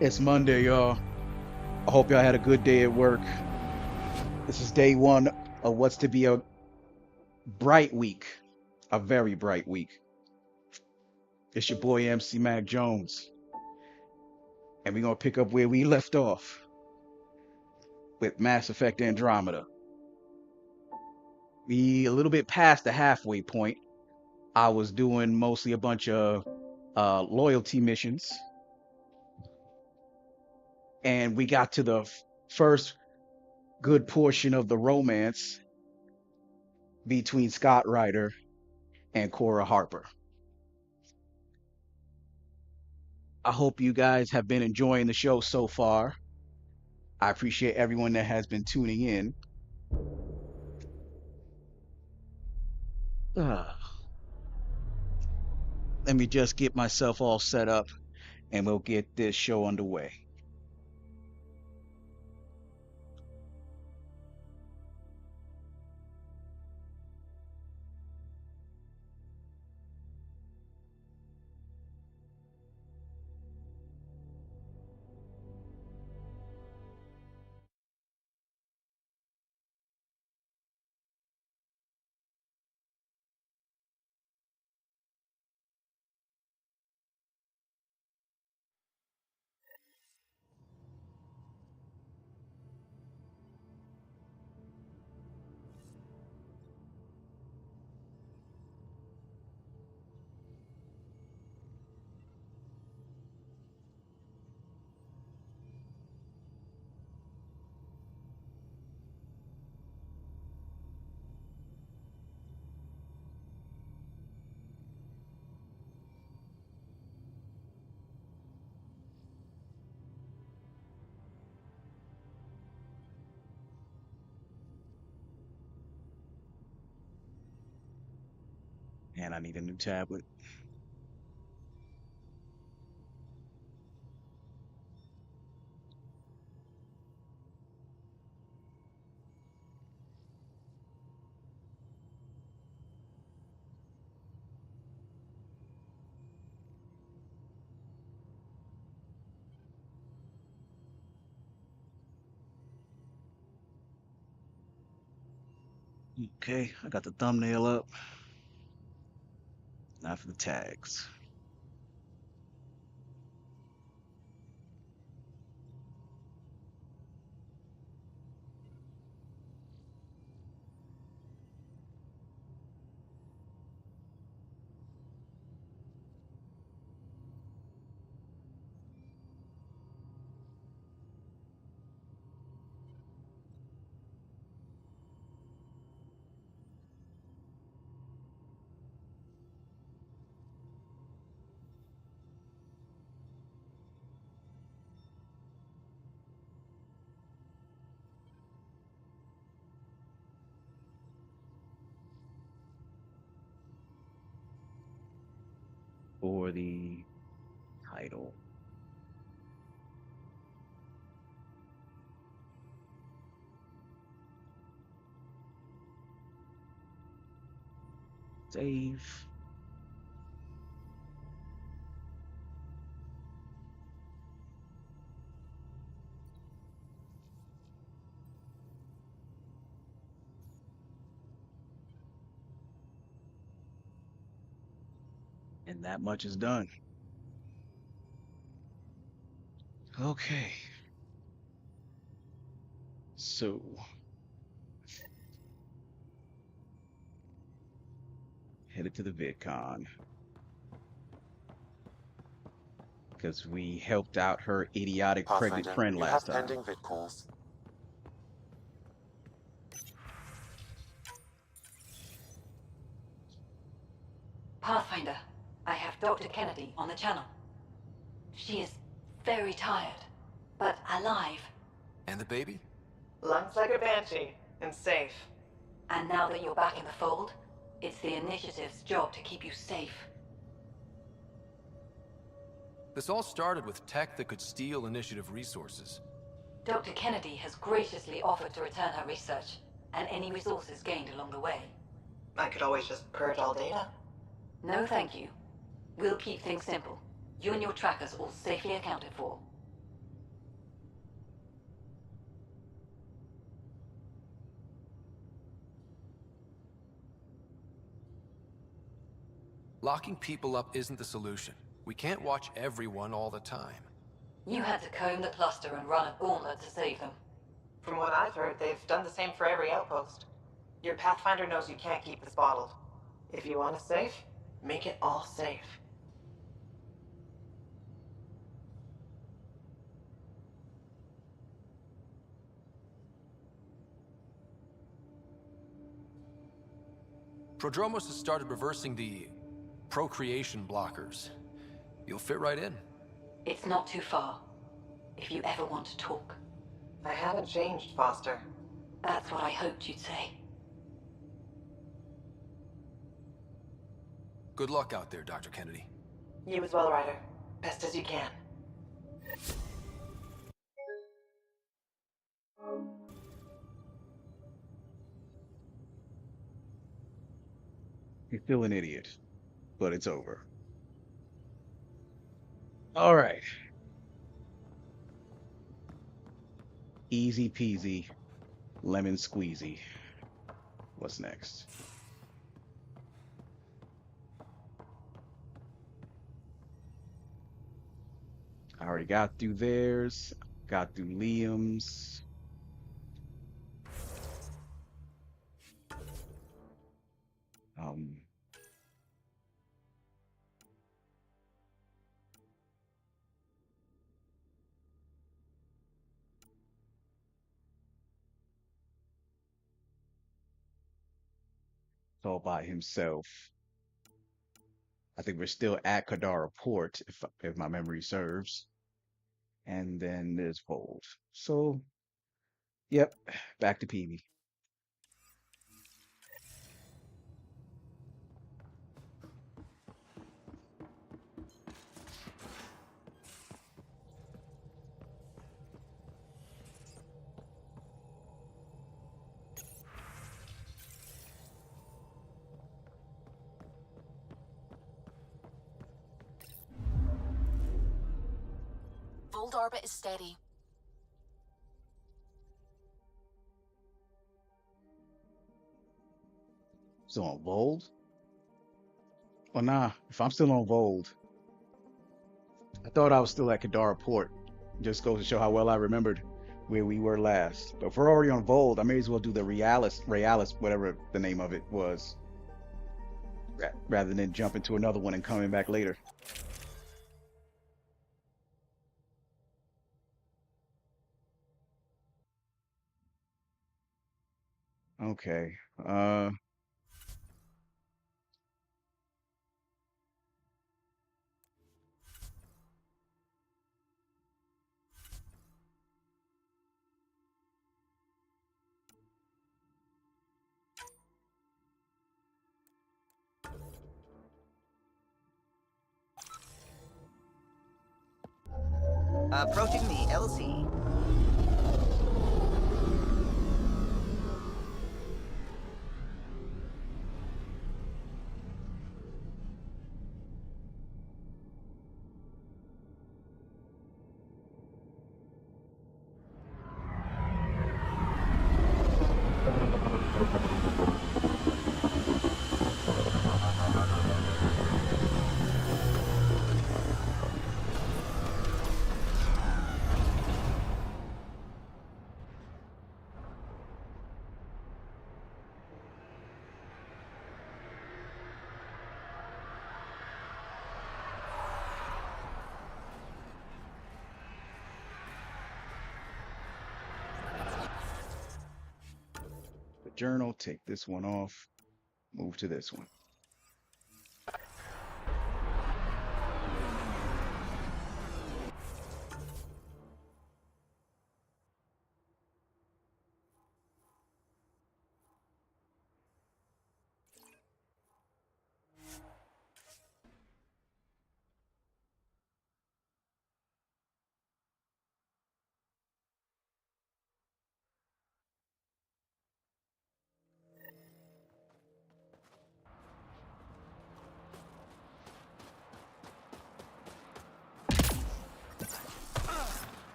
It's Monday, y'all. I hope y'all had a good day at work. This is day one of what's to be a bright week, a very bright week. It's your boy MC Mac Jones, and we're gonna pick up where we left off with Mass Effect Andromeda. We a little bit past the halfway point. I was doing mostly a bunch of loyalty missions, and we got to the first good portion of the romance between Scott Ryder and Cora Harper. I hope you guys have been enjoying the show so far. I appreciate everyone that has been tuning in. Ah, let me just get myself all set up and we'll get this show underway. And I need a new tablet. Okay, I got the thumbnail up. Now for the tags. For the title. Save. And that much is done. Okay. So headed to the VidCon because we helped out her idiotic pregnant Pathfinder, friend you last have time. pending vid calls. Pathfinder, I have Dr. Kennedy on the channel. She is very tired, but alive. And the baby? Lungs like a banshee, and safe. And now that you're back in the fold, it's the Initiative's job to keep you safe. This all started with tech that could steal Initiative resources. Dr. Kennedy has graciously offered to return her research, and any resources gained along the way. I could always just purge all data. No thank you. We'll keep things simple. You and your trackers all safely accounted for. Locking people up isn't the solution. We can't watch everyone all the time. You had to comb the cluster and run a gauntlet to save them. From what I've heard, they've done the same for every outpost. Your Pathfinder knows you can't keep this bottled. If you want it safe, make it all safe. Prodromos has started reversing the procreation blockers. You'll fit right in. It's not too far, if you ever want to talk. I haven't changed, Foster. That's what I hoped you'd say. Good luck out there, Dr. Kennedy. You as well, Ryder. Best as you can. You're still an idiot, but it's over. All right. Easy peasy, lemon squeezy. What's next? I already got through theirs, got through Liam's. Um, all by himself. I think we're still at Kadara Port, if my memory serves. And then there's Vold. So, yep, back to Peavy. Old orbit is steady. Still on Vold? Well, nah, if I'm still on Vold, I thought I was still at Kadara Port. Just goes to show how well I remembered where we were last. But if we're already on Vold, I may as well do the Realis, whatever the name of it was, rather than jump into another one and coming back later. Okay. Approaching the LC. The journal, take this one off, move to this one.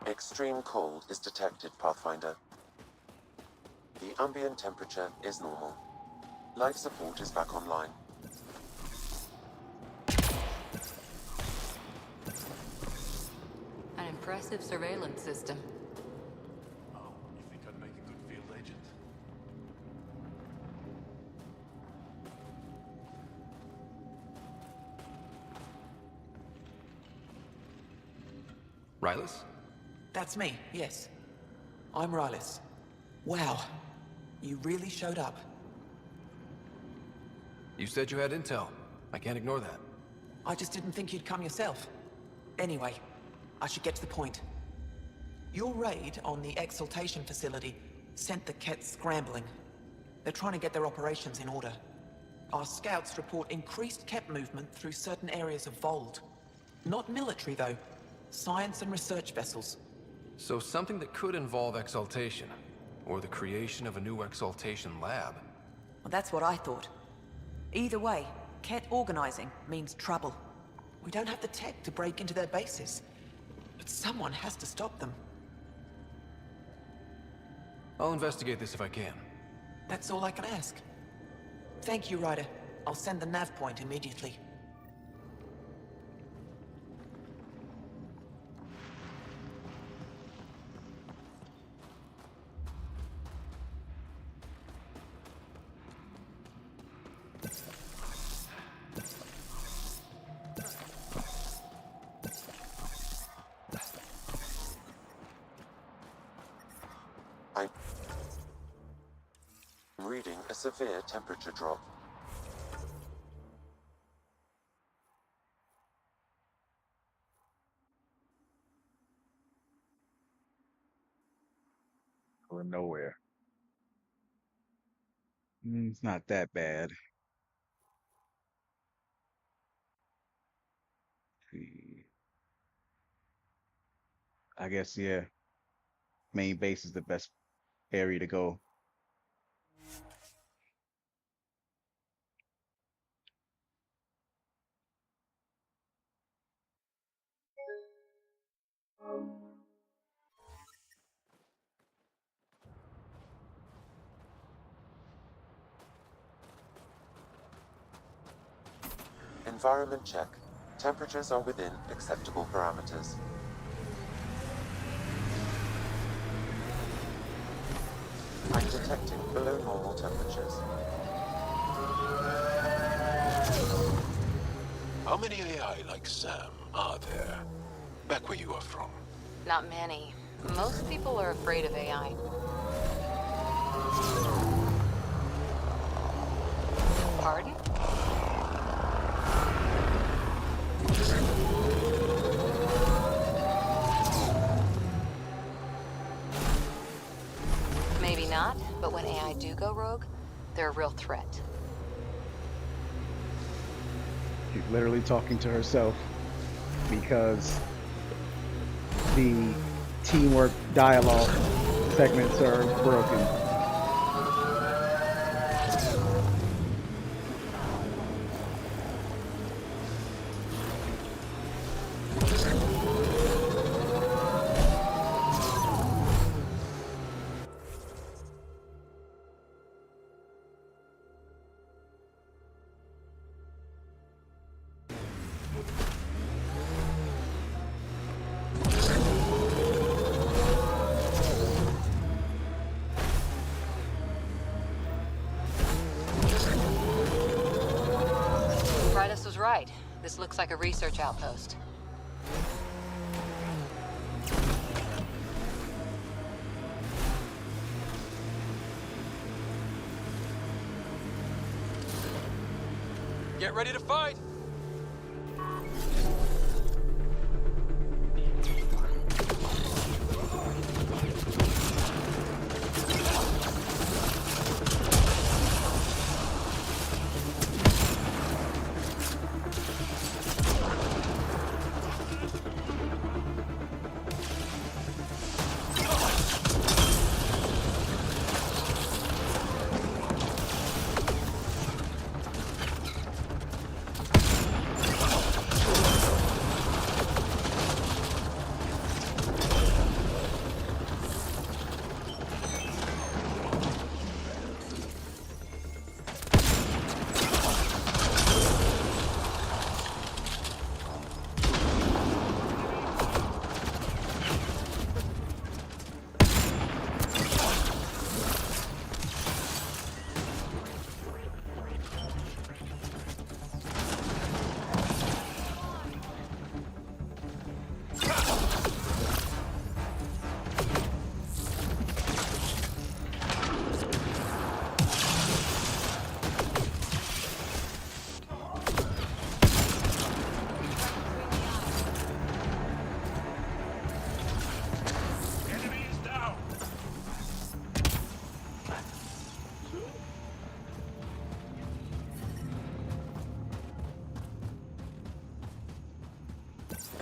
Extreme cold is detected, Pathfinder. The The ambient temperature is normal. Life support is back online. An impressive surveillance system. Oh, you think I'd make a good field agent? Rylus? That's me, yes. I'm Rylis. Wow, you really showed up. You said you had intel. I can't ignore that. I just didn't think you'd come yourself. Anyway, I should get to the point. Your raid on the exaltation facility sent the Kets scrambling. They're trying to get their operations in order. Our scouts report increased Ket movement through certain areas of Vold. Not military, though. Science and research vessels. So something that could involve exaltation, or the creation of a new exaltation lab. Well, that's what I thought. Either way, Ket organizing means trouble. We don't have the tech to break into their bases. But someone has to stop them. I'll investigate this if I can. That's all I can ask. Thank you, Ryder. I'll send the nav point immediately. I'm reading a severe temperature drop. Or nowhere. It's not that bad. I guess, yeah, main base is the best area to go. Environment check. Temperatures are within acceptable parameters. I'm detecting below normal temperatures. How many AI like Sam are there? Back where you are from. Not many. Most people are afraid of AI. Pardon? Maybe not, but when AI do go rogue, they're a real threat. She's literally talking to herself because the teamwork dialogue segments are broken. Rydas was right. This looks like a research outpost. Get ready to fight!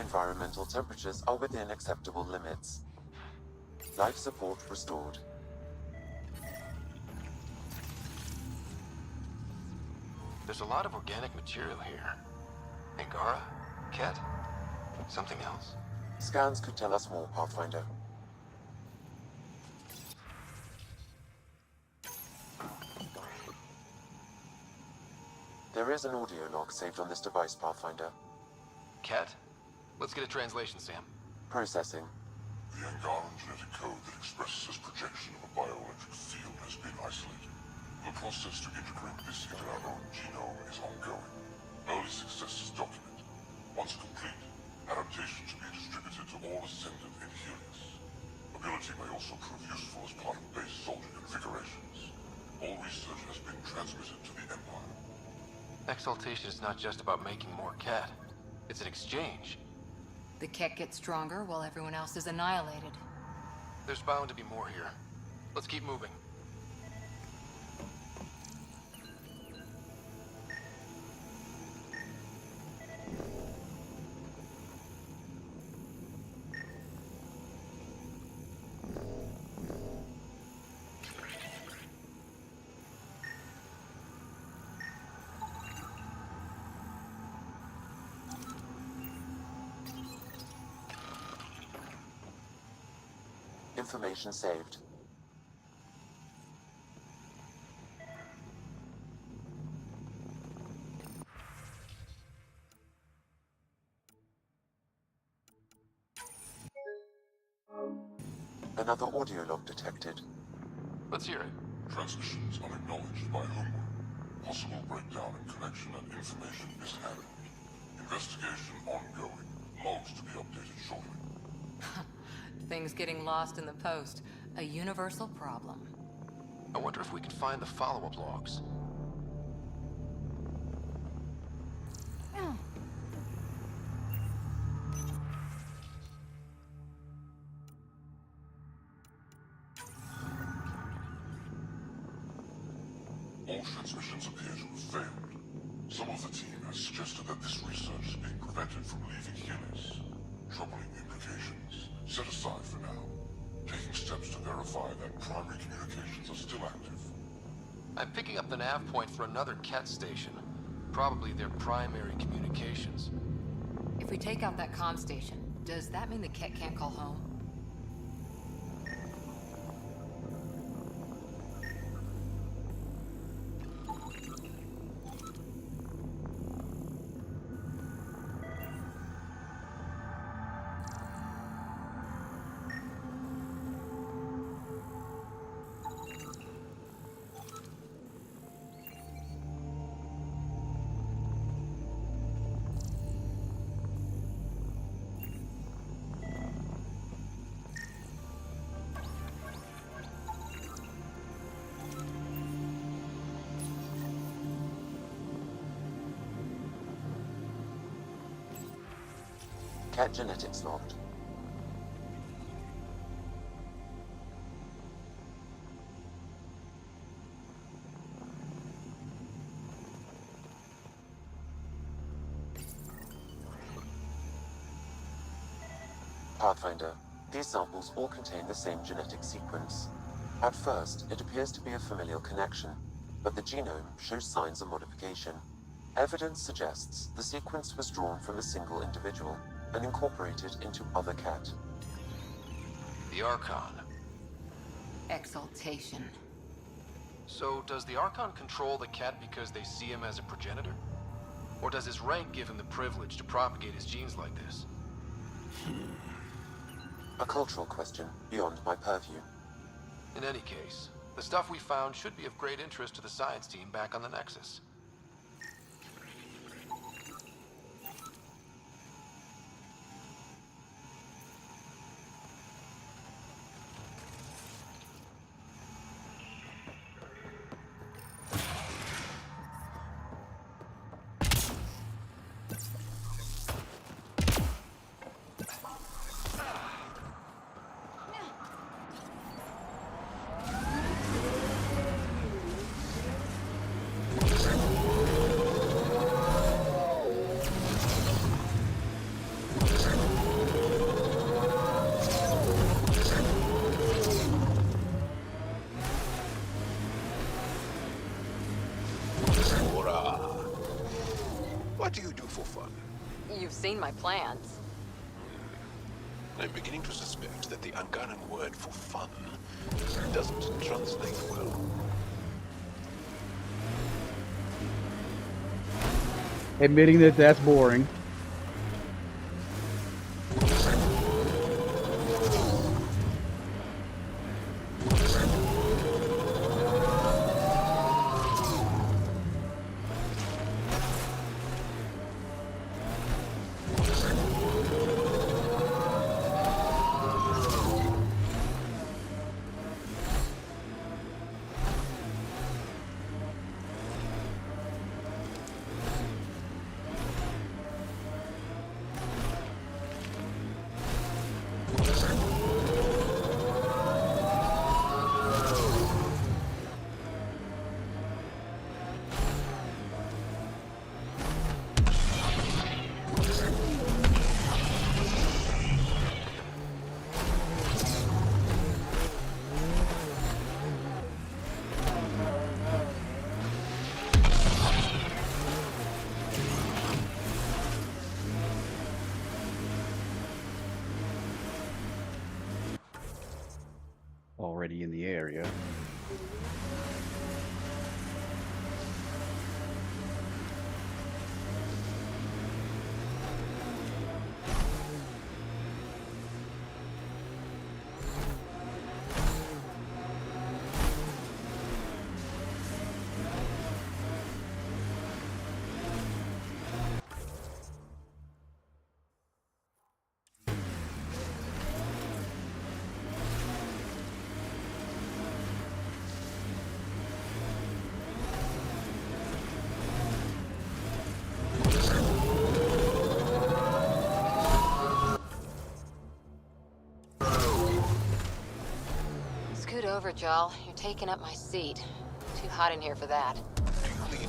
Environmental temperatures are within acceptable limits. Life support restored. There's a lot of organic material here. Angara? Ket? Something else? Scans could tell us more, Pathfinder. There is an audio log saved on this device, Pathfinder. Ket? Let's get a translation, Sam. Processing. The Angaran genetic code that expresses this projection of a bioelectric field has been isolated. The process to integrate this into our own genome is ongoing. Early success is documented. Once complete, adaptation should be distributed to all ascendant in Helios. Ability may also prove useful as part of base soldier configurations. All research has been transmitted to the Empire. Exaltation is not just about making more Ket. It's an exchange. The Ket gets stronger while everyone else is annihilated. There's bound to be more here. Let's keep moving. Information saved. Another audio log detected. Let's hear it. Transmissions unacknowledged by Homeworld. Possible breakdown in connection and information mishandled. Investigation ongoing. Logs to be updated shortly. Things getting lost in the post. A universal problem. I wonder if we can find the follow-up logs. All transmissions appear to have failed. Some of the team has suggested that this research is being prevented from leaving Helios. Troubling implications. Set aside for now. Taking steps to verify that primary communications are still active. I'm picking up the nav point for another Ket station. Probably their primary communications. If we take out that comm station, does that mean the Ket can't call home? Cat genetics logged. Pathfinder, these samples all contain the same genetic sequence. At first, it appears to be a familial connection, but the genome shows signs of modification. Evidence suggests the sequence was drawn from a single individual and incorporated into other cat. The Archon. Exaltation. So, does the Archon control the Ket because they see him as a progenitor? Or does his rank give him the privilege to propagate his genes like this? A cultural question beyond my purview. In any case, the stuff we found should be of great interest to the science team back on the Nexus. Ora. What do you do for fun? You've seen my plans. I'm beginning to suspect that the Angaran word for fun doesn't translate well. Admitting that that's boring. Already in the area. Scoot over, Jal. You're taking up my seat. Too hot in here for that. Do you mean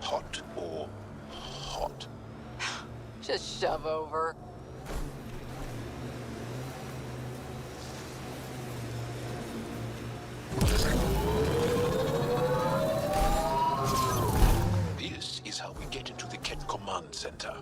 hot or hot? Just shove over. This is how we get into the Ket Command Center.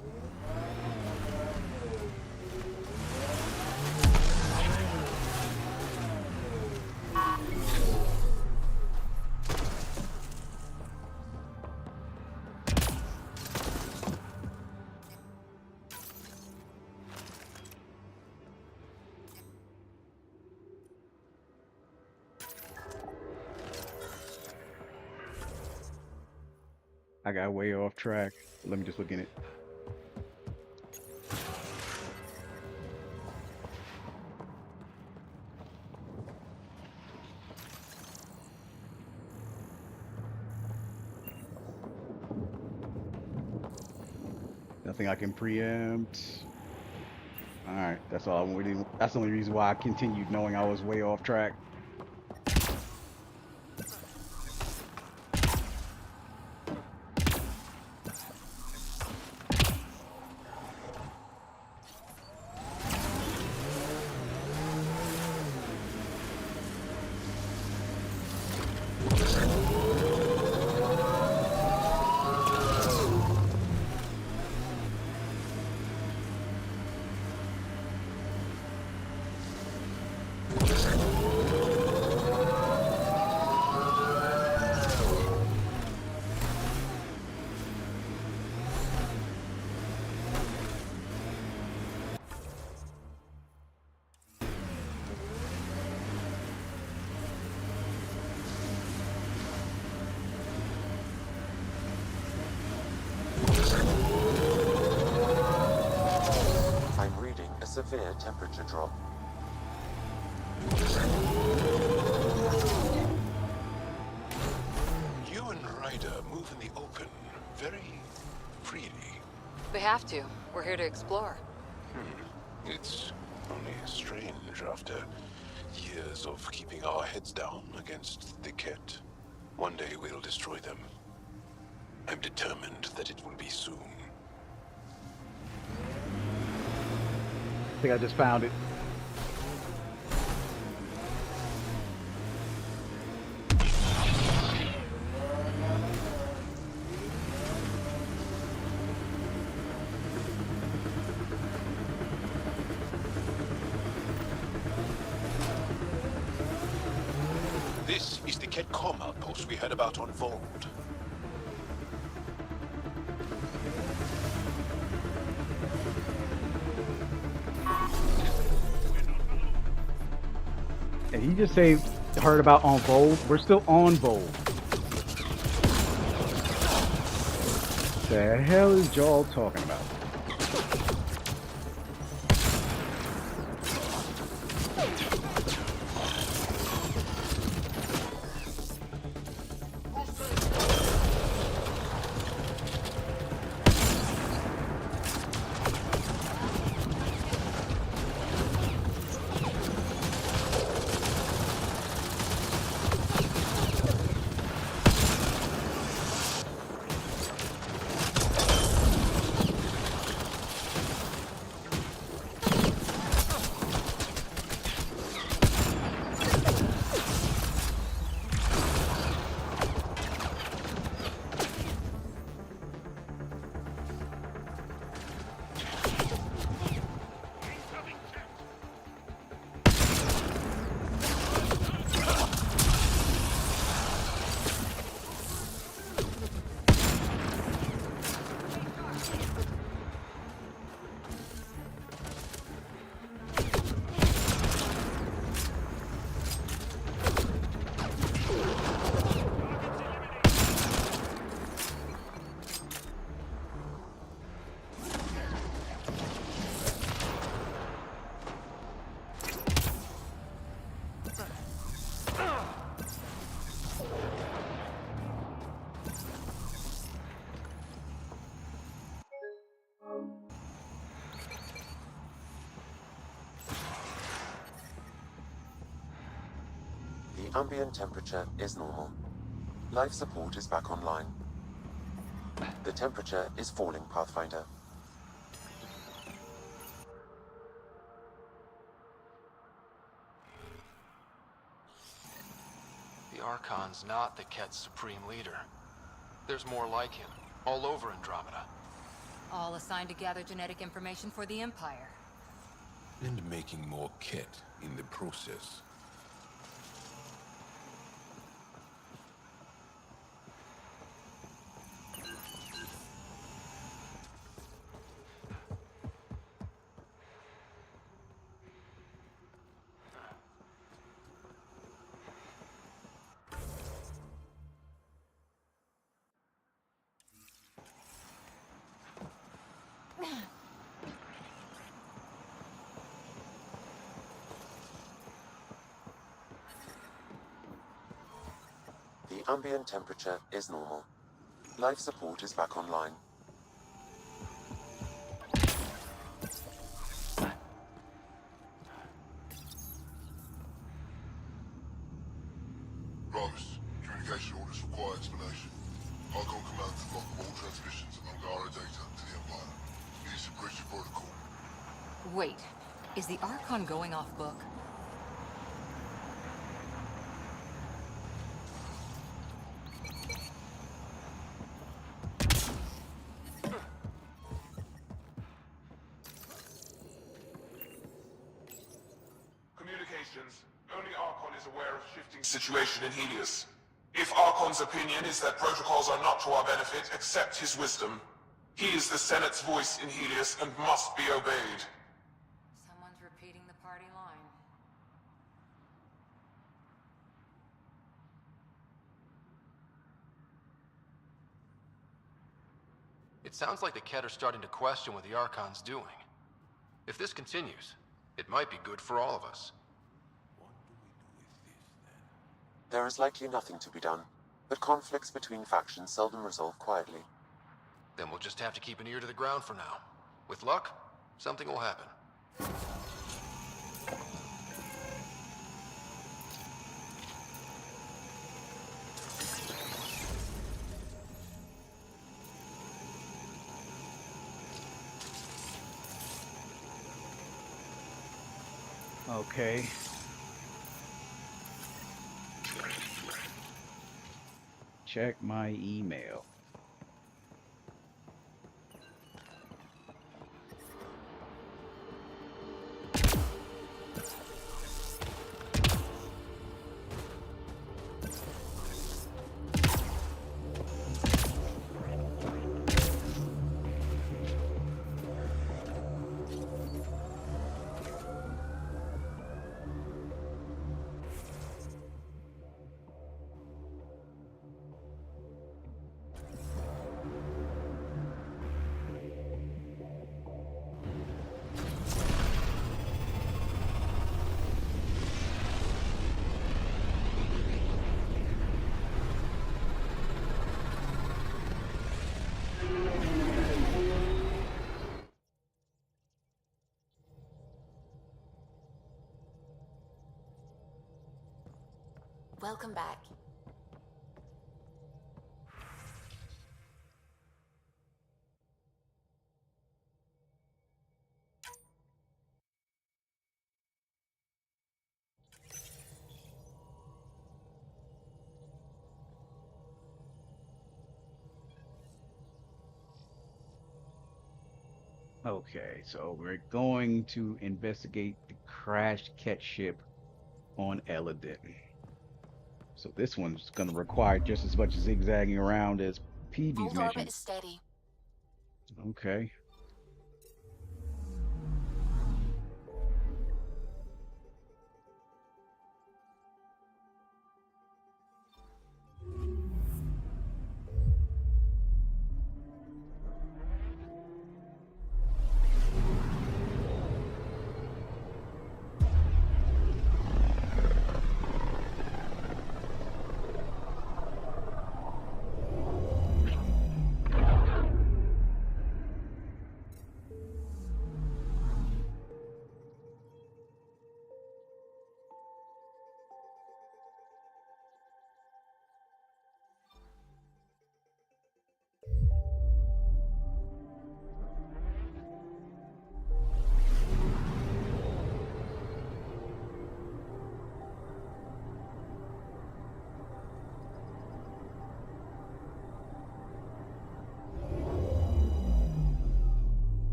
I got way off track. Let me just look in it. Nothing I can preempt. All right, that's all. That's the only reason why I continued, knowing I was way off track. I'm reading a severe temperature drop. You and Ryder move in the open very freely. They have to. We're here to explore. It's only strange after years of keeping our heads down against the Ket. One day we'll destroy them. I'm determined that it will be soon. I think I just found it. This is the Ket comm outpost we heard about on Vold. And he just say heard about on Vold. We're still on Vold. The hell is y'all talking about? The ambient temperature is normal. Life support is back online. The temperature is falling, Pathfinder. The Archon's not the Ket's supreme leader. There's more like him, all over Andromeda. All assigned to gather genetic information for the Empire. And making more Ket in the process. The ambient temperature is normal. Life support is back online. Primus, communication orders require explanation. Archon command to block all transmissions of Angara data to the Empire. Needs to breach the protocol. Wait, is the Archon going off book? Communications. Only Archon is aware of shifting situation in Helios. If Archon's opinion is that protocols are not to our benefit, accept his wisdom. He is the Senate's voice in Helios and must be obeyed. Someone's repeating the party line. It sounds like the Ket are starting to question what the Archon's doing. If this continues, it might be good for all of us. There is likely nothing to be done, but conflicts between factions seldom resolve quietly. Then we'll just have to keep an ear to the ground for now. With luck, something will happen. Okay. Check my email. Welcome back. Okay, so we're going to investigate the crashed cat ship on Eladin. So this one's going to require just as much zigzagging around as Peevy's Hold orbit mission. is steady. Okay.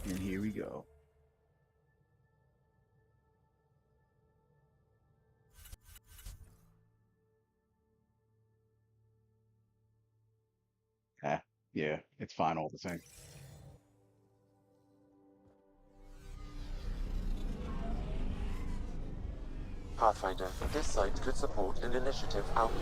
And here we go. Ah, yeah, it's fine all the same. Pathfinder, this site could support an initiative out.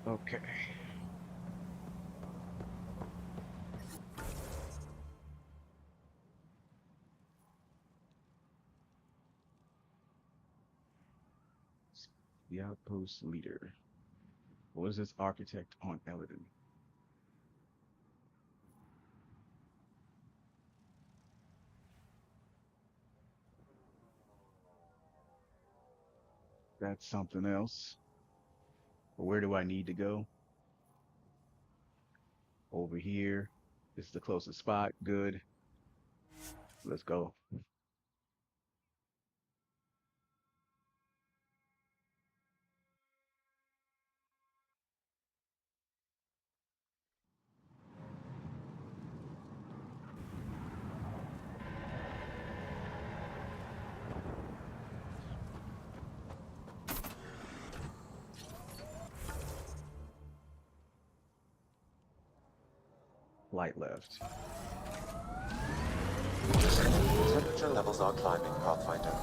Okay. The outpost leader. What is this architect on Eladin? That's something else. Where do I need to go? Over here. This is the closest spot. Good. Let's go. Light left. Temperature levels are climbing, Pathfinder.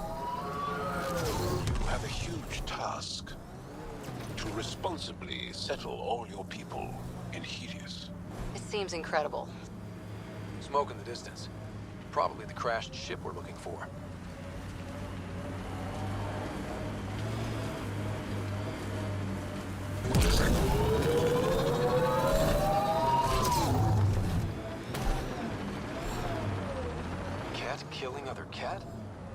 You have a huge task. To responsibly settle all your people in Helios. It seems incredible. Smoke in the distance. Probably the crashed ship we're looking for. killing other cat?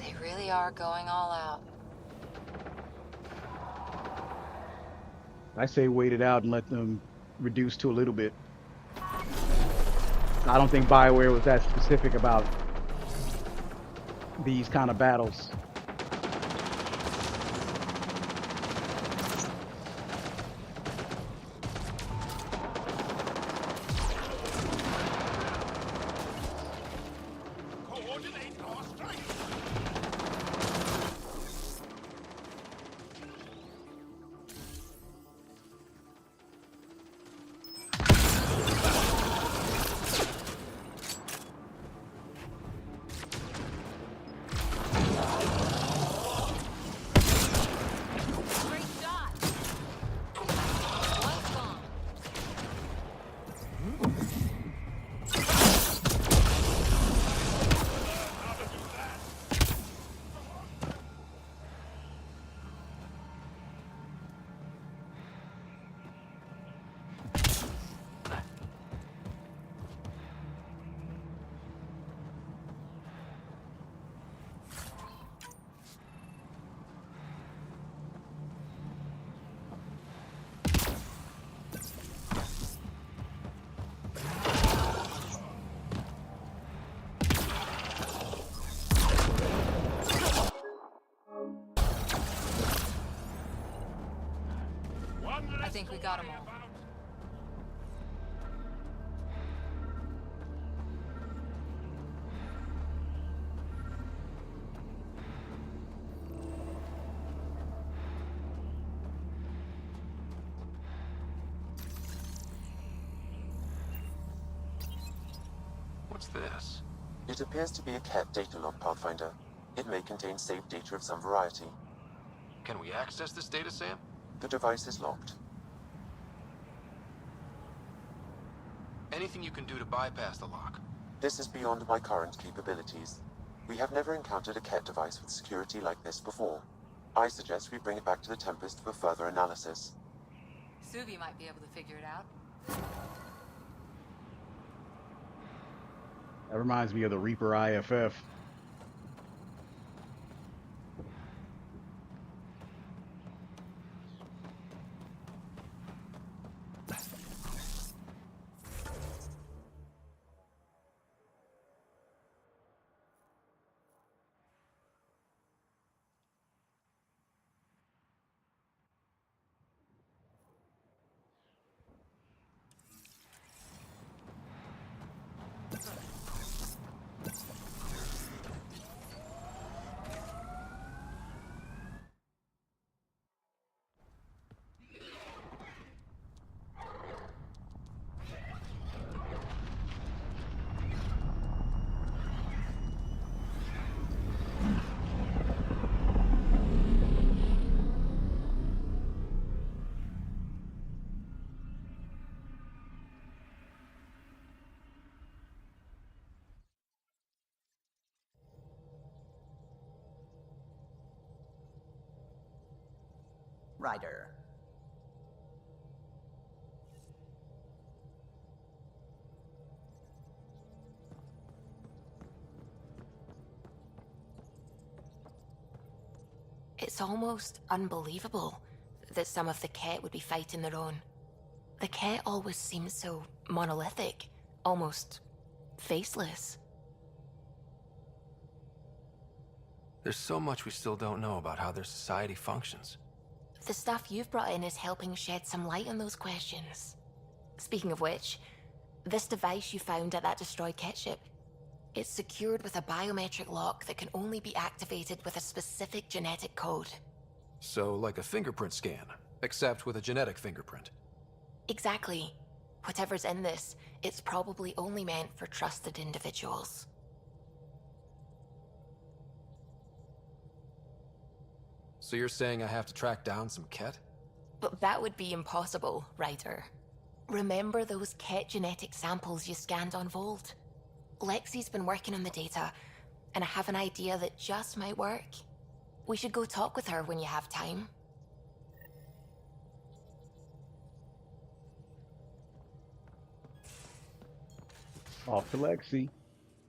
They really are going all out. I say wait it out and let them reduce to a little bit. I don't think BioWare was that specific about these kind of battles. I think we got them all. What's this? It appears to be a cat data log, Pathfinder. It may contain saved data of some variety. Can we access this data, Sam? The device is locked. Anything you can do to bypass the lock? This is beyond my current capabilities. We have never encountered a cat device with security like this before. I suggest we bring it back to the Tempest for further analysis. Suvi might be able to figure it out. That reminds me of the Reaper IFF. Ryder. It's almost unbelievable that some of the Ket would be fighting their own. The Ket always seems so monolithic, almost faceless. There's so much we still don't know about how their society functions. The stuff you've brought in is helping shed some light on those questions. Speaking of which, this device you found at that destroyed Ket ship, it's secured with a biometric lock that can only be activated with a specific genetic code. So, like a fingerprint scan, except with a genetic fingerprint. Exactly. Whatever's in this, it's probably only meant for trusted individuals. So you're saying I have to track down some Ket? But that would be impossible, Ryder. Remember those Ket genetic samples you scanned on Volt? Lexi's been working on the data, and I have an idea that just might work. We should go talk with her when you have time. Off to Lexi.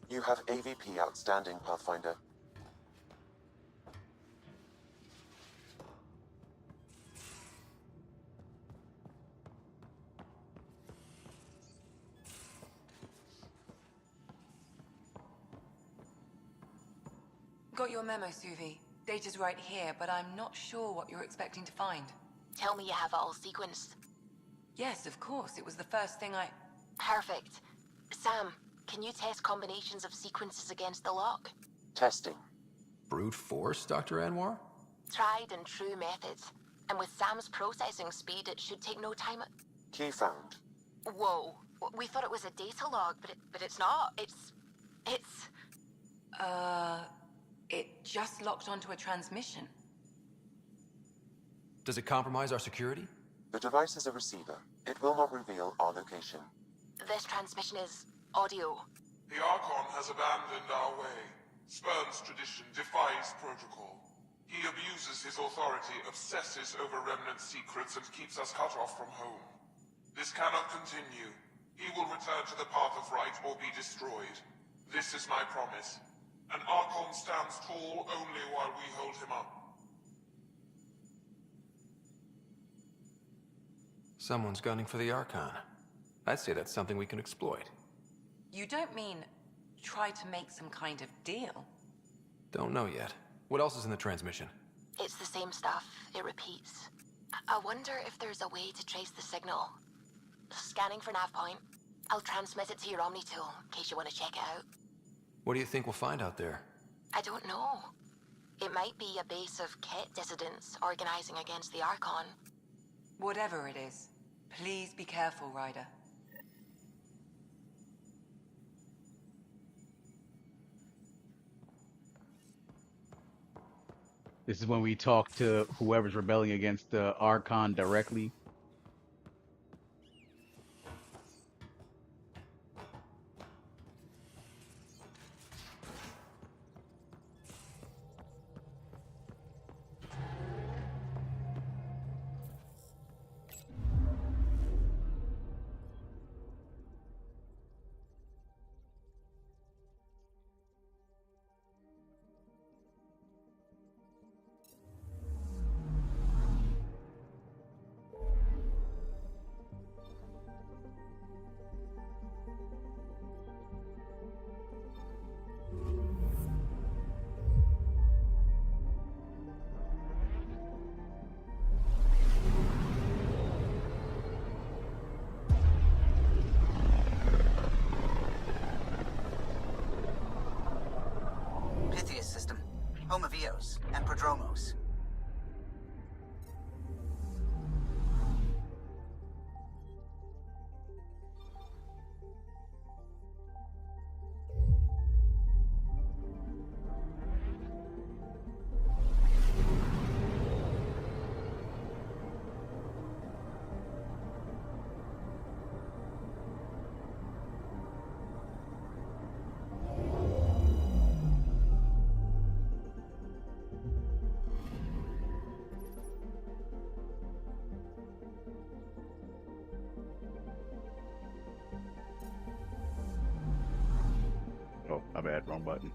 You have AVP outstanding, Pathfinder. Got your memo, Suvi. Data's right here, but I'm not sure what you're expecting to find. Tell me you have it all sequenced. Yes, of course. It was the first thing I... Perfect. Sam, can you test combinations of sequences against the lock? Testing. Brute force, Dr. Anwar? Tried and true methods. And with Sam's processing speed, it should take no time. Key found. Whoa. We thought it was a data log, but it's not. It's... It just locked onto a transmission. Does it compromise our security? The device is a receiver. It will not reveal our location. This transmission is audio. The Archon has abandoned our way, spurns tradition, defies protocol. He abuses his authority, obsesses over Remnant secrets, and keeps us cut off from home. This cannot continue. He will return to the path of right or be destroyed. This is my promise. An Archon stands tall only while we hold him up. Someone's gunning for the Archon. I'd say that's something we can exploit. You don't mean try to make some kind of deal? Don't know yet. What else is in the transmission? It's the same stuff. It repeats. I wonder if there's a way to trace the signal. Scanning for nav point. I'll transmit it to your Omni tool, in case you want to check it out. What do you think we'll find out there? I don't know. It might be a base of Ket dissidents organizing against the Archon. Whatever it is, please be careful, Ryder. This is when we talk to whoever's rebelling against the Archon directly. Pythias system, Homovios, and Prodromos. Oh, my bad, wrong button.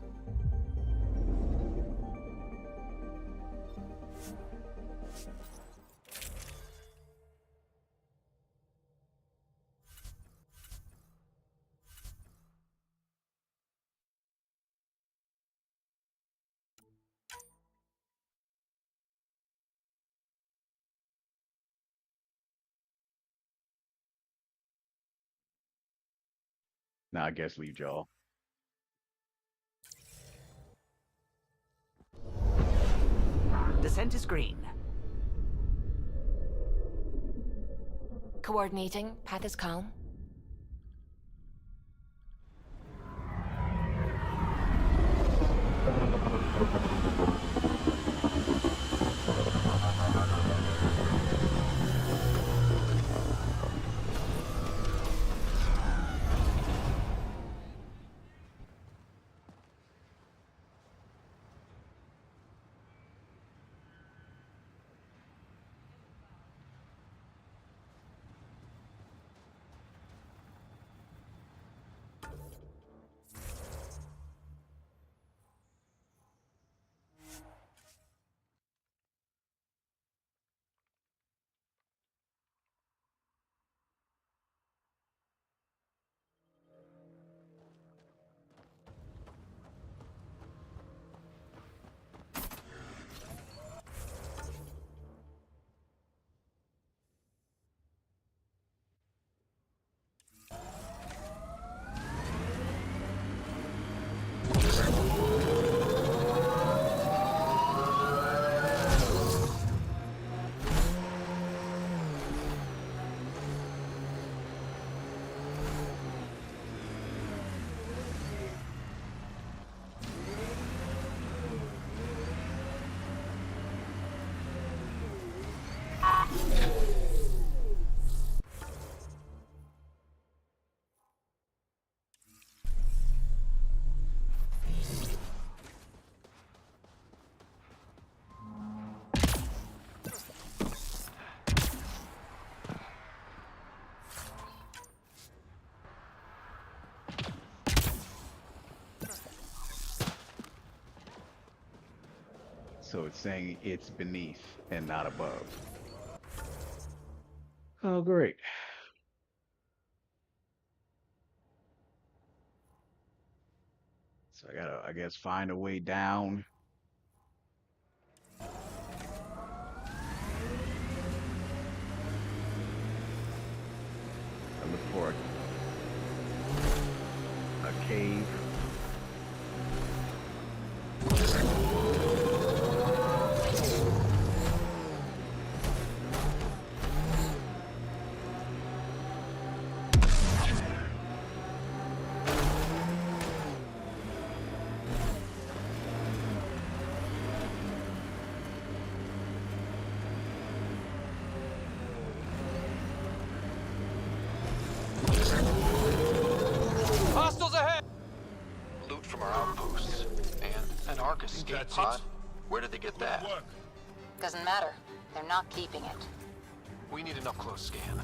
Now I guess leave y'all. Descent is green. Coordinating. Path is calm. So it's saying it's beneath and not above. Oh, great. So I gotta, I guess, find a way down. I look for a cave. Hostiles ahead! Loot from our outposts. And an Ark escape pod? Where did they get that? Doesn't matter. They're not keeping it. We need an up-close scan.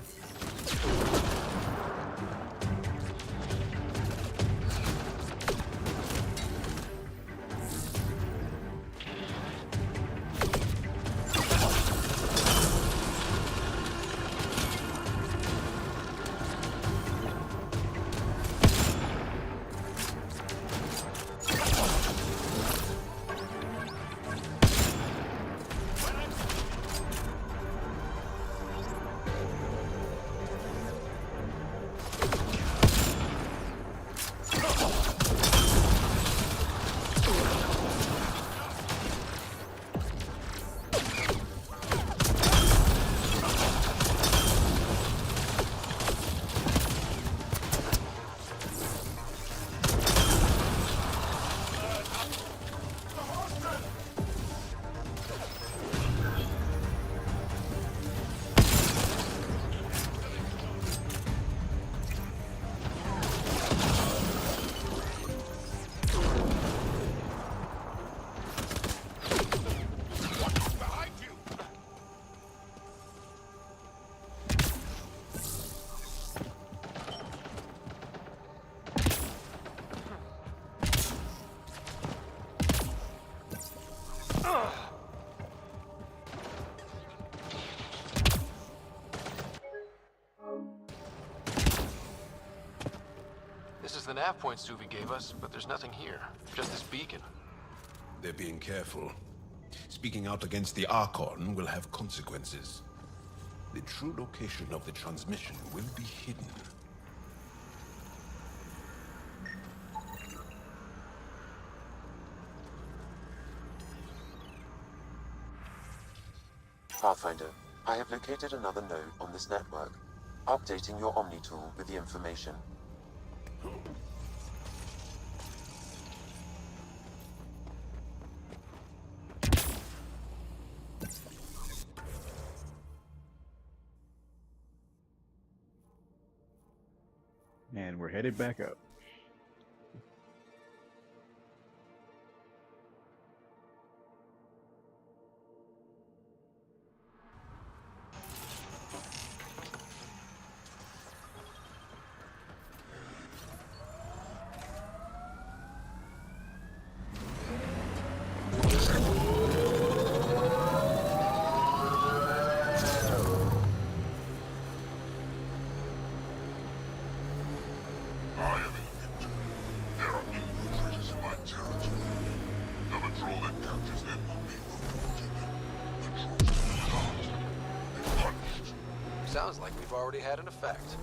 This is the nav point Suvi gave us, but there's nothing here. Just this beacon. They're being careful. Speaking out against the Archon will have consequences. The true location of the transmission will be hidden. Pathfinder, I have located another node on this network. Updating your Omni tool with the information. And we're headed back up. Sounds like we've already had an effect.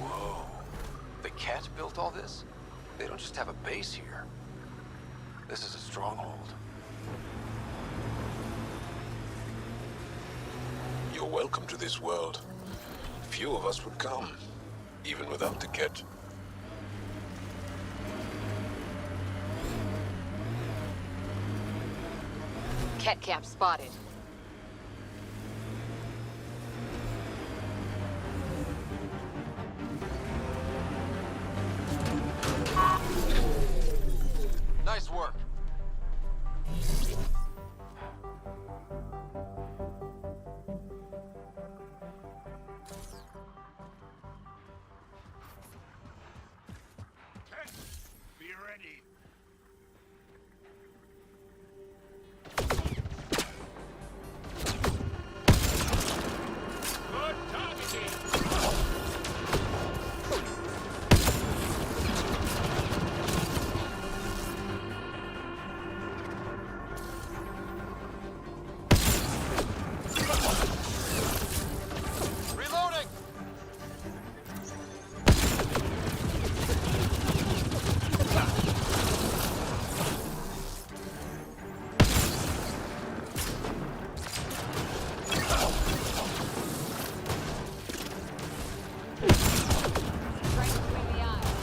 Whoa. The cat built all this? They don't just have a base here. This is a stronghold. You're welcome to this world. Few of us would come, even without the Ket. Ket camp spotted. Nice work. Be ready. Good targeting. Reloading! Right between the eyes.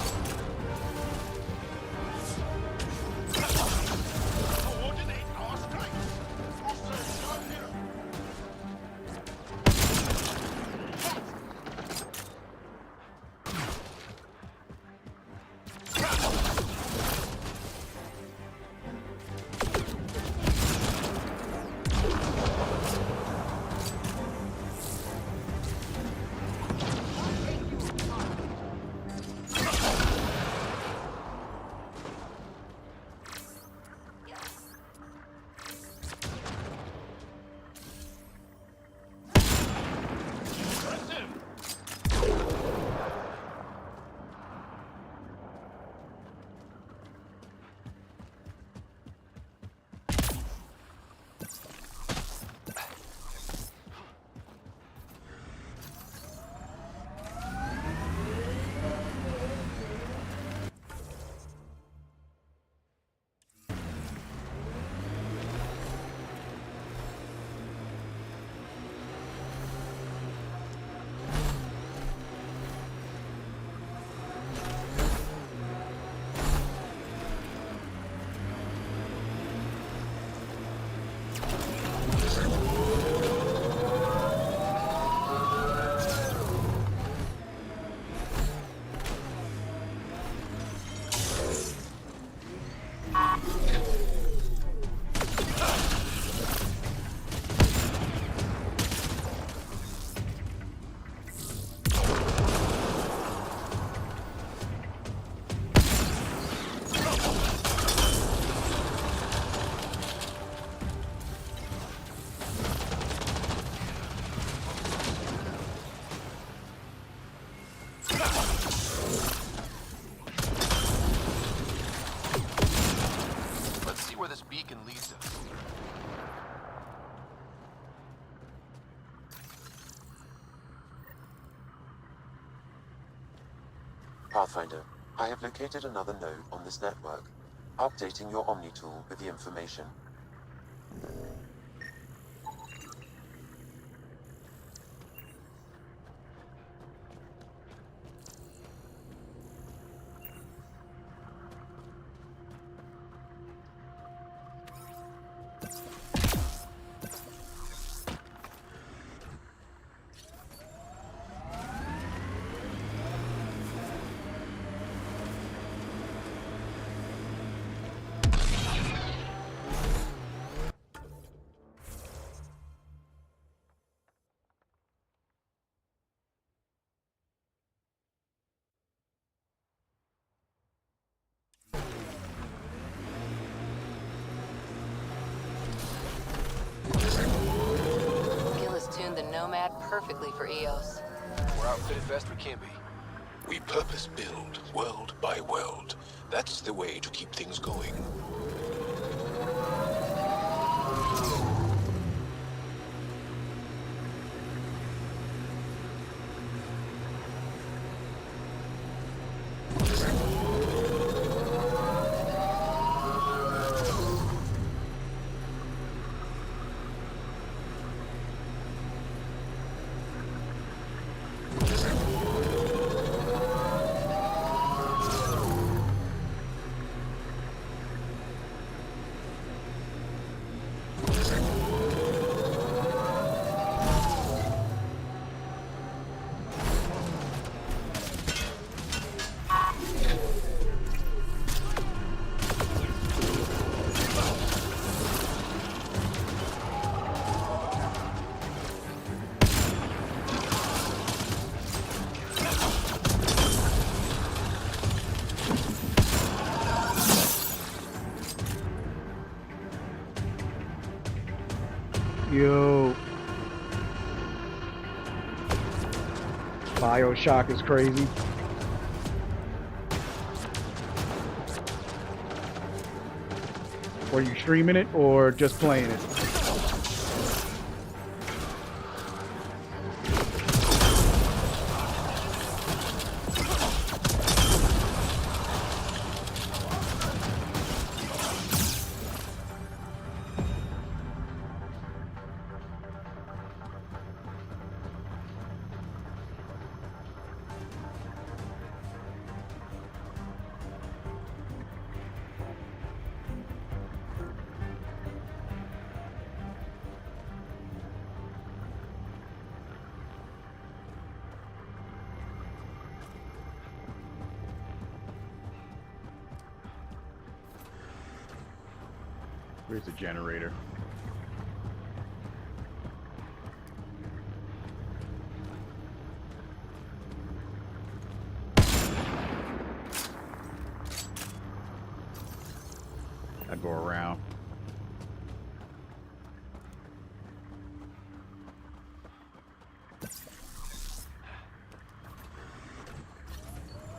Coordinate our strikes. Forces are here. Impressive. Let's see where this beacon leads us. Pathfinder, I have located another node on this network. Updating your Omni tool with the information. Gil has tuned the Nomad perfectly for EOS. We're outfitted best we can be. We purpose build, world by world. That's the way to keep things going. Yo. Bioshock is crazy. Were you streaming it or just playing it? Where's the generator? I go around.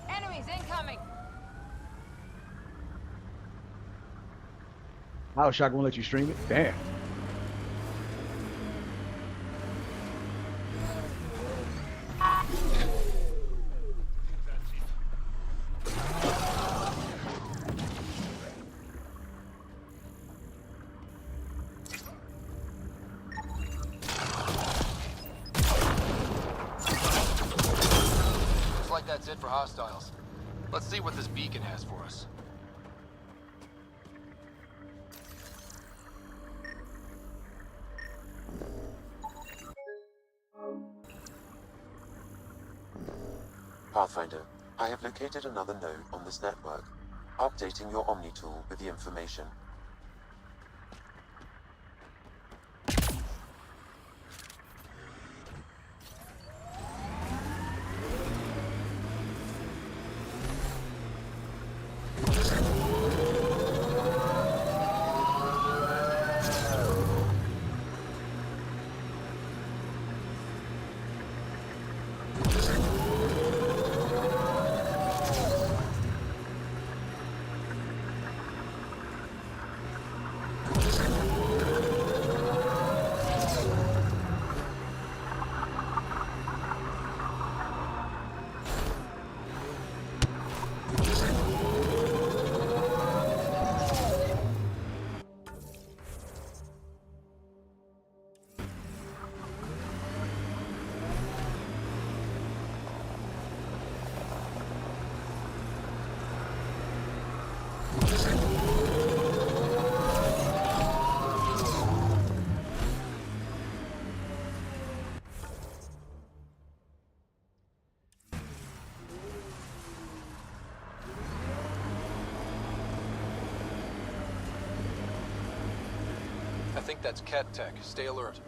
Enemies incoming! Bioshock won't let you stream it? Damn. Looks like that's it for hostiles. Let's see what this beacon has for us. Pathfinder, I have located another node on this network. Updating your Omni tool with the information. I think that's Cat Tech. Stay alert.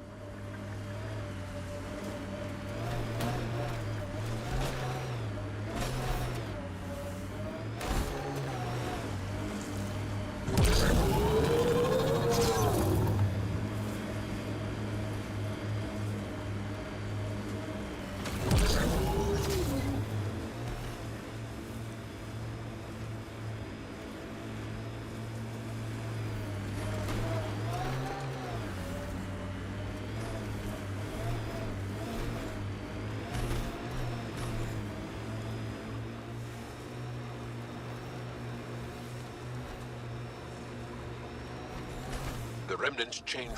The remnants change.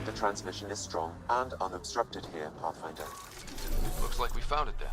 The transmission is strong and unobstructed here, Pathfinder. Looks like we found it then.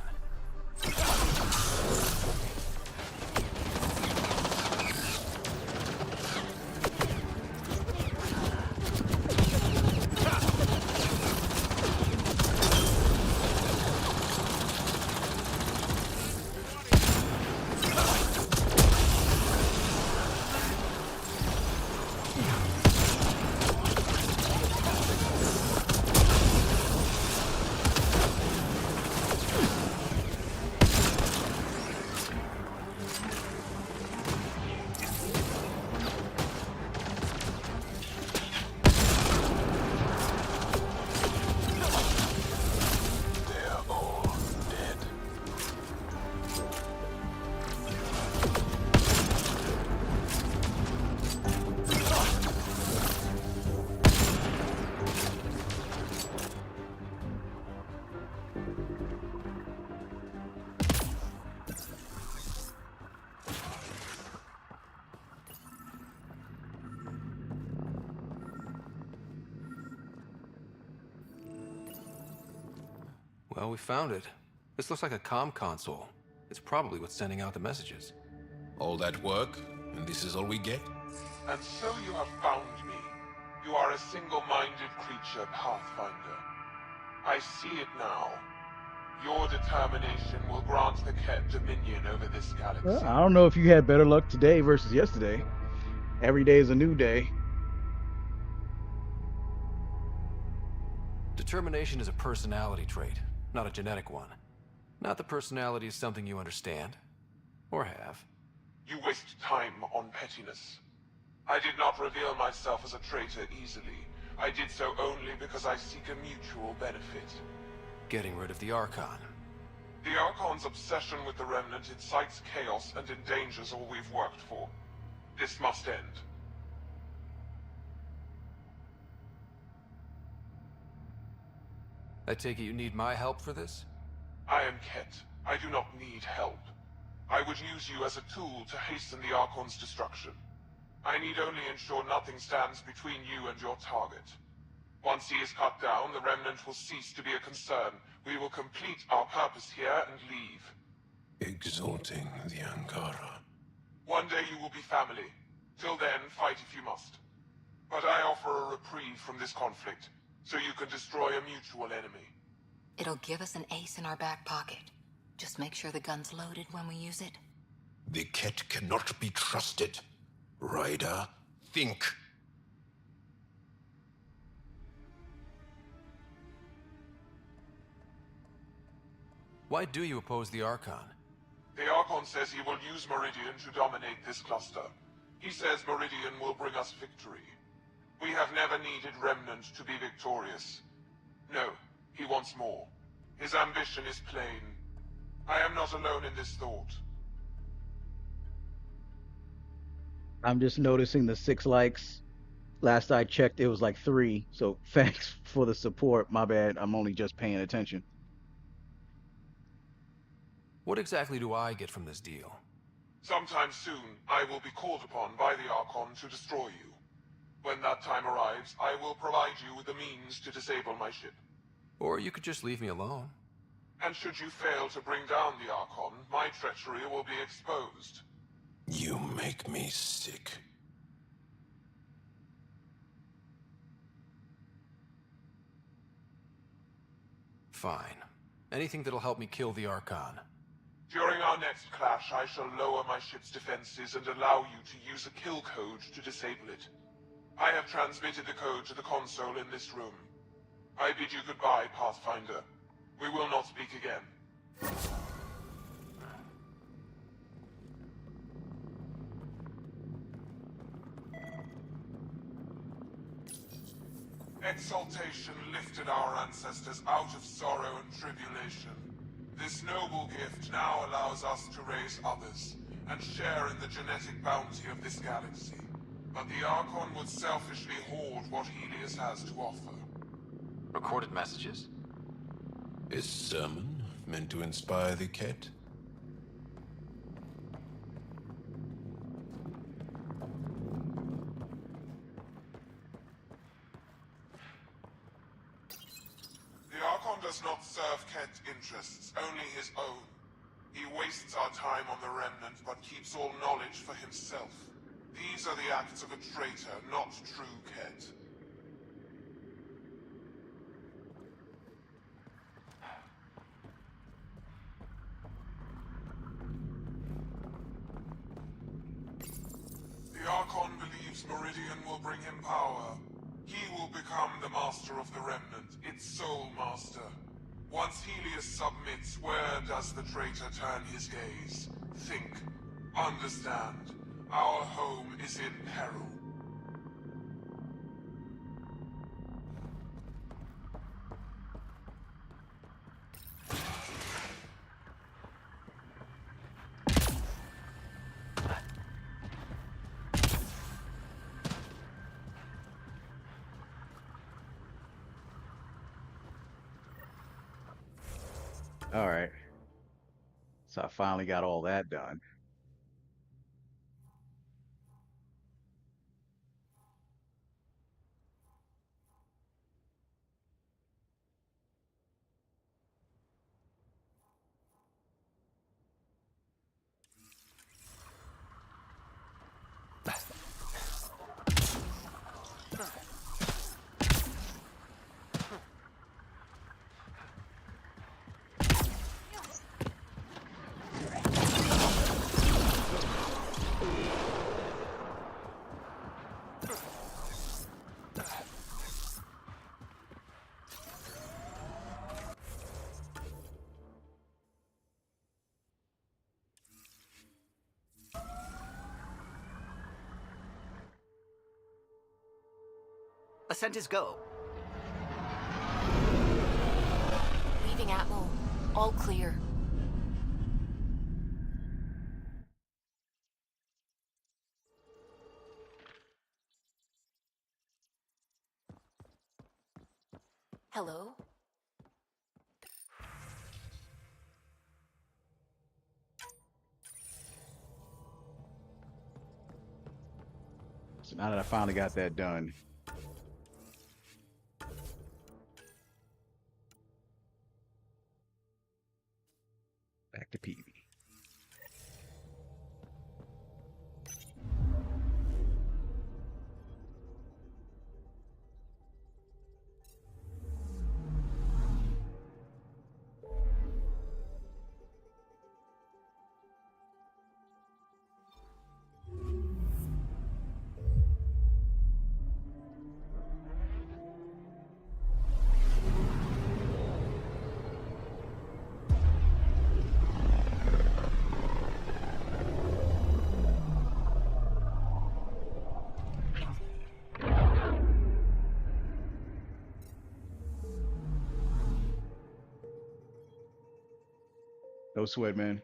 Well, we found it. This looks like a comm console. It's probably what's sending out the messages. All that work, and this is all we get? And so you have found me. You are a single-minded creature, Pathfinder. I see it now. Your determination will grant the Ket dominion over this galaxy. Well, I don't know if you had better luck today versus yesterday. Every day is a new day. Determination is a personality trait, not a genetic one. Not that personality is something you understand. Or have. You waste time on pettiness. I did not reveal myself as a traitor easily. I did so only because I seek a mutual benefit. Getting rid of the Archon. The Archon's obsession with the Remnant incites chaos and endangers all we've worked for. This must end. I take it you need my help for this? I am Ket. I do not need help. I would use you as a tool to hasten the Archon's destruction. I need only ensure nothing stands between you and your target. Once he is cut down, the Remnant will cease to be a concern. We will complete our purpose here and leave. Exalting the Ankara. One day you will be family. Till then, fight if you must. But I offer a reprieve from this conflict, so you can destroy a mutual enemy. It'll give us an ace in our back pocket. Just make sure the gun's loaded when we use it. The Ket cannot be trusted. Ryder, think. Why do you oppose the Archon? The Archon says he will use Meridian to dominate this cluster. He says Meridian will bring us victory. We have never needed Remnant to be victorious. No, he wants more. His ambition is plain. I am not alone in this thought. I'm just noticing the 6 likes. Last I checked, it was like 3. So thanks for the support. My bad. I'm only just paying attention. What exactly do I get from this deal? Sometime soon, I will be called upon by the Archon to destroy you. When that time arrives, I will provide you with the means to disable my ship. Or you could just leave me alone. And should you fail to bring down the Archon, my treachery will be exposed. You make me sick. Fine. Anything that'll help me kill the Archon. During our next clash, I shall lower my ship's defenses and allow you to use a kill code to disable it. I have transmitted the code to the console in this room. I bid you goodbye, Pathfinder. We will not speak again. Exaltation lifted our ancestors out of sorrow and tribulation. This noble gift now allows us to raise others, and share in the genetic bounty of this galaxy. But the Archon would selfishly hoard what Helios has to offer. Recorded messages? Is sermon meant to inspire the Ket? The Archon does not serve Ket interests, only his own. He wastes our time on the Remnant, but keeps all knowledge for himself. These are the acts of a traitor, not true Ket. The Archon believes Meridian will bring him power. He will become the master of the Remnant, its sole master. Once Helios submits, where does the traitor turn his gaze? Think. Understand. Our home is in peril. All right. So I finally got all that done. descent is go. Leaving Atmo. All clear. Hello? So now that I finally got that done, back to PV. No sweat, man.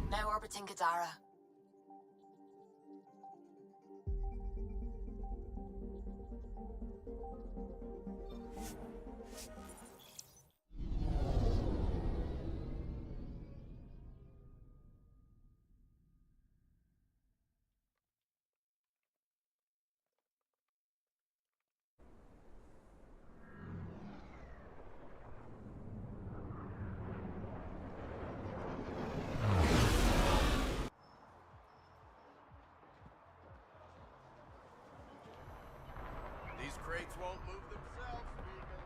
Now orbiting Kadara. These crates won't move themselves, Vegan.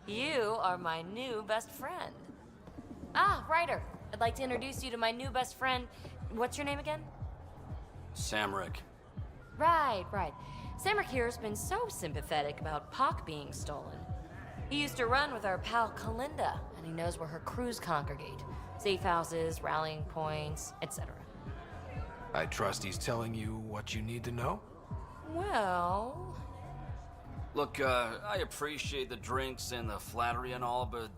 You are my new best friend. Ah, Ryder. I'd like to introduce you to my new best friend. What's your name again? Samrick. Right. Samrick here's been so sympathetic about Pock being stolen. He used to run with our pal Kalinda, and he knows where her crews congregate. Safe houses, rallying points, etc. I trust he's telling you what you need to know? Well... Look, I appreciate the drinks and the flattery and all, but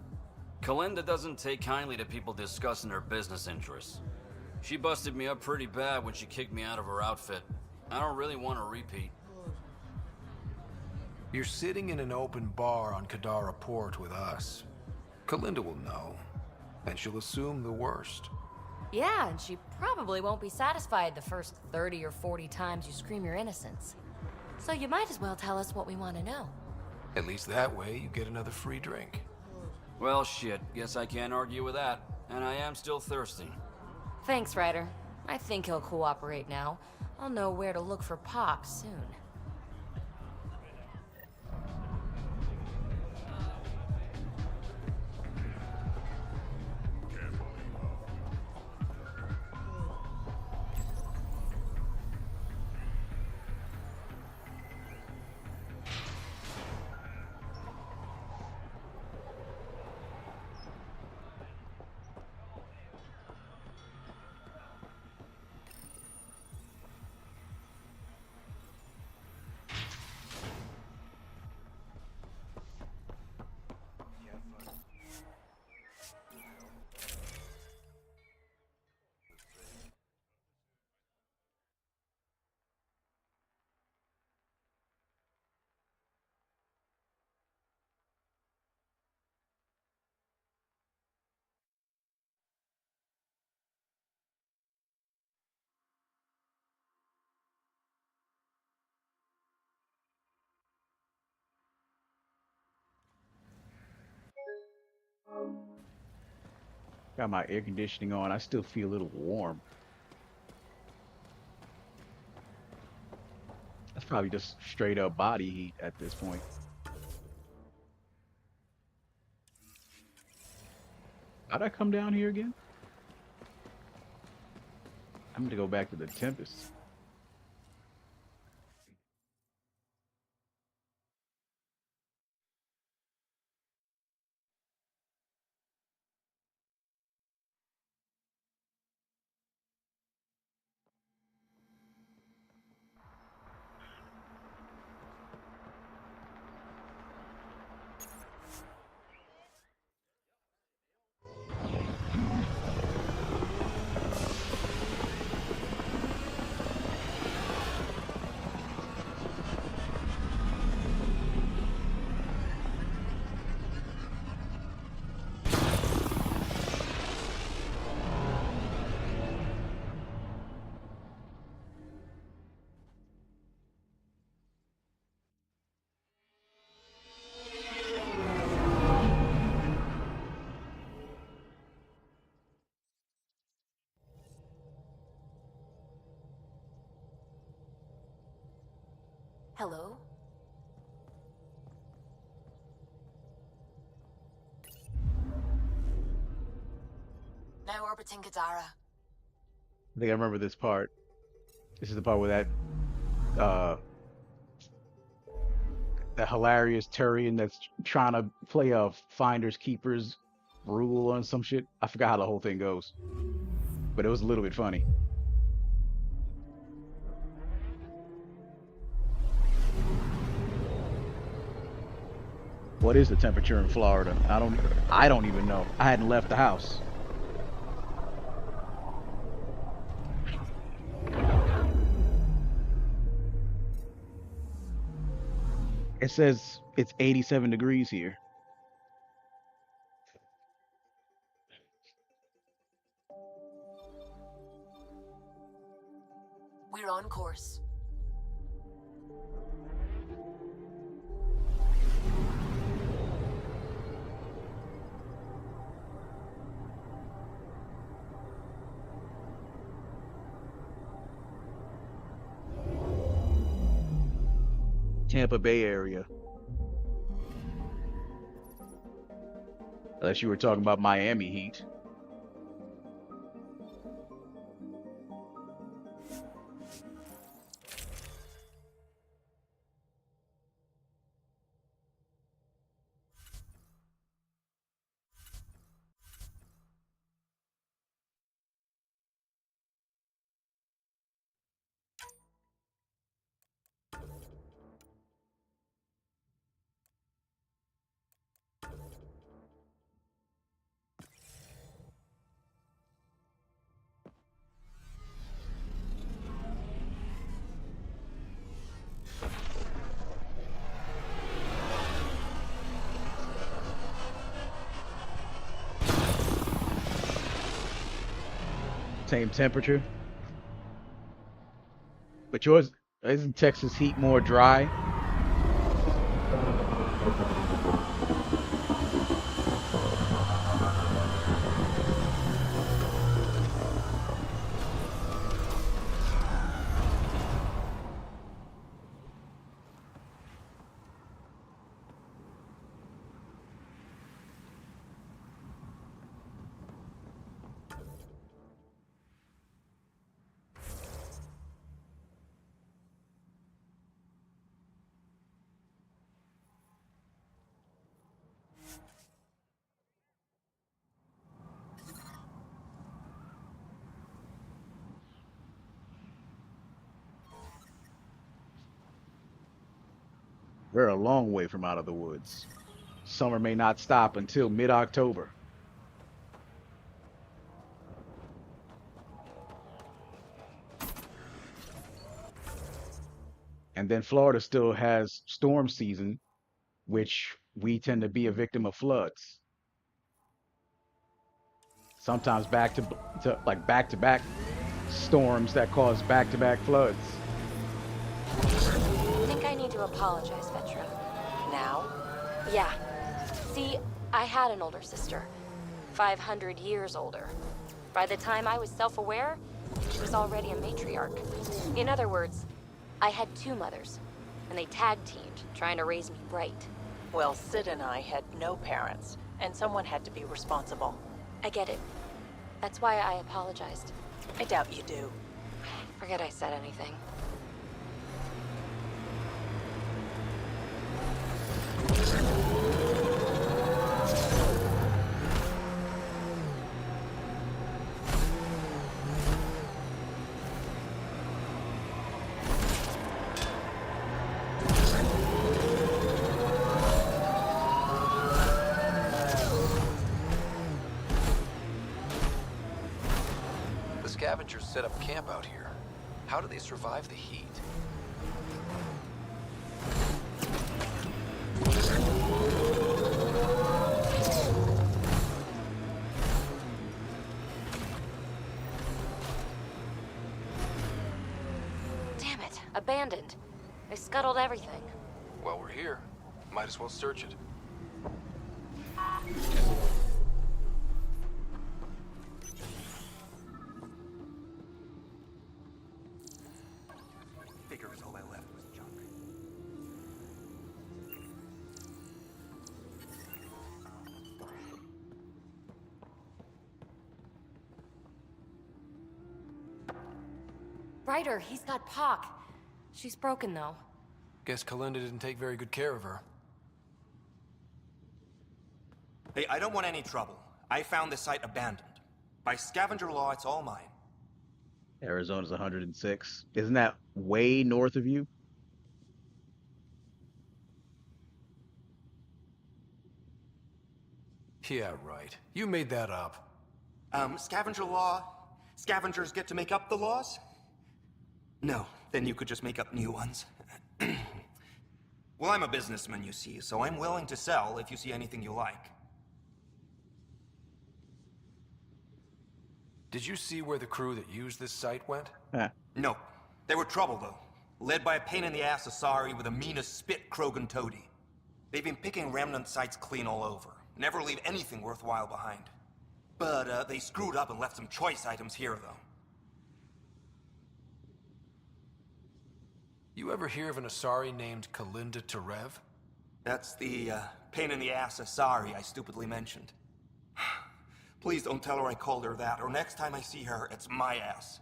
Kalinda doesn't take kindly to people discussing her business interests. She busted me up pretty bad when she kicked me out of her outfit. I don't really want to repeat. You're sitting in an open bar on Kadara Port with us. Kalinda will know, and she'll assume the worst. Yeah, and she probably won't be satisfied the first 30 or 40 times you scream your innocence. So you might as well tell us what we want to know. At least that way you get another free drink. Well, shit. Guess I can't argue with that. And I am still thirsty. Thanks, Ryder. I think he'll cooperate now. I'll know where to look for Pock soon. Got my air conditioning on. I still feel a little warm. That's probably just straight up body heat at this point. How'd I come down here again? I'm gonna go back to the Tempest. Hello? Now orbiting Gadara. I think I remember this part. This is the part where uh that hilarious Turian that's trying to play a finders keepers rule on some shit. I forgot how the whole thing goes, but it was a little bit funny. What is the temperature in Florida? I don't even know. I hadn't left the house. It says it's 87 degrees here. We're on course. Tampa Bay area. Unless you were talking about Miami heat. Same temperature. But yours isn't Texas heat more dry? We're a long way from out of the woods. Summer may not stop until mid-October. And then Florida still has storm season, which we tend to be a victim of floods. Sometimes back to back storms that cause back to back floods. I think I need to apologize, Vetra. Now? Yeah. See, I had an older sister, 500 years older. By the time I was self-aware, she was already a matriarch. In other words, I had two mothers, and they tag-teamed, trying to raise me right. Well, Sid and I had no parents, and someone had to be responsible. I get it. That's why I apologized. I doubt you do. Forget I said anything. The scavengers set up camp out here. How do they survive the heat? Damn it, abandoned. They scuttled everything. Well, we're here. Might as well search it. Figures all I left was junk. Ryder, he's got Pock. She's broken, though. Guess Kalinda didn't take very good care of her. Hey, I don't want any trouble. I found this site abandoned. By scavenger law, it's all mine. Arizona's 106. Isn't that way north of you? Yeah, right. You made that up. Scavenger law? Scavengers get to make up the laws? No, then you could just make up new ones. Well, I'm a businessman, you see, so I'm willing to sell if you see anything you like. Did you see where the crew that used this site went? No. They were trouble, though. Led by a pain-in-the-ass Asari with a mean as spit Krogan toady. They've been picking remnant sites clean all over. Never leave anything worthwhile behind. But, they screwed up and left some choice items here, though. You ever hear of an Asari named Kalinda Terev? That's the, pain-in-the-ass Asari I stupidly mentioned. Please don't tell her I called her that, or next time I see her, it's my ass.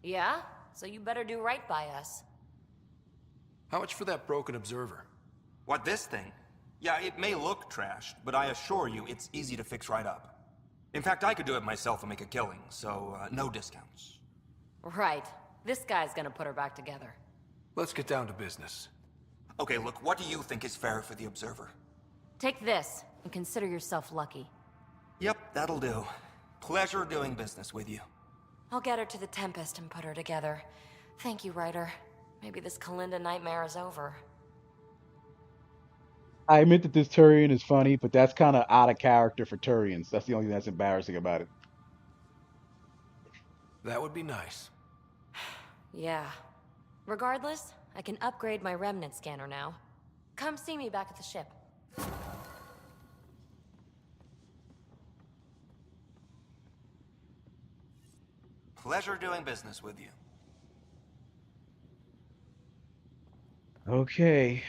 Yeah? So you better do right by us. How much for that broken observer? What, this thing? Yeah, it may look trashed, but I assure you it's easy to fix right up. In fact, I could do it myself and make a killing, so, no discounts. Right. This guy's gonna put her back together. Let's get down to business. Okay, look, what do you think is fair for the observer? Take this, and consider yourself lucky. Yep, that'll do. Pleasure doing business with you. I'll get her to the Tempest and put her together. Thank you, Ryder. Maybe this Kalinda nightmare is over. I admit that this Turian is funny, but that's kind of out of character for Turians. That's the only thing that's embarrassing about it. That would be nice. Yeah. Regardless, I can upgrade my remnant scanner now. Come see me back at the ship. Pleasure doing business with you. Okay.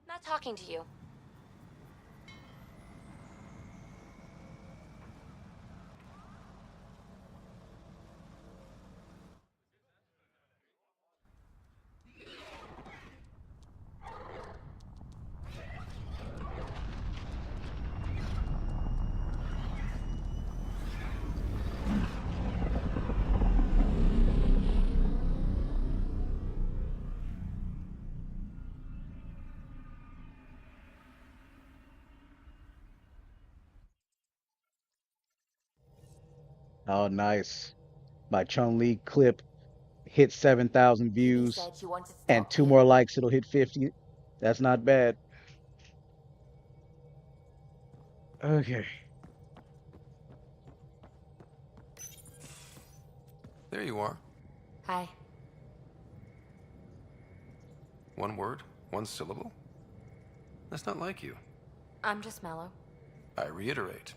Not talking to you. Oh, nice. My Chun Li clip hit 7,000 Phoebe views said she wants to and stop two paying. more likes, it'll hit 50. That's not bad. Okay. There you are. Hi. One word, one syllable? That's not like you. I'm just mellow. I reiterate.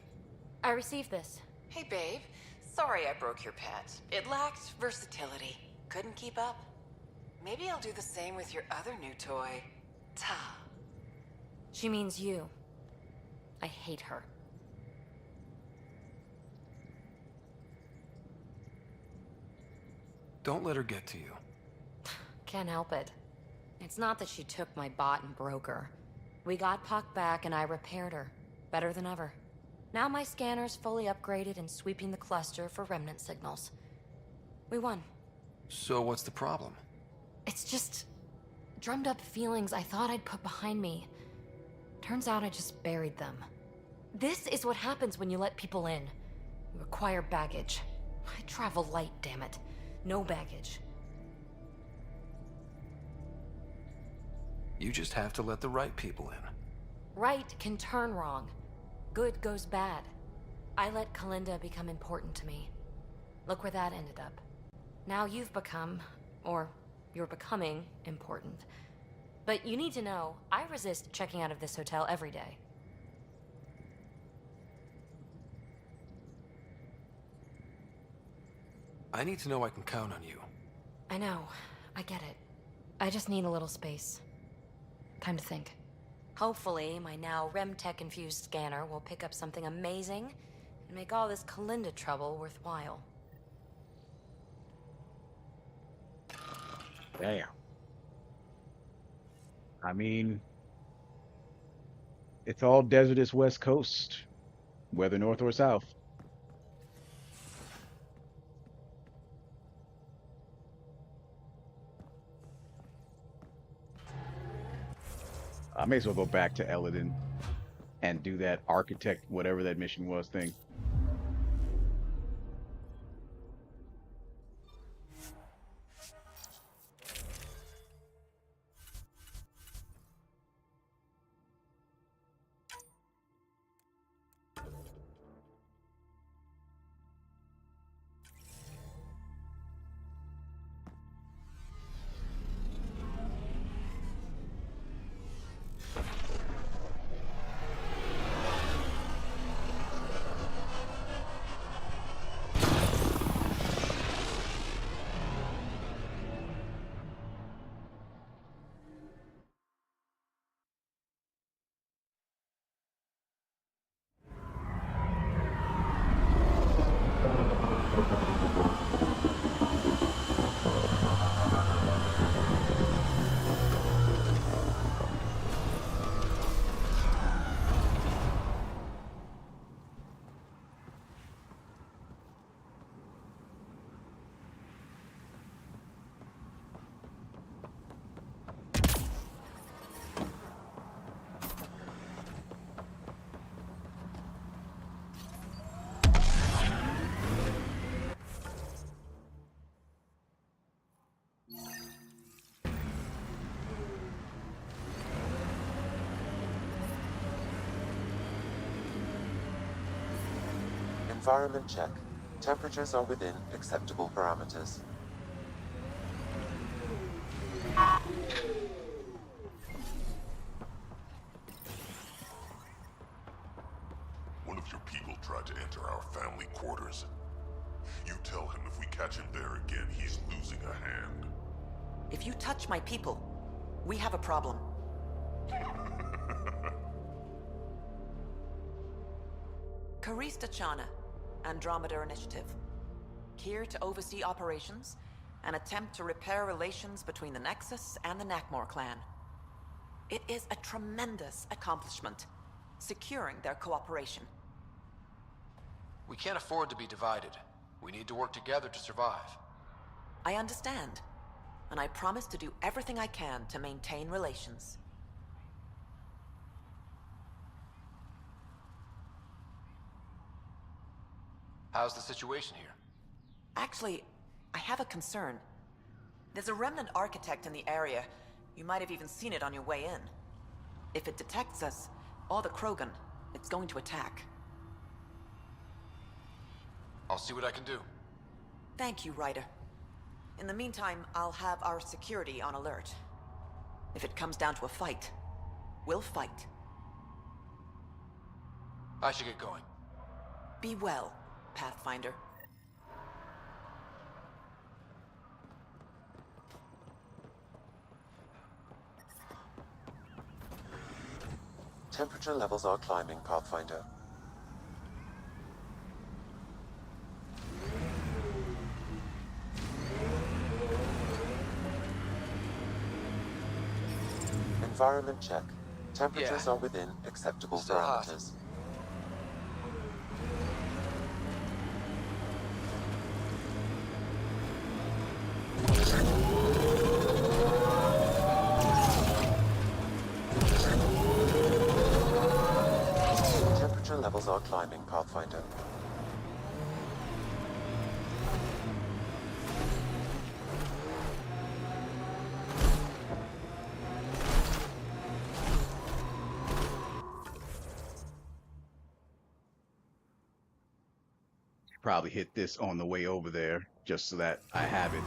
I received this. Hey, babe. Sorry I broke your pet. It lacked versatility. Couldn't keep up. Maybe I'll do the same with your other new toy, Ta. She means you. I hate her. Don't let her get to you. Can't help it. It's not that she took my bot and broke her. We got Puck back and I repaired her. Better than ever. Now my scanner's fully upgraded and sweeping the cluster for remnant signals. We won. So what's the problem? It's just drummed up feelings I thought I'd put behind me. Turns out I just buried them. This is what happens when you let people in. You acquire baggage. I travel light, damn it. No baggage. You just have to let the right people in. Right can turn wrong. Good goes bad. I let Kalinda become important to me. Look where that ended up. Now you've become, or you're becoming, important. But you need to know, I resist checking out of this hotel every day. I need to know I can count on you. I know. I get it. I just need a little space. Time to think. Hopefully, my now RemTech-infused scanner will pick up something amazing and make all this Kalinda trouble worthwhile. Damn. I mean, it's all desertous West Coast, whether north or south. I may as well go back to Eladin and do that architect, whatever that mission was thing. Environment check. Temperatures are within acceptable parameters. One of your people tried to enter our family quarters. You tell him if we catch him there again, he's losing a hand. If you touch my people, we have a problem. Karista Chana, Andromeda Initiative. Here to oversee operations and attempt to repair relations between the Nexus and the Nakmor clan. It is a tremendous accomplishment, securing their cooperation. We can't afford to be divided. We need to work together to survive. I understand, and I promise to do everything I can to maintain relations. How's the situation here? Actually, I have a concern. There's a remnant architect in the area. You might have even seen it on your way in. If it detects us, or the Krogan, it's going to attack. I'll see what I can do. Thank you, Ryder. In the meantime, I'll have our security on alert. If it comes down to a fight, we'll fight. I should get going. Be well, Pathfinder. Temperature levels are climbing, Pathfinder. Environment check. Temperatures are within acceptable parameters. Temperature levels are climbing, Pathfinder. Probably hit this on the way over there, just so that I have it.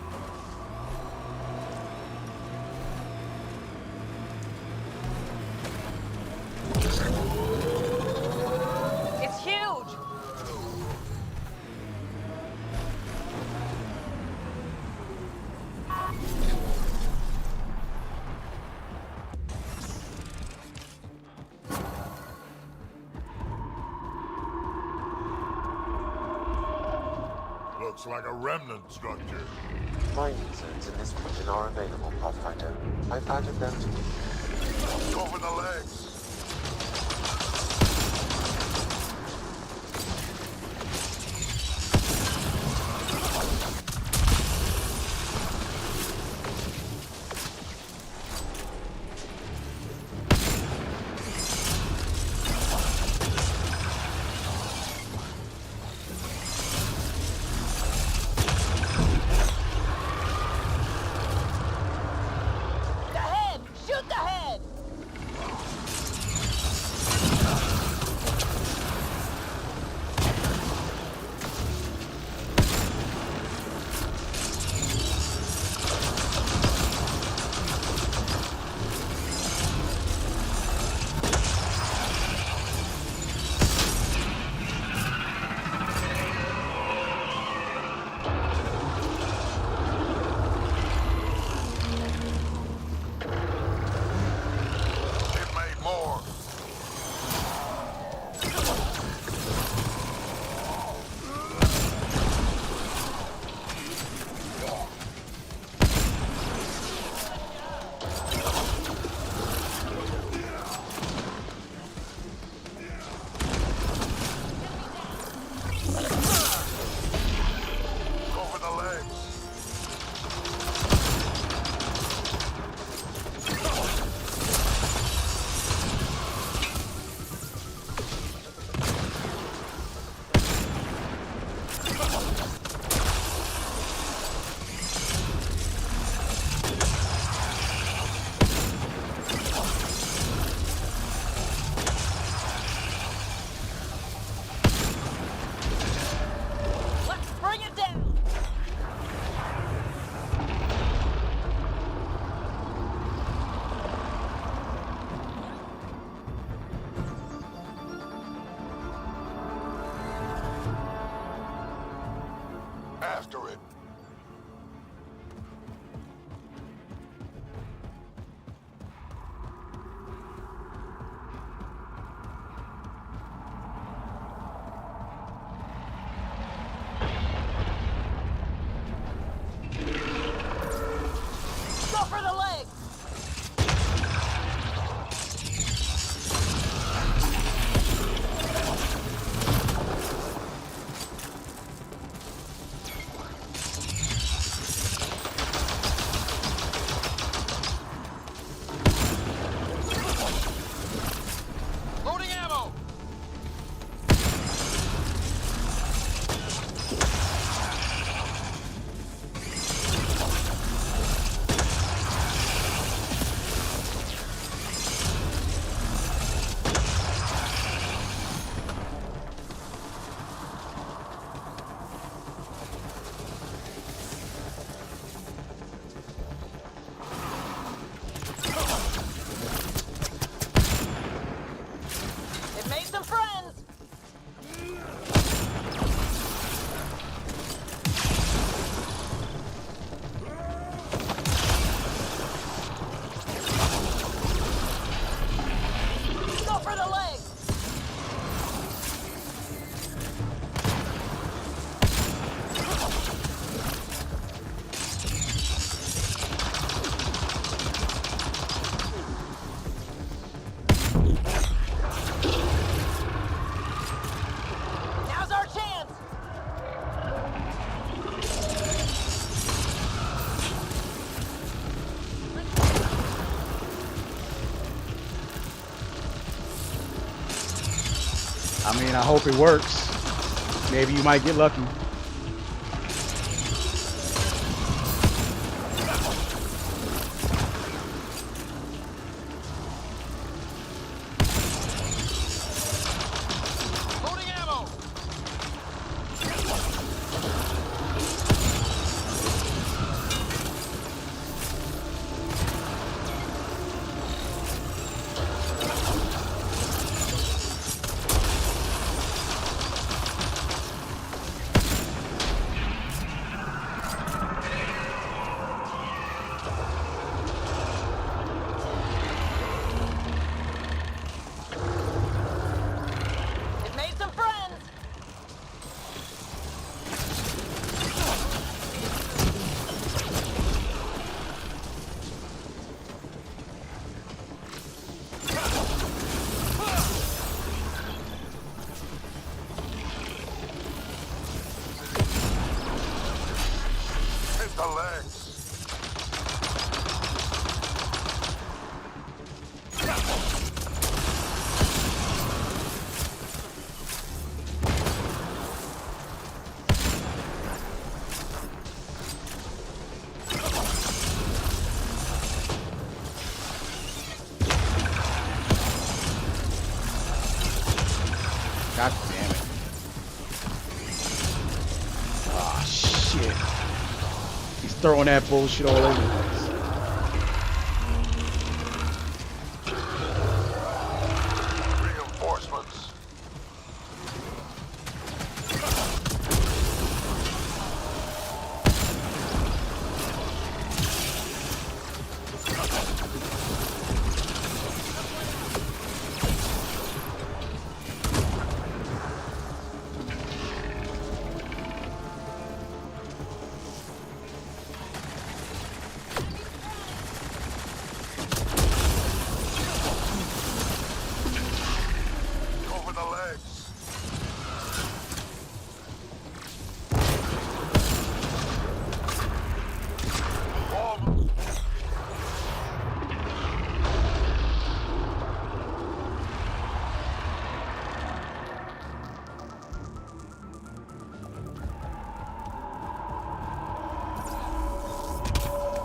It's huge! Looks like a remnant structure. Mining zones in this region are available, Pathfinder. I've added them to... Go for the legs! The head! Shoot the head! It made more. Go for the legs. Let's bring it down! After it. Go for the legs! I mean, I hope it works. Maybe you might get lucky. It made some friends. Hit the legs. God damn it. Ah, shit. He's throwing that bullshit all over the place. Reinforcements. Over the legs.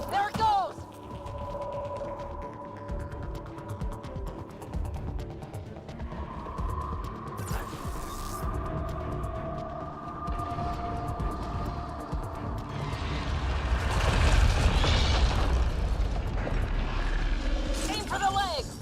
There it goes. Aim for the legs.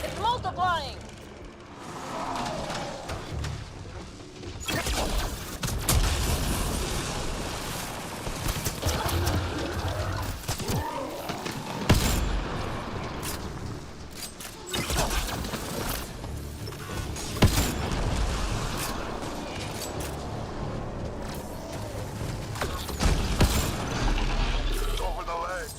It's multiplying. Over the legs.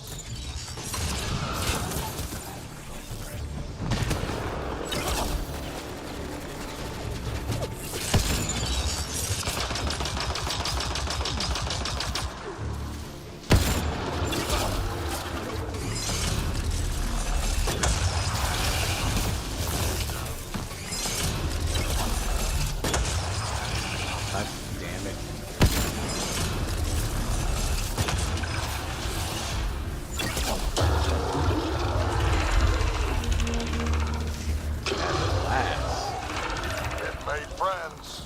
God damn it. At last. It made friends.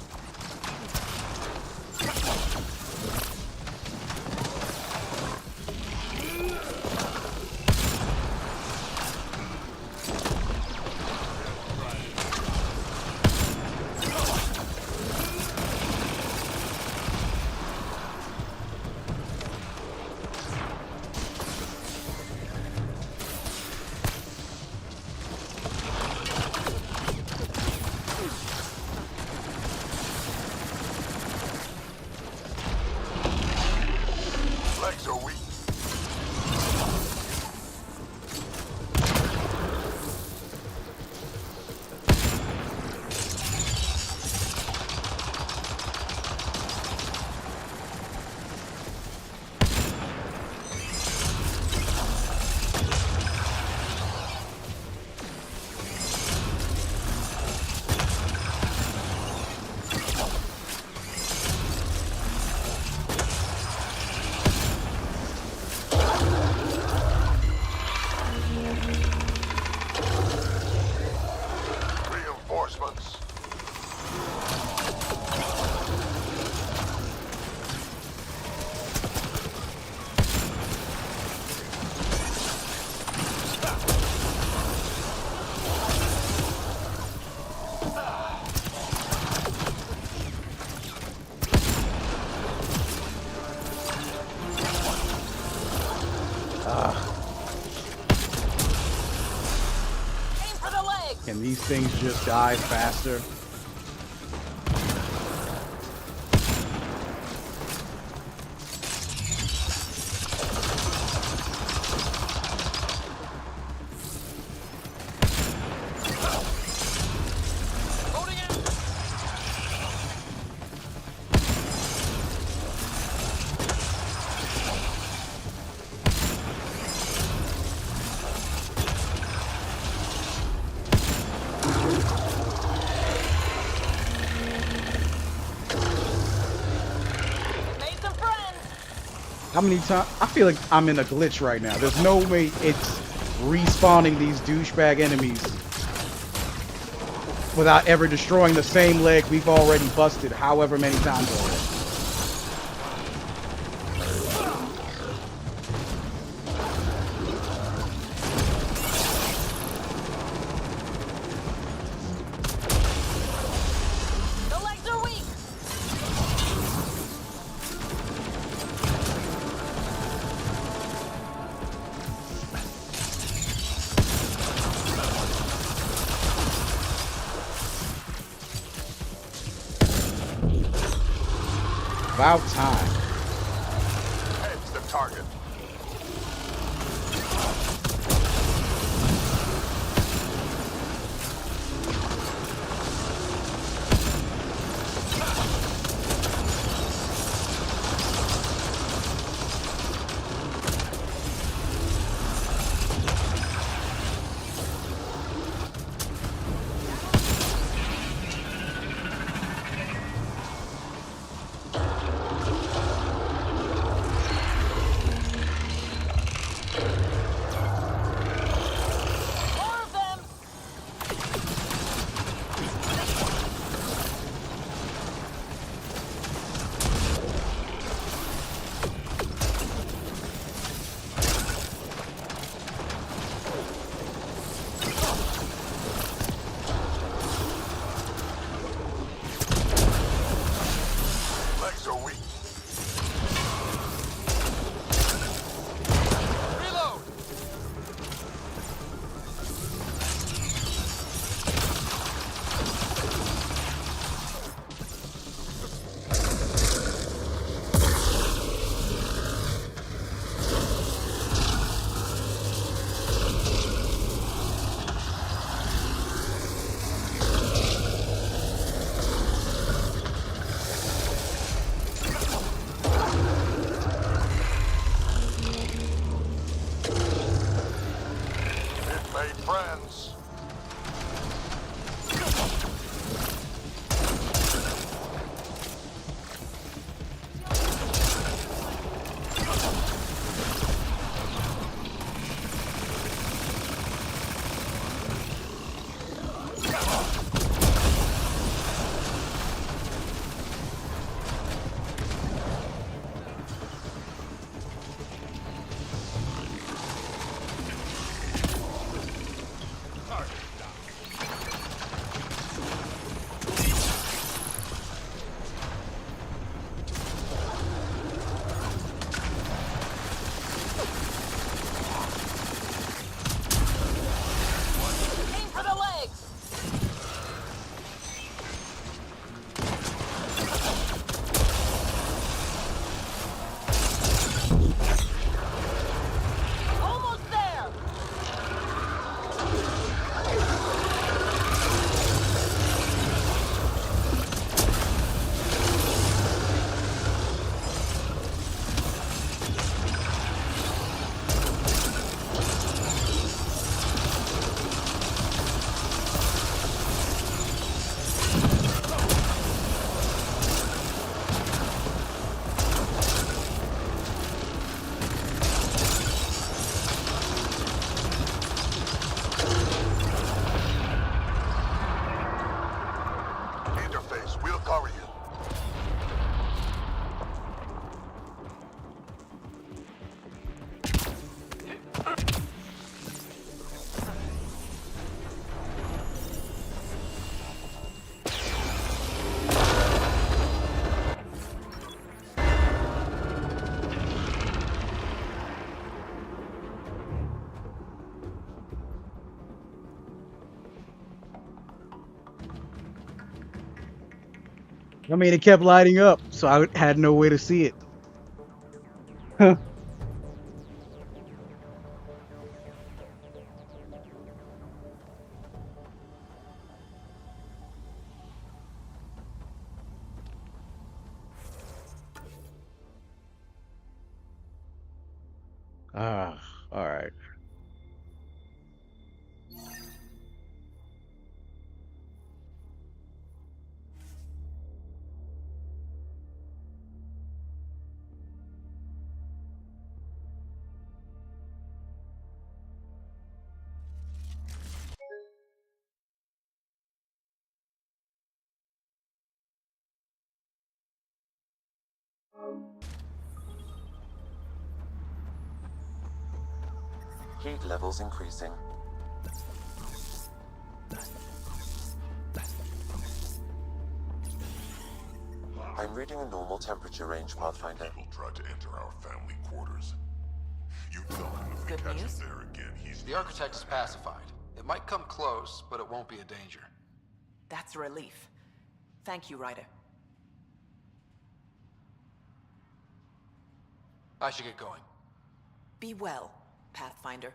reinforcements. Can these things just die faster? How many times? I feel like I'm in a glitch right now. There's no way it's respawning these douchebag enemies without ever destroying the same leg we've already busted however many times already. About time. Heads the target. I mean, it kept lighting up, so I had no way to see it. Ah, all right. Heat levels increasing. I'm reading a normal temperature range, Pathfinder. Will try to enter our family quarters. You tell him if we Good catch him news? there again, he's... The architect is pacified. It might come close, but it won't be a danger. That's a relief. Thank you, Ryder. I should get going. Be well, Pathfinder.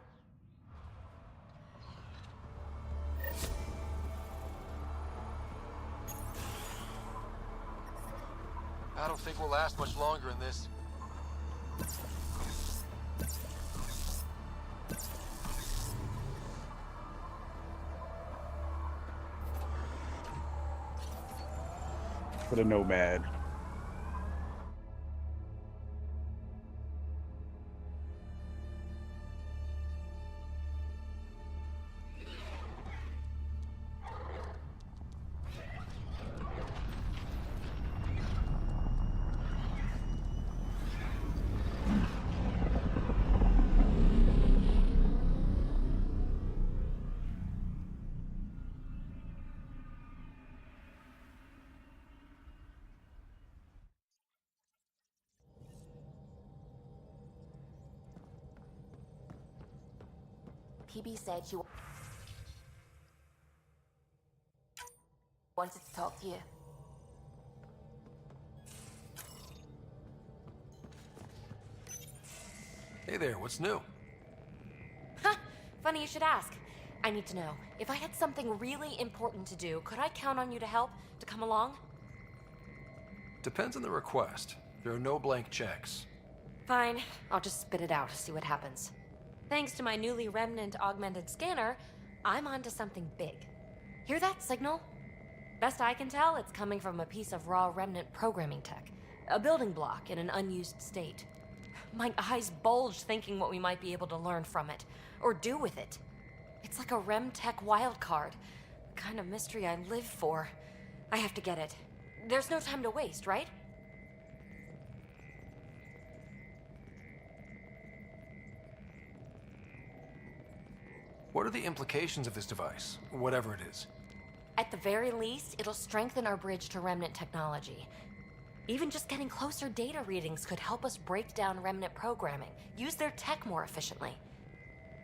I don't think we'll last much longer in this. For the Nomad. PB said she wanted to talk to you. Hey there, what's new? Huh, funny you should ask. I need to know, if I had something really important to do, could I count on you to help, to come along? Depends on the request. There are no blank checks. Fine, I'll just spit it out, see what happens. Thanks to my newly Remnant augmented scanner, I'm onto something big. Hear that signal? Best I can tell, it's coming from a piece of raw Remnant programming tech. A building block in an unused state. My eyes bulge thinking what we might be able to learn from it, or do with it. It's like a Remtech wildcard, the kind of mystery I live for. I have to get it. There's no time to waste, right? What are the implications of this device, whatever it is? At the very least, it'll strengthen our bridge to Remnant technology. Even just getting closer data readings could help us break down Remnant programming, use their tech more efficiently.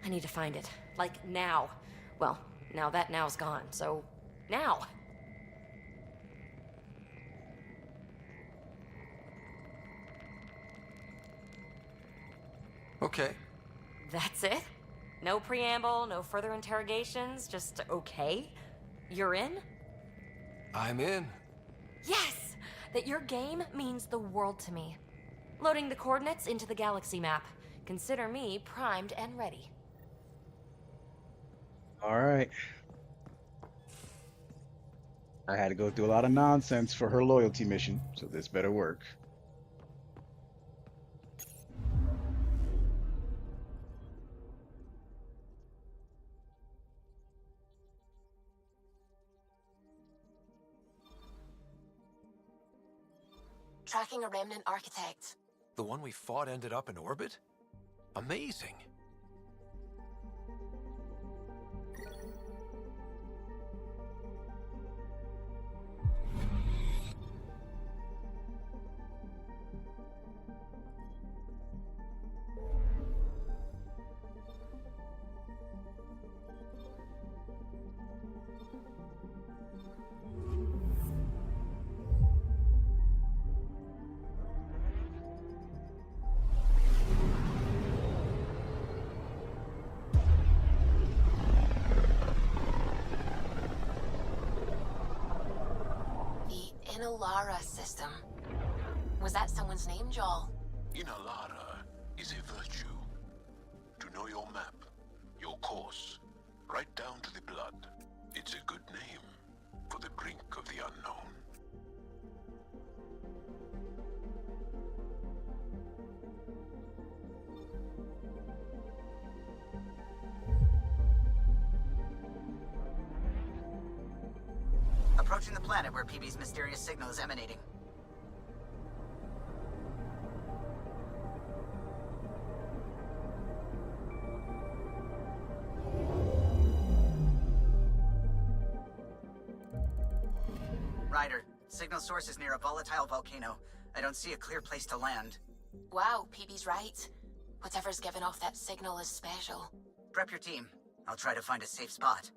I need to find it. Like, now. Well, now that now's gone, so... now! Okay. That's it? No preamble, no further interrogations, just okay? You're in? I'm in. Yes! That your game means the world to me. Loading the coordinates into the galaxy map. Consider me primed and ready. All right. I had to go through a lot of nonsense for her loyalty mission, so this better work. Tracking a Remnant architect. The one we fought ended up in orbit? Amazing. Inalara system. Was that someone's name, Joel? Inalara is a virtue. To know your map, your course, right down to the blood. It's a good name for the brink of the unknown. Approaching the planet where PB's mysterious signal is emanating. Ryder, signal source is near a volatile volcano. I don't see a clear place to land. Wow, PB's right. Whatever's giving off that signal is special. Prep your team. I'll try to find a safe spot.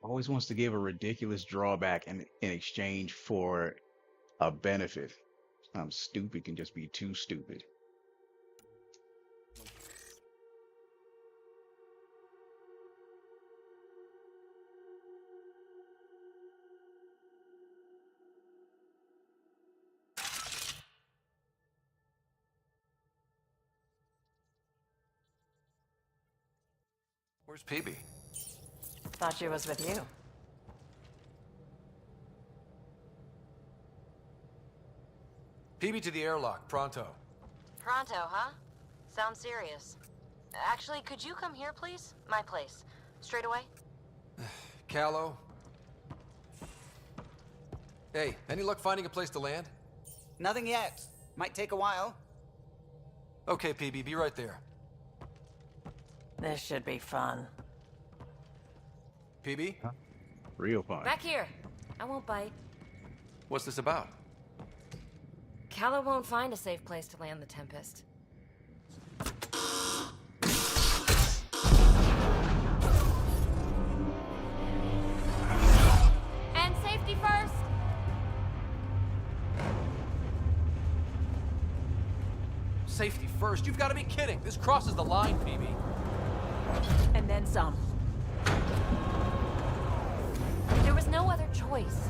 Always wants to give a ridiculous drawback in exchange for a benefit. I'm stupid can just be too stupid. Where's PB? Thought she was with you. PB to the airlock, pronto. Pronto, huh? Sounds serious. Actually, could you come here, please? My place. Straight away? Callow? Hey, any luck finding a place to land? Nothing yet. Might take a while. Okay, PB, be right there. This should be fun. PB? Huh? Real fun. Back here. I won't bite. What's this about? Calla won't find a safe place to land the Tempest. And safety first! Safety first? You've got to be kidding! This crosses the line, PB. And then some. There was no other choice.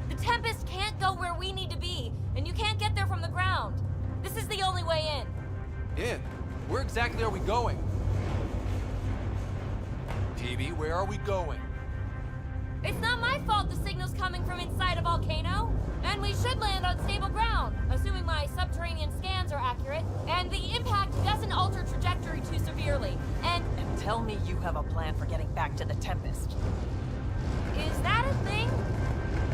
The Tempest can't go where we need to be, and you can't get there from the ground. This is the only way in. In? Where exactly are we going? PB, where are we going? It's not my fault the signal's coming from inside a volcano. And we should land on stable ground, assuming my subterranean scans are accurate, and the impact doesn't alter trajectory too severely. And tell me you have a plan for getting back to the Tempest. Is that a thing?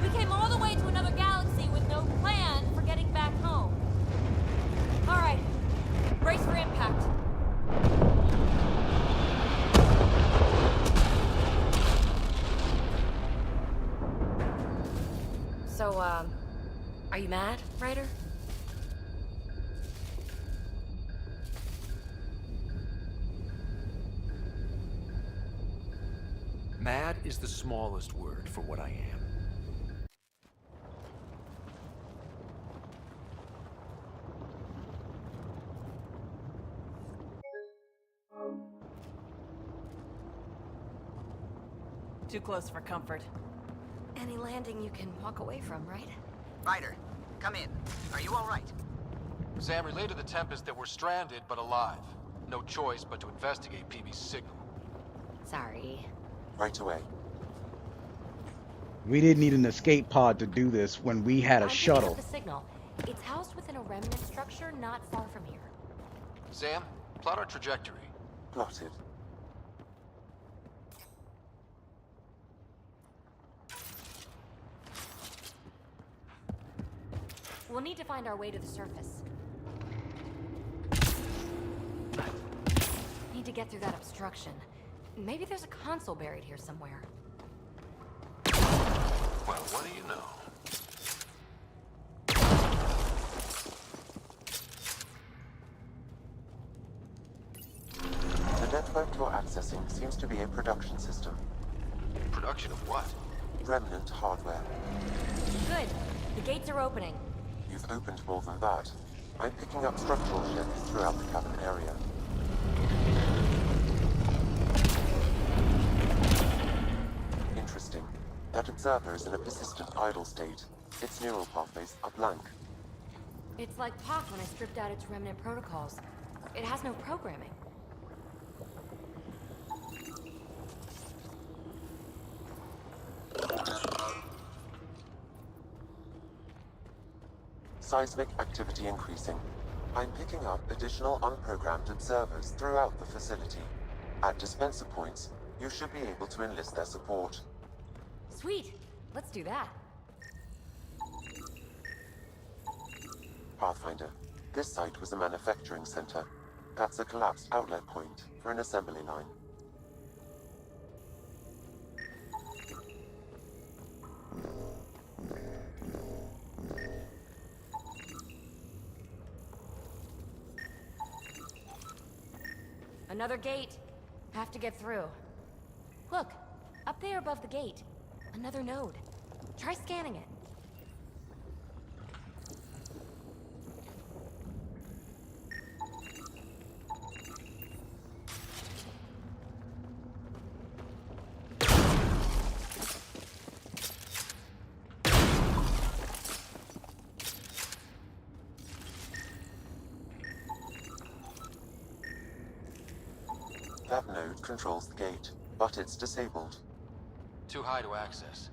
We came all the way to another galaxy with no plan for getting back home. All right, brace for impact. So, are you mad, Ryder? Mad is the smallest word for what I am. Too close for comfort. Any landing you can walk away from, right? Ryder, come in. Are you all right? Sam, relay to the Tempest that we're stranded but alive. No choice but to investigate PB's signal. Sorry. Right away. We didn't need an escape pod to do this when we had a I'm picking up shuttle. the signal. It's housed within a remnant structure not far from here. Sam, plot our trajectory. Plotted. We'll need to find our way to the surface. Need to get through that obstruction. Maybe there's a console buried here somewhere. Well, what do you know? The network you're accessing seems to be a production system. Production of what? Remnant hardware. Good. The gates are opening. You've opened more than that. I'm picking up structural shifts throughout the cabin area. Interesting. That observer is in a persistent idle state. Its neural pathways are blank. It's like POC when I stripped out its remnant protocols. It has no programming. Seismic activity increasing. I'm picking up additional unprogrammed observers throughout the facility. At dispenser points, you should be able to enlist their support. Sweet. Let's do that. Pathfinder, this site was a manufacturing center. That's a collapsed outlet point for an assembly line. Another gate. Have to get through. Look, up there above the gate. Another node. Try scanning it. That node controls the gate, but it's disabled. Too high to access.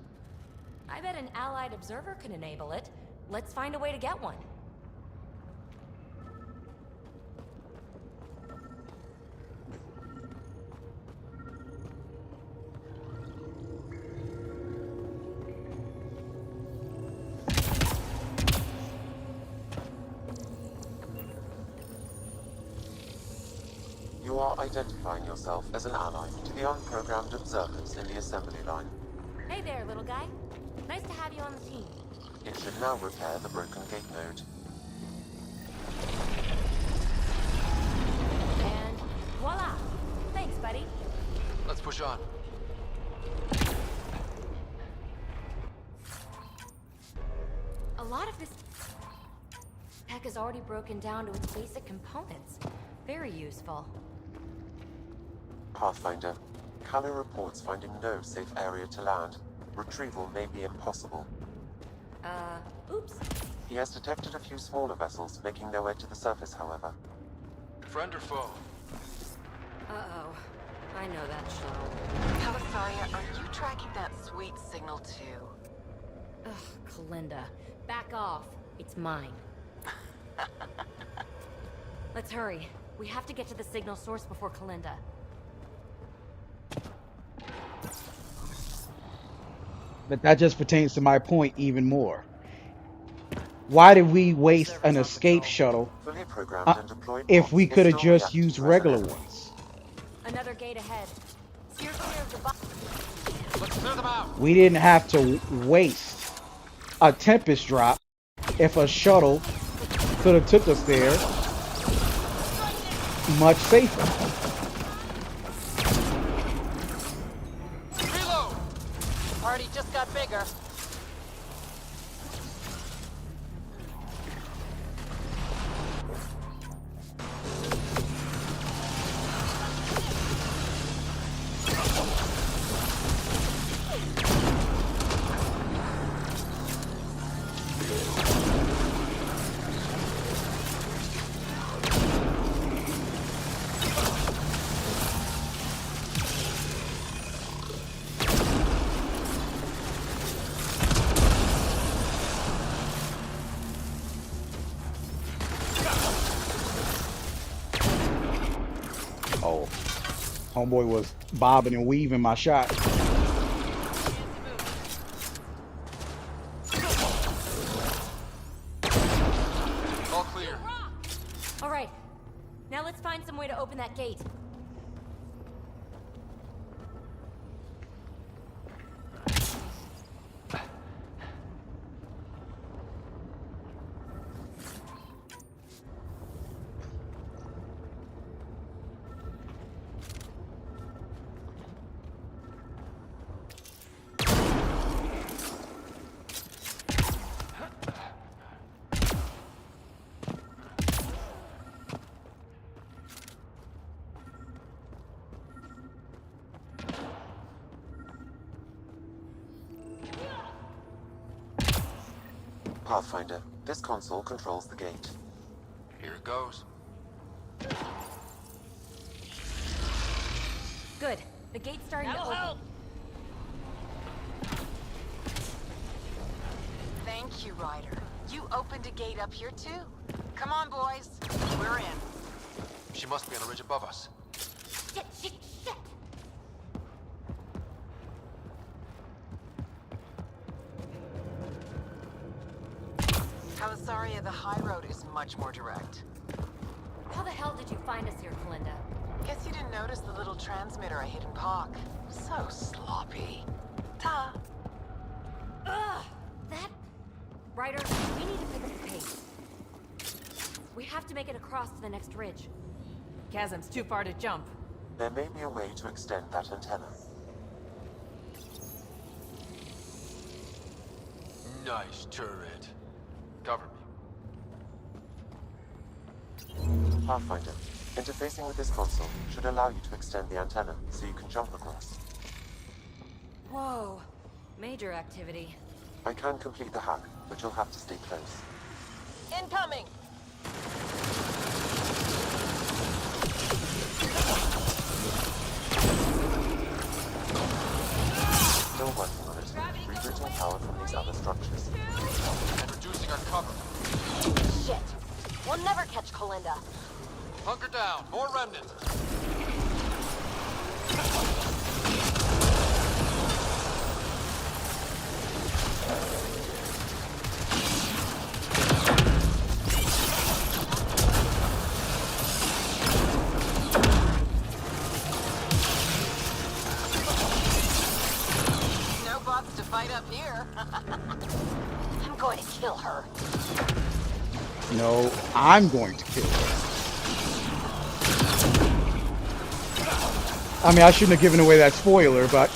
I bet an allied observer can enable it. Let's find a way to get one. You are identifying yourself as an ally to the unprogrammed observers in the assembly line. Hey there, little guy. Nice to have you on the team. It should now repair the broken gate node. And voila! Thanks, buddy. Let's push on. A lot of this tech is already broken down to its basic components. Very useful. Pathfinder, Kalu reports finding no safe area to land. Retrieval may be impossible. Oops. He has detected a few smaller vessels making their way to the surface, however. Friend or foe? Uh-oh. I know that shuttle. Calisaria, are you tracking that sweet signal too? Ugh, Kalinda. Back off. It's mine. Let's hurry. We have to get to the signal source before Kalinda. But that just pertains to my point even more. Why did we waste an escape shuttle Fully programmed and deployed if bots we will could have still just react used to regular resonance. ones? Another gate ahead. Steer clear of the box. Let's clear them out. We didn't have to waste a Tempest drop if a shuttle could have took us there much safer. Homeboy was bobbing and weaving my shot. All clear. All right. Now let's find some way to open that gate. Pathfinder, this console controls the gate. Here it goes. Good. The gate's starting to open. Thank you, Ryder. You opened a gate up here too. Come on, boys. We're in. She must be on the ridge above us. Shit, shit, shit! Kalisaria, the high road is much more direct. How the hell did you find us here, Kalinda? Guess you didn't notice the little transmitter I hid in Park. So sloppy. Ta! Ugh! That... Ryder, we need to pick up the pace. We have to make it across to the next ridge. Chasm's too far to jump. There may be a way to extend that antenna. Nice turret. Cover me. Pathfinder, interfacing with this console should allow you to extend the antenna so you can jump across. Whoa. Major activity. I can complete the hack, but you'll have to stay close. Incoming! Still working on it, rerouting power from these other structures. And reducing our cover. Shit. We'll never catch Kalinda. Hunker down. More remnants. No bots to fight up here. I'm going to kill her. No, I'm going to kill her. I mean, I shouldn't have given away that spoiler, but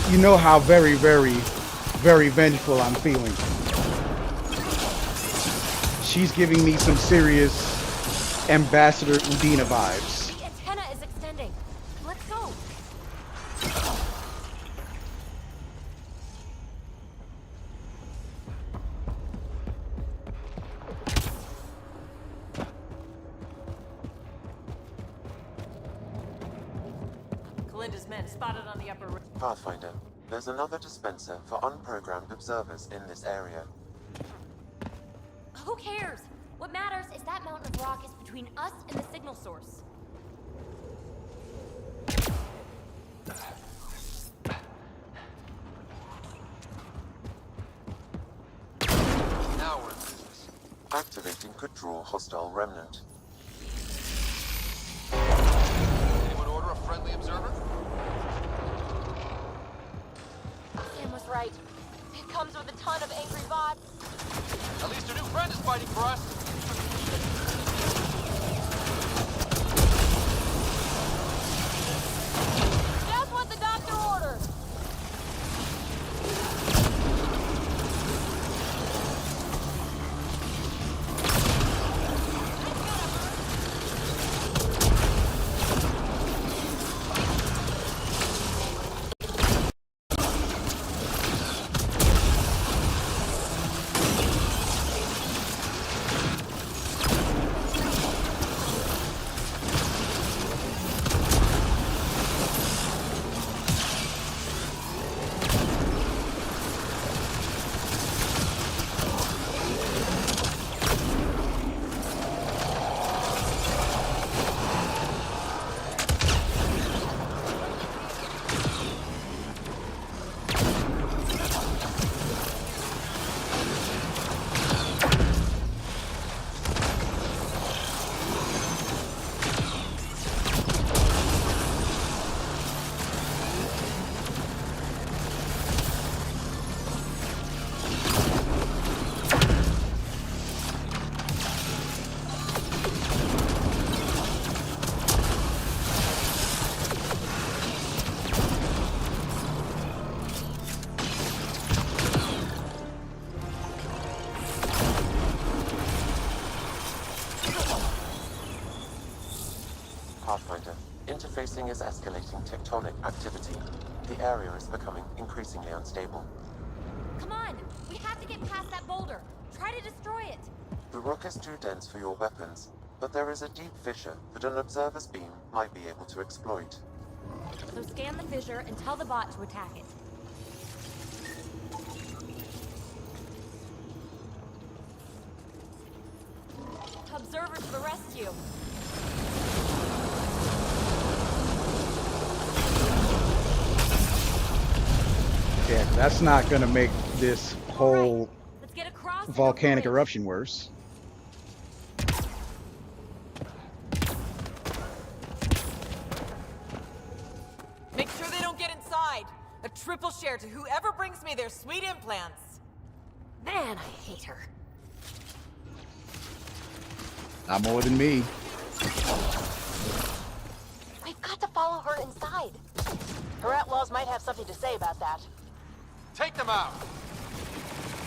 you know how very, very, very vengeful I'm feeling. She's giving me some serious Ambassador Udina vibes. The antenna is extending. Let's go. Kalinda's men spotted on the upper ridge. Pathfinder, there's another dispenser for unprogrammed observers in this area. Who cares? What matters is that mountain of rock is between us and the signal source. Now we're in business. Activating could draw hostile remnant. Anyone order a friendly observer? Sam was right. It comes with a ton of angry bots. At least your new friend is fighting for us. That's what the doctor ordered. Pathfinder. Interfacing is escalating tectonic activity. The area is becoming increasingly unstable. Come on! We have to get past that boulder! Try to destroy it! The rock is too dense for your weapons, but there is a deep fissure that an observer's beam might be able to exploit. So scan the fissure and tell the bot to attack it. Observer to the rescue! Yeah, that's not gonna make this whole Let's get across volcanic eruption worse. Make sure they don't get inside. A triple share to whoever brings me their sweet implants. Man, I hate her. Not more than me. We've got to follow her inside. Her outlaws might have something to say about that. Take them out!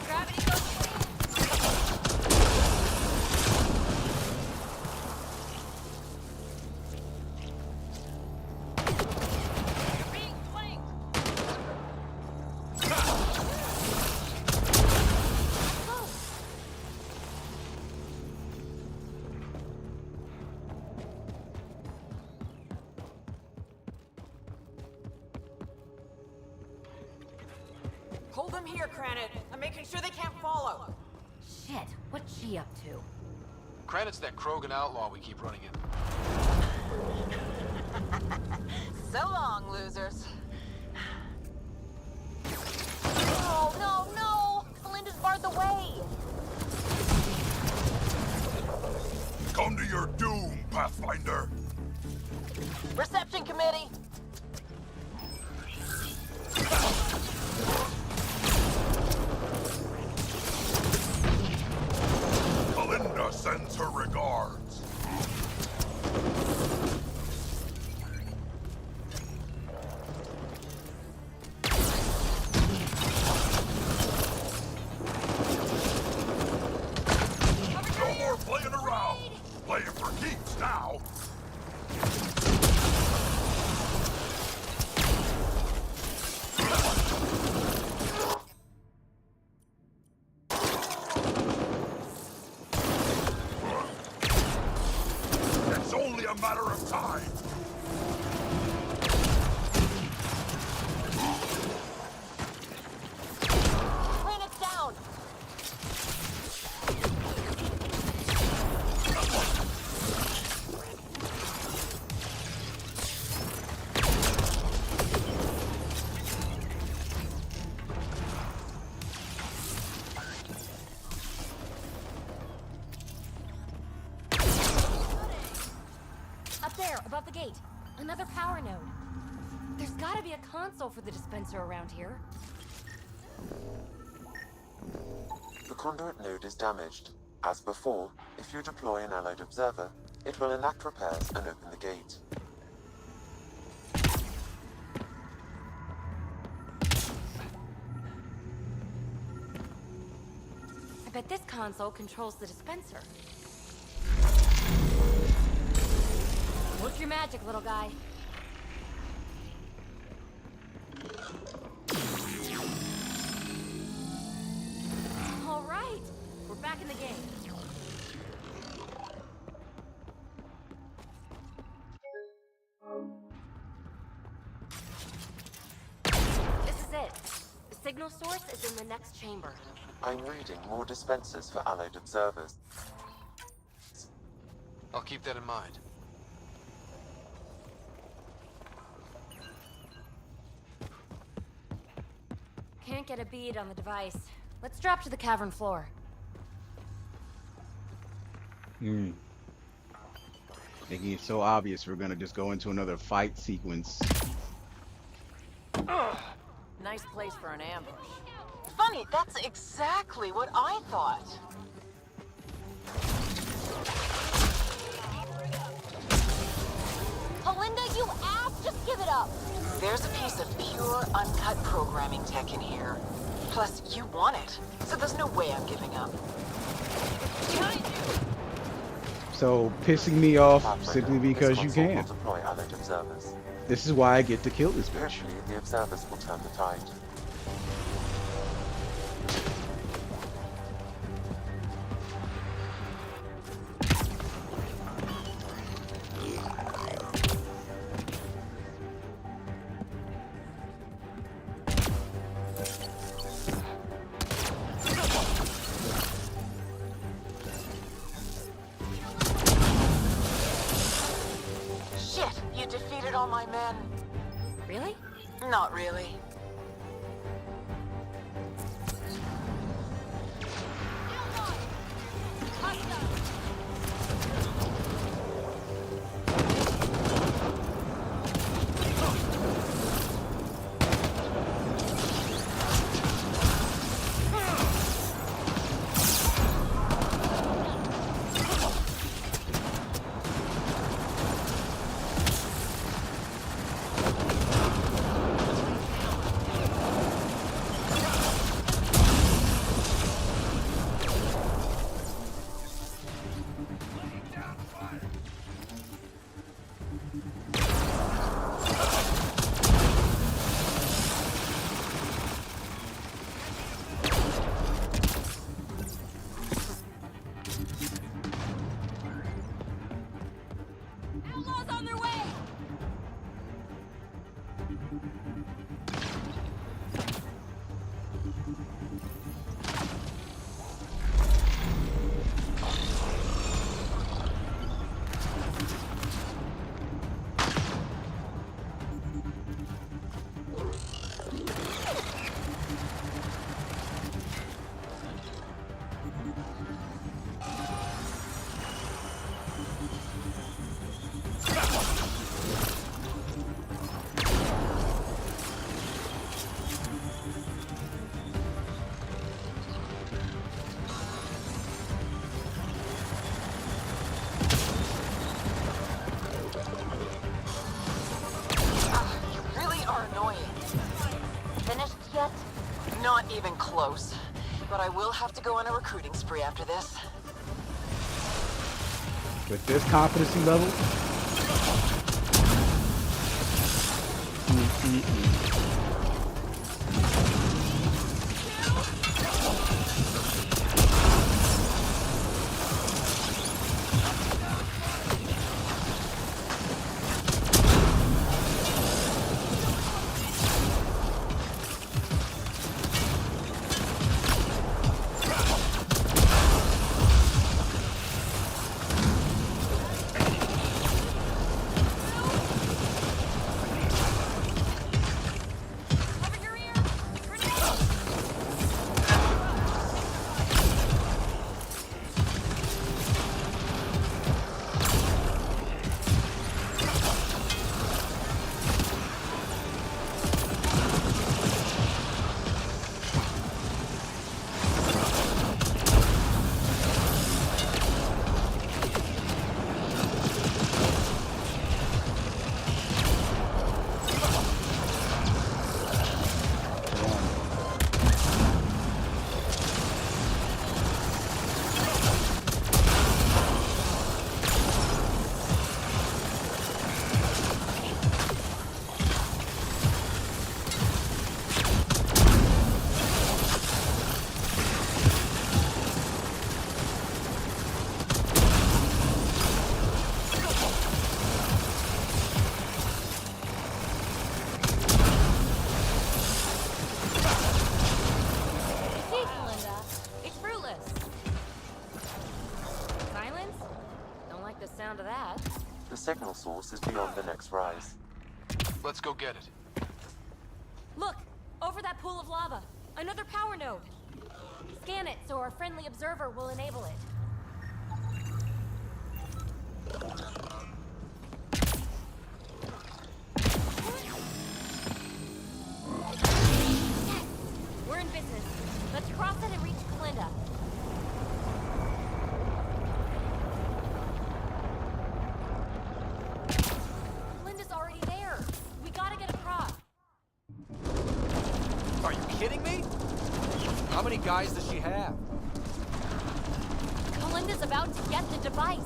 Gravity goes Hold them here, Cranit. I'm making sure they can't follow. Shit, what's she up to? Credit's that Krogan outlaw we keep running in. So long, losers. Oh, no, no! Belinda's barred the way! Come to your doom, Pathfinder! Reception committee! Belinda sends her regards. No more playing around. Playing for keeps now. It's only a matter of time. Planet's down! Up there, above the gate. Another power node. There's gotta be a console for the dispenser around here. The conduit node is damaged. As before, if you deploy an allied observer, it will enact repairs and open the gate. I bet this console controls the dispenser. Work your magic, little guy. All right, we're back in the game. This is it. The signal source is in the next chamber. I'm reading more dispensers for allied observers. I'll keep that in mind. Can't get a bead on the device. Let's drop to the cavern floor. Making it so obvious we're gonna just go into another fight sequence. Nice place for an ambush. Funny, that's exactly what I thought. Belinda, you ass! Just give it up! There's a piece of pure, uncut programming tech in here. Plus, you want it, so there's no way I'm giving up. Behind you! So pissing me off Pathfinder, simply this because you console will can. deploy allied observers. This is why I get to kill this bitch. Hopefully, the observers will turn the tide. Shit, you defeated all my men. Really? Not really. Not even close. But I will have to go on a recruiting spree after this. With this competency level, sound of that. The signal source is beyond the next rise. Let's go get it. Look! Over that pool of lava! Another power node! Scan it so our friendly observer will enable it. Yes! We're in business. Let's cross it and reach Kalinda. Kalinda's already there. We gotta get across. Are you kidding me? How many guys does she have? Kalinda's about to get the device.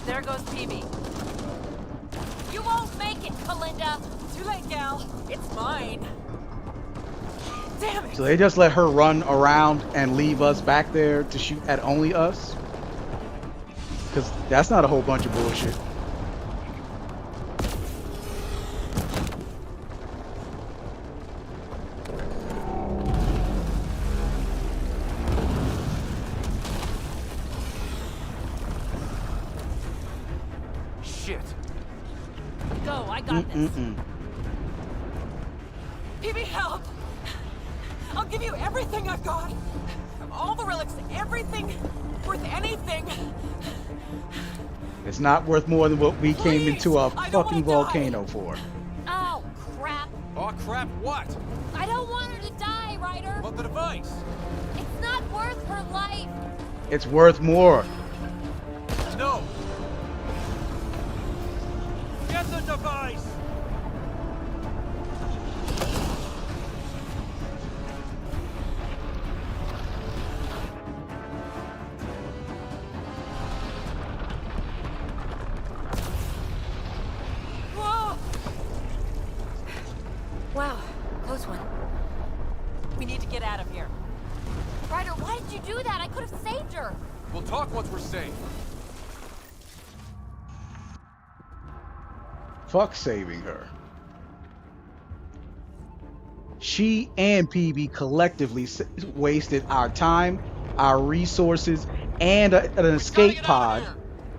There goes PB. You won't make it, Kalinda! Too late, gal. It's mine. Damn it! So they just let her run around and leave us back there to shoot at only us? Because that's not a whole bunch of bullshit. Shit. Go, I got this. Mm-mm-mm. PB, help! I'll give you everything I've got. All the relics, everything worth anything. It's not worth more than what we came Please, into a I don't fucking wanna volcano for. Oh, crap. Oh crap, what? I don't want her to die, Ryder. About the device. It's not worth her life. It's worth more. No. Get the device. Whoa! Wow, close one. We need to get out of here. Ryder, why did you do that? I could have saved her. We'll talk once we're safe. Fuck saving her. She and PB collectively wasted our time, our resources, and an escape pod,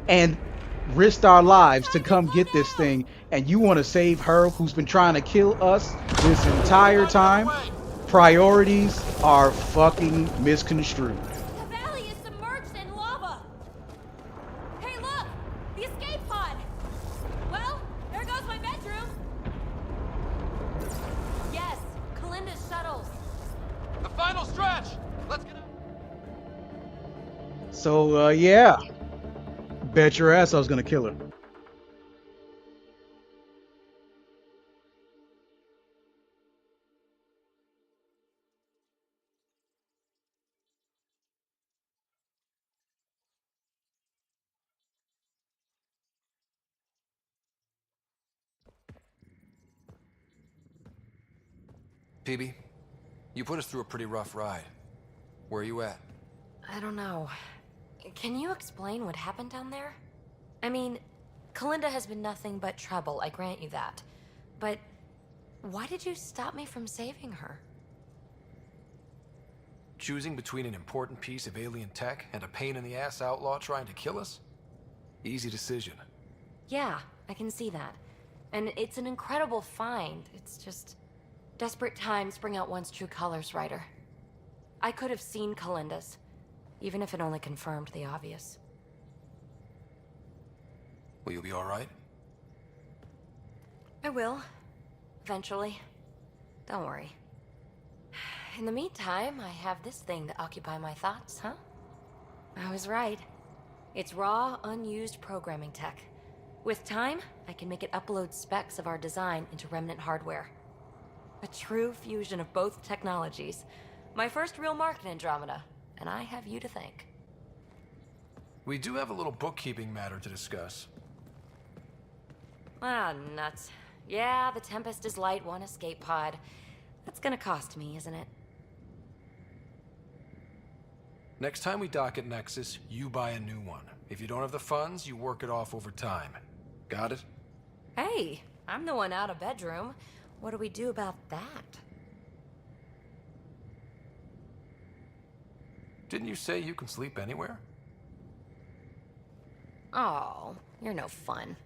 and risked our lives to come get this thing. And you want to save her, who's been trying to kill us this entire time? Priorities are fucking misconstrued. The valley is submerged in lava. Hey, look! The escape pod! Well, there goes my bedroom. Yes, Kalinda's shuttles. The final stretch. Let's get out. So, yeah. Bet your ass I was gonna kill her. PB, you put us through a pretty rough ride. Where are you at? I don't know. Can you explain what happened down there? I mean, Kalinda has been nothing but trouble, I grant you that. But why did you stop me from saving her? Choosing between an important piece of alien tech and a pain-in-the-ass outlaw trying to kill us? Easy decision. Yeah, I can see that. And it's an incredible find. It's just... desperate times bring out one's true colors, Ryder. I could have seen Kalinda's, even if it only confirmed the obvious. Will you be alright? I will. Eventually. Don't worry. In the meantime, I have this thing to occupy my thoughts, huh? I was right. It's raw, unused programming tech. With time, I can make it upload specs of our design into remnant hardware. A true fusion of both technologies. My first real mark in Andromeda, and I have you to thank. We do have a little bookkeeping matter to discuss. Ah, nuts. Yeah, the Tempest is light, one escape pod. That's gonna cost me, isn't it? Next time we dock at Nexus, you buy a new one. If you don't have the funds, you work it off over time. Got it? Hey, I'm the one out of bedroom. What do we do about that? Didn't you say you can sleep anywhere? Oh, you're no fun.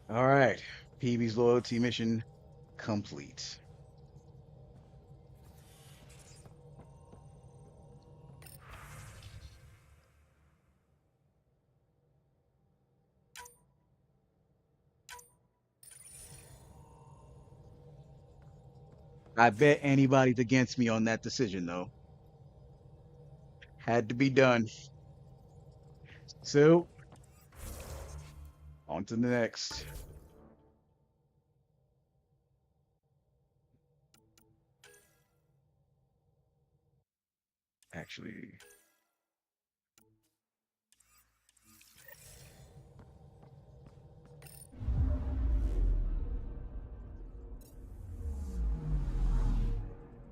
All right. PB's loyalty mission complete. I bet anybody's against me on that decision, though. Had to be done. So, on to the next. Actually,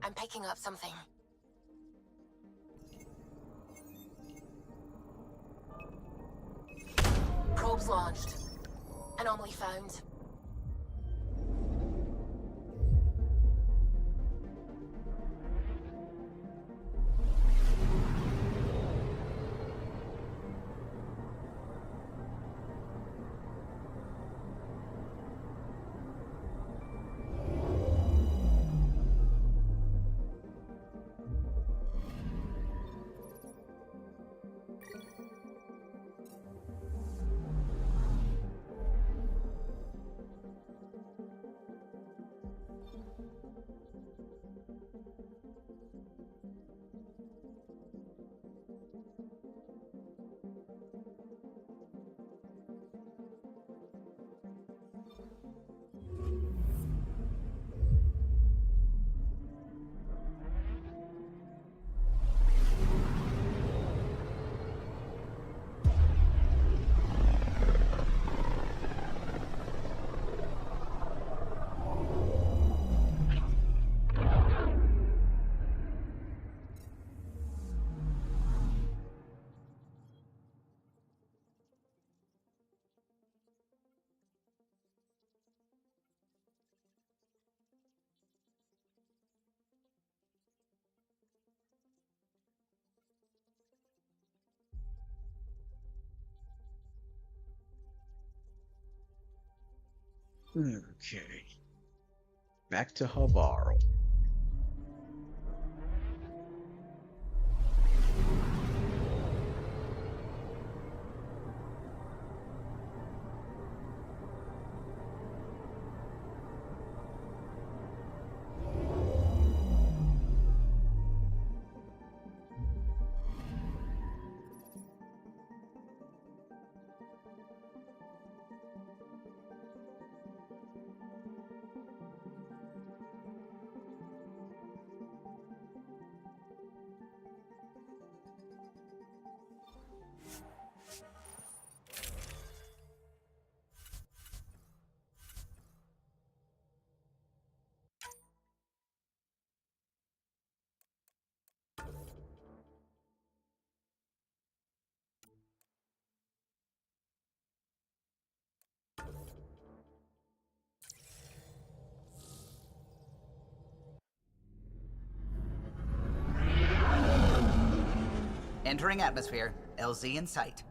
I'm picking up something. Probes launched. Anomaly found. okay. Back to Havaro. Entering atmosphere. LZ in sight.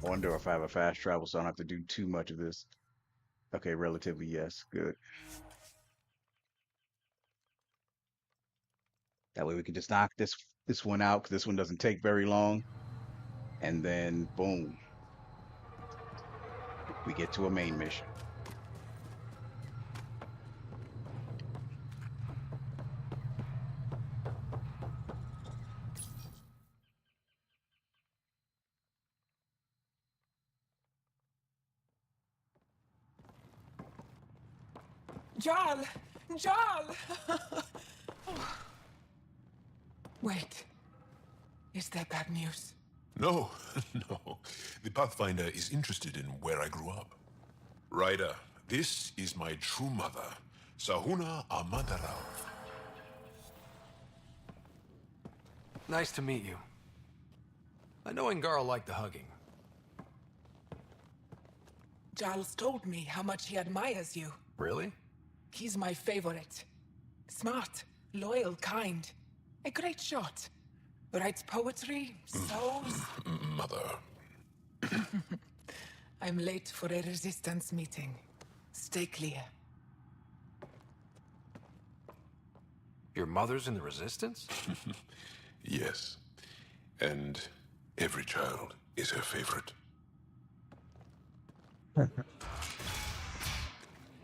Wonder if I have a fast travel, so I don't have to do too much of this. Okay, relatively yes. Good. That way we can just knock this one out, because this one doesn't take very long, and then boom, we get to a main mission. Jarl! Jarl! Wait. Is that bad news? No, no. The Pathfinder is interested in where I grew up. Ryder, this is my true mother, Sahuna Amadarao. Nice to meet you. I know Angarl liked the hugging. Giles told me how much he admires you. Really? He's my favorite. Smart, loyal, kind. A great shot. Writes poetry, sews. Mother. I'm late for a resistance meeting. Stay clear. Your mother's in the Resistance? Yes. And every child is her favorite.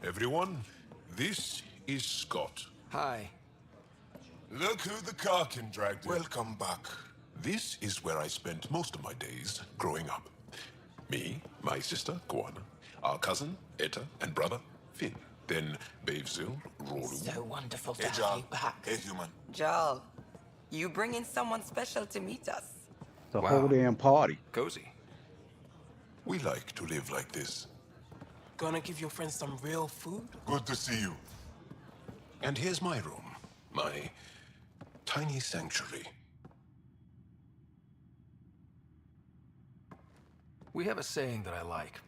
Everyone, this is Scott. Hi. Look who the Karkin dragged in. Welcome back. This is where I spent most of my days growing up. Me, my sister, Koana, our cousin, Etta, and brother, Finn. Then Bavzil, Rolu. So wonderful to Hey, have Jarl. you back. Hey, human. Jarl, you bring in someone special to meet us. The whole damn party. Cozy. We like to live like this. Gonna give your friends some real food? Good to see you. And here's my room. My tiny sanctuary. We have a saying that I like.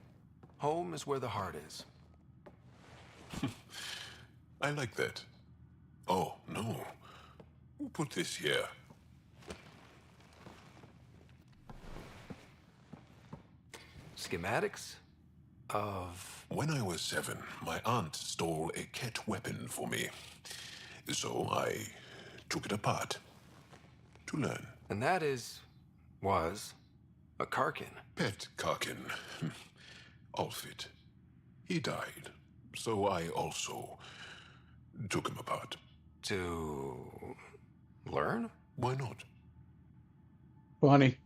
Home is where the heart is. I like that. Oh, no. Who put this here? Schematics of... When I was 7, my aunt stole a cat weapon for me. So I took it apart to learn. And that was a Karkin. Pet Karkin. Alfit. He died. So I also took him apart. To learn? Why not? Funny.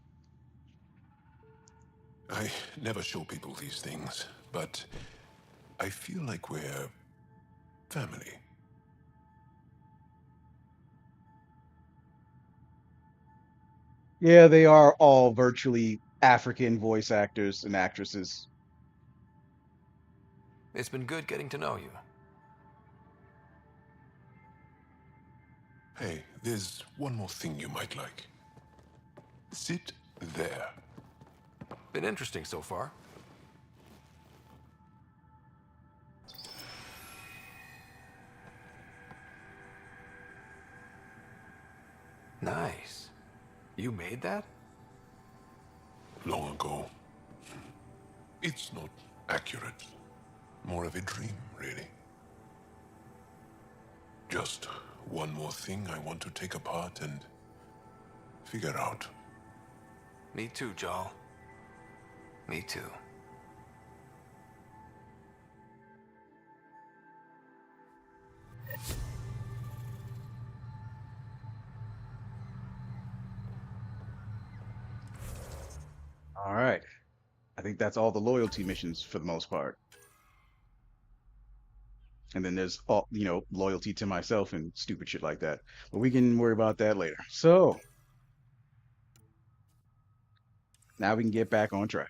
I never show people these things, but I feel like we're family. Yeah, they are all virtually African voice actors and actresses. It's been good getting to know you. Hey, there's one more thing you might like. Sit there. Been interesting so far. Nice. You made that? Long ago. It's not accurate. More of a dream, really. Just one more thing I want to take apart and figure out. Me too, Jarl. Me too. All right. I think that's all the loyalty missions for the most part. And then there's all, loyalty to myself and stupid shit like that. But we can worry about that later. So now we can get back on track.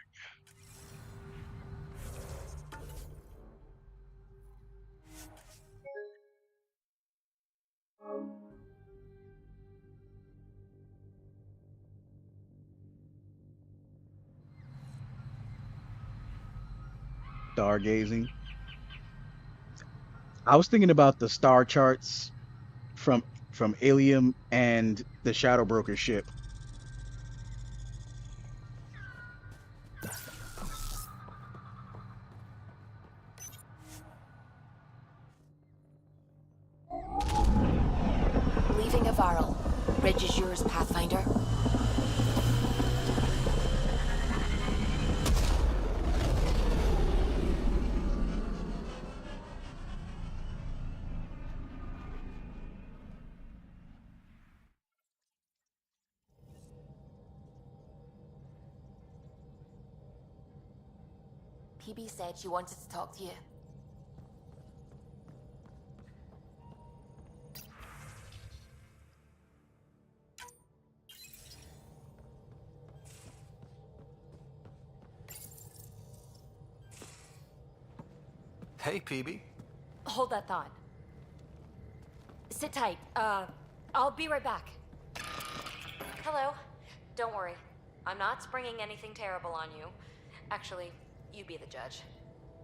Stargazing. I was thinking about the star charts from Ilium and the Shadow Broker ship. Leaving Avaril. Bridge is yours, Pathfinder. PB said she wanted to talk to you. Hey, PB. Hold that thought. Sit tight. I'll be right back. Hello. Don't worry. I'm not springing anything terrible on you. Actually, you be the judge.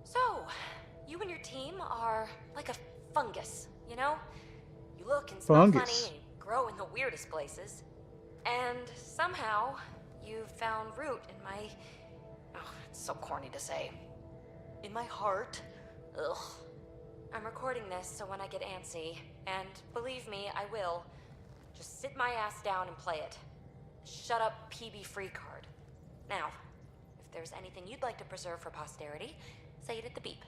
So, you and your team are like a fungus, you know? You look and smell Fungus. funny and grow in the weirdest places. And somehow, you found root in my... Oh, it's so corny to say. In my heart. Ugh. I'm recording this so when I get antsy, and believe me, I will, just sit my ass down and play it. Shut up, PB free card. Now, if there's anything you'd like to preserve for posterity, say it at the beep.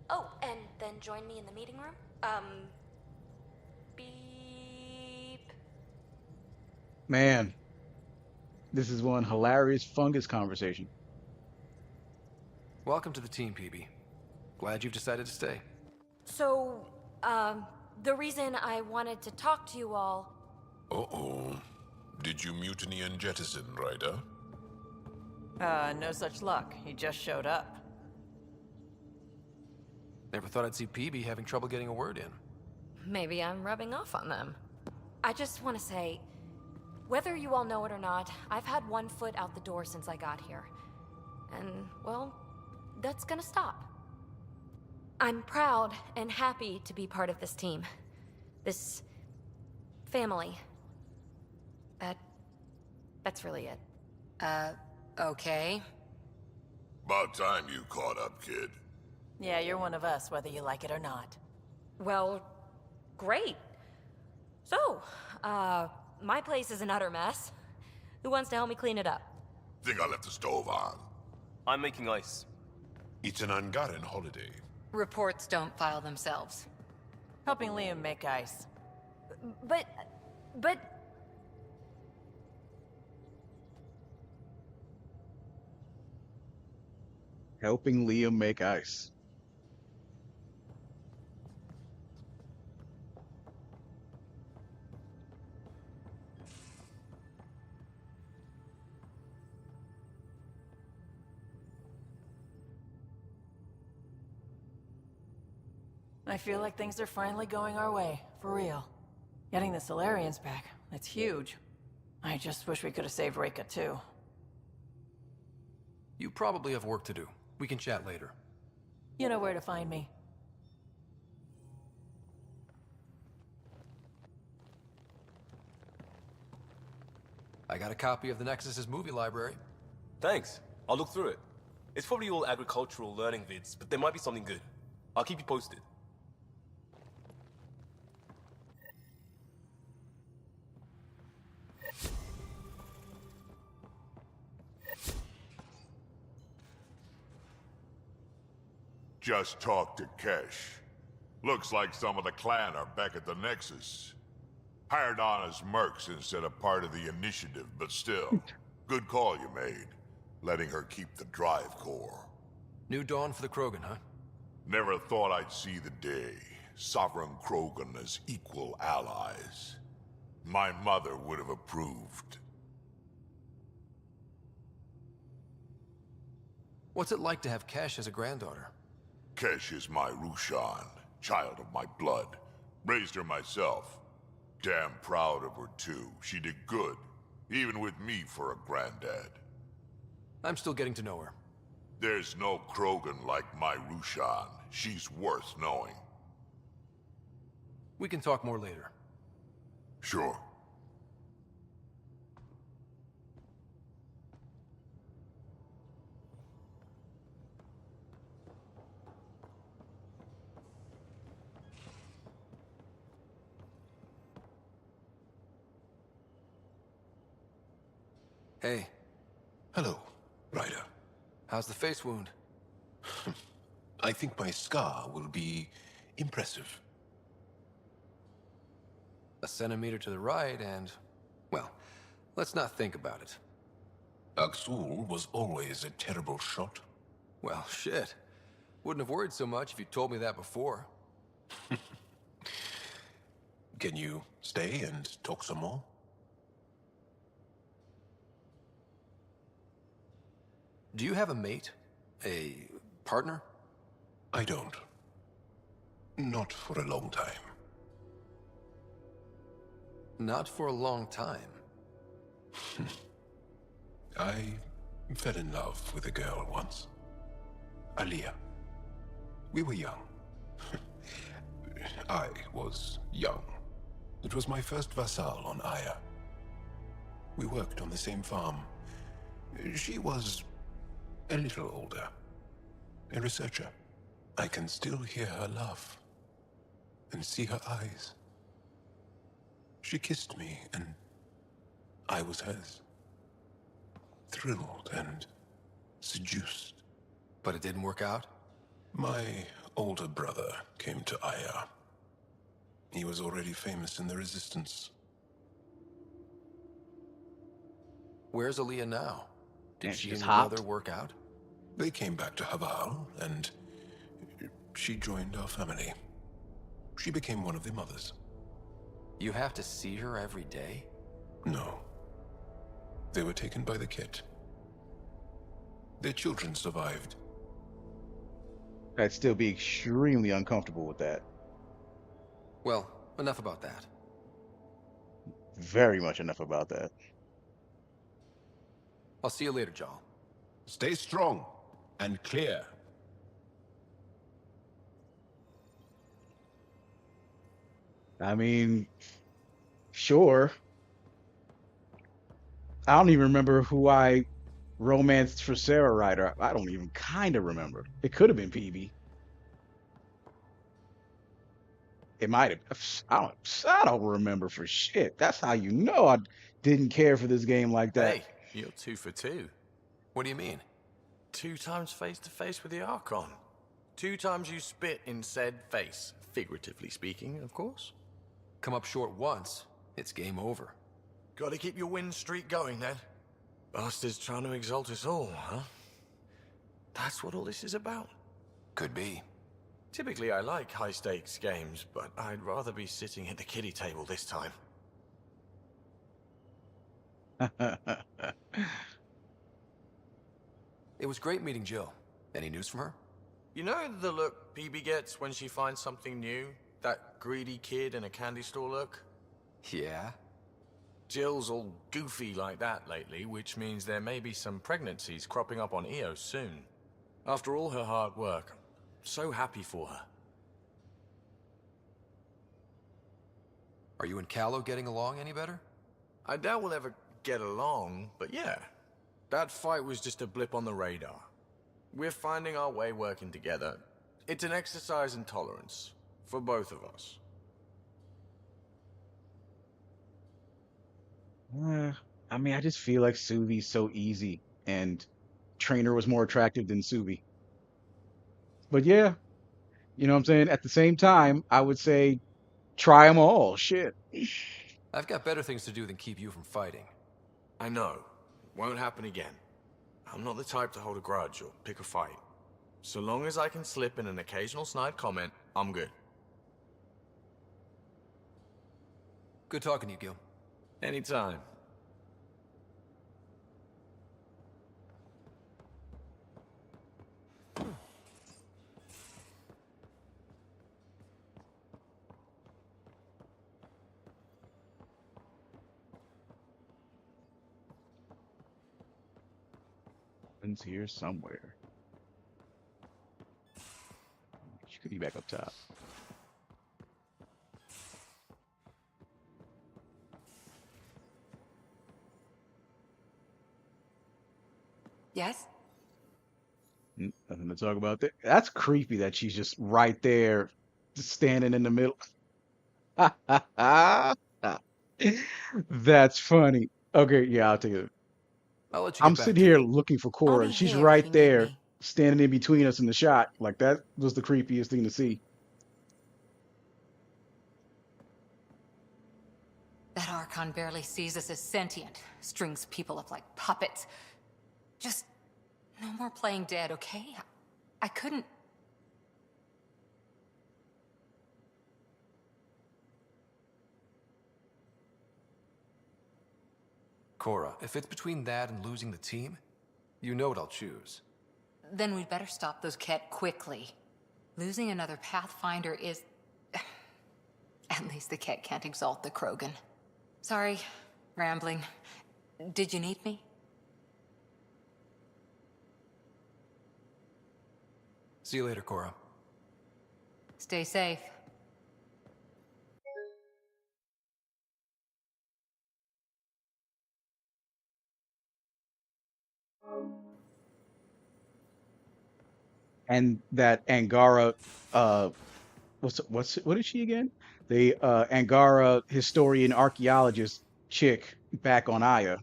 Oh, and then join me in the meeting room? Beep. Man, this is one hilarious fungus conversation. Welcome to the team, PB. Glad you've decided to stay. So, the reason I wanted to talk to you all... Uh-oh. Did you mutiny and jettison, Ryder? No such luck. He just showed up. Never thought I'd see PB having trouble getting a word in. Maybe I'm rubbing off on them. I just want to say, whether you all know it or not, I've had one foot out the door since I got here. And, well, that's gonna stop. I'm proud and happy to be part of this team. This... family. That's really it. Okay. About time you caught up, kid. Yeah, you're one of us, whether you like it or not. Well, great. So, my place is an utter mess. Who wants to help me clean it up? Think I left the stove on. I'm making ice. It's an Angaran holiday. Reports don't file themselves. Helping Liam make ice. But... Helping Liam make ice. I feel like things are finally going our way, for real. Getting the Solarians back, that's huge. I just wish we could have saved Reka too. You probably have work to do. We can chat later. You know where to find me. I got a copy of the Nexus's movie library. Thanks. I'll look through it. It's probably all agricultural learning vids, but there might be something good. I'll keep you posted. Just talked to Kesh. Looks like some of the clan are back at the Nexus. Hired on as mercs instead of part of the initiative, but still. Good call you made. Letting her keep the drive core. New dawn for the Krogan, huh? Never thought I'd see the day. Sovereign Krogan as equal allies. My mother would have approved. What's it like to have Kesh as a granddaughter? Kesh is my Rushan, child of my blood. Raised her myself. Damn proud of her too. She did good, even with me for a granddad. I'm still getting to know her. There's no Krogan like my Rushan. She's worth knowing. We can talk more later. Sure. Hey. Hello, Ryder. How's the face wound? I think my scar will be impressive. A centimeter to the right and... well, let's not think about it. Aksul was always a terrible shot. Well, shit. Wouldn't have worried so much if you told me that before. Can you stay and talk some more? Do you have a mate? A partner? I don't. Not for a long time. Not for a long time? I fell in love with a girl once. Aliyah. We were young. I was young. It was my first vassal on Aya. We worked on the same farm. She was a little older. A researcher. I can still hear her laugh and see her eyes. She kissed me and I was hers. Thrilled and seduced. But it didn't work out? My older brother came to Aya. He was already famous in the Resistance. Where's Aaliyah now? Did And she she just and your brother hopped. work out? They came back to Haval, and she joined our family. She became one of the mothers. You have to see her every day? No. They were taken by the Ket. Their children survived. I'd still be extremely uncomfortable with that. Well, enough about that. Very much enough about that. I'll see you later, Jarl. Stay strong and clear. I mean, sure. I don't even remember who I romanced for Sarah Ryder. I don't even kind of remember. It could have been PB. It might have. I don't remember for shit. That's how you know I didn't care for this game like that. Hey, you're 2 for 2. What do you mean? 2 times face to face with the Archon. 2 times you spit in said face. Figuratively speaking, of course. Come up short once, it's game over. Gotta keep your win streak going then. Bastards trying to exalt us all, huh? That's what all this is about. Could be. Typically I like high stakes games, but I'd rather be sitting at the kiddie table this time. It was great meeting Jill. Any news from her? You know the look PB gets when she finds something new? That greedy kid in a candy store look? Yeah? Jill's all goofy like that lately, which means there may be some pregnancies cropping up on Eos soon. After all her hard work, I'm so happy for her. Are you and Callow getting along any better? I doubt we'll ever get along, but yeah. That fight was just a blip on the radar. We're finding our way working together. It's an exercise in tolerance, for both of us. I mean, I just feel like Suvi's so easy, and Trainer was more attractive than Suvi. But yeah, you know what I'm saying? At the same time, I would say try them all. Shit. I've got better things to do than keep you from fighting. I know. Won't happen again. I'm not the type to hold a grudge or pick a fight. So long as I can slip in an occasional snide comment, I'm good. Good talking to you, Gil. Anytime. It's here somewhere. She could be back up top. Yes? Nothing to talk about there. That's creepy that she's just right there, just standing in the middle. That's funny. Okay, yeah, I'll take it. I'll let you I'm get back sitting to here it. looking for I'll Cora, be and she's here if right you need there, me. standing in between us in the shot. Like that was the creepiest thing to see. That Archon barely sees us as sentient, strings people up like puppets. Just no more playing dead, okay? I couldn't. Cora, if it's between that and losing the team, you know what I'll choose. Then we'd better stop those Ket quickly. Losing another Pathfinder is... At least the Ket can't exalt the Krogan. Sorry, rambling. Did you need me? See you later, Cora. Stay safe. And that Angara, uh, what is she again? The Angara historian archaeologist chick back on Aya.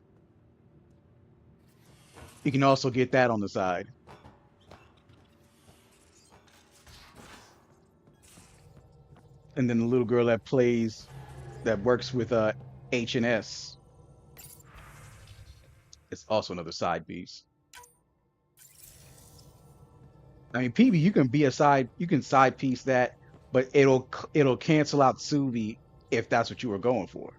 You can also get that on the side. And then the little girl that works with H&S is also another side piece. I mean, PB, you can side piece that, but it'll cancel out Suvi if that's what you were going for.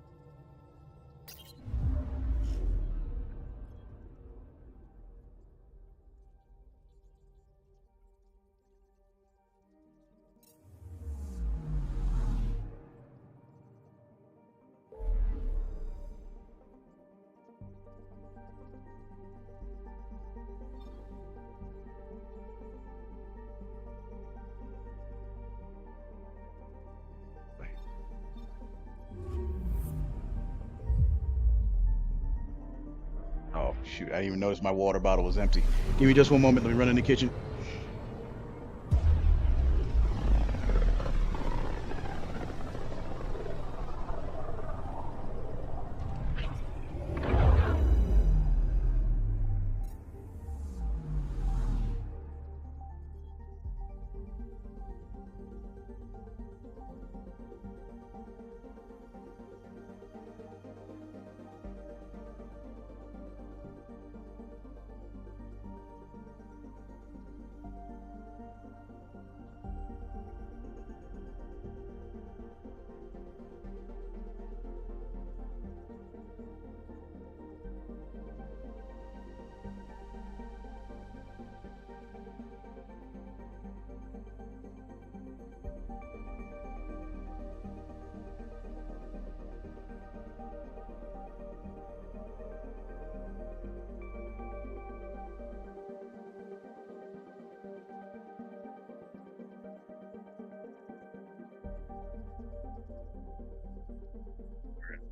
Oh shoot, I didn't even notice my water bottle was empty. Give me just one moment, let me run in the kitchen.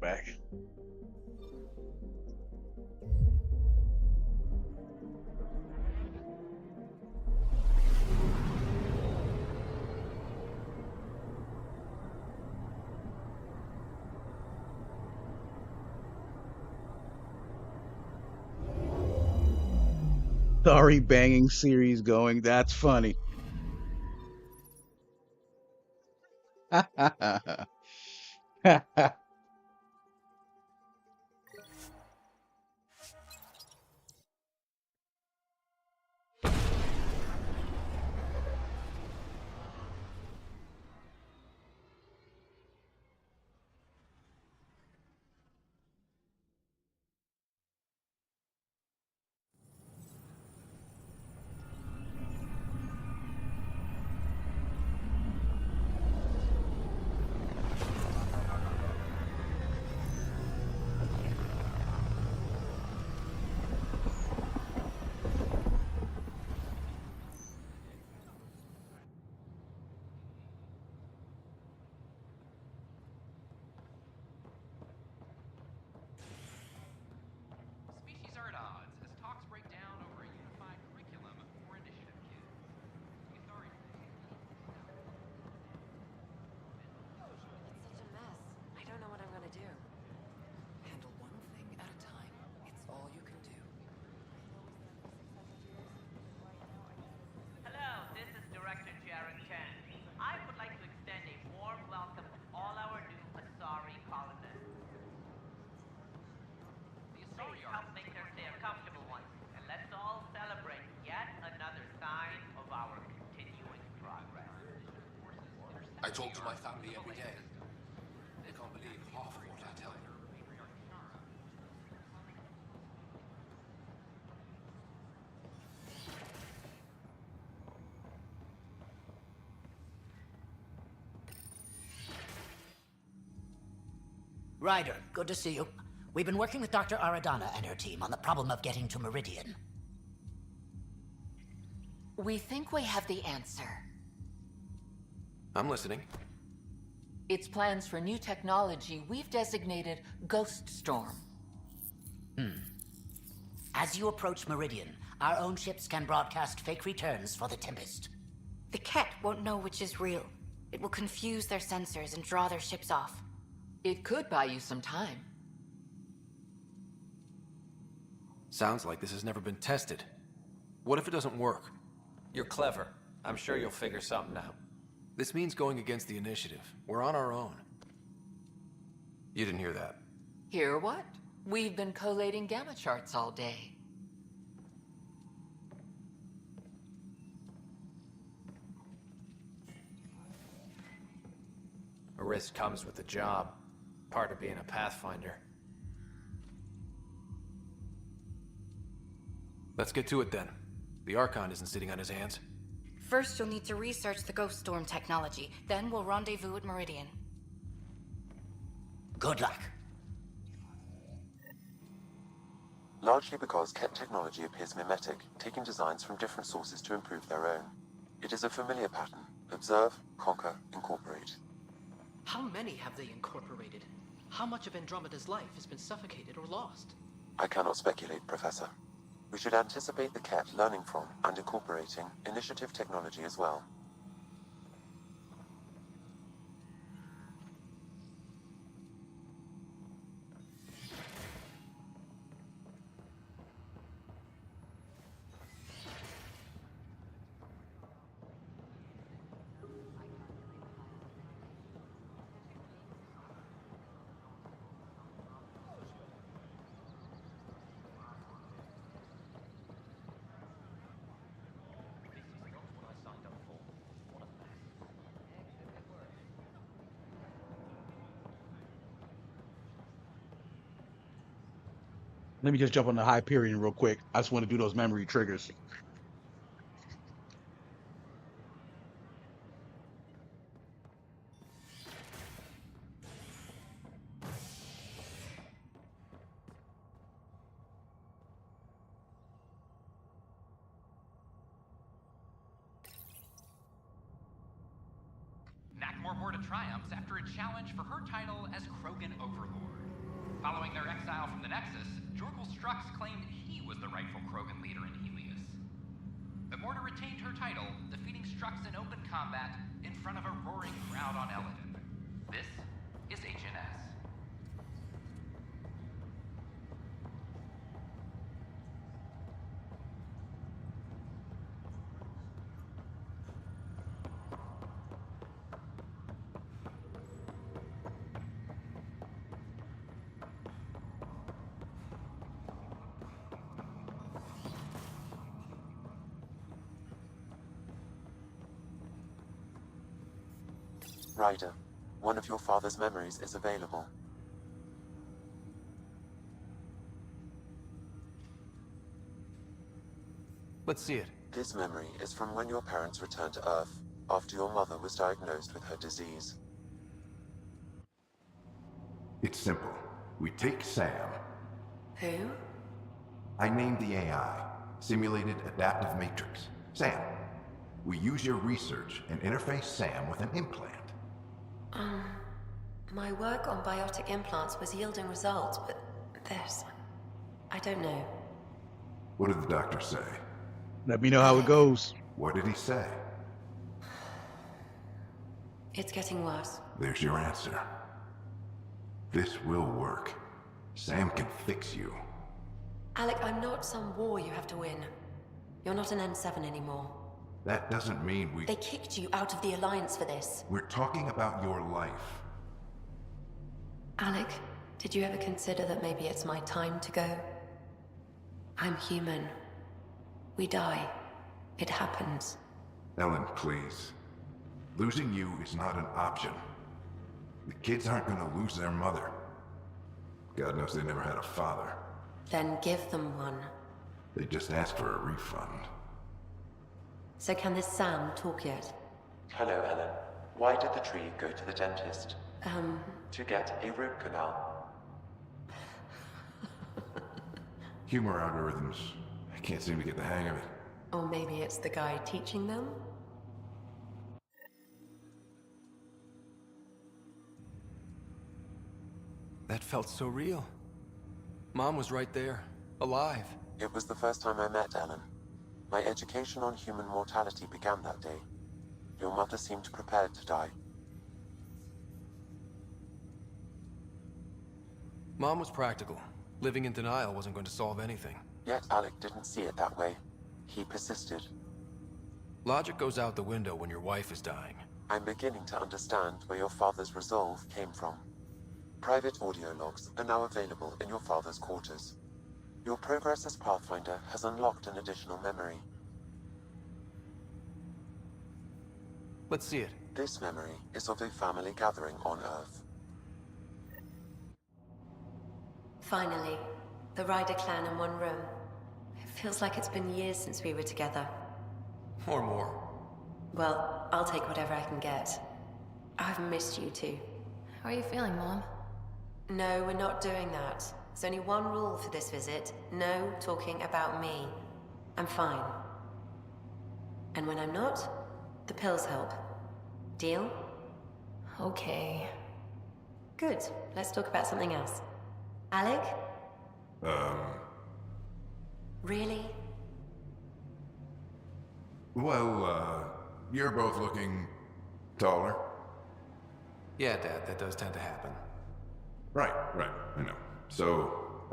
Back. Sorry, banging series going. That's funny. Species are at odds as talks break down over a unified curriculum for initiative kids. The authority. It's such a mess. I don't know what I'm gonna do. Handle one thing at a time. It's all you can do. Hello, this is Director Jared Chen. I would like to extend a warm welcome to all our new Asari colonists. Please help make their stay a comfortable one, and let's all celebrate yet another sign of our continuing progress. I talk to my family every day. They can't believe half of what I tell them. Ryder, good to see you. We've been working with Dr. Aradana and her team on the problem of getting to Meridian. We think we have the answer. I'm listening. It's plans for new technology we've designated Ghost Storm. As you approach Meridian, our own ships can broadcast fake returns for the Tempest. The Ket won't know which is real. It will confuse their sensors and draw their ships off. It could buy you some time. Sounds like this has never been tested. What if it doesn't work? You're clever. I'm sure you'll figure something out. This means going against the initiative. We're on our own. You didn't hear that. Hear what? We've been collating gamma charts all day. A risk comes with the job. Part of being a Pathfinder. Let's get to it then. The Archon isn't sitting on his hands. First, you'll need to research the Ghost Storm technology. Then we'll rendezvous at Meridian. Good luck. Largely because Ket technology appears mimetic, taking designs from different sources to improve their own. It is a familiar pattern. Observe, conquer, incorporate. How many have they incorporated? How much of Andromeda's life has been suffocated or lost? I cannot speculate, Professor. We should anticipate the Ket learning from and incorporating initiative technology as well. Let me just jump on the Hyperion real quick. I just want to do those memory triggers. Nakmor bore to triumphs after a challenge for her title as Krogan Overlord. Following their exile from the Nexus, Jorgal Strux claimed he was the rightful Krogan leader in Helios. But Morta retained her title, defeating Strux in open combat in front of a roaring crowd on Eladon. This is HNS. Ryder, one of your father's memories is available. Let's see it. This memory is from when your parents returned to Earth, after your mother was diagnosed with her disease. It's simple. We take Sam. Who? I named the AI, Simulated Adaptive Matrix. Sam. We use your research and interface Sam with an implant. My work on biotic implants was yielding results, but this... I don't know. What did the doctor say? Let me know how it goes. What did he say? It's getting worse. There's your answer. This will work. Sam can fix you. Alec, I'm not some war you have to win. You're not an N7 anymore. That doesn't mean we... They kicked you out of the Alliance for this. We're talking about your life. Alec, did you ever consider that maybe it's my time to go? I'm human. We die. It happens. Ellen, please. Losing you is not an option. The kids aren't gonna lose their mother. God knows they never had a father. Then give them one. They just asked for a refund. So can this Sam talk yet? Hello, Ellen. Why did the tree go to the dentist? To get a root canal. Humor algorithms. I can't seem to get the hang of it. Or maybe it's the guy teaching them? That felt so real. Mom was right there, alive. It was the first time I met Ellen. My education on human mortality began that day. Your mother seemed prepared to die. Mom was practical. Living in denial wasn't going to solve anything. Yet Alec didn't see it that way. He persisted. Logic goes out the window when your wife is dying. I'm beginning to understand where your father's resolve came from. Private audio logs are now available in your father's quarters. Your progress as Pathfinder has unlocked an additional memory. Let's see it. This memory is of a family gathering on Earth. Finally, the Ryder clan in one room. It feels like it's been years since we were together. Or more. Well, I'll take whatever I can get. I've missed you too. How are you feeling, Mom? No, we're not doing that. There's only one rule for this visit. No talking about me. I'm fine. And when I'm not, the pills help. Deal? Okay. Good. Let's talk about something else. Alec? Really? Well, you're both looking taller. Yeah, Dad, that does tend to happen. Right, I know. So,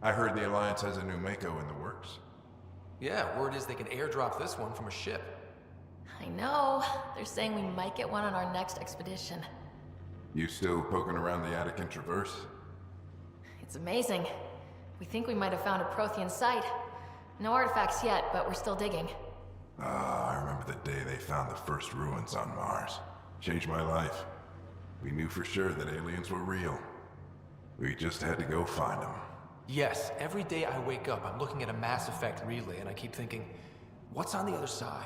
I heard the Alliance has a new Mako in the works. Yeah, word is they can airdrop this one from a ship. I know. They're saying we might get one on our next expedition. You still poking around the Attican Traverse? It's amazing. We think we might have found a Prothean site. No artifacts yet, but we're still digging. I remember the day they found the first ruins on Mars. Changed my life. We knew for sure that aliens were real. We just had to go find them. Yes, every day I wake up, I'm looking at a Mass Effect relay, and I keep thinking, what's on the other side?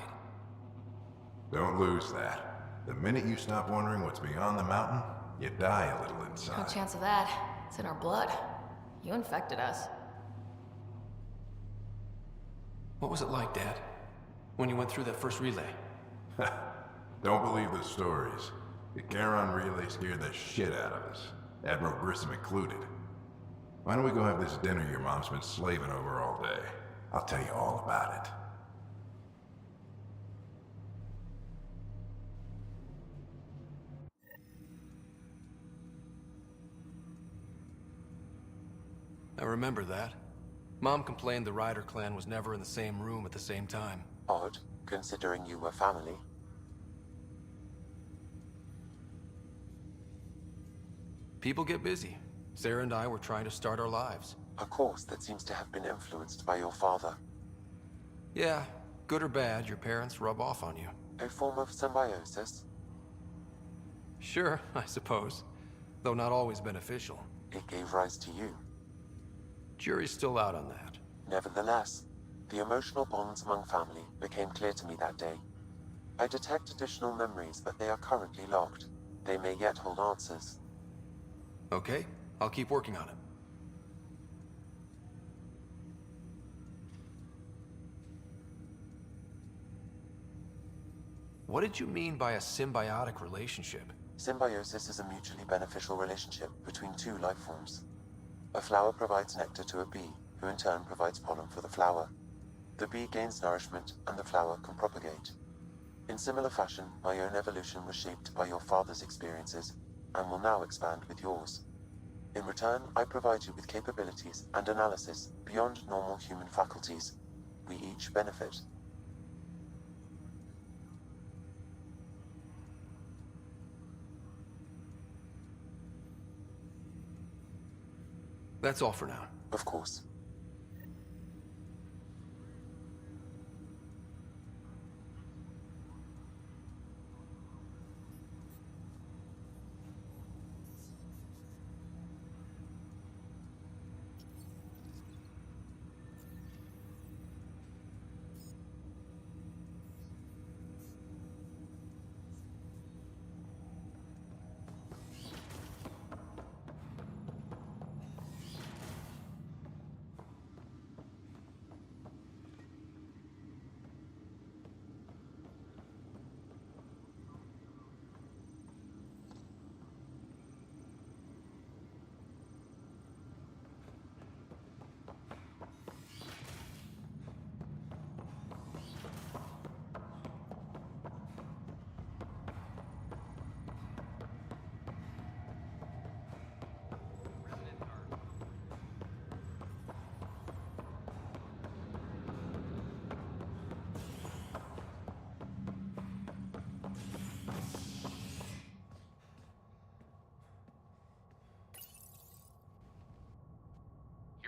Don't lose that. The minute you stop wondering what's beyond the mountain, you die a little inside. No chance of that. It's in our blood. You infected us. What was it like, Dad? When you went through that first relay? Don't believe the stories. The Charon relay scared the shit out of us. Admiral Grissom included. Why don't we go have this dinner your mom's been slaving over all day? I'll tell you all about it. I remember that. Mom complained the Ryder clan was never in the same room at the same time. Odd, considering you were family. People get busy. Sarah and I were trying to start our lives. A course that seems to have been influenced by your father. Yeah, good or bad, your parents rub off on you. A form of symbiosis? Sure, I suppose. Though not always beneficial. It gave rise to you. Jury's still out on that. Nevertheless, the emotional bonds among family became clear to me that day. I detect additional memories, but they are currently locked. They may yet hold answers. Okay, I'll keep working on it. What did you mean by a symbiotic relationship? Symbiosis is a mutually beneficial relationship between two life forms. A flower provides nectar to a bee, who in turn provides pollen for the flower. The bee gains nourishment, and the flower can propagate. In similar fashion, my own evolution was shaped by your father's experiences, and will now expand with yours. In return, I provide you with capabilities and analysis beyond normal human faculties. We each benefit. That's all for now. Of course.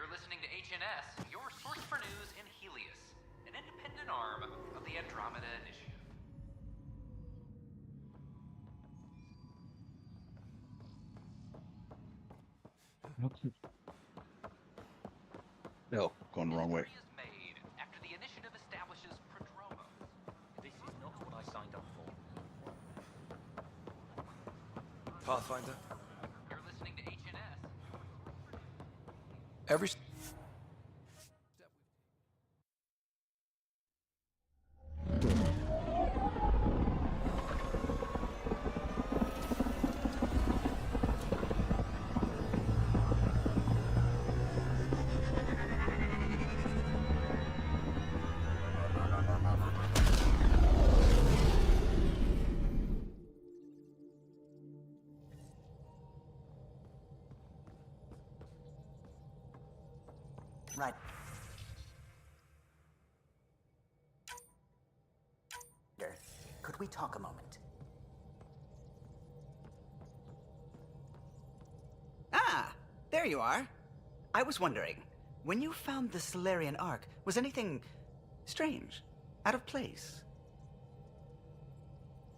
You're listening to HNS, your source for news in Helios, an independent arm of the Andromeda Initiative. No, going the wrong way. Is made after the initiative establishes prodromos. This is not what I signed up for. Pathfinder? You're listening to HNS. Every... Right. Could we talk a moment? Ah, there you are. I was wondering, when you found the Solarian Ark, was anything strange, out of place?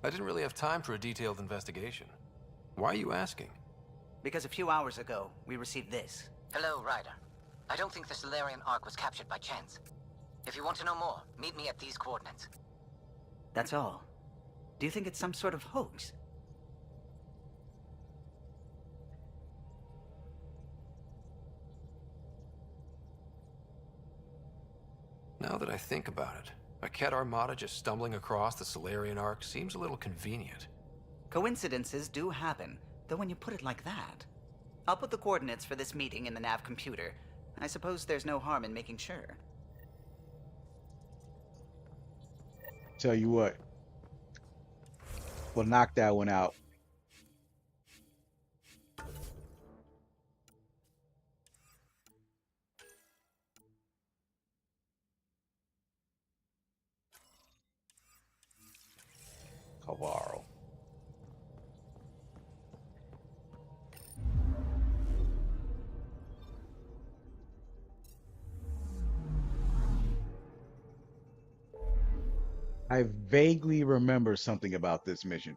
I didn't really have time for a detailed investigation. Why are you asking? Because a few hours ago, we received this. Hello, Ryder. I don't think the Solarian Ark was captured by chance. If you want to know more, meet me at these coordinates. That's all. Do you think it's some sort of hoax? Now that I think about it, a Ket armada just stumbling across the Solarian Ark seems a little convenient. Coincidences do happen, though when you put it like that. I'll put the coordinates for this meeting in the nav computer. I suppose there's no harm in making sure. Tell you what, we'll knock that one out. Cavaro. I vaguely remember something about this mission.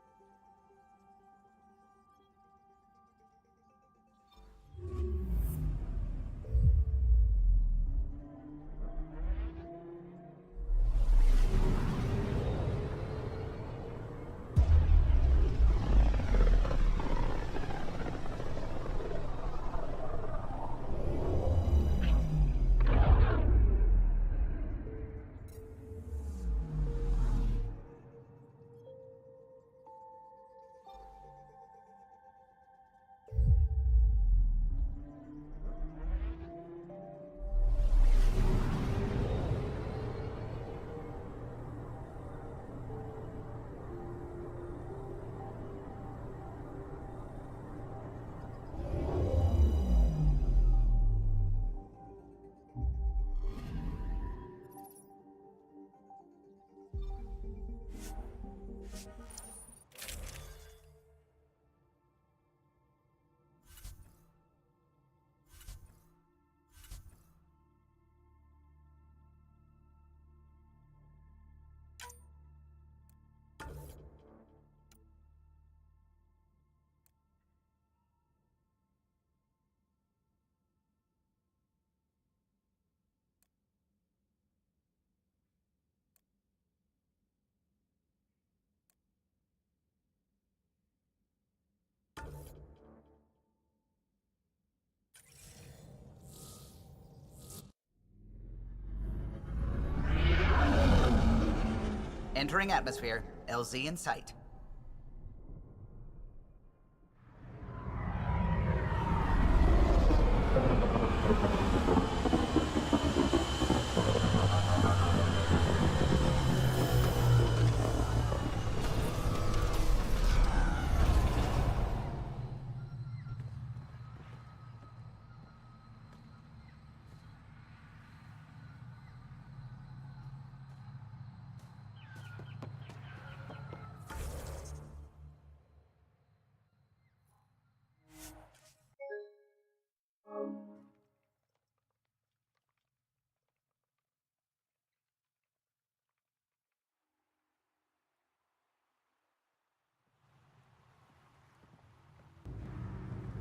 Entering atmosphere, LZ in sight.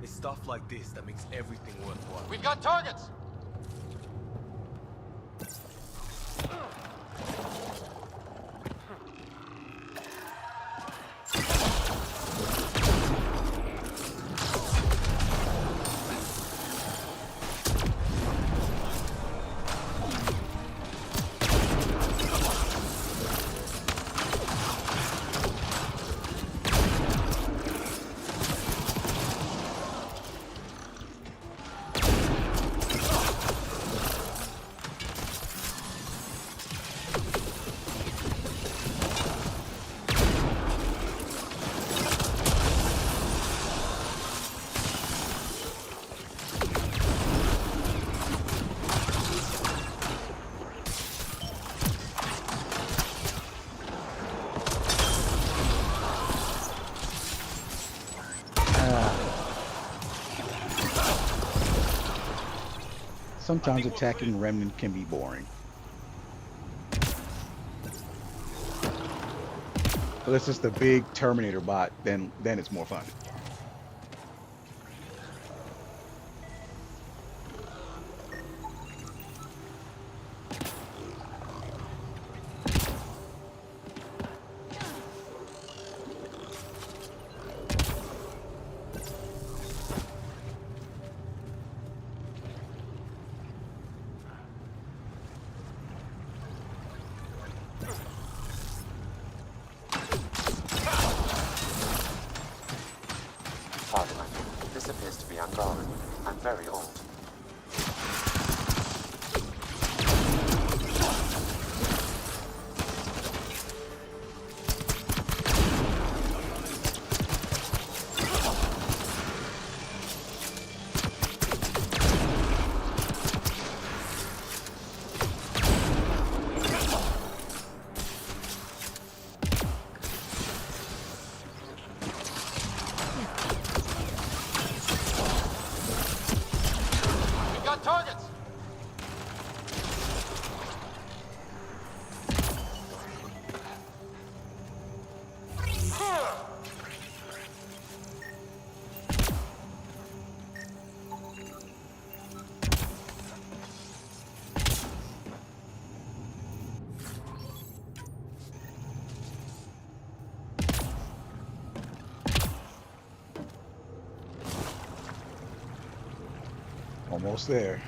It's stuff like this that makes everything worthwhile. We've got targets! Sometimes attacking Remnant can be boring. But it's just the big Terminator bot, then it's more fun. Pardon me. This appears to be Angaran. I'm very old. We've got targets! Almost there.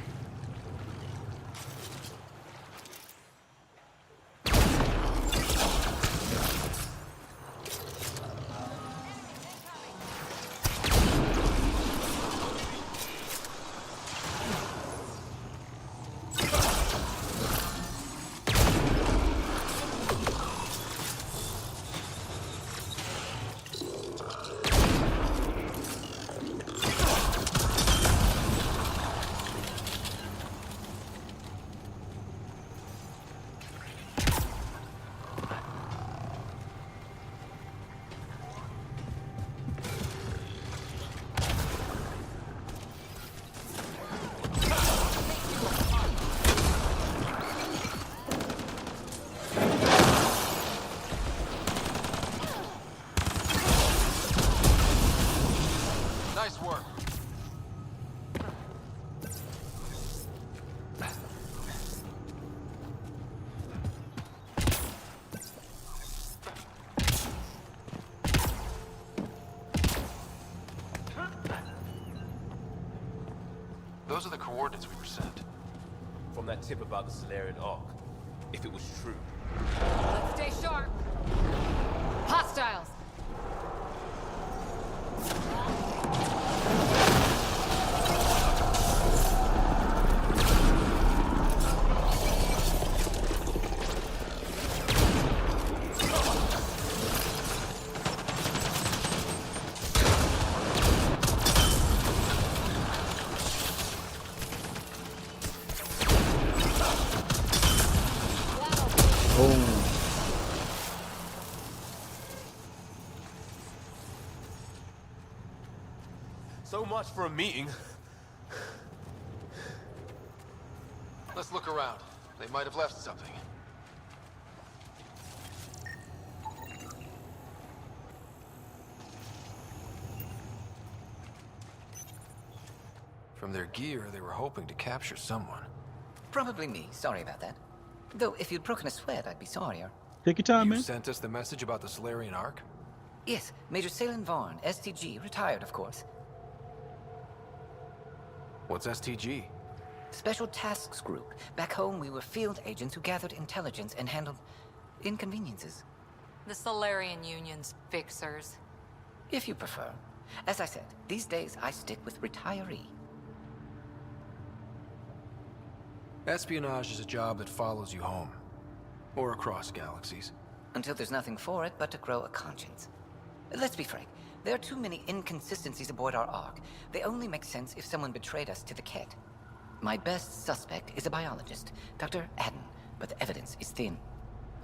Nice work. Those are the coordinates we were sent. From that tip about the Solarian Arc. If it was true. Let's stay sharp. Hostiles. So much for a meeting. Let's look around. They might have left something. From their gear, they were hoping to capture someone. Probably me. Sorry about that. Though, if you'd broken a sweat, I'd be sorrier. Take your time, You man. sent us the message about the Solarian Ark? Yes, Major Salen Vaughn, STG, retired, of course. What's STG? Special Tasks Group. Back home, we were field agents who gathered intelligence and handled inconveniences. The Solarian Union's fixers. If you prefer. As I said, these days I stick with retiree. Espionage is a job that follows you home. Or across galaxies. Until there's nothing for it but to grow a conscience. Let's be frank, there are too many inconsistencies aboard our Ark. They only make sense if someone betrayed us to the Ket. My best suspect is a biologist, Dr. Adden, but the evidence is thin.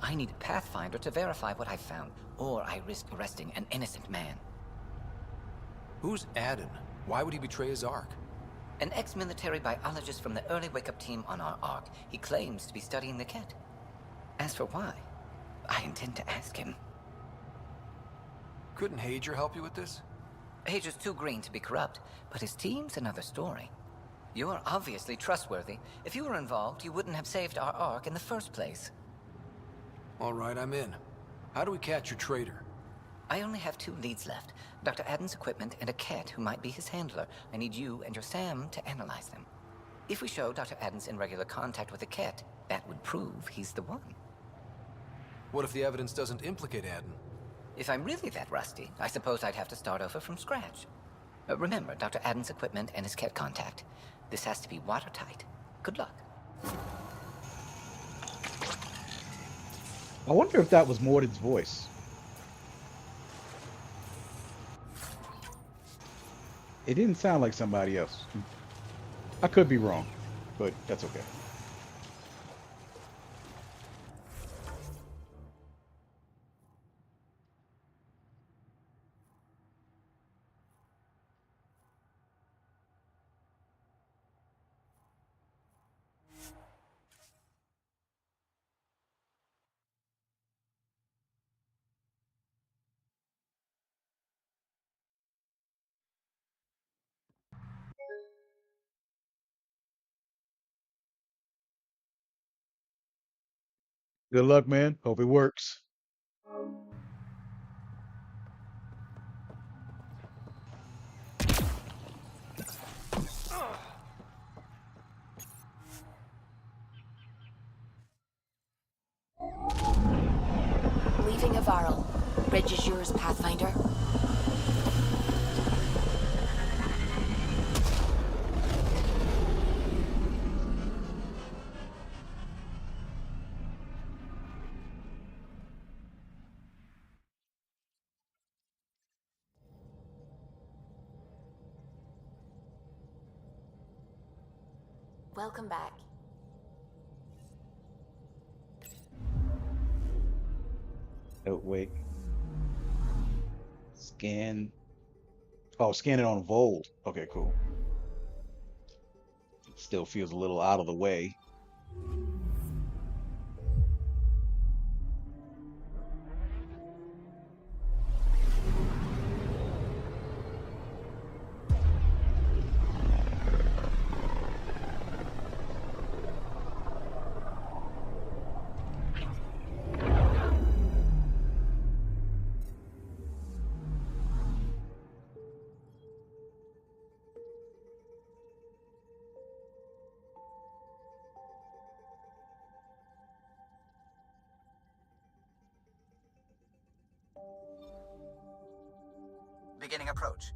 I need a Pathfinder to verify what I've found, or I risk arresting an innocent man. Who's Adden? Why would he betray his Ark? An ex-military biologist from the early wake-up team on our Ark. He claims to be studying the Ket. As for why, I intend to ask him. Couldn't Hager help you with this? Hager's too green to be corrupt, but his team's another story. You're obviously trustworthy. If you were involved, you wouldn't have saved our Ark in the first place. All right, I'm in. How do we catch your traitor? I only have 2 leads left. Dr. Adden's equipment and a Ket who might be his handler. I need you and your Sam to analyze them. If we show Dr. Adden's in regular contact with the Ket, that would prove he's the one. What if the evidence doesn't implicate Adden? If I'm really that rusty, I suppose I'd have to start over from scratch. Remember, Dr. Adden's equipment and his Ket contact. This has to be watertight. Good luck. I wonder if that was Morden's voice. It didn't sound like somebody else. I could be wrong, but that's okay. Good luck, man. Hope it works. Leaving Avarl. Reg is yours, Pathfinder. Welcome back. Oh, wait. Scan. Oh, scan it on Vold. Okay, cool. It still feels a little out of the way. Beginning approach.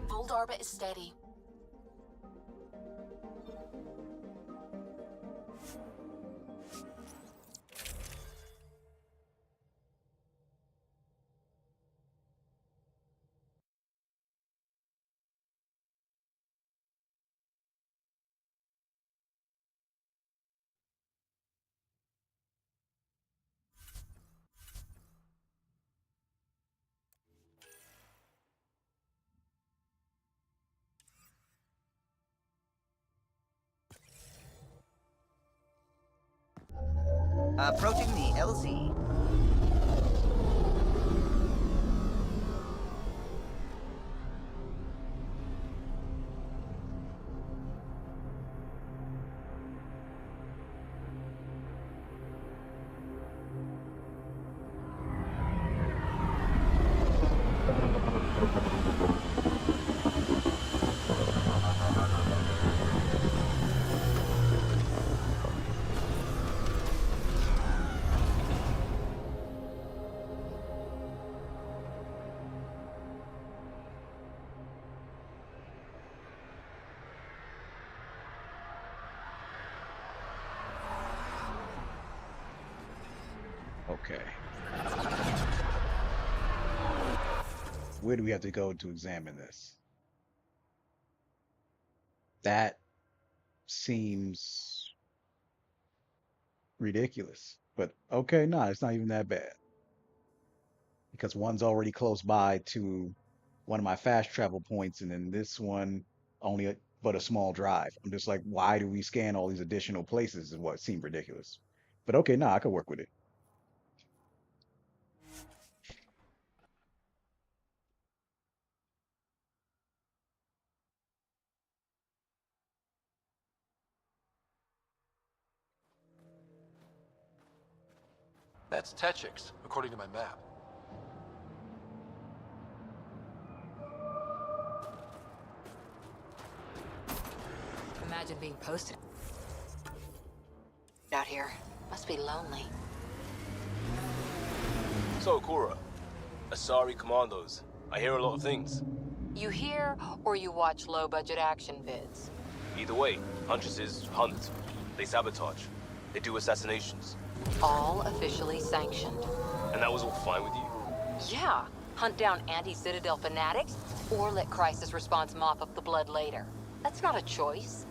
Vold orbit is steady. Approaching the LZ. Okay. Where do we have to go to examine this? That seems ridiculous. But okay, nah, it's not even that bad. Because one's already close by to one of my fast travel points, and then this one only but a small drive. I'm just like, why do we scan all these additional places? Is what seemed ridiculous. But okay, nah, I could work with it. That's Techix, according to my map. Imagine being posted out here. Must be lonely. So, Cora, Asari Commandos. I hear a lot of things. You hear or you watch low-budget action vids? Either way, Huntresses hunt. They sabotage. They do assassinations. All officially sanctioned. And that was all fine with you? Yeah. Hunt down anti-Citadel fanatics, or let crisis response mop up the blood later. That's not a choice.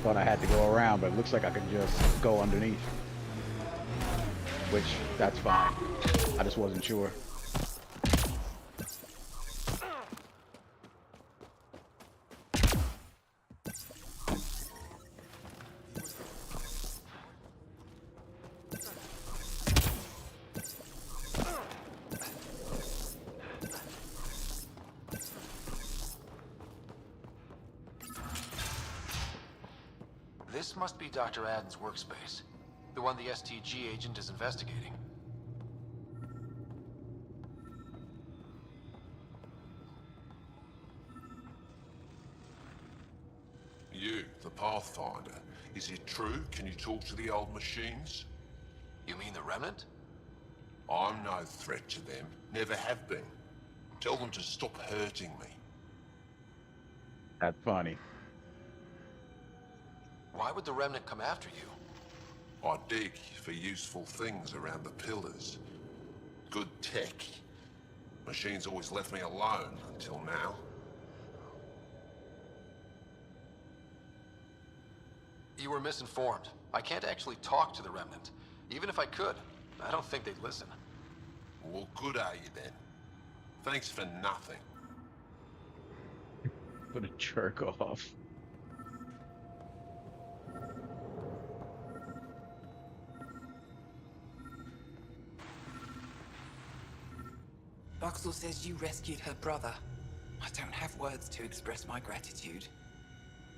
Thought I had to go around, but it looks like I could just go underneath. Which, that's fine. I just wasn't sure. This must be Dr. Aden's workspace. The one the STG agent is investigating. You, the Pathfinder. Is it true? Can you talk to the old machines? You mean the Remnant? I'm no threat to them. Never have been. Tell them to stop hurting me. That's funny. Why would the Remnant come after you? I dig for useful things around the pillars. Good tech. Machines always left me alone until now. You were misinformed. I can't actually talk to the Remnant. Even if I could, I don't think they'd listen. Well, good are you then? Thanks for nothing. What a jerk off. Voxel says you rescued her brother. I don't have words to express my gratitude.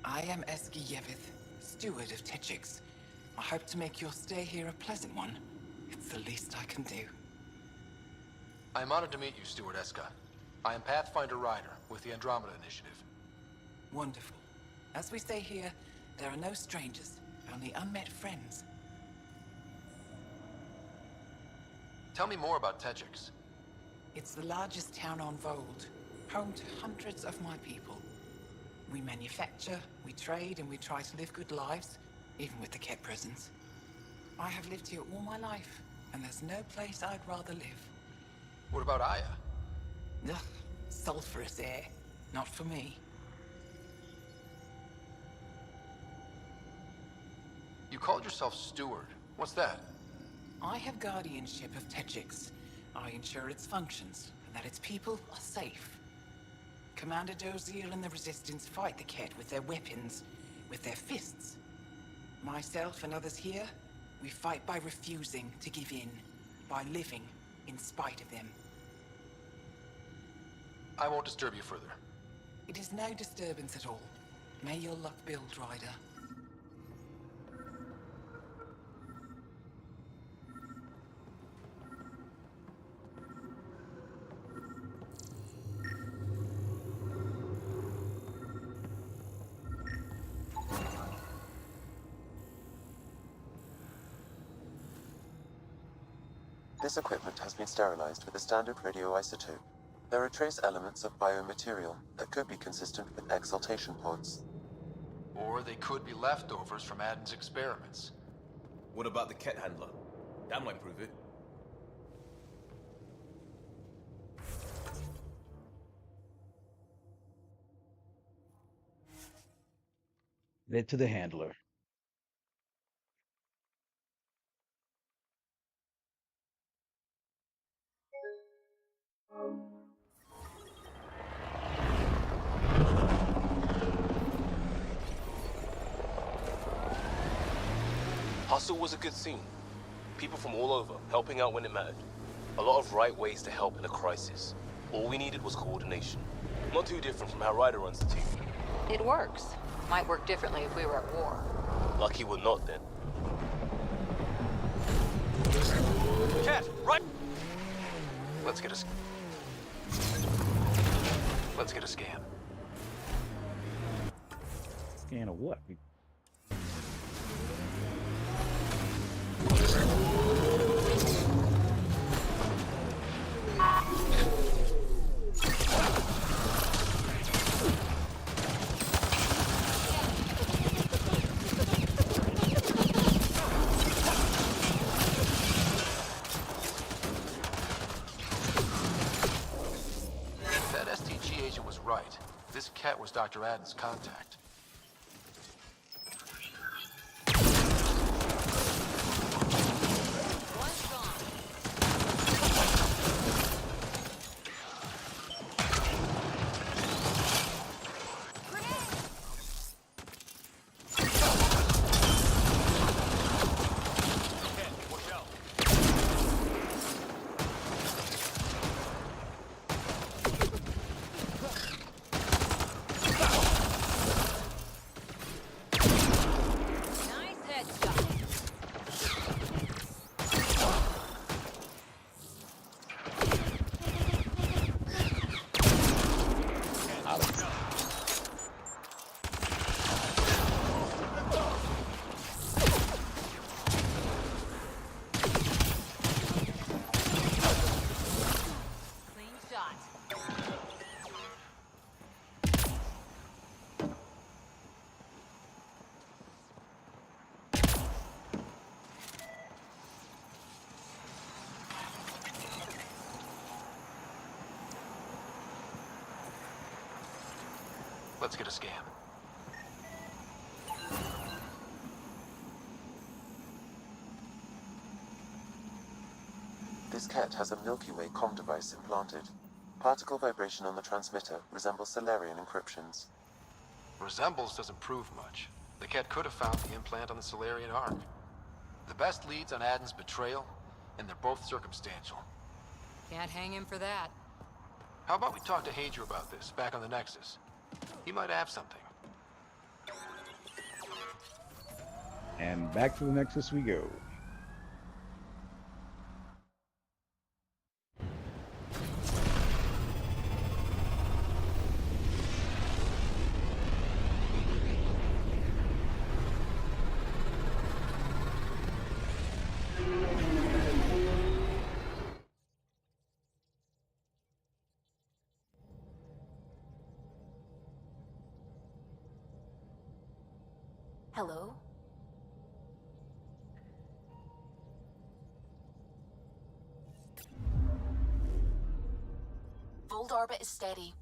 I am Eski Yevith, steward of Techix. I hope to make your stay here a pleasant one. It's the least I can do. I am honored to meet you, Steward Eska. I am Pathfinder Ryder with the Andromeda Initiative. Wonderful. As we say here, there are no strangers, only unmet friends. Tell me more about Techix. It's the largest town on Vold, home to hundreds of my people. We manufacture, we trade, and we try to live good lives, even with the Ket presence. I have lived here all my life, and there's no place I'd rather live. What about Aya? Ugh, sulfurous air. Not for me. You called yourself Steward. What's that? I have guardianship of Techix. I ensure its functions, and that its people are safe. Commander Dozier and the Resistance fight the Kett with their weapons, with their fists. Myself and others here, we fight by refusing to give in, by living in spite of them. I won't disturb you further. It is no disturbance at all. May your luck build, Ryder. This equipment has been sterilized with a standard radioisotope. There are trace elements of biomaterial that could be consistent with exaltation pods. Or they could be leftovers from Aden's experiments. What about the Kett handler? That might prove it. Led to the handler. Hustle was a good scene. People from all over, helping out when it mattered. A lot of right ways to help in a crisis. All we needed was coordination. Not too different from how Ryder runs the team. It works. Might work differently if we were at war. Lucky we're not then. Cat, right! Let's get a scan. Scan of what? That STG agent was right. This Cat was Dr. Aden's contact. Let's get a scan. This Kett has a Milky Way comm device implanted. Particle vibration on the transmitter resembles Solarian encryptions. Resembles doesn't prove much. The Cat could have found the implant on the Solarian Ark. The best leads on Aden's betrayal, and they're both circumstantial. Can't hang him for that. How about we talk to Hadriel about this, back on the Nexus? He might have something. And back to the Nexus we go. Hello? Fold orbit is steady.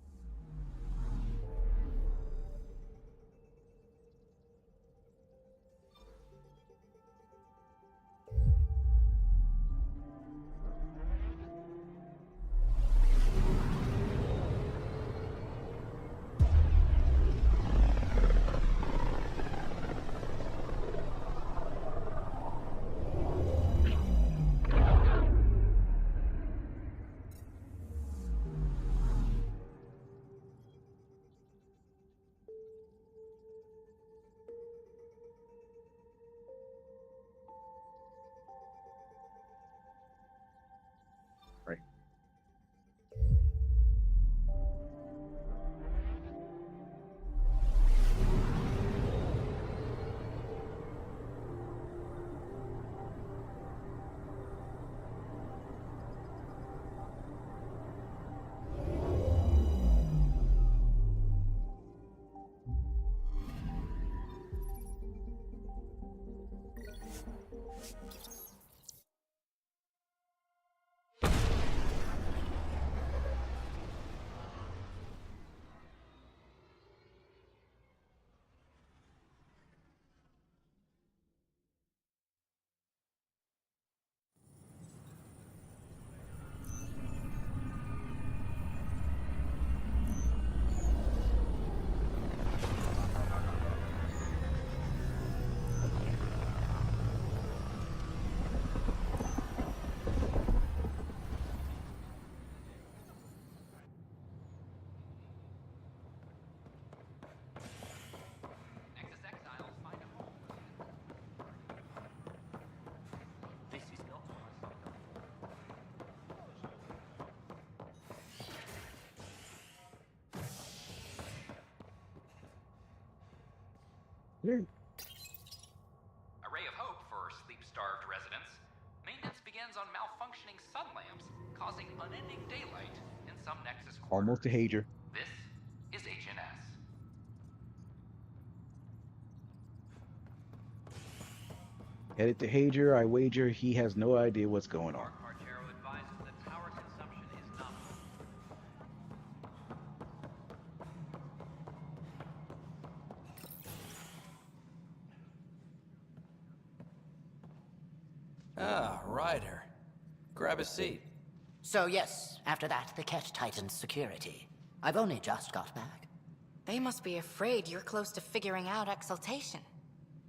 residents, maintenance begins on malfunctioning sun lamps, causing unending daylight in some Nexus quarters. Almost a Hager. This is HNS. Headed to Hager. I wager he has no idea what's going on. Archero advises that power consumption is nominal. Ah, Ryder. Grab a seat. So yes, after that, the Ket tightened security. I've only just got back. They must be afraid you're close to figuring out exaltation.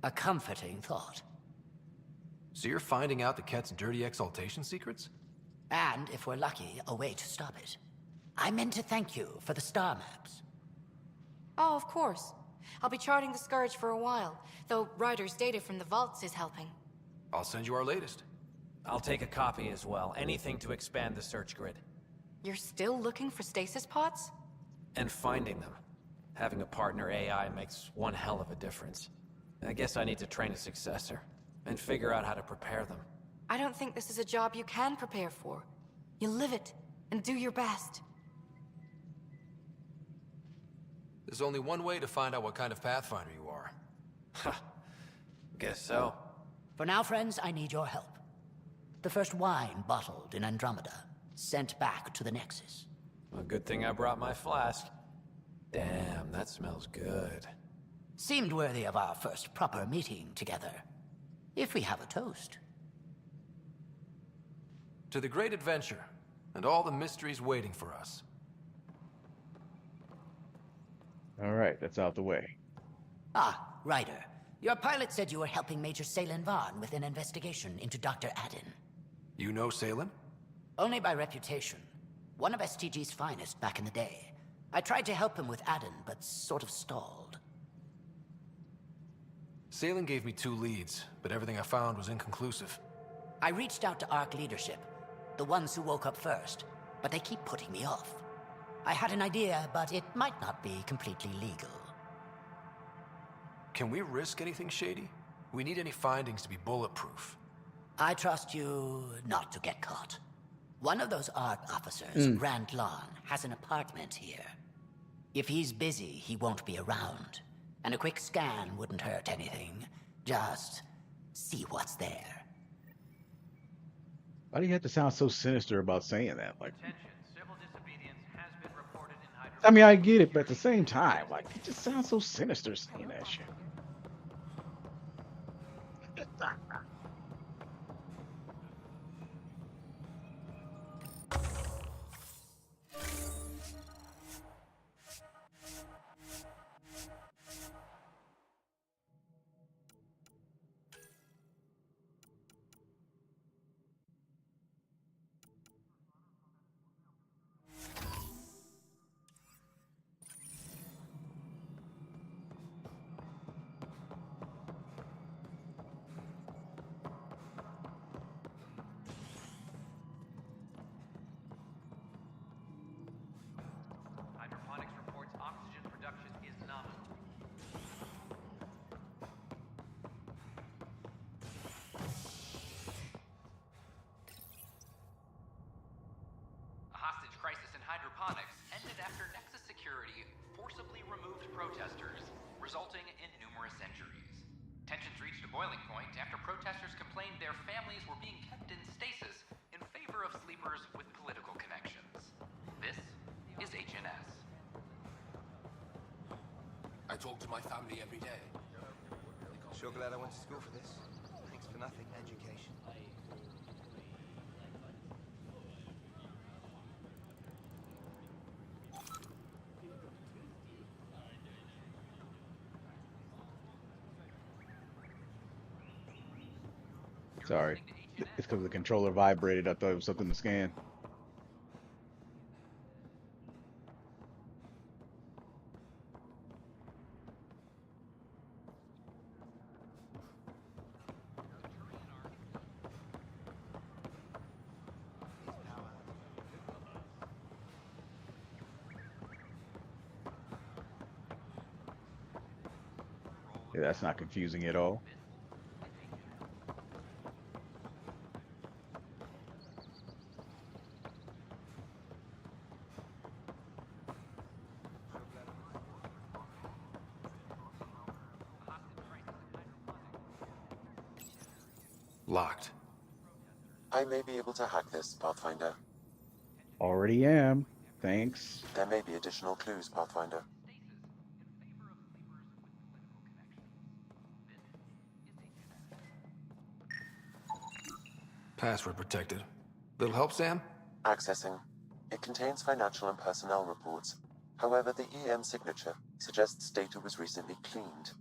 A comforting thought. So you're finding out the Ket's dirty exaltation secrets? And, if we're lucky, a way to stop it. I meant to thank you for the star maps. Oh, of course. I'll be charting the Scourge for a while, though Ryder's data from the vaults is helping. I'll send you our latest. I'll take a copy as well. Anything to expand the search grid. You're still looking for stasis pods? And finding them. Having a partner AI makes one hell of a difference. I guess I need to train a successor, and figure out how to prepare them. I don't think this is a job you can prepare for. You live it, and do your best. There's only one way to find out what kind of Pathfinder you are. Guess so. For now, friends, I need your help. The first wine bottled in Andromeda, sent back to the Nexus. A good thing I brought my flask. Damn, that smells good. Seemed worthy of our first proper meeting together. If we have a toast. To the great adventure, and all the mysteries waiting for us. All right, that's out the way. Ah, Ryder. Your pilot said you were helping Major Salen Vaughn with an investigation into Dr. Adin. You know Salen? Only by reputation. One of STG's finest back in the day. I tried to help him with Adin, but sort of stalled. Salen gave me 2 leads, but everything I found was inconclusive. I reached out to ARC leadership, the ones who woke up first, but they keep putting me off. I had an idea, but it might not be completely legal. Can we risk anything shady? We need any findings to be bulletproof. I trust you not to get caught. One of those ARC officers, Grant Lawn, has an apartment here. If he's busy, he won't be around. And a quick scan wouldn't hurt anything. Just see what's there. Why do you have to sound so sinister about saying that? Like, Attention, civil disobedience has been reported in Hydro. I mean, I get it, but at the same time, like, it just sounds so sinister saying that shit. Hydroponics reports oxygen production is nominal. A hostage crisis in hydroponics ended after Nexus security forcibly removed protesters, resulting in numerous injuries. Tensions reached a boiling point after protesters complained their families were being kept in stasis in favor of sleepers with political connections. This is HNS. I talk to my family every day. Sure glad I went to school for this. Thanks for nothing, education. Sorry. It's because the controller vibrated. I thought it was something to scan. Yeah, that's not confusing at all. Locked. I may be able to hack this, Pathfinder. Already am. Thanks. There may be additional clues, Pathfinder. Password protected. Little help, Sam? Accessing. It contains financial and personnel reports. However, the EM signature suggests data was recently cleaned.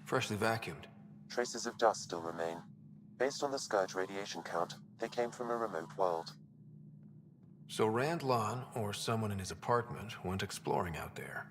Freshly vacuumed. Traces of dust still remain. Based on the Scourge radiation count, they came from a remote world. So Rand Lon, or someone in his apartment, went exploring out there.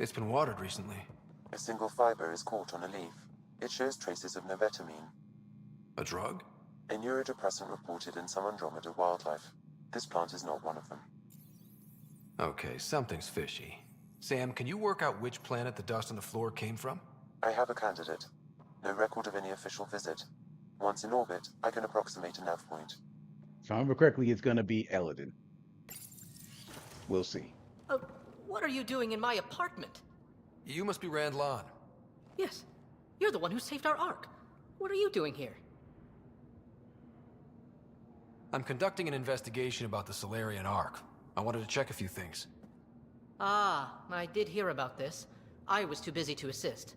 It's been watered recently. A single fiber is caught on a leaf. It shows traces of novetamine. A drug? A neurodepressant reported in some Andromeda wildlife. This plant is not one of them. Okay, something's fishy. Sam, can you work out which planet the dust on the floor came from? I have a candidate. No record of any official visit. Once in orbit, I can approximate a nav point. If I remember correctly, it's going to be Eladin. We'll see. Oh, what are you doing in my apartment? You must be Rand Lon. Yes, you're the one who saved our Ark. What are you doing here? I'm conducting an investigation about the Solarian Ark. I wanted to check a few things. Ah, I did hear about this. I was too busy to assist.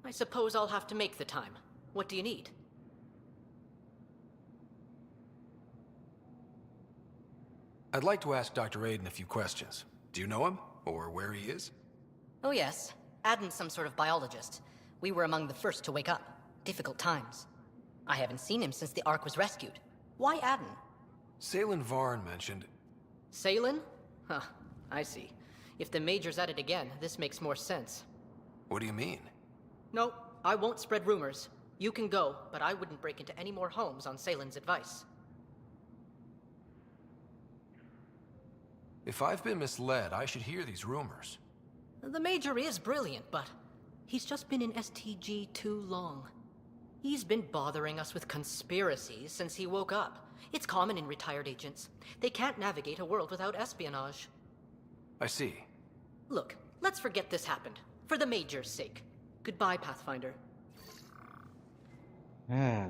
I suppose I'll have to make the time. What do you need? I'd like to ask Dr. Aiden a few questions. Do you know him? Or where he is? Oh yes, Aden's some sort of biologist. We were among the first to wake up. Difficult times. I haven't seen him since the Ark was rescued. Why Aden? Salen Varn mentioned... Salen? Huh, I see. If the Major's at it again, this makes more sense. What do you mean? No, I won't spread rumors. You can go, but I wouldn't break into any more homes on Salen's advice. If I've been misled, I should hear these rumors. The Major is brilliant, but he's just been in STG too long. He's been bothering us with conspiracies since he woke up. It's common in retired agents. They can't navigate a world without espionage. I see. Look, let's forget this happened. For the Major's sake. Goodbye, Pathfinder.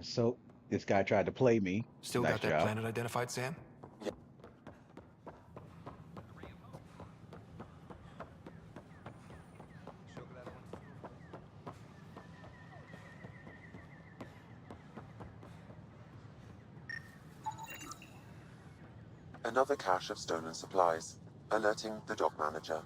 So this guy tried to play me. Still Nice got that job. planet identified, Sam? Another cache of stolen supplies, alerting the dock manager.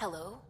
Hello?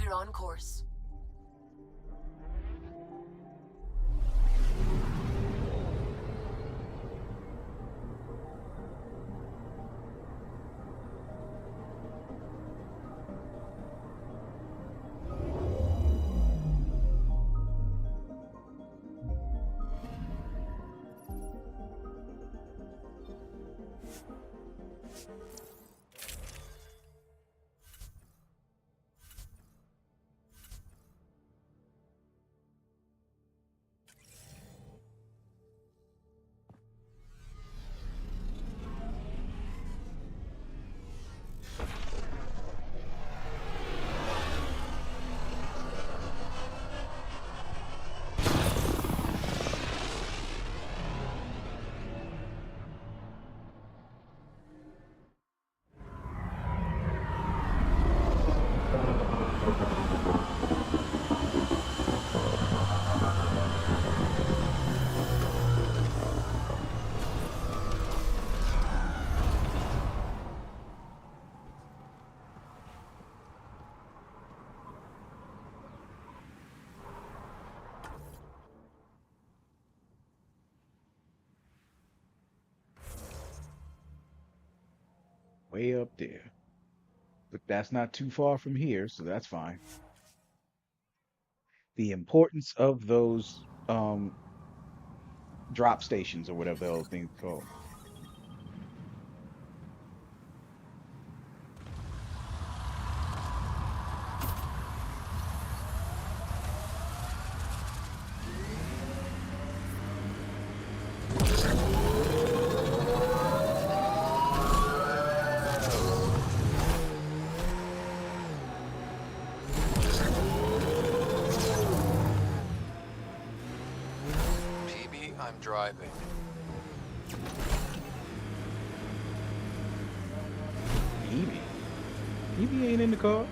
We're on course. Way up there. But that's not too far from here, so that's fine. The importance of those drop stations or whatever the hell thing's called. PB, I'm driving. Evie. Evie ain't in the car.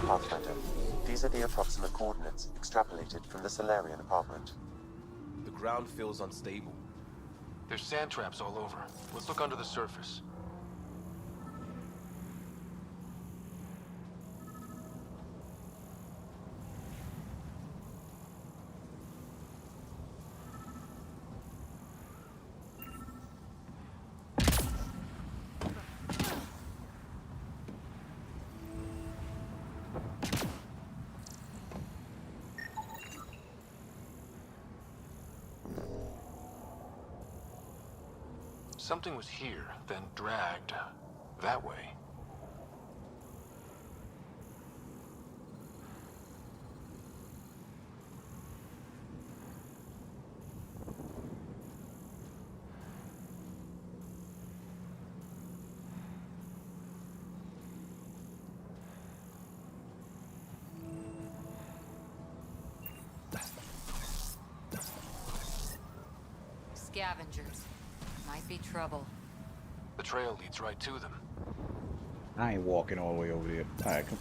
Pathfinder, these are the approximate coordinates extrapolated from the Solarian apartment. The ground feels unstable. There's sand traps all over. Let's look under the surface. Something was here, then dragged that way. Scavengers. Might be trouble. The trail leads right to them. I ain't walking all the way over there. All right, come.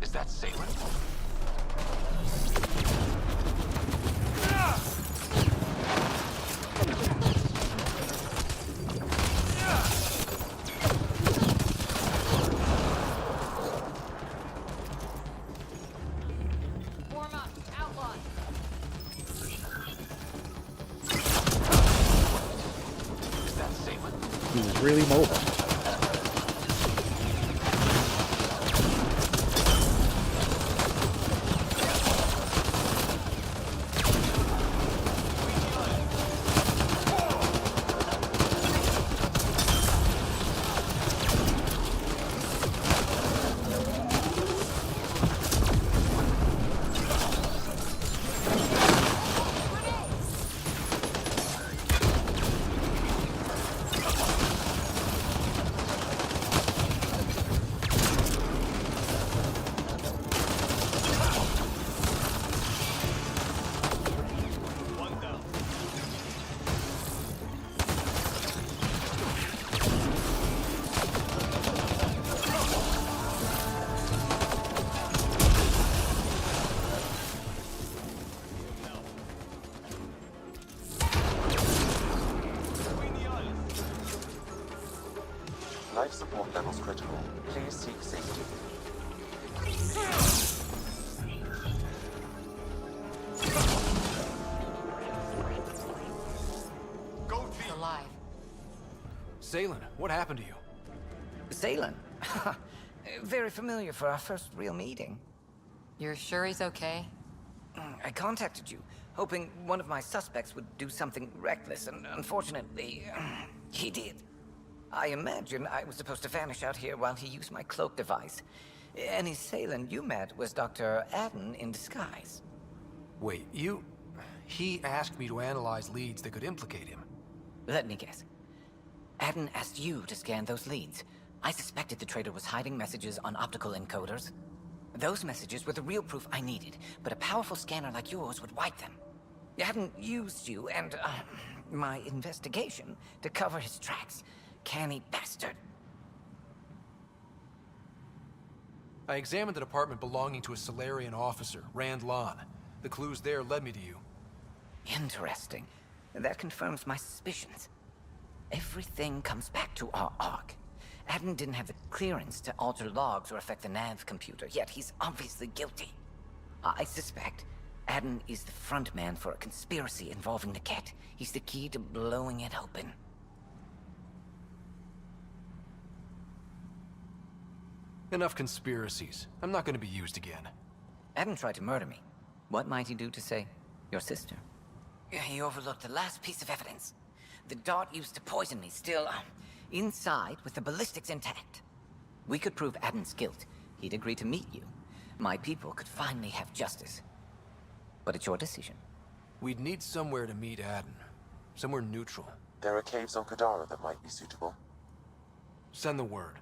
Is that Salem? Warm up, outlaw. Is that Salem? He was really mobile. Life support levels critical. Please seek safety. He's alive. Salen, what happened to you? Salen? Very familiar for our first real meeting. You're sure he's okay? I contacted you, hoping one of my suspects would do something reckless, and unfortunately, he did. I imagine I was supposed to vanish out here while he used my cloak device. Any Salen you met was Dr. Adden in disguise. Wait, he asked me to analyze leads that could implicate him. Let me guess. Adden asked you to scan those leads. I suspected the traitor was hiding messages on optical encoders. Those messages were the real proof I needed, but a powerful scanner like yours would wipe them. Adden used you and, my investigation to cover his tracks. Canny bastard. I examined an apartment belonging to a Solarian officer, Rand Lon. The clues there led me to you. Interesting. That confirms my suspicions. Everything comes back to our Ark. Adden didn't have the clearance to alter logs or affect the nav computer, yet he's obviously guilty. I suspect Adden is the front man for a conspiracy involving the Ket. He's the key to blowing it open. Enough conspiracies. I'm not going to be used again. Adden tried to murder me. What might he do to, say, your sister? He overlooked the last piece of evidence. The dart used to poison me still, inside with the ballistics intact. We could prove Adden's guilt. He'd agree to meet you. My people could finally have justice. But it's your decision. We'd need somewhere to meet Adden. Somewhere neutral. There are caves on Kadara that might be suitable. Send the word.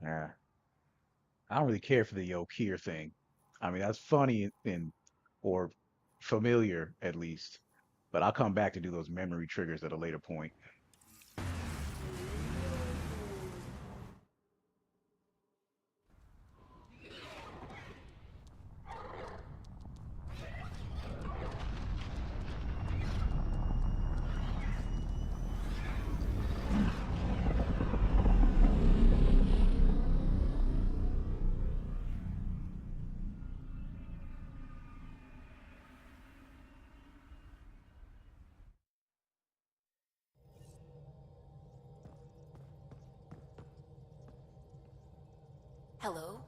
Yeah. I don't really care for the Okier thing. I mean, that's funny and or familiar at least, but I'll come back to do those memory triggers at a later point. Hello?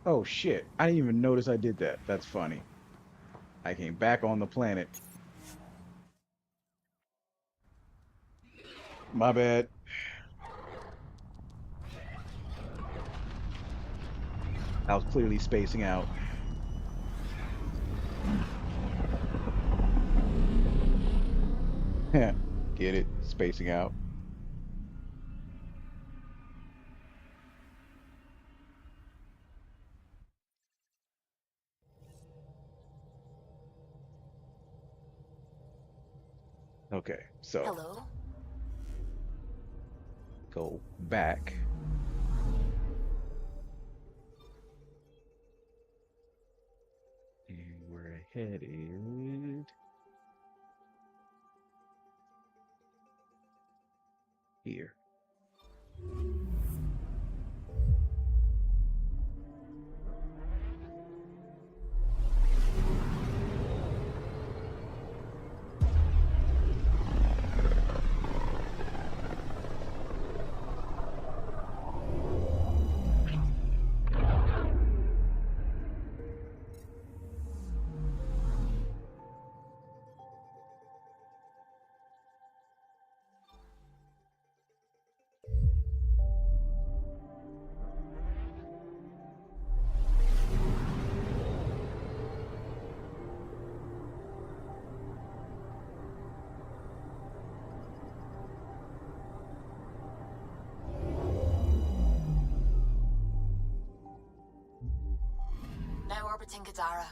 Oh shit. I didn't even notice I did that. That's funny. I came back on the planet. My bad. I was clearly spacing out. Get it? Spacing out. Okay, so Hello? go back. And we're headed here. Now orbiting Gadara.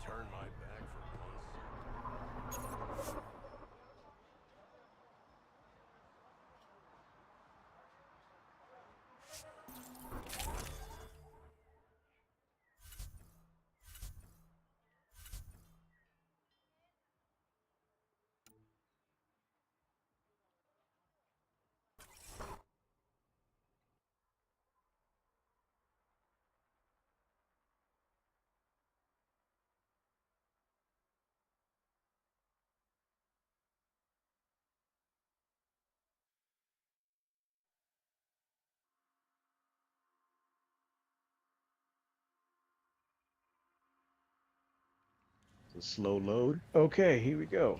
Turn my back for once. It's a slow load. Okay, here we go.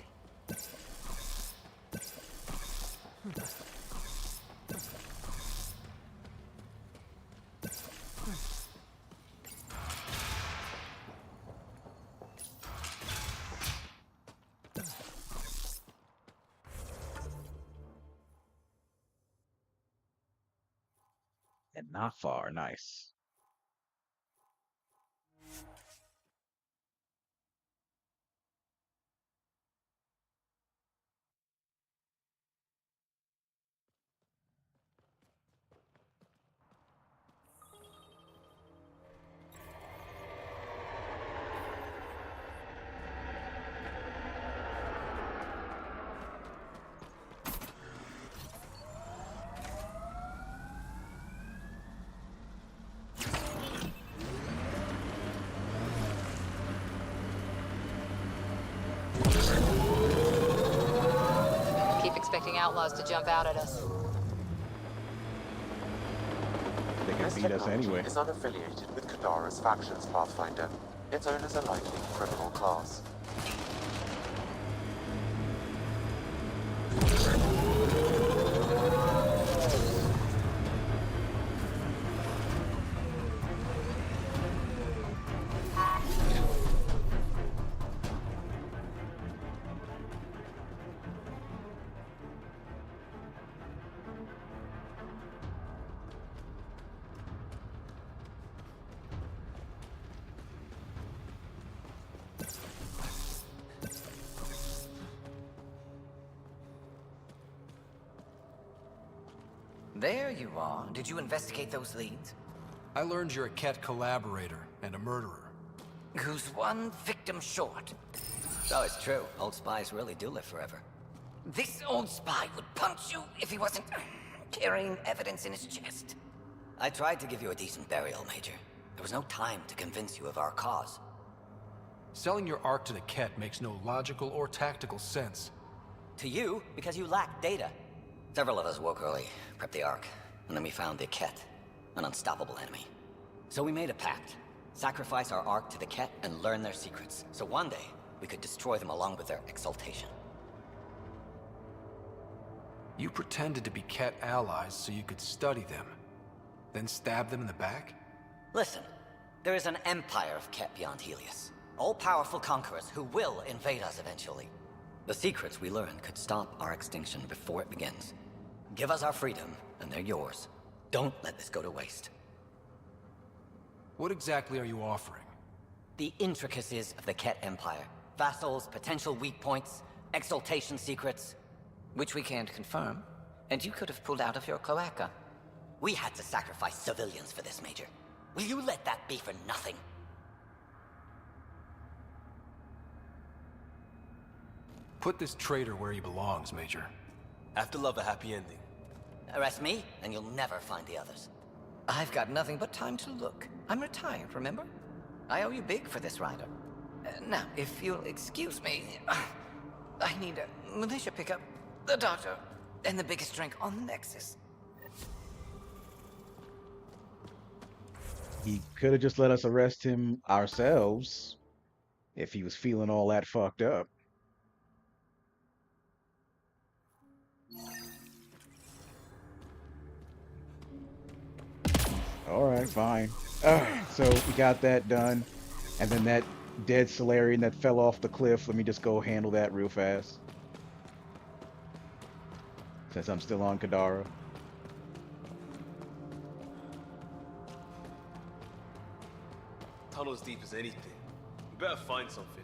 And not far. Nice. Keep expecting outlaws to jump out at us. They can This beat us technology anyway. is unaffiliated with Kadara's factions, Pathfinder. Its owners are likely criminal class. There you are. Did you investigate those leads? I learned you're a Ket collaborator and a murderer. Who's one victim short? Oh, it's true. Old spies really do live forever. This old spy would punch you if he wasn't carrying evidence in his chest. I tried to give you a decent burial, Major. There was no time to convince you of our cause. Selling your Ark to the Ket makes no logical or tactical sense. To you, because you lack data. Several of us woke early, prepped the Ark, and then we found the Ket, an unstoppable enemy. So we made a pact. Sacrifice our Ark to the Ket and learn their secrets, so one day we could destroy them along with their exaltation. You pretended to be Ket allies so you could study them, then stab them in the back? Listen, there is an empire of Ket beyond Helios. All-powerful conquerors who will invade us eventually. The secrets we learn could stop our extinction before it begins. Give us our freedom, and they're yours. Don't let this go to waste. What exactly are you offering? The intricacies of the Ket Empire. Vassals, potential weak points, exaltation secrets. Which we can't confirm, and you could have pulled out of your cloaca. We had to sacrifice civilians for this, Major. Will you let that be for nothing? Put this traitor where he belongs, Major. I have to love a happy ending. Arrest me, and you'll never find the others. I've got nothing but time to look. I'm retired, remember? I owe you big for this, Ryder. Now, if you'll excuse me, I need a militia pickup, the doctor, and the biggest drink on the Nexus. He could have just let us arrest him ourselves if he was feeling all that fucked up. All right, fine. So we got that done. And then that dead Solarian that fell off the cliff. Let me just go handle that real fast. Since I'm still on Kadara. Tunnel as deep as anything. We better find something.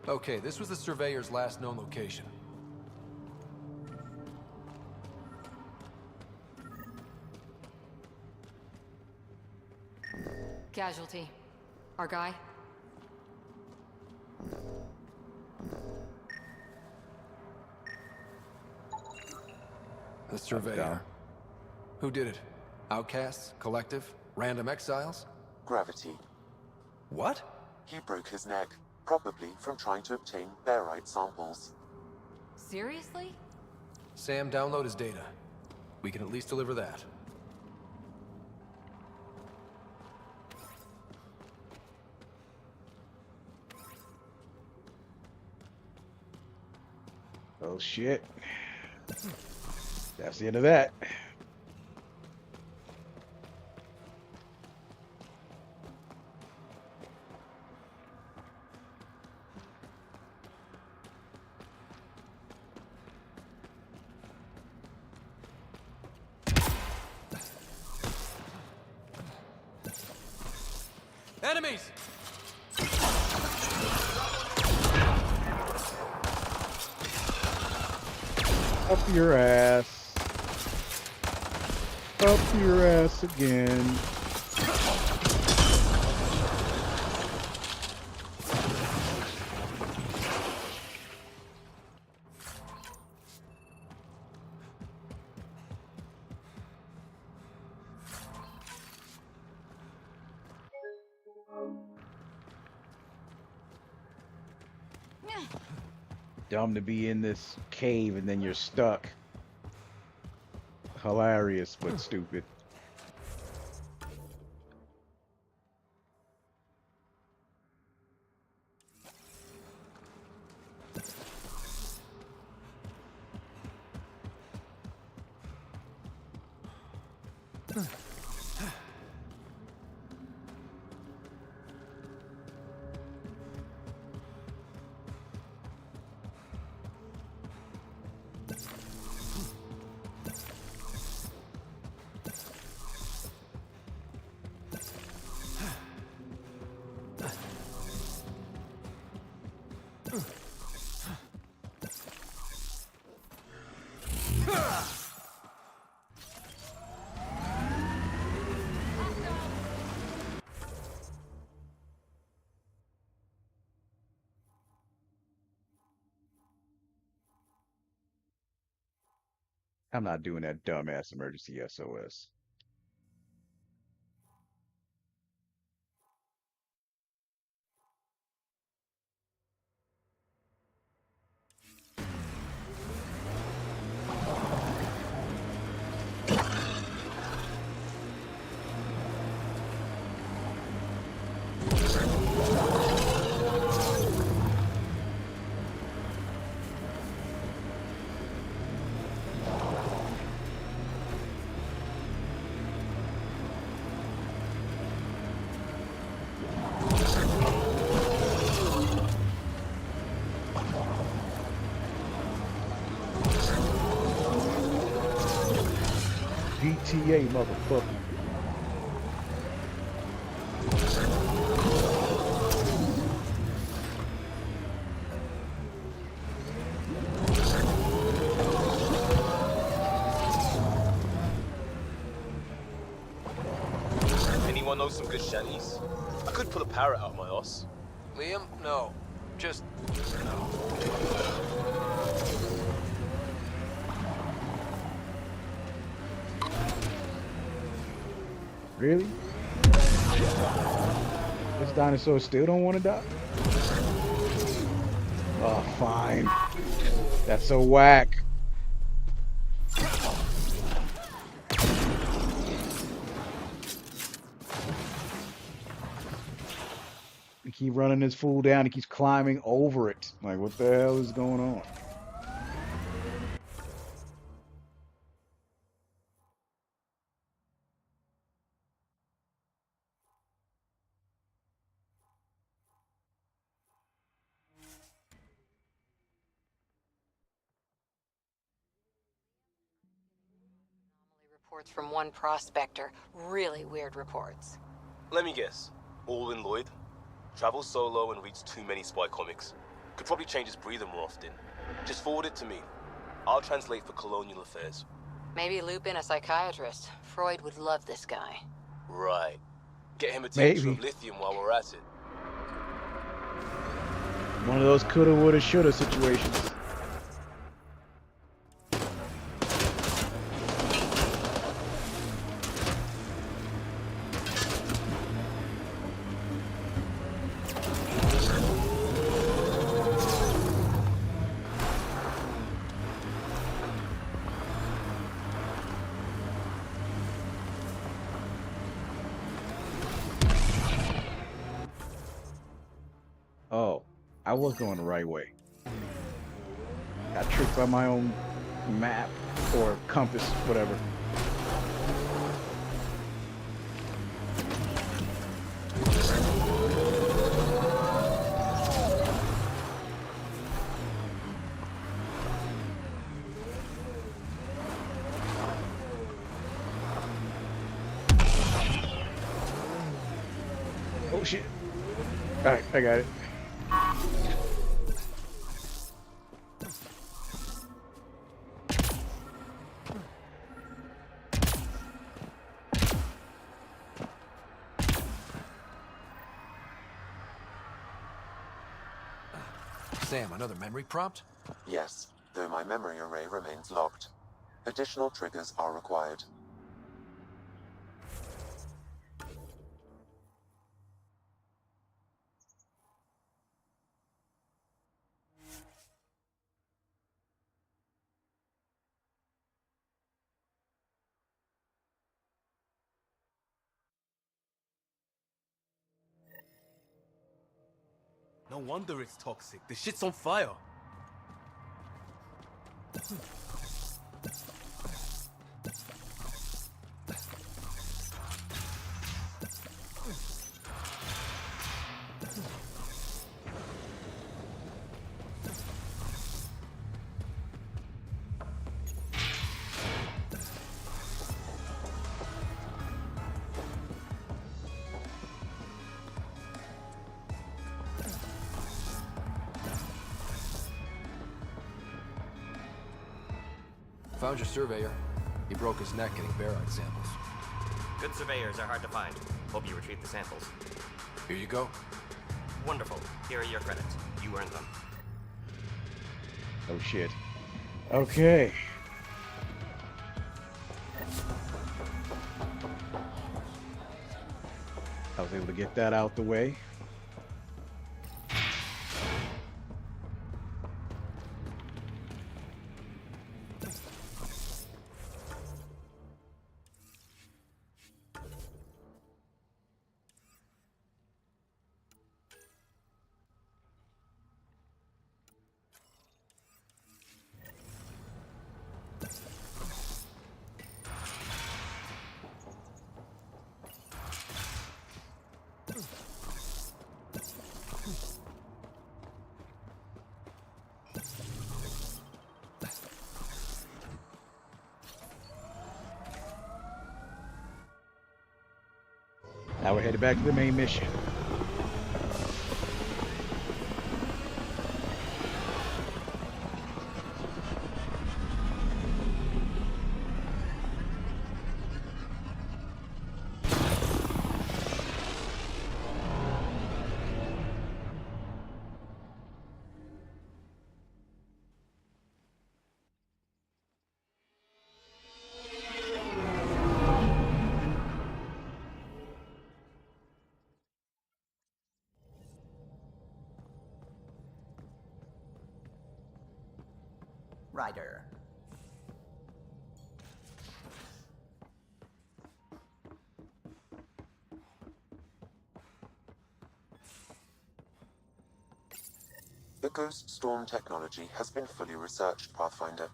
Okay, this was the Surveyor's last known location. Casualty. Our guy? The Surveyor. Who did it? Outcasts? Collective? Random exiles? Gravity. What? He broke his neck, probably from trying to obtain barite samples. Seriously? Sam, download his data. We can at least deliver that. Oh shit. That's the end of that. Enemies! Up your ass. Up your ass again. Dumb to be in this cave and then you're stuck. Hilarious, but stupid. I'm not doing that dumbass emergency SOS. GTA, motherfucker. Anyone know some good shanties? I could pull a parrot out of my ass. Liam, no. Just no. Really? This dinosaur still don't want to die? Oh, fine. That's so whack. He keep running this fool down. He keeps climbing over it. Like, what the hell is going on? Reports from one prospector. Really weird reports. Let me guess. Alwyn Lloyd? Travels solo and reads too many spy comics. Could probably change his breather more often. Just forward it to me. I'll translate for colonial affairs. Maybe loop in a psychiatrist. Freud would love this guy. Right. Get him a tincture Maybe. of lithium while we're at it. One of those coulda, woulda, shoulda situations. Oh, I was going the right way. Got tricked by my own map or compass, whatever. Oh shit. Alright, I got it. Sam, another memory prompt? Yes, though my memory array remains locked. Additional triggers are required. No wonder it's toxic. The shit's on fire. Found your surveyor. He broke his neck getting barite samples. Good surveyors are hard to find. Hope you retrieve the samples. Here you go. Wonderful. Here are your credits. You earned them. Oh shit. Okay. was able to get that out the way. Now we're headed back to the main mission. Ryder. The Ghost Storm technology has been fully researched, Pathfinder.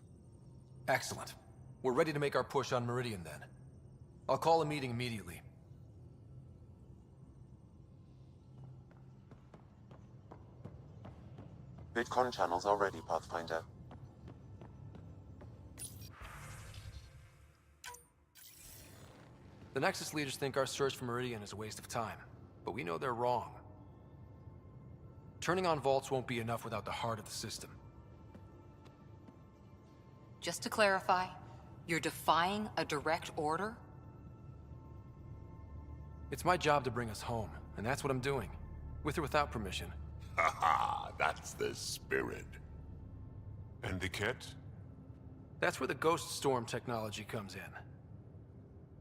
Excellent. We're ready to make our push on Meridian then. I'll call a meeting immediately. Vidcon channels are ready, Pathfinder. The Nexus leaders think our search for Meridian is a waste of time, but we know they're wrong. Turning on vaults won't be enough without the heart of the system. Just to clarify, you're defying a direct order? It's my job to bring us home, and that's what I'm doing. With or without permission. Haha, that's the spirit. And the kit? That's where the Ghost Storm technology comes in.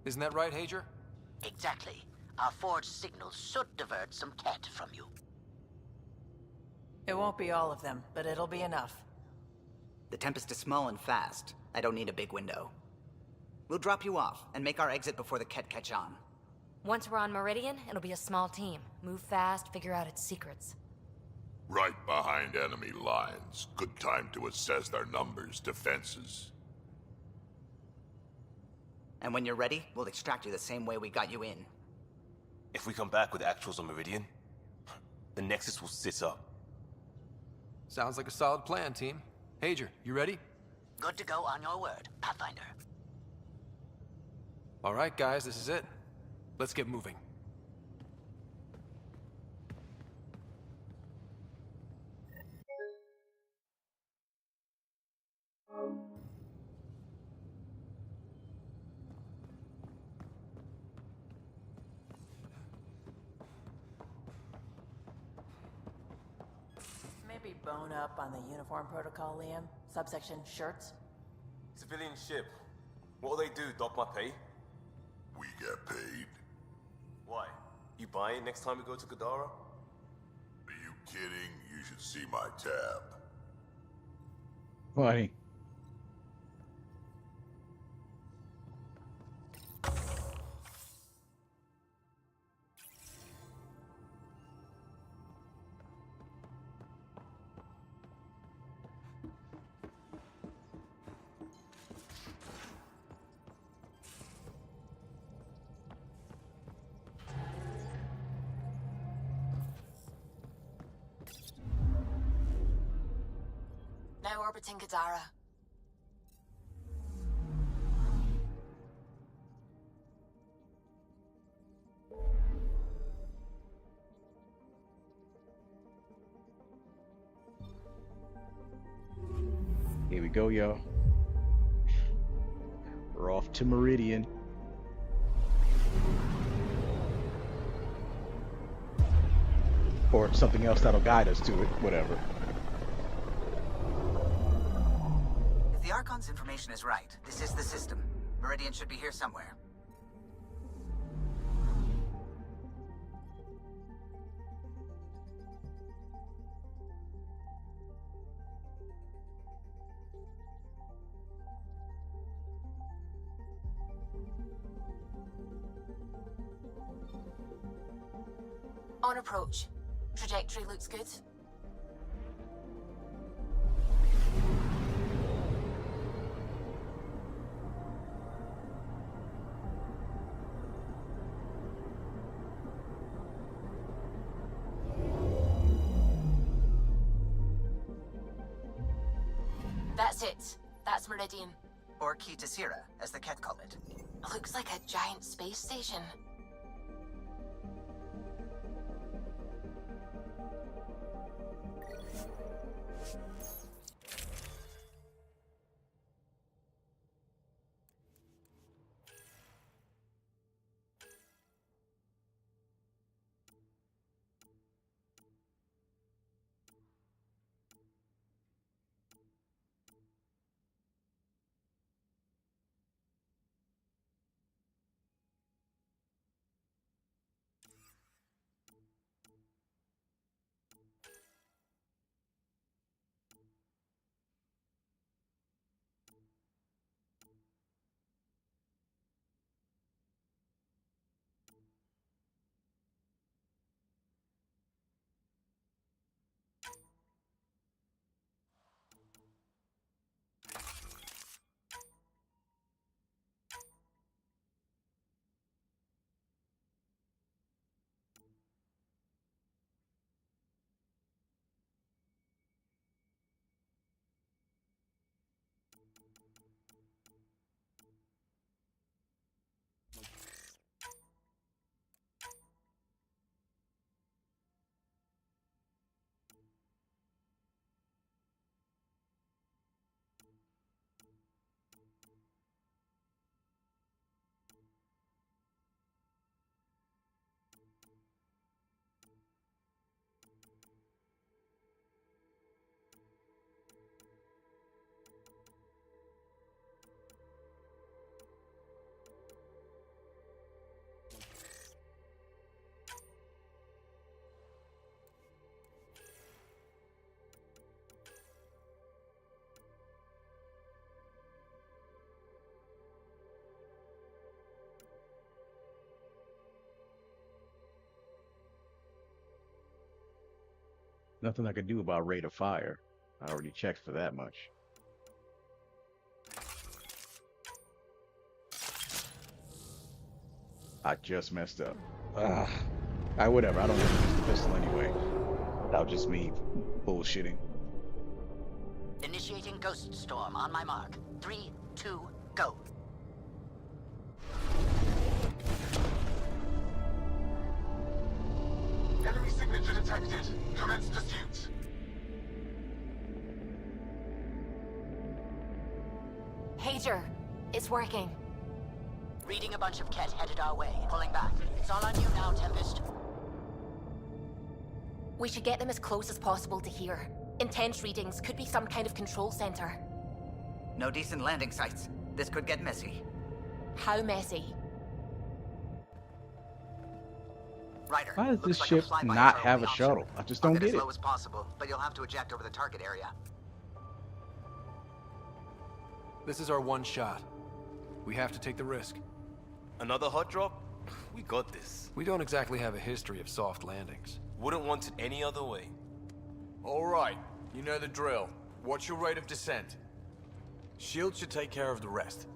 Isn't that right, Hager? Exactly. Our forged signals should divert some cat from you. It won't be all of them, but it'll be enough. The Tempest is small and fast. I don't need a big window. We'll drop you off and make our exit before the Ket catch on. Once we're on Meridian, it'll be a small team. Move fast, figure out its secrets. Right behind enemy lines. Good time to assess their numbers, defenses. And when you're ready, we'll extract you the same way we got you in. If we come back with actuals on Meridian, the Nexus will sit up. Sounds like a solid plan, team. Hager, you ready? Good to go on your word, Pathfinder. All right, guys, this is it. Let's get moving. Maybe bone up on the uniform protocol, Liam. Subsection shirts. Civilian ship. What'll they do, dock my pay? We get paid? Why? You buy it next time we go to Kadara? Are you kidding? You should see my tab. Funny. Now orbiting Kadara. Here we go, y'all. We're off to Meridian. Or something else that'll guide us to it, whatever. If the Archon's information is right, this is the system. Meridian should be here somewhere. On approach. Trajectory looks good. That's it. That's Meridian. Or Key to Sierra, as the Ket call it. Looks like a giant space station. Nothing I could do about rate of fire. I already checked for that much. I just messed up. Ah, whatever. I don't want to use the pistol anyway. That was just me bullshitting. Initiating Ghost Storm on my mark. 3, 2, go. Enemy signature detected. Commence pursuit. Pager, it's working. Reading a bunch of Ket headed our way. Pulling back. It's all on you now, Tempest. We should get them as close as possible to here. Intense readings could be some kind of control center. No decent landing sites. This could get messy. How messy? Ryder, Why does this looks like ship flyby not is our have only a option. shuttle? I just I'll don't get get as it. low as possible, but you'll have to eject over the target area. This is our one shot. We have to take the risk. Another hot drop? We got this. We don't exactly have a history of soft landings. Wouldn't want it any other way. All right, you know the drill. What's your rate of descent? Shield should take care of the rest.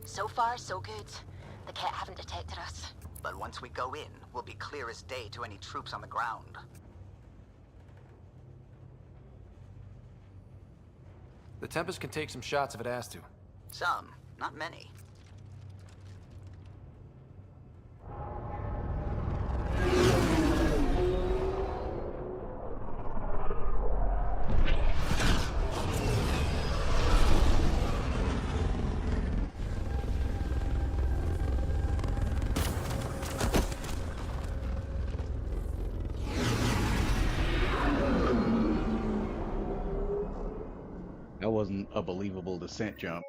So far, so good. The Ket haven't detected us. But once we go in, we'll be clear as day to any troops on the ground. The Tempest can take some shots if it has to. Some, not many. That wasn't a believable descent jump.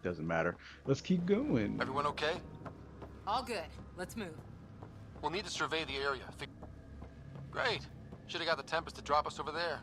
Doesn't matter. Let's keep going. Everyone okay? All good. Let's move. We'll need to survey the area. Great. Should have got the Tempest to drop us over there.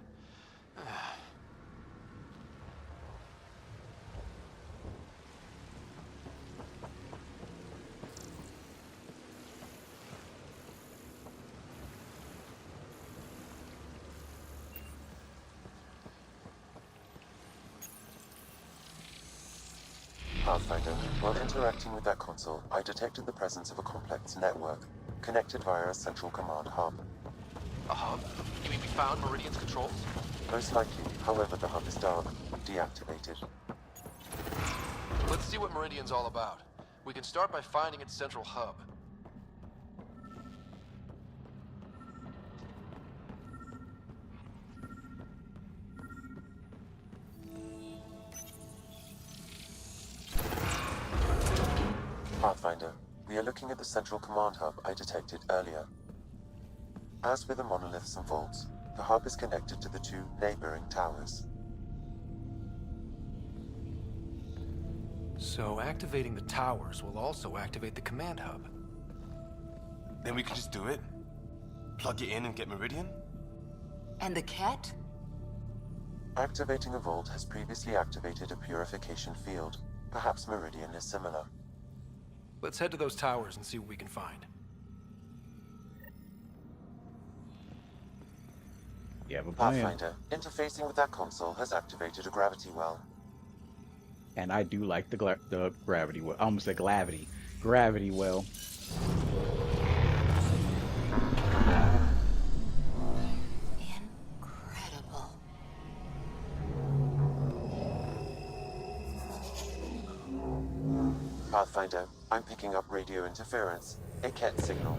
Pathfinder, while interacting with that console, I detected the presence of a complex network, connected via a central command hub. A hub? You mean we found Meridian's controls? Most likely, however, the hub is dark, deactivated. Let's see what Meridian's all about. We can start by finding its central hub. Pathfinder, we are looking at the central command hub I detected earlier. As with the monoliths and vaults, the hub is connected to the two neighboring towers. So activating the towers will also activate the command hub. Then we can just do it? Plug it in and get Meridian? And the Ket? Activating a vault has previously activated a purification field. Perhaps Meridian is similar. Let's head to those towers and see what we can find. You have a plan. Pathfinder, interfacing with that console has activated a gravity well. And I do like the gravity well. I almost said gravity. Gravity well. Incredible. Pathfinder, I'm picking up radio interference. A Ket signal.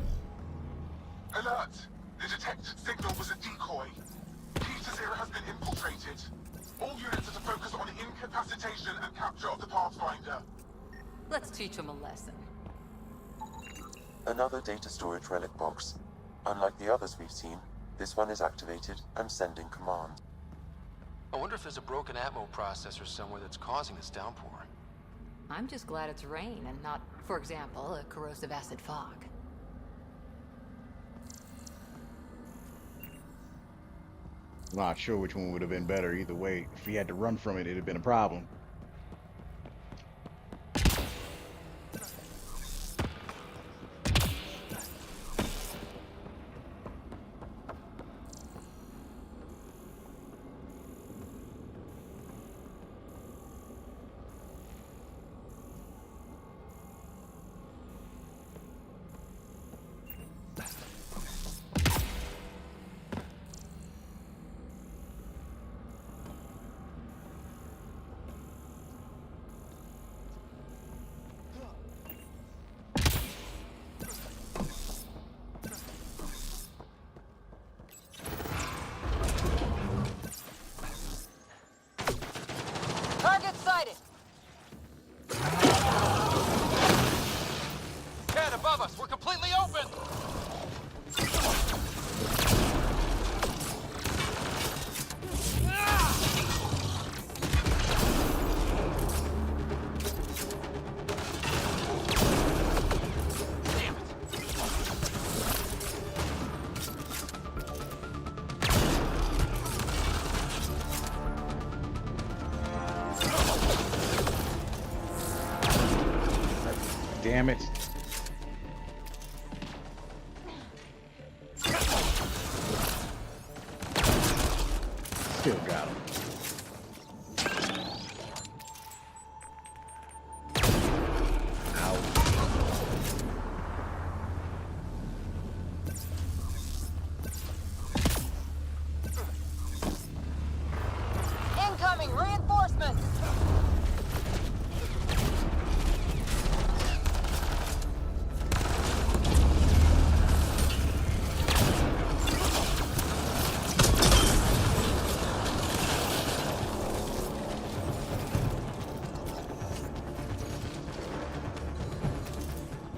Alert! The detected signal was a decoy. Key to Zero has been infiltrated. All units are to focus on incapacitation and capture of the Pathfinder. Let's teach him a lesson. Another data storage relic box. Unlike the others we've seen, this one is activated and sending command. I wonder if there's a broken Atmo processor somewhere that's causing this downpour. I'm just glad it's rain and not, for example, a corrosive acid fog. Not sure which one would have been better either way. If he had to run from it, it'd have been a problem. Target sighted! Cat above us! We're completely open! Damn it. Still got him. Incoming reinforcements!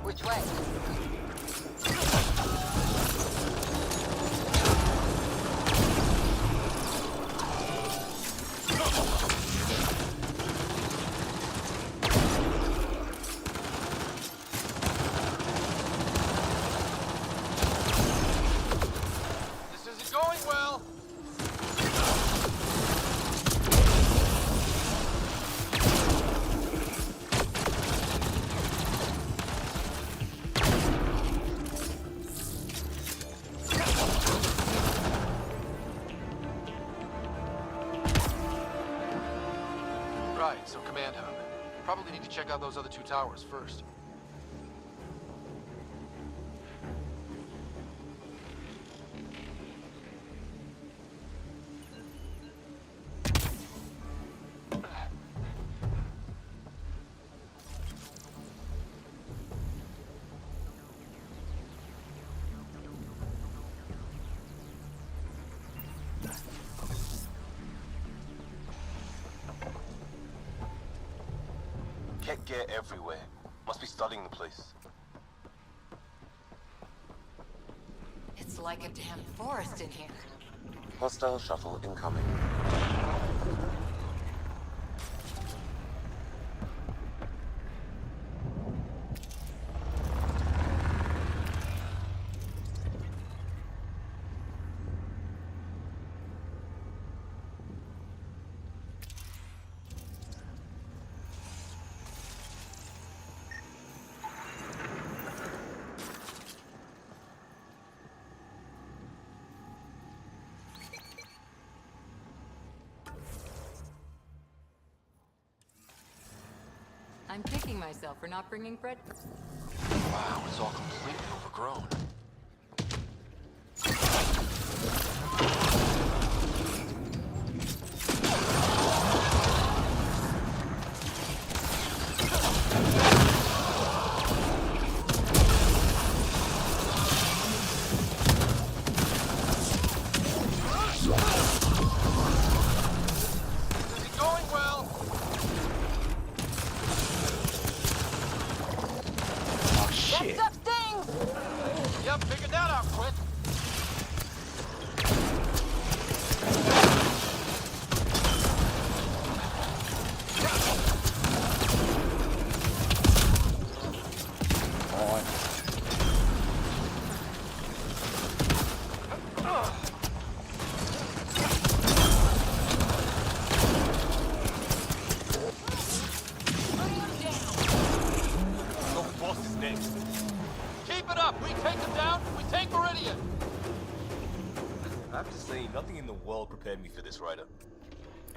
Which way? This isn't going well! Right, so command hub. Probably need to check out those other two towers first. Ket gear everywhere. Must be studying the place. It's like a damn forest in here. Hostile shuttle incoming. I'm kicking myself for not bringing bread. Wow, it's all completely overgrown. Is it going well? Oh shit. That stuff stings! Yep, figured that out quick. On. No boss is next. Keep it up. We take them down. We take Meridian. I have to say, nothing in the world prepared me for this, Ryder.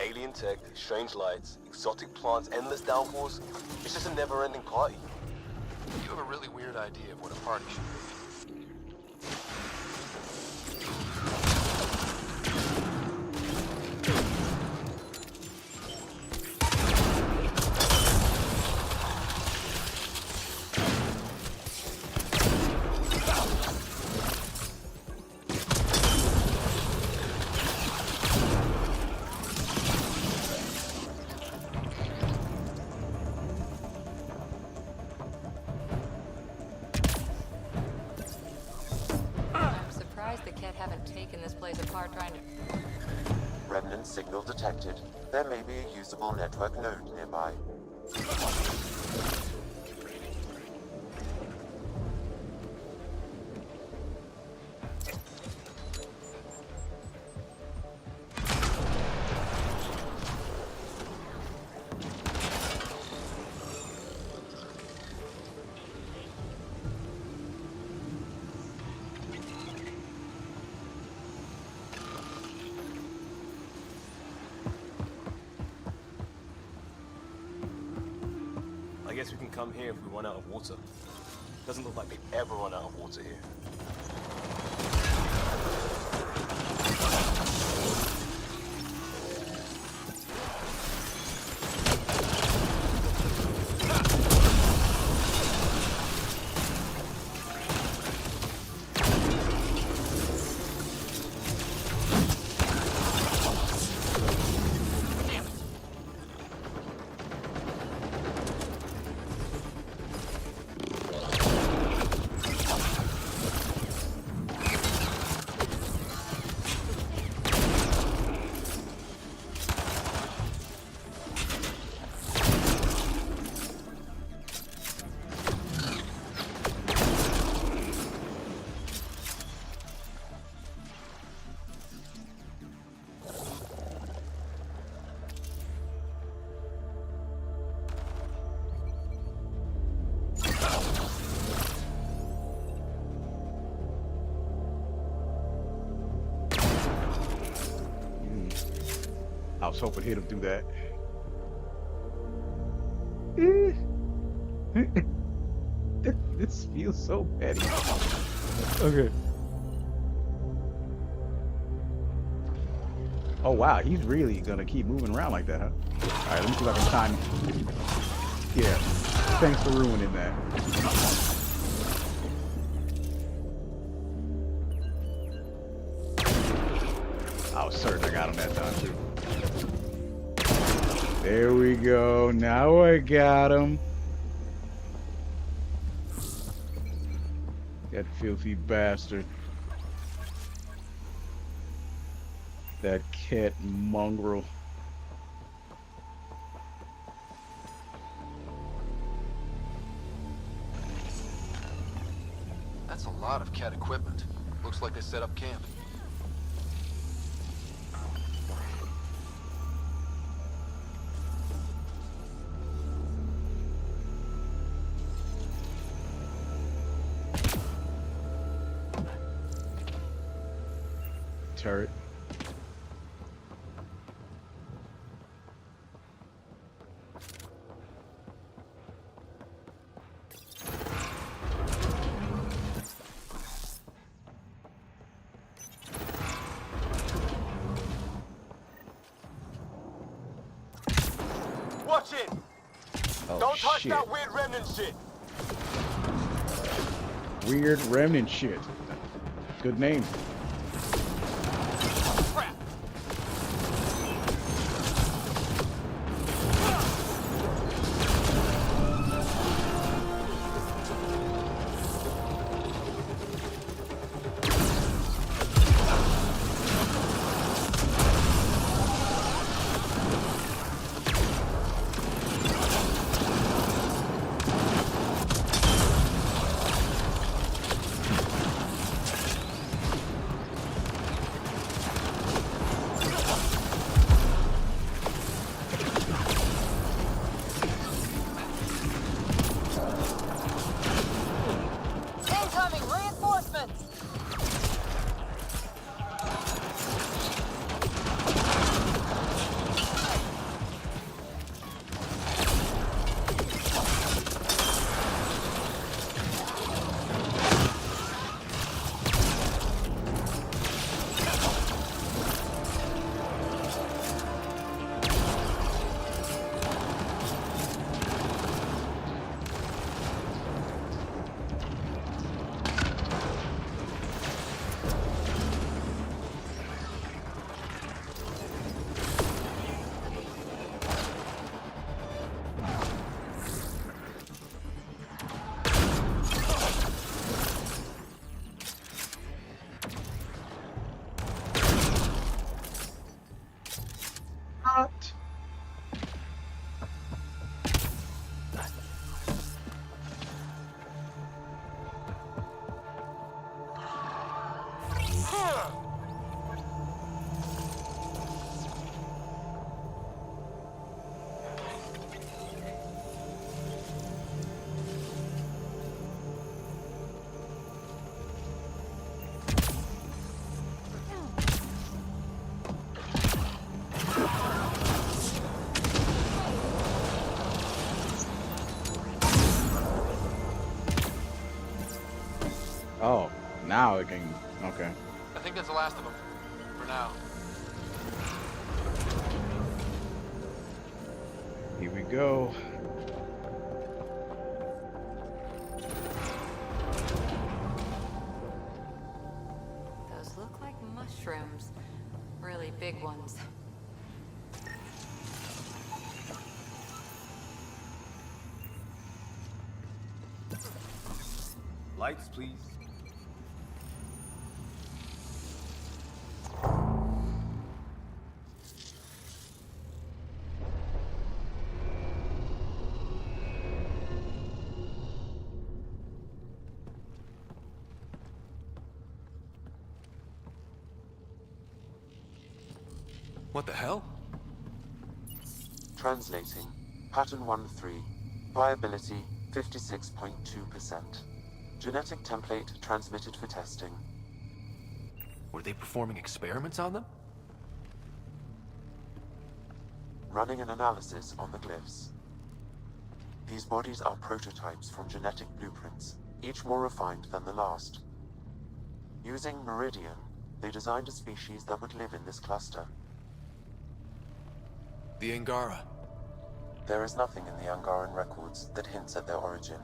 Alien tech, strange lights, exotic plants, endless downpours. It's just a never-ending party. You have a really weird idea of what a party should be. I'm surprised the Ket haven't taken this place apart trying to... Remnant signal detected. There may be a usable network node nearby. I guess we can come here if we run out of water. Doesn't look like they ever run out of water here. I was hoping he'd do that. This feels so petty. Okay. Oh wow, he's really gonna keep moving around like that, huh? All right, let me see if I can time. Yeah. Thanks for ruining that. I was certain I got him that time too. There we go. Now I got him. That filthy bastard. That cat mongrel. That's a lot of cat equipment. Looks like they set up camp. Turret. Watch it! Oh, Don't touch shit. that weird remnant shit! Weird remnant shit. Good name. Crap! Incoming reinforcements! What? Oh, now it can. Okay. I think that's the last of them. For now. Here we go. Those look like mushrooms. Really big ones. Lights, please. What the hell? Translating. Pattern 1-3. Viability 56.2%. Genetic template transmitted for testing. Were they performing experiments on them? Running an analysis on the glyphs. These bodies are prototypes from genetic blueprints, each more refined than the last. Using Meridian, they designed a species that would live in this cluster. The Angara. There is nothing in the Angaran records that hints at their origin.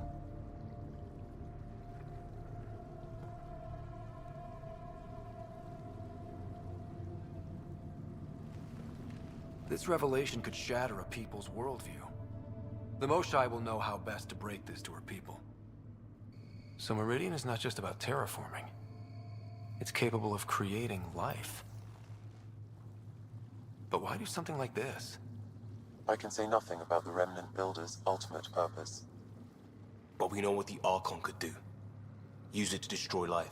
This revelation could shatter a people's worldview. The Moshai will know how best to break this to her people. So Meridian is not just about terraforming. It's capable of creating life. But why do something like this? I can say nothing about the Remnant Builder's ultimate purpose. But we know what the Archon could do. Use it to destroy life.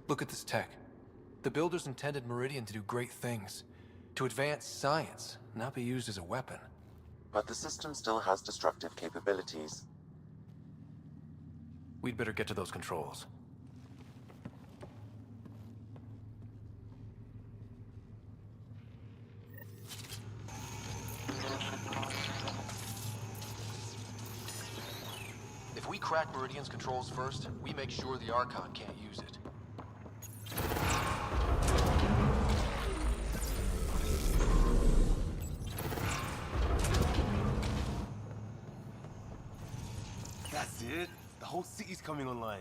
Look at this tech. The Builders intended Meridian to do great things. To advance science, not be used as a weapon. But the system still has destructive capabilities. We'd better get to those controls. If we crack Meridian's controls first, we make sure the Archon can't use it. That's it. The whole city's coming online.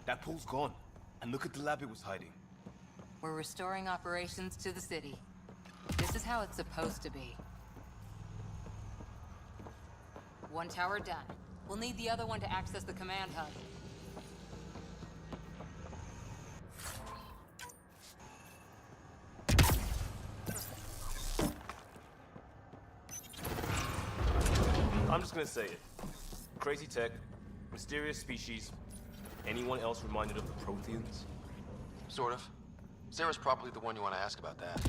That pool's gone. And look at the lab it was hiding. We're restoring operations to the city. This is how it's supposed to be. One tower done. We'll need the other one to access the command hub. I'm just gonna say it. Crazy tech, mysterious species. Anyone else reminded of the Protheans? Sort of. Sarah's probably the one you want to ask about that.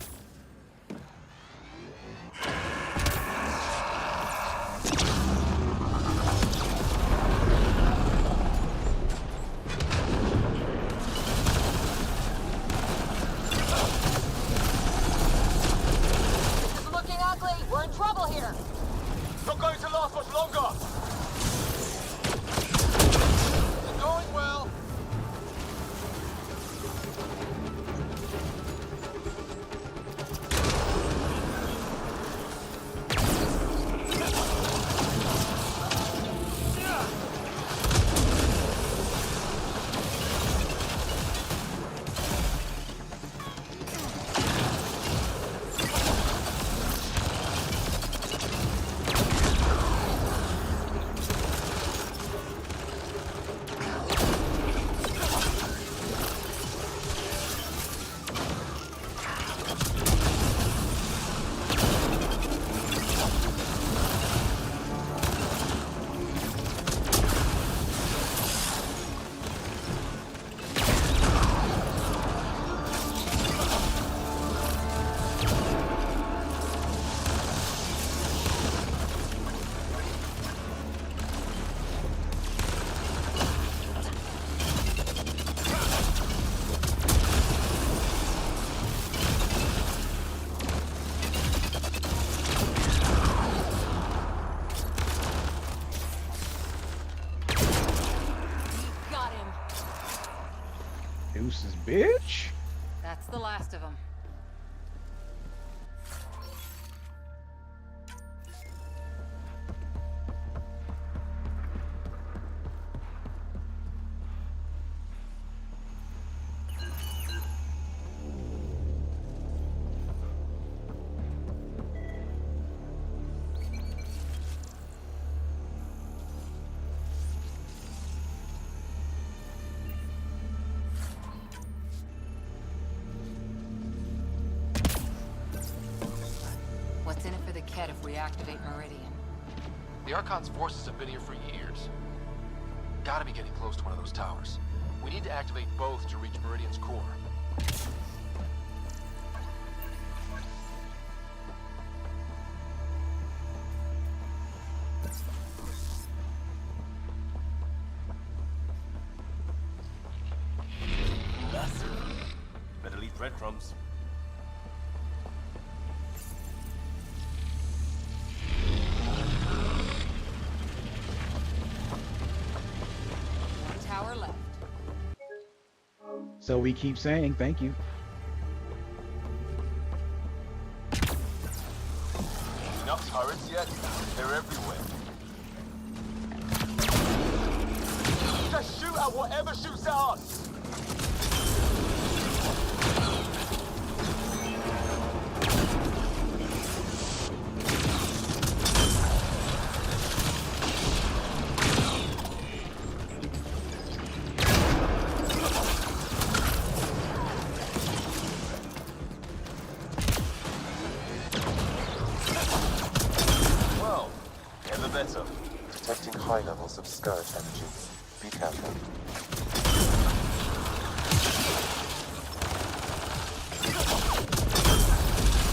This is looking ugly. We're in trouble here. It's not going to last much longer! It's going well! Deuces, bitch. That's the last of them. What's in it for the Ket if we activate Meridian? The Archon's forces have been here for years. Gotta be getting close to one of those towers. We need to activate both to reach Meridian's core. That's it. Better leave breadcrumbs. So we keep saying thank you. Not turrets yet? They're everywhere. Just shoot at whatever shoots at us! Well, ever better. Detecting high levels of Scourge energy. Be careful.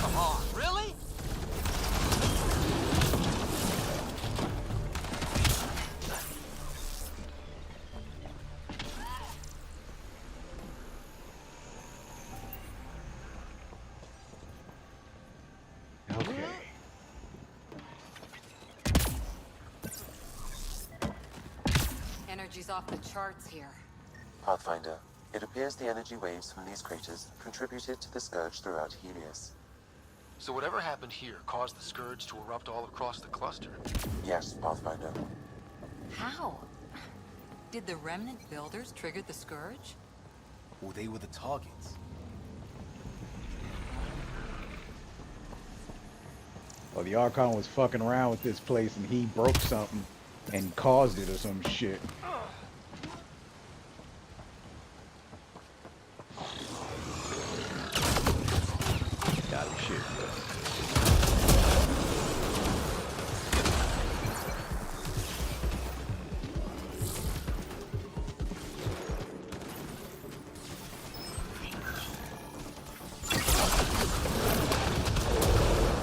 Come on, really? Okay. Energy's off the charts here. Pathfinder, it appears the energy waves from these craters contributed to the Scourge throughout Helios. So whatever happened here caused the Scourge to erupt all across the cluster? Yes, Pathfinder. How? Did the Remnant builders trigger the Scourge? Well, they were the targets. Well, the Archon was fucking around with this place and he broke something and caused it or some shit. Gotta be shit.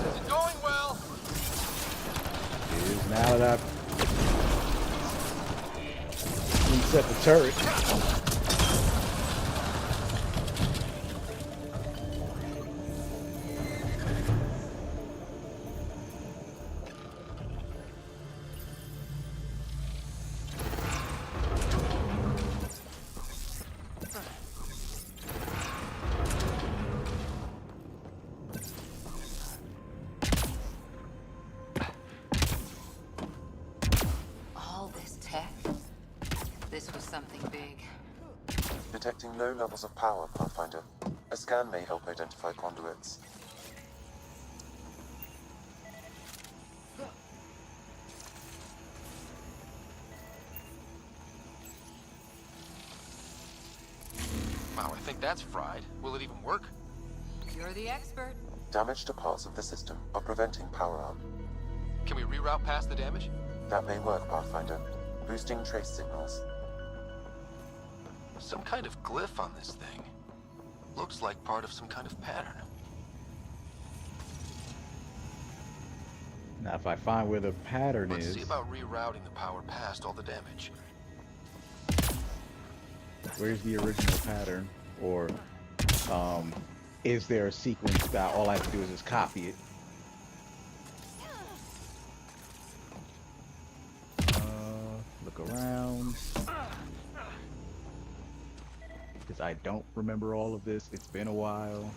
It's going well. Is now that I've reset the turret. All this tech? This was something big. Detecting low levels of power, Pathfinder. A scan may help identify conduits. Wow, I think that's fried. Will it even work? You're the expert. Damage to parts of the system are preventing power-up. Can we reroute past the damage? That may work, Pathfinder. Boosting trace signals. Some kind of glyph on this thing. Looks like part of some kind of pattern. Now, if I find where the pattern Let's is, see about rerouting the power past all the damage. where's the original pattern? Or is there a sequence that all I have to do is just copy it? Look around. Because I don't remember all of this. It's been a while.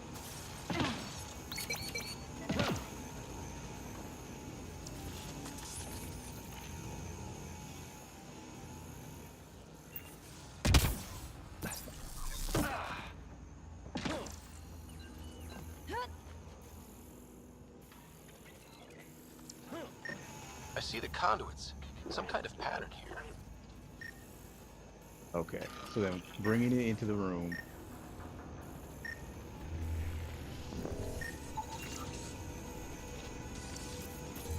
I see the conduits. Some kind of pattern here. Okay, so then bringing it into the room.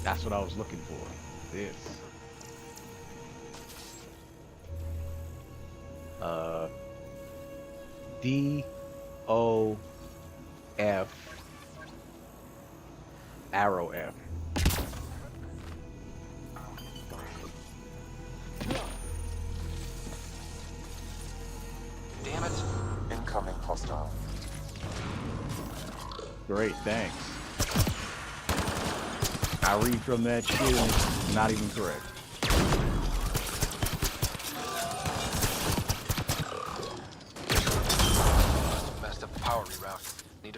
That's what I was looking for. This. D-O-F arrow F. Damn it. Incoming hostile. Great, thanks. I read from that shit and it's not even correct.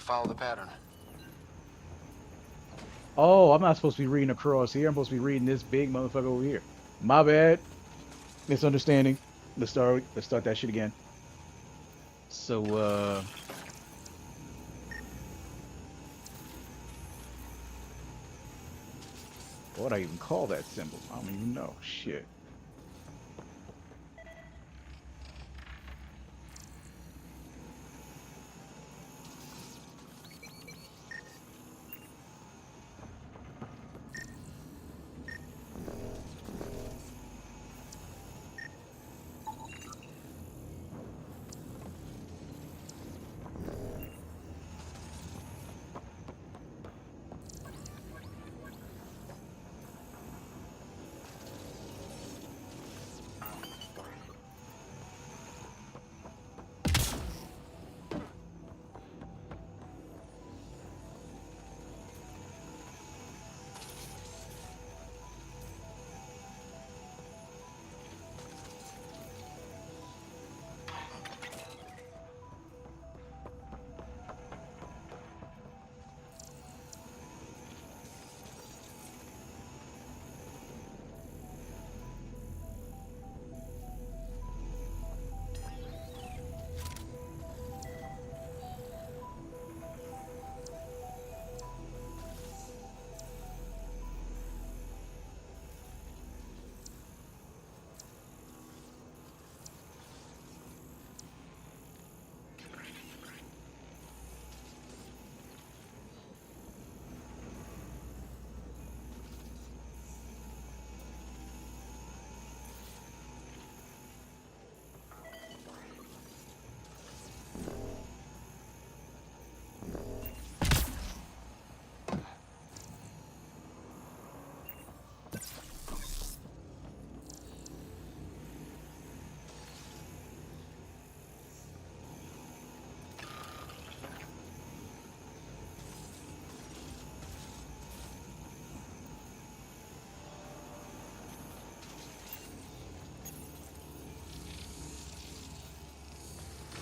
follow the pattern. Oh, I'm not supposed to be reading across here. I'm supposed to be reading this big motherfucker over here. My bad. Misunderstanding. Let's start that shit again. So what would I even call that symbol? I don't even know. Shit.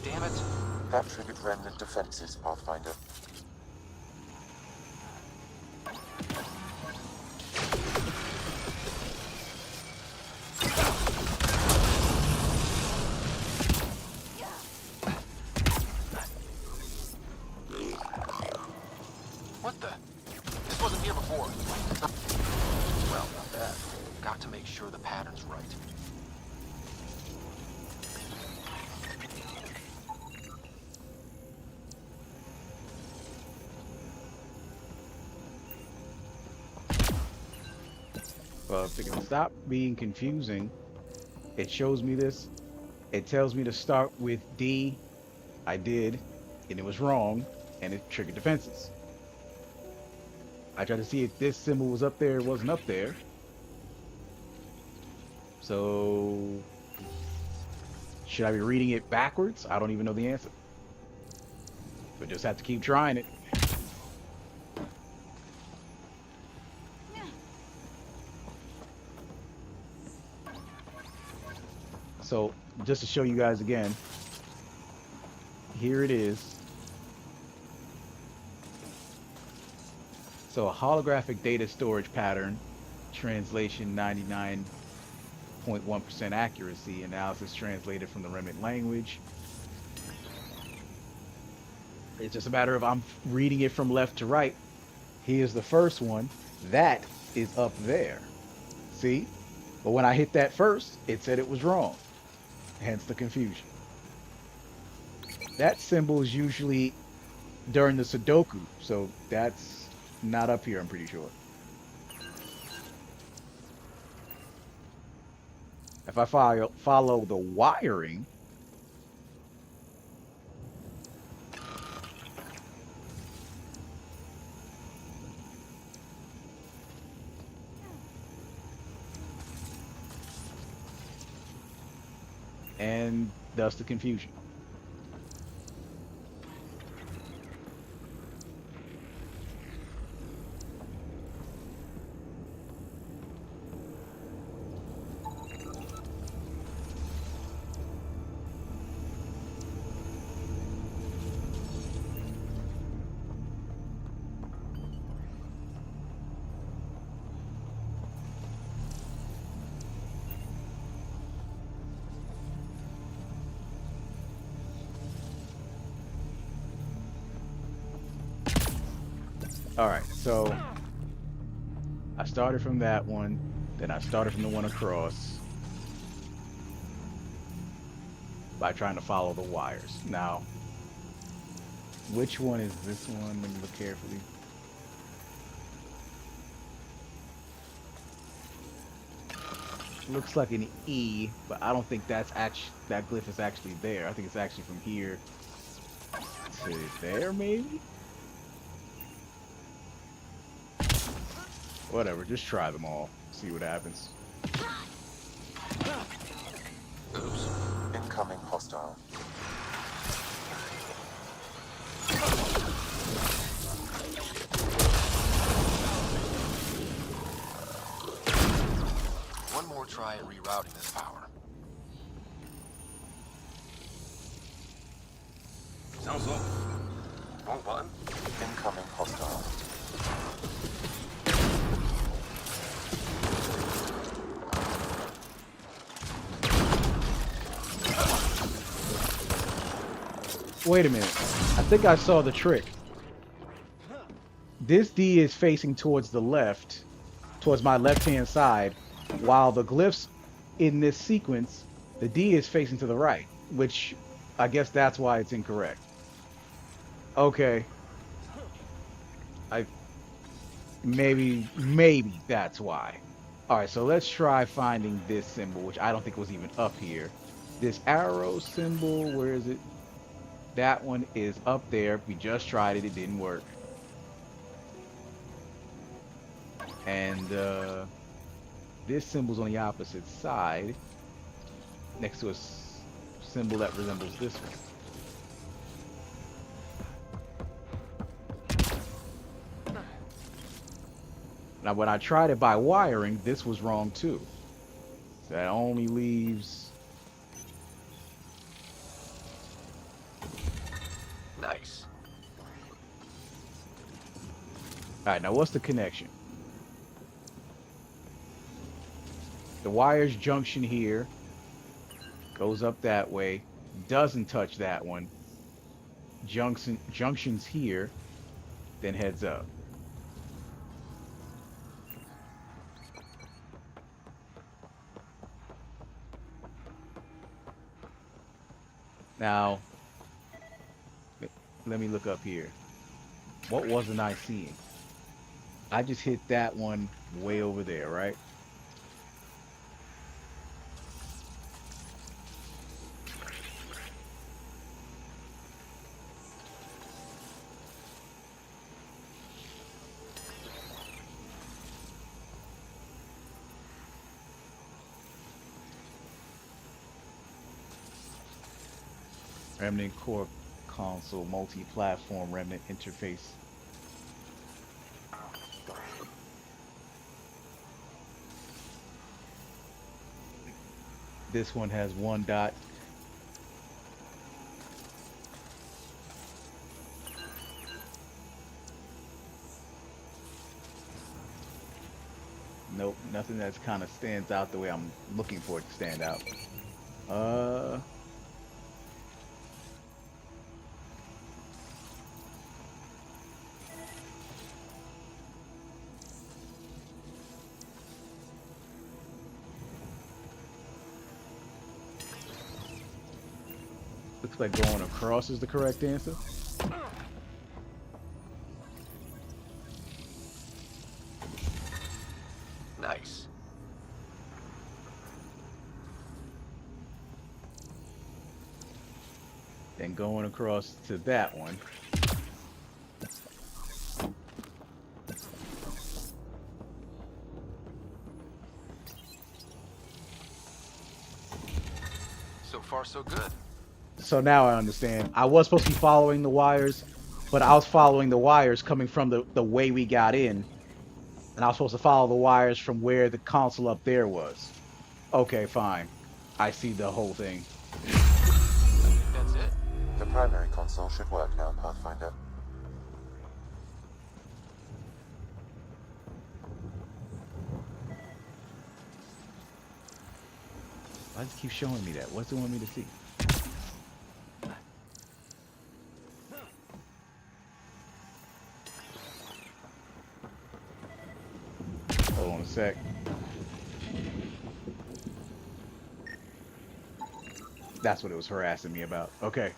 Damn it. That triggered remnant defenses, Pathfinder. What the? This wasn't here before. Well, not bad. Got to make sure the pattern's right. Well, if it can stop being confusing, it shows me this. It tells me to start with D. I did, and it was wrong, and it triggered defenses. I tried to see if this symbol was up there. It wasn't up there. So, should I be reading it backwards? I don't even know the answer. But just have to keep trying it. So, just to show you guys again, here it is. So, a holographic data storage pattern, translation 99.1% accuracy, analysis translated from the remnant language. It's just a matter of I'm reading it from left to right. Here's the first one. That is up there. See? But when I hit that first, it said it was wrong. Hence the confusion. That symbol is usually during the Sudoku, so that's not up here, I'm pretty sure. If I follow the wiring, and thus the confusion. All right, so I started from that one, then I started from the one across by trying to follow the wires. Now, which one is this one? Let me look carefully. Looks like an E, but I don't think that's actually that glyph is actually there. I think it's actually from here to there, maybe? Whatever, just try them all. See what happens. Oops. Incoming hostile. One more try at rerouting this power. Sounds off. Wrong button. Incoming hostile. Wait a minute. I think I saw the trick. This D is facing towards the left, towards my left-hand side, while the glyphs in this sequence, the D is facing to the right, which I guess that's why it's incorrect. Okay. Maybe that's why. All right, so let's try finding this symbol, which I don't think was even up here. This arrow symbol, where is it? That one is up there. We just tried it. It didn't work. And this symbol's on the opposite side, next to a symbol that resembles this one. Now, when I tried it by wiring, this was wrong too. So that only leaves... Nice. Alright, now what's the connection? The wire's junction here goes up that way, doesn't touch that one. Junction's here, then heads up. Now, let me look up here. What wasn't I seeing? I just hit that one way over there, right? Remnant Core Console multi-platform Remnant interface. This one has one dot. Nope, nothing that's kind of stands out the way I'm looking for it to stand out. Looks like going across is the correct answer. Nice. Then going across to that one. So far, so good. So now I understand. I was supposed to be following the wires, but I was following the wires coming from the way we got in. And I was supposed to follow the wires from where the console up there was. Okay, fine. I see the whole thing. That's it. The primary console should work now, Pathfinder. Why does it keep showing me that? What's it want me to see? sec. That's what it was harassing me about. Okay.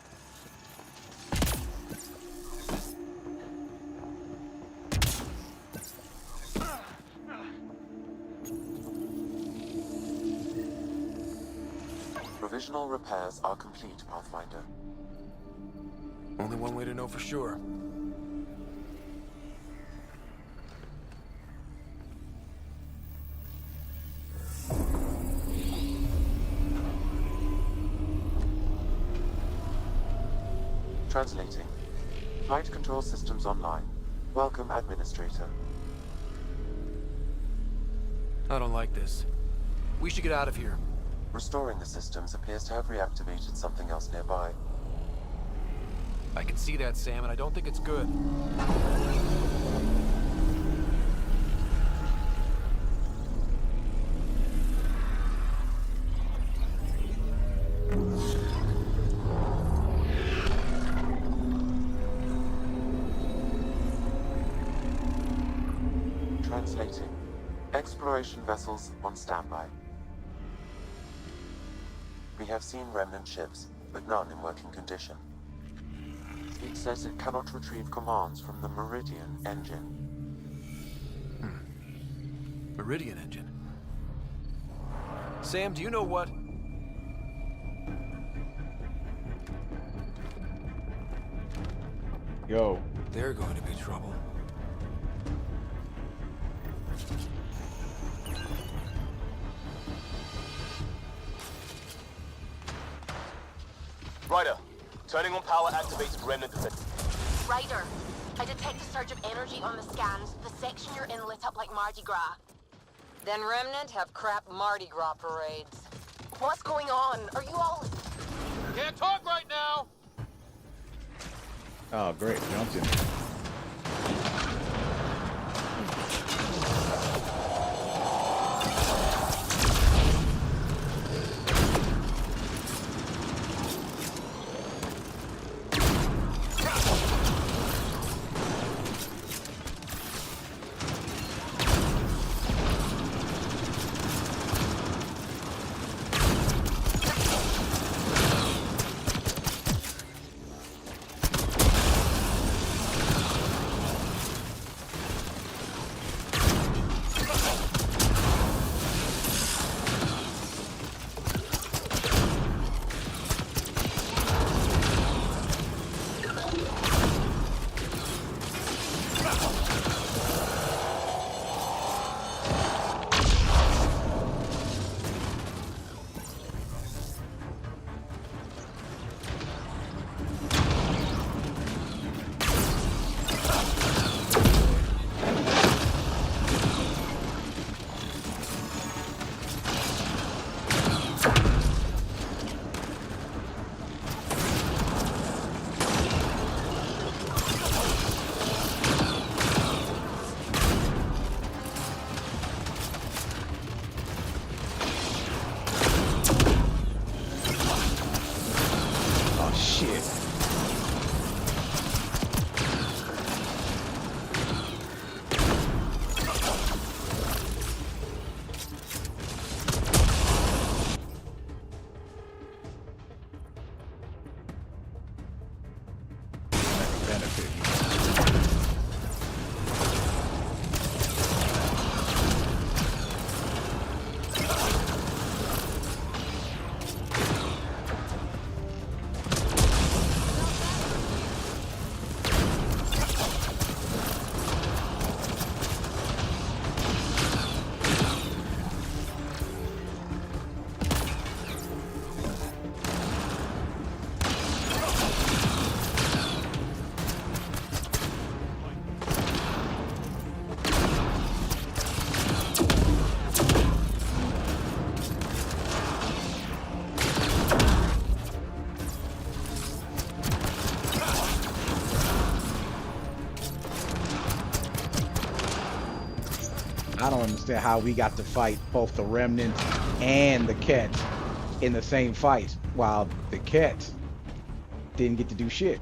Provisional repairs are complete, Pathfinder. Only one way to know for sure. Translating. Flight control systems online. Welcome, Administrator. I don't like this. We should get out of here. Restoring the systems appears to have reactivated something else nearby. I can see that, Sam, and I don't think it's good. Translating. Exploration vessels on standby. We have seen remnant ships, but none in working condition. It says it cannot retrieve commands from the Meridian engine. Meridian engine. Sam, do you know what? Yo. They're going to be trouble. Ryder, turning on power activates remnant defense. Ryder, I detect a surge of energy on the scans. The section you're in lit up like Mardi Gras. Then Remnant have crap Mardi Gras parades. What's going on? Are you all... Can't talk right now! Oh, great. Jumped in. I don't understand how we got to fight both the Remnant and the Ket in the same fight, while the Ket didn't get to do shit.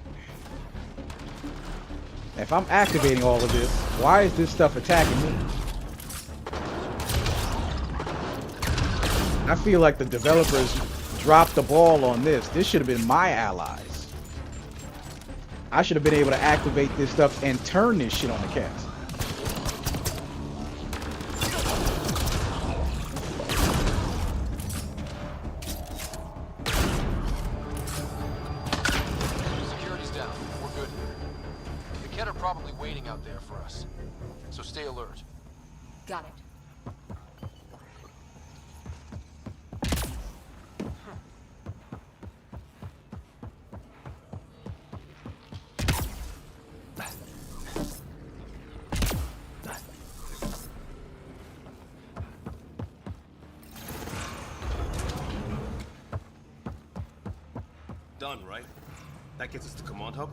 If I'm activating all of this, why is this stuff attacking me? I feel like the developers dropped the ball on this. This should have been my allies. I should have been able to activate this stuff and turn this shit on the cats. Security's down. We're good here. The Kett are probably waiting out there for us. So stay alert. Got it. Done, right? That gets us to Command Hub?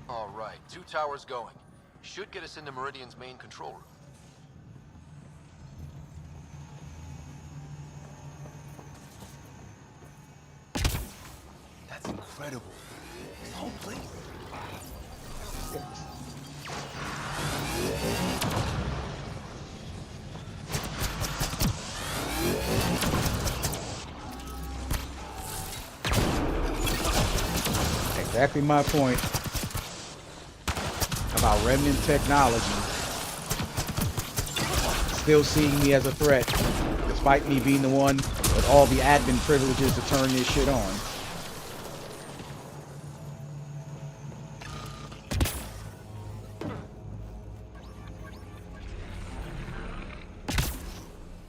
All right, 2 towers going. Should get us into Meridian's main control room. That's incredible. This whole place. Exactly my point about remnant technology still seeing me as a threat, despite me being the one with all the admin privileges to turn this shit on.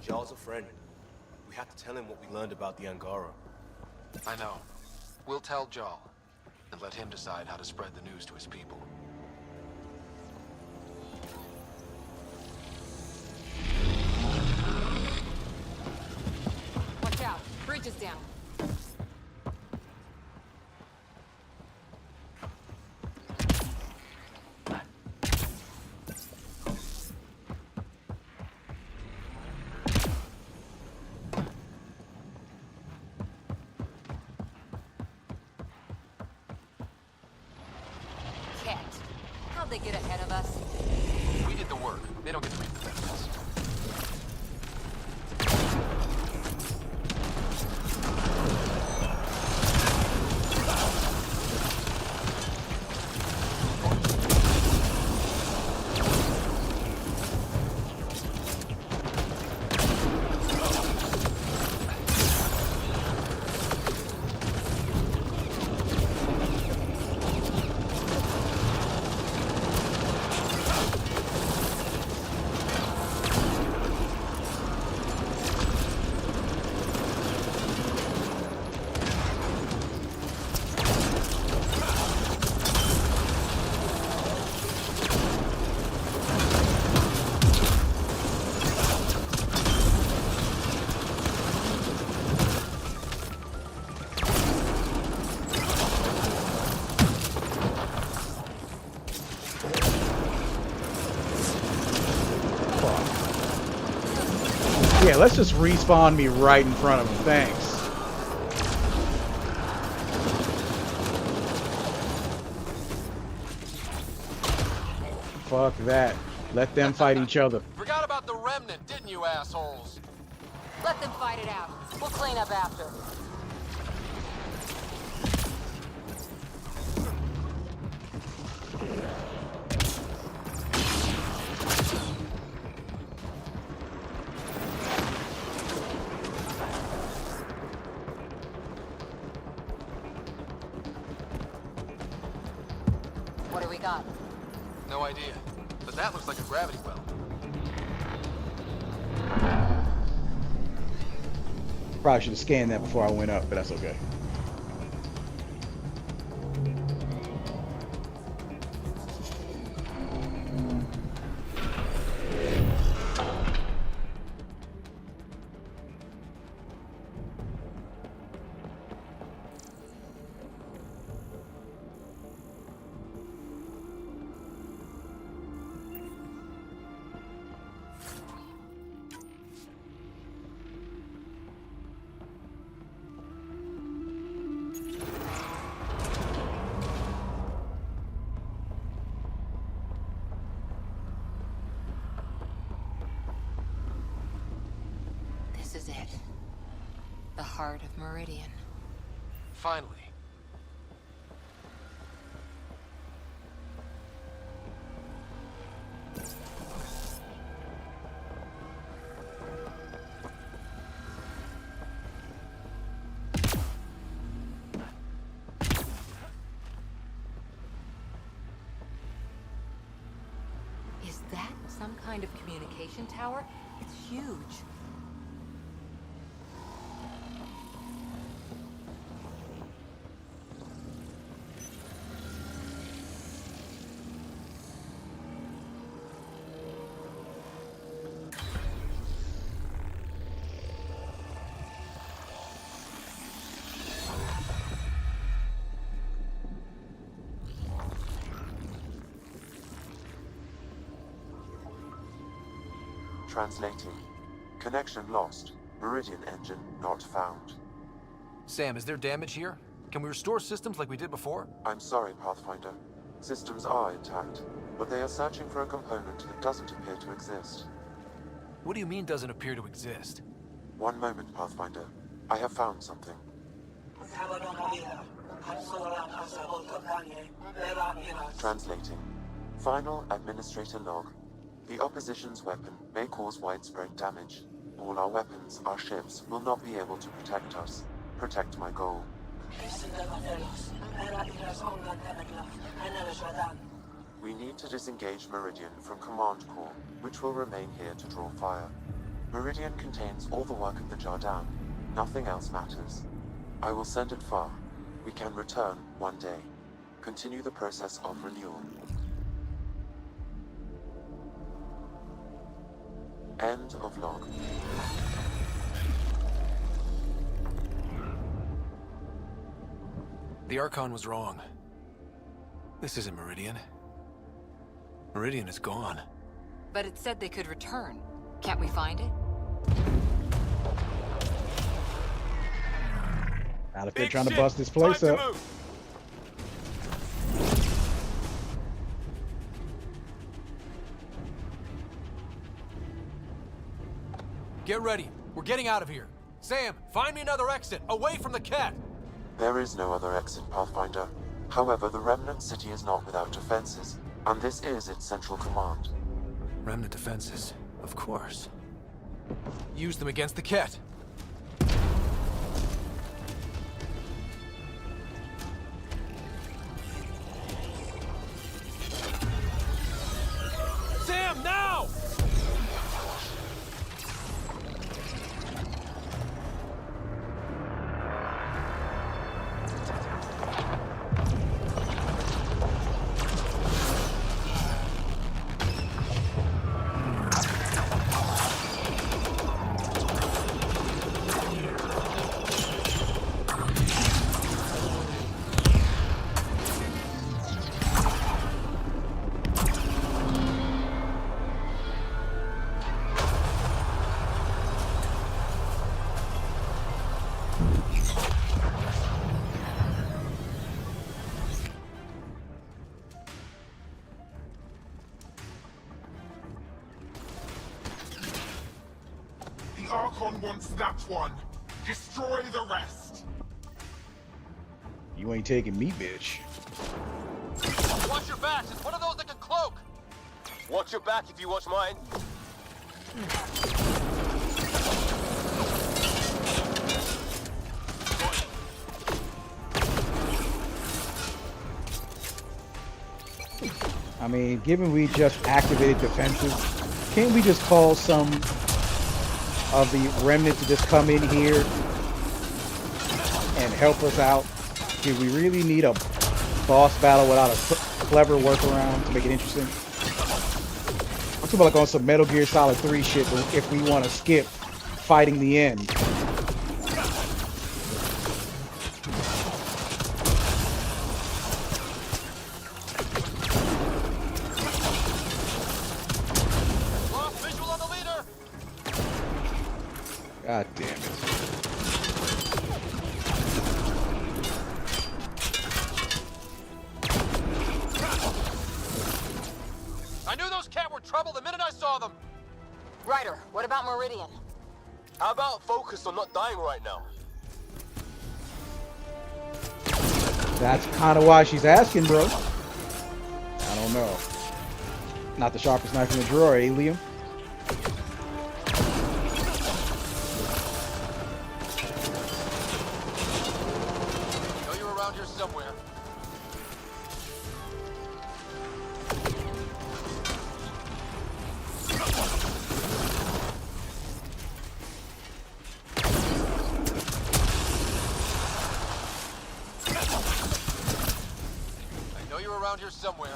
Jarl's a friend. We have to tell him what we learned about the Angara. I know. We'll tell Jarl, and let him decide how to spread the news to his people. Watch out. Bridge is down. Cat. How'd they get ahead of us? We did the work. They don't get to reap the benefits. Yeah, let's just respawn me right in front of him. Thanks. Fuck that. Let them fight each other. Forgot about the remnant, didn't you, assholes? Let them fight it out. We'll clean up after. What do we got? No idea. But that looks like a gravity well. Probably should have scanned that before I went up, but that's okay. The heart of Meridian. Finally. Is that some kind of communication tower? It's huge. Translating. Connection lost. Meridian engine not found. Sam, is there damage here? Can we restore systems like we did before? I'm sorry, Pathfinder. Systems are intact, but they are searching for a component that doesn't appear to exist. What do you mean doesn't appear to exist? One moment, Pathfinder. I have found something. Translating. Final Administrator log. The opposition's weapon may cause widespread damage. All our weapons, our ships, will not be able to protect us. Protect my goal. We need to disengage Meridian from Command Core, which will remain here to draw fire. Meridian contains all the work of the Jardin. Nothing else matters. I will send it far. We can return one day. Continue the process of renewal. End of log. The Archon was wrong. This isn't Meridian. Meridian is gone. But it said they could return. Can't we find it? Not if they're trying to bust this place up. Get ready. We're getting out of here. Sam, find me another exit, away from the cat! There is no other exit, Pathfinder. However, the Remnant City is not without defenses, and this is its central command. Remnant defenses, of course. Use them against the cat. Sam, now! The Archon wants that one. Destroy the rest. You ain't taking me, bitch. Watch your backs. It's one of those that can cloak. Watch your back if you watch mine. I mean, given we just activated defenses, can't we just call some of the remnant to just come in here and help us out? Do we really need a boss battle without a clever workaround to make it interesting? I'm talking about like on some Metal Gear Solid 3 shit if we want to skip fighting the end. God damn it. I knew those cat were trouble the minute I saw them. Ryder, what about Meridian? How about focus on not dying right now? That's kind of why she's asking, bro. I don't know. Not the sharpest knife in the drawer, eh, Liam? Know you're around here somewhere. I know you're around here somewhere.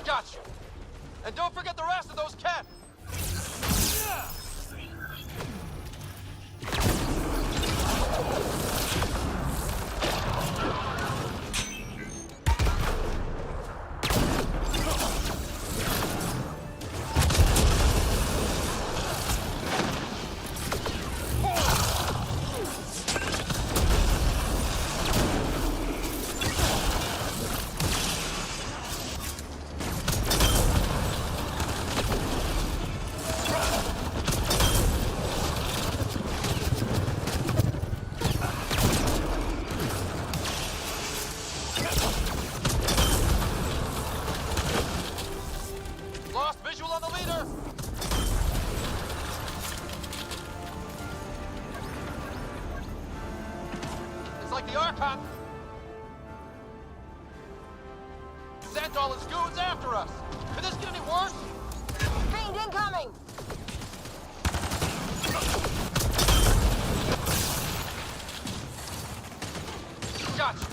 Gotcha. And don't forget the rest of those cats. Lost visual on the leader. It's like the Archon. Sent all his goons after us. Could this get any worse? Fiend incoming! Gotcha.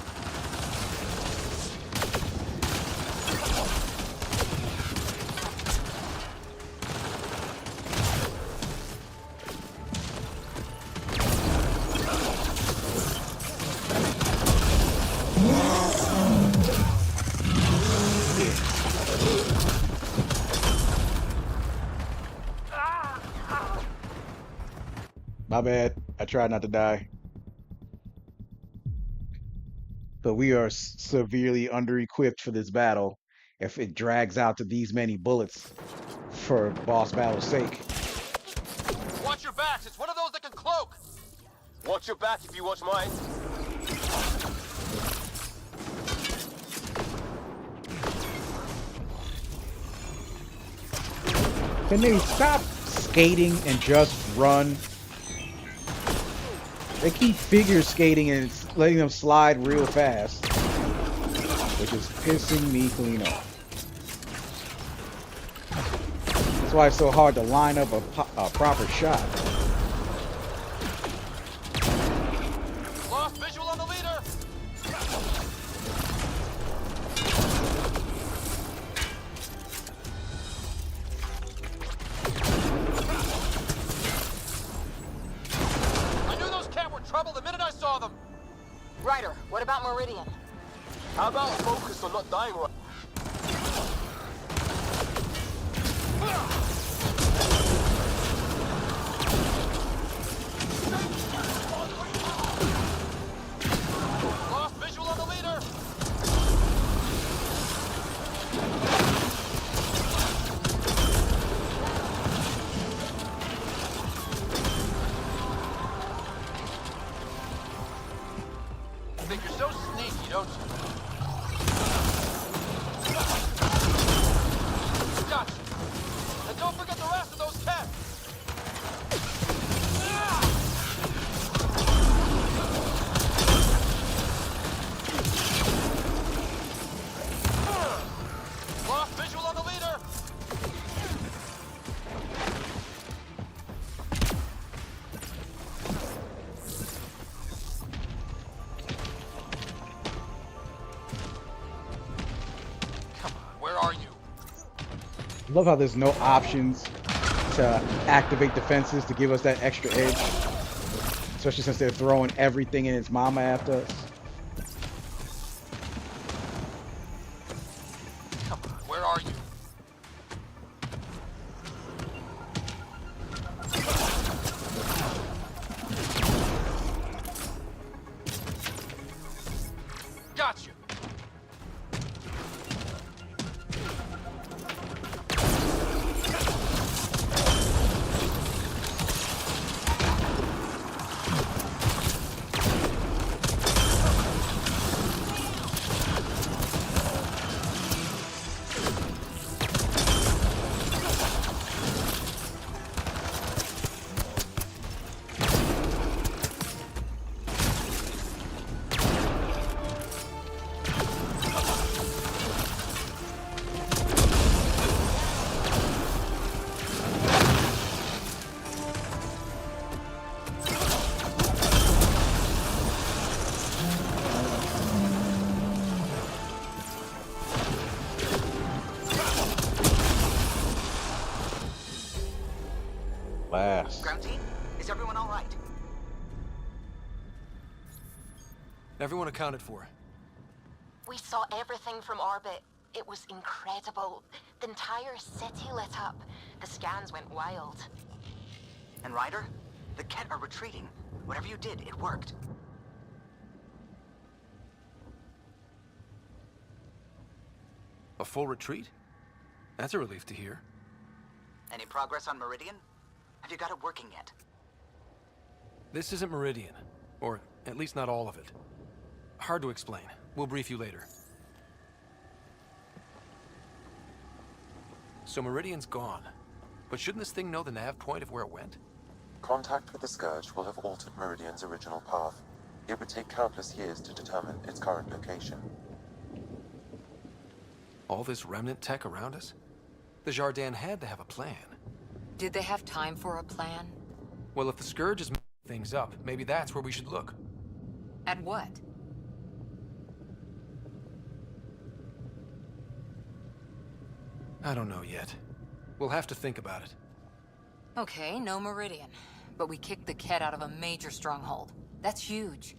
My bad. I tried not to die. But we are severely under-equipped for this battle if it drags out to these many bullets for boss battle's sake. Watch your backs. It's one of those that can cloak. Watch your back if you watch mine. Can they stop skating and just run? They keep figure skating and it's letting them slide real fast, which is pissing me clean off. That's why it's so hard to line up a proper shot. Lost visual on the leader. I knew those cats were trouble the minute I saw them. Ryder, what about Meridian? How about focus on not dying right? Lost visual on the leader. Think you're so sneaky, don't you? Gotcha. And don't forget the rest of those cats. Lost visual on the leader. Where are you? Love how there's no options to activate defenses to give us that extra edge. Especially since they're throwing everything in its mama after us. Where are you? Gotcha. Everyone accounted for. We saw everything from orbit. It was incredible. The entire city lit up. The scans went wild. And Ryder? The Ket are retreating. Whatever you did, it worked. A full retreat? That's a relief to hear. Any progress on Meridian? Have you got it working yet? This isn't Meridian. Or at least not all of it. Hard to explain. We'll brief you later. So Meridian's gone. But shouldn't this thing know the nav point of where it went? Contact with the Scourge will have altered Meridian's original path. It would take countless years to determine its current location. All this remnant tech around us? The Jardin had to have a plan. Did they have time for a plan? Well, if the Scourge is messing things up, maybe that's where we should look. At what? I don't know yet. We'll have to think about it. Okay, no Meridian. But we kicked the Ket out of a major stronghold. That's huge.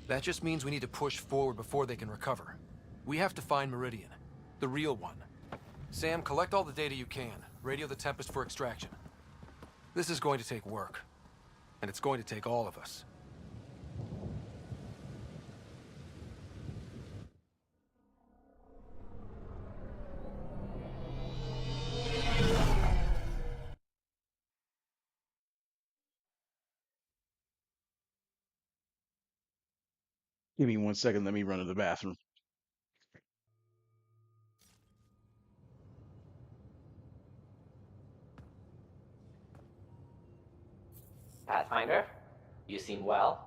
That just means we need to push forward before they can recover. We have to find Meridian. The real one. Sam, collect all the data you can. Radio the Tempest for extraction. This is going to take work. And it's going to take all of us. Give me 1 second. Let me run to the bathroom. Pathfinder, you seem well.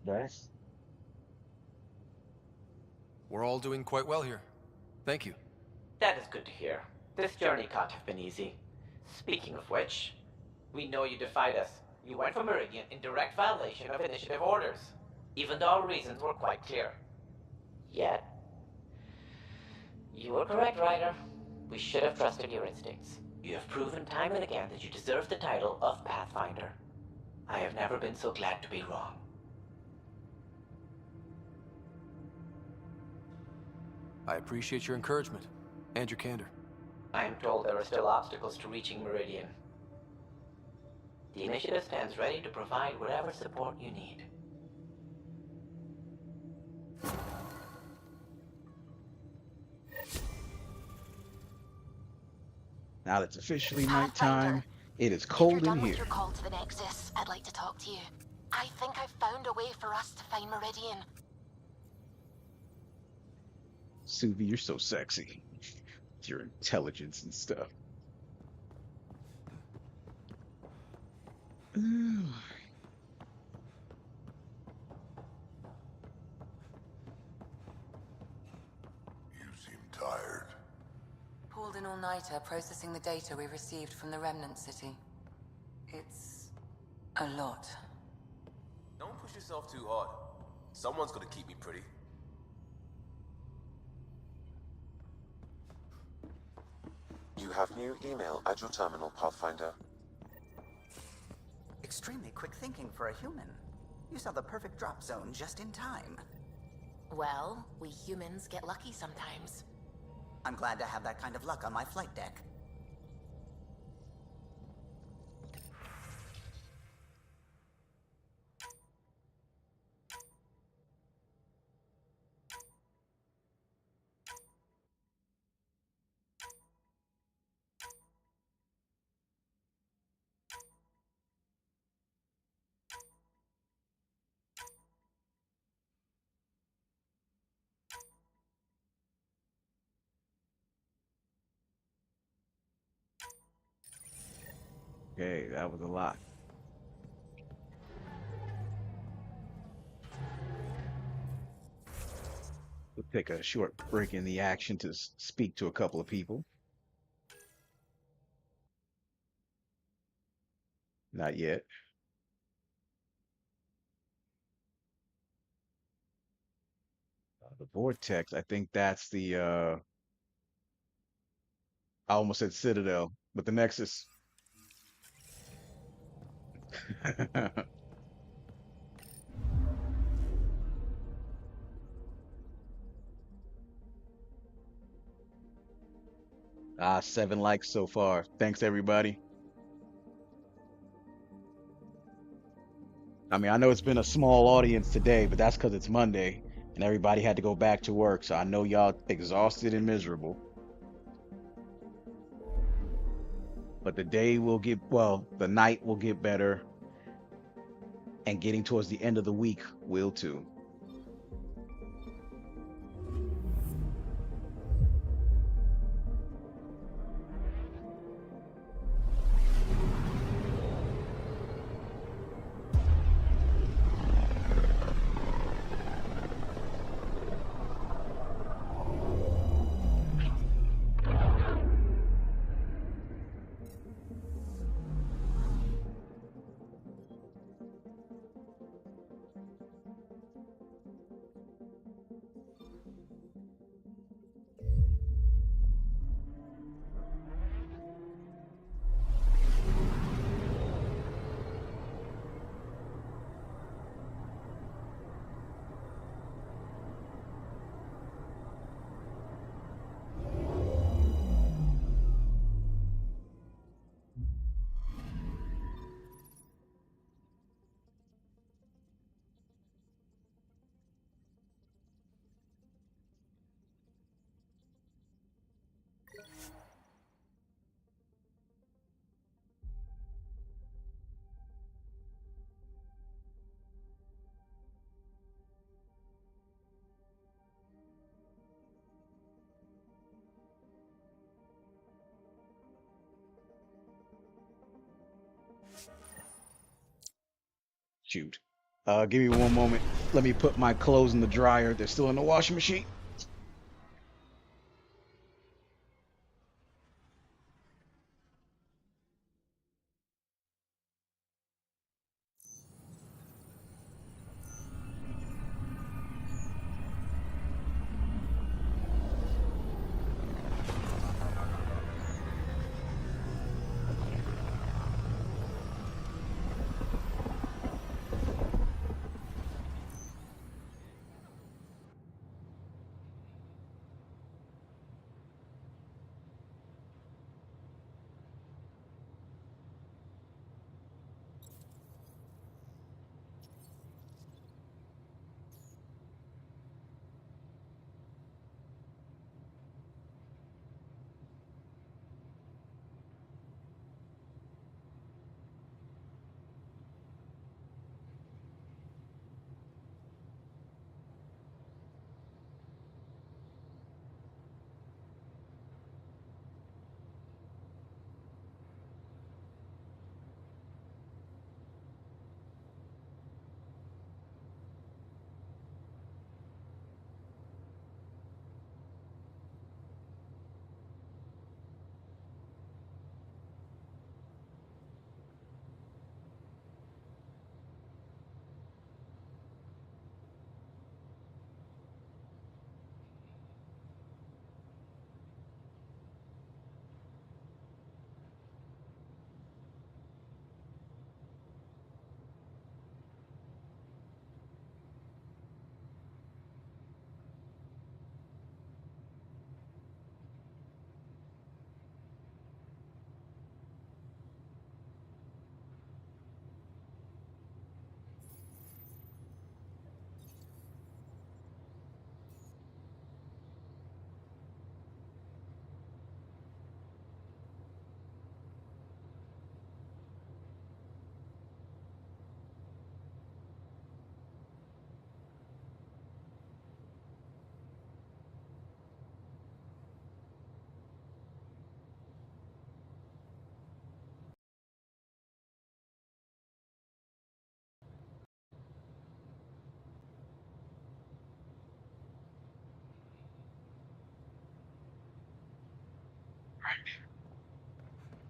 Nice. We're all doing quite well here. Thank you. That is good to hear. This journey can't have been easy. Speaking of which, we know you defied us. You went for Meridian in direct violation of initiative orders, even though our reasons were quite clear. Yet, you were correct, Ryder. We should have trusted your instincts. You have proven time and again that you deserve the title of Pathfinder. I have never been so glad to be wrong. I appreciate your encouragement and your candor. I am told there are still obstacles to reaching Meridian. The initiative stands ready to provide whatever support you need. Now it's officially Pathfinder, nighttime. It is if you're cold in done with here. your call to the Nexus, I'd like to talk to you. I think I've found a way for us to find Meridian. Suvi, you're so sexy. Your intelligence and stuff. Ooh. You seem tired. Pulled an all-nighter processing the data we received from the Remnant City. It's a lot. Don't push yourself too hard. Someone's gonna keep me pretty. You have new email at your terminal, Pathfinder. Extremely quick thinking for a human. You saw the perfect drop zone just in time. Well, we humans get lucky sometimes. I'm glad to have that kind of luck on my flight deck. Okay, that was a lot. We'll take a short break in the action to speak to a couple of people. Not yet. The Vortex, I think that's the I almost said Citadel, but the Nexus. 7 likes so far. Thanks, everybody. I mean, I know it's been a small audience today, but that's because it's Monday and everybody had to go back to work. So I know y'all exhausted and miserable. But the day will get, well, the night will get better. And getting towards the end of the week will too. Shoot. Give me one moment. Let me put my clothes in the dryer. They're still in the washing machine.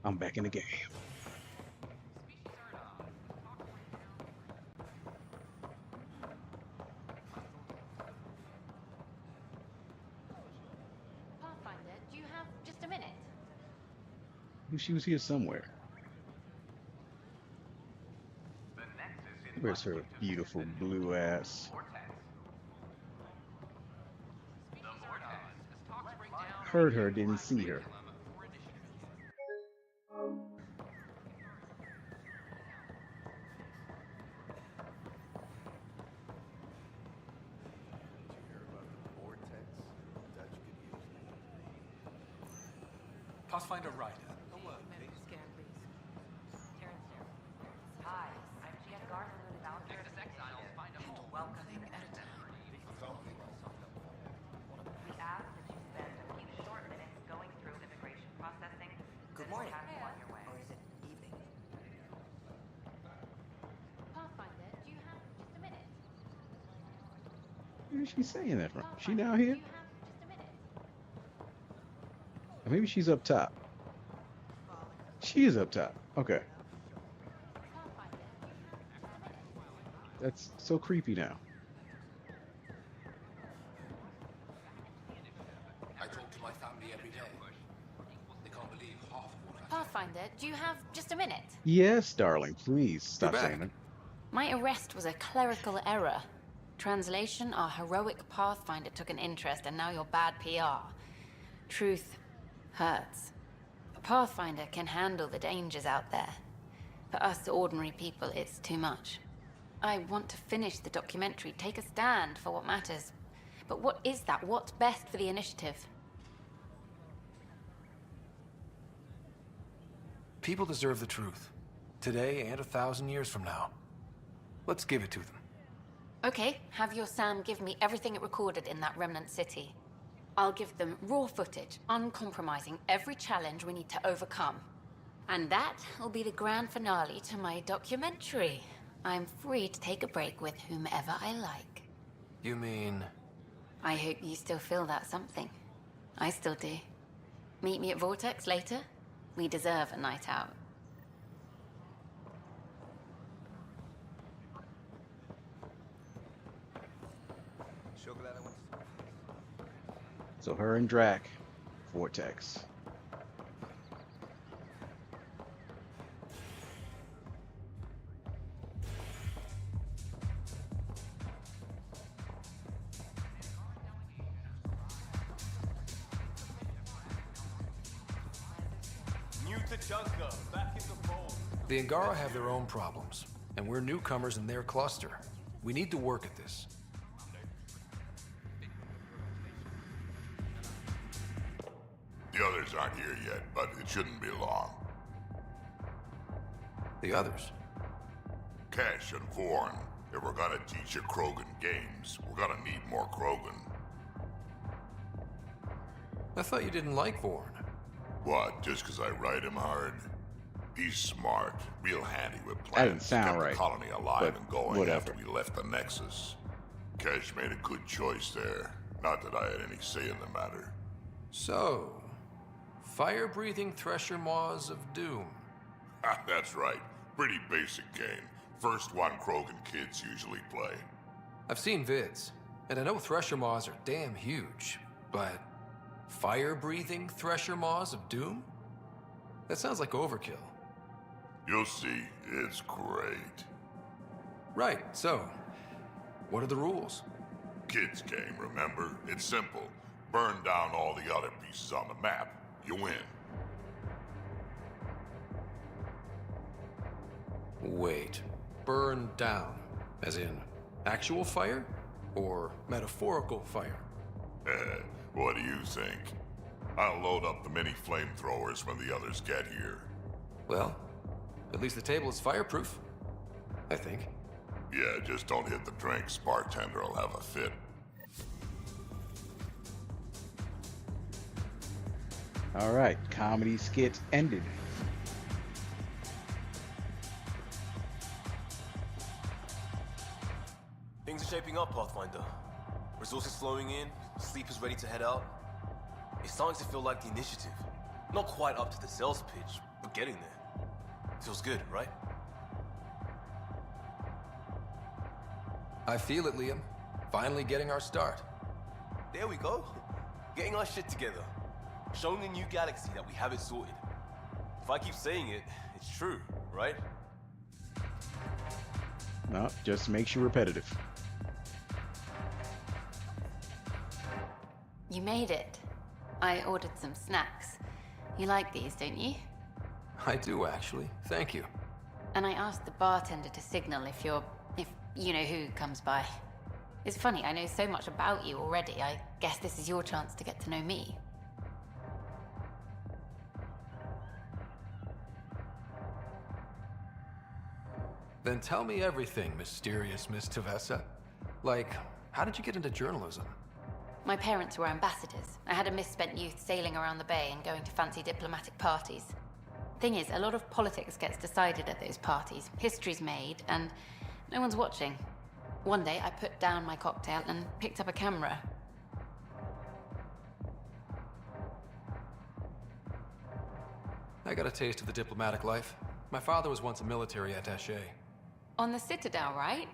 I'm back in the game. Pathfinder, do you have just a minute? She was here somewhere. Where's her beautiful blue ass? Heard her, didn't see her. Pathfinder Ryder. Hi, I'm Jan Garth with Valkyrie. Nexus Exiles find a home. Welcoming editor. We ask that you spend a few short minutes going through immigration processing. Good then we'll morning. have you on your way. Or is it evening? Pathfinder, do you have just a minute? Where is she saying that from? She down here? Or maybe she's up top. She is up top. Okay. That's so creepy now. I talk to my family every day. They can't believe half of what I Pathfinder, do you have just a minute? Yes, darling. Please stop back. saying that. My arrest was a clerical error. Translation, our heroic Pathfinder took an interest and now you're bad PR. Truth hurts. A Pathfinder can handle the dangers out there. For us ordinary people, it's too much. I want to finish the documentary, take a stand for what matters. But what is that? What's best for the initiative? People deserve the truth. Today and 1,000 years from now. Let's give it to them. Okay, have your Sam give me everything it recorded in that remnant city. I'll give them raw footage, uncompromising every challenge we need to overcome. And that will be the grand finale to my documentary. I'm free to take a break with whomever I like. You mean... I hope you still feel that something. I still do. Meet me at Vortex later? We deserve a night out. So her and Drac, Vortex. The Angara have their own problems, and we're newcomers in their cluster. We need to work at this. The others aren't here yet, but it shouldn't be long. The others? Cash and Vorn. If we're gonna teach you Krogan games, we're gonna need more Krogan. I thought you didn't like Vorn. What, just 'cause I ride him hard? He's smart, real handy with That didn't plans. sound Kept right, the colony alive but and going whatever. after we left the Nexus. Cash made a good choice there. Not that I had any say in the matter. So, fire-breathing Thresher Maws of Doom. That's right. Pretty basic game. First one Krogan kids usually play. I've seen vids, and I know Thresher Maws are damn huge, but fire-breathing Thresher Maws of Doom? That sounds like overkill. You'll see. It's great. Right, so, what are the rules? Kids game, remember? It's simple. Burn down all the other pieces on the map. You win. Wait, burn down, as in actual fire? Or metaphorical fire? What do you think? I'll load up the mini flamethrowers when the others get here. Well, at least the table is fireproof, I think. Yeah, just don't hit the drinks. Bartender will have a fit. All right, comedy skit ended. Things are shaping up, Pathfinder. Resources flowing in, sleep is ready to head out. It's starting to feel like the initiative. Not quite up to the sales pitch, but getting there. Feels good, right? I feel it, Liam. Finally getting our start. There we go. Getting our shit together. Showing the new galaxy that we have it sorted. If I keep saying it, it's true, right? No, just makes you repetitive. You made it. I ordered some snacks. You like these, don't you? I do, actually. Thank you. And I asked the bartender to signal if you know who comes by. It's funny, I know so much about you already. I guess this is your chance to get to know me. Then tell me everything, mysterious Miss Tavessa. Like, how did you get into journalism? My parents were ambassadors. I had a misspent youth sailing around the bay and going to fancy diplomatic parties. Thing is, a lot of politics gets decided at those parties. History's made, and no one's watching. One day, I put down my cocktail and picked up a camera. I got a taste of the diplomatic life. My father was once a military attaché. On the Citadel, right?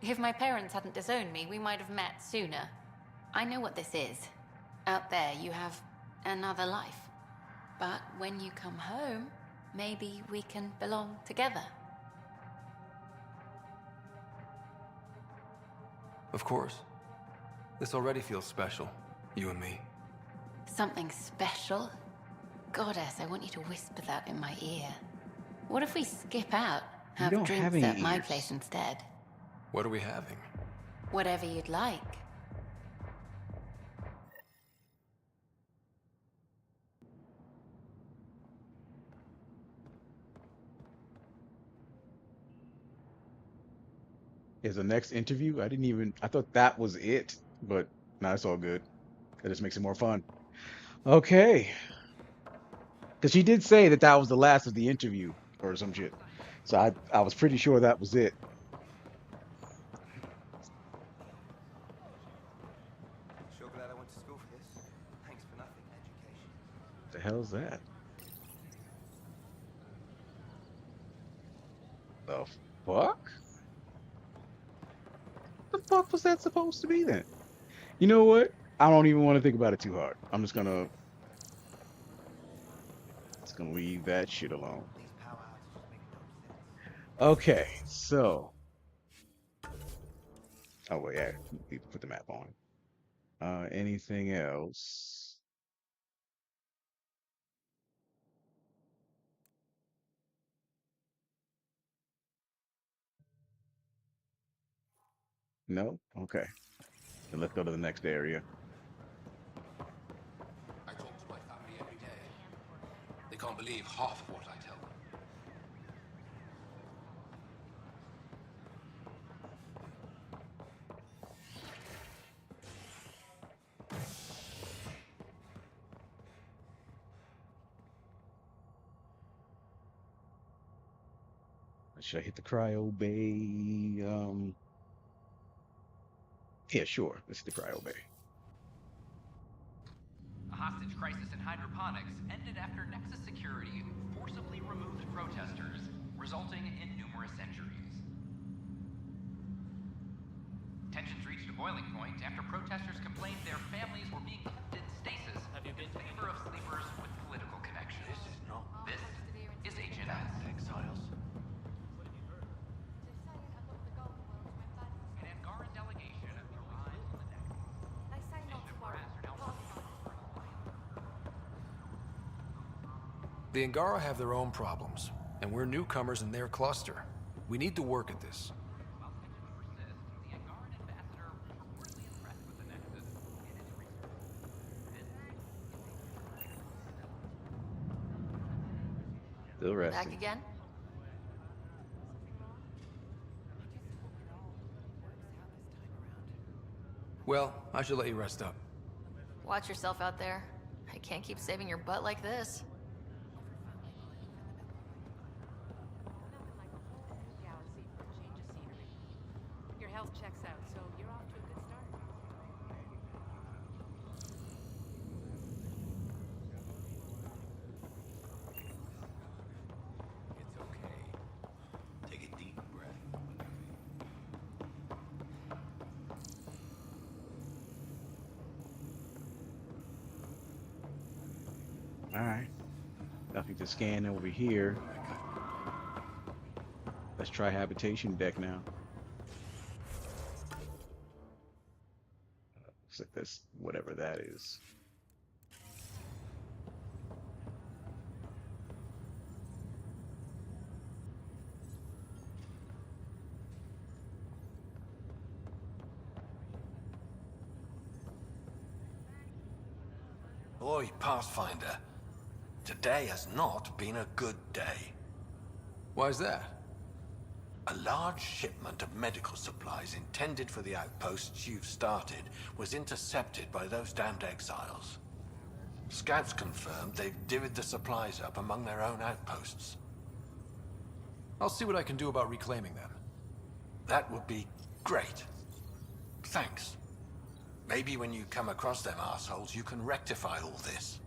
If my parents hadn't disowned me, we might have met sooner. I know what this is. Out there, you have another life. But when you come home, maybe we can belong together. Of course. This already feels special, you and me. Something special? Goddess, I want you to whisper that in my ear. What if we skip out, have don't drinks have any at my ears. place instead? What are we having? Whatever you'd like. Is the next interview? I thought that was it, but no, it's all good. That just makes it more fun. Okay. Because she did say that that was the last of the interview or some shit. So I was pretty sure that was it. The hell's that? The fuck? The fuck was that supposed to be then? You know what? I don't even want to think about it too hard. I'm just gonna leave that shit alone. Okay, so oh wait, yeah, need to put the map on. Anything else? No? Okay. Then let's go to the next area. I talk to my family every day. They can't believe half of what I tell them. Should I hit the cryo bay? Yeah, sure. Let's hit the cryo bay. A hostage crisis in hydroponics ended after Nexus security forcibly removed protesters, resulting in numerous injuries. Tensions reached a boiling point after protesters complained their families were being kept in stasis in favor of sleepers with political connections. This is not. This is HNS. Exiles. An Angaran delegation arrived on the deck. They say not to worry. The Angara have their own problems, and we're newcomers in their cluster. We need to work at this. While tensions persist, the Angaran ambassador reportedly impressed with the Nexus and its research. Still Back resting. again? Well, I should let you rest up. Watch yourself out there. I can't keep saving your butt like this. Your health checks out, so you're off to a good start. It's okay. Take a deep breath. All right. Nothing to scan over here. Let's try habitation deck now. Looks like that's whatever that is. Boy, Pathfinder, today has not been a good day. Why's that? A large shipment of medical supplies intended for the outposts you've started was intercepted by those damned exiles. Scouts confirmed they've divvied the supplies up among their own outposts. I'll see what I can do about reclaiming them. That would be great. Thanks. Maybe when you come across them assholes, you can rectify all this.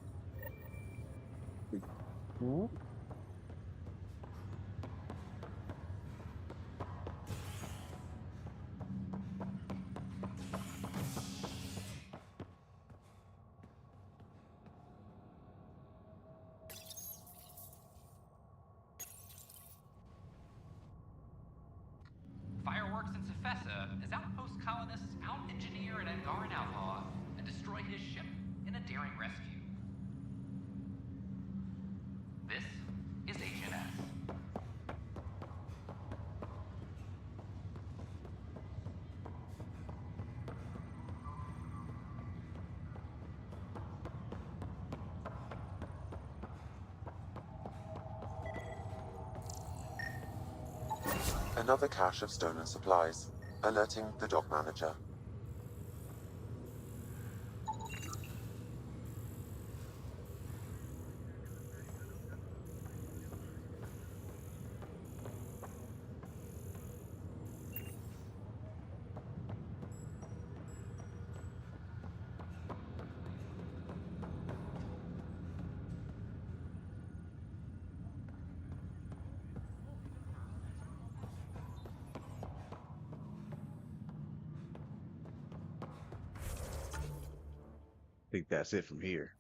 Fireworks in Cephessa as outpost colonists out-engineer an Angaran outlaw and destroy his ship in a daring rescue. This is HNS. Another cache of stolen supplies, alerting the dock manager. think that's it from here.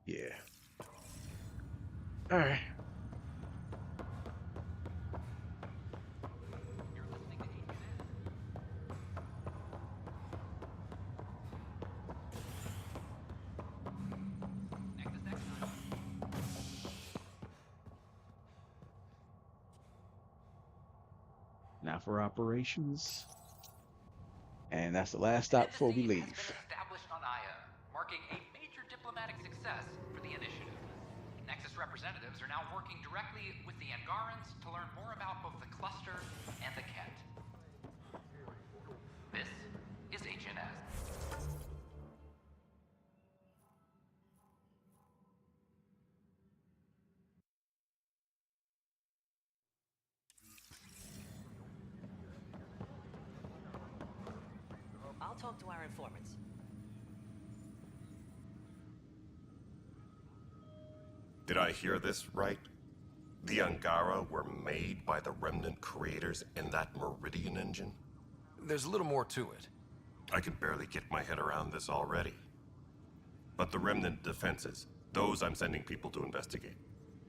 Yeah. All right. Now for operations. And that's the last An stop before we embassy has leave. been established on Aya, marking a major diplomatic success for the initiative. Nexus representatives are now working directly with the Angarans to learn more about both the cluster and the Ket. This is HNS. I'll talk to our informants. Did I hear this right? The Angara were made by the Remnant creators in that Meridian engine? There's a little more to it. I can barely get my head around this already. But the Remnant defenses, those I'm sending people to investigate.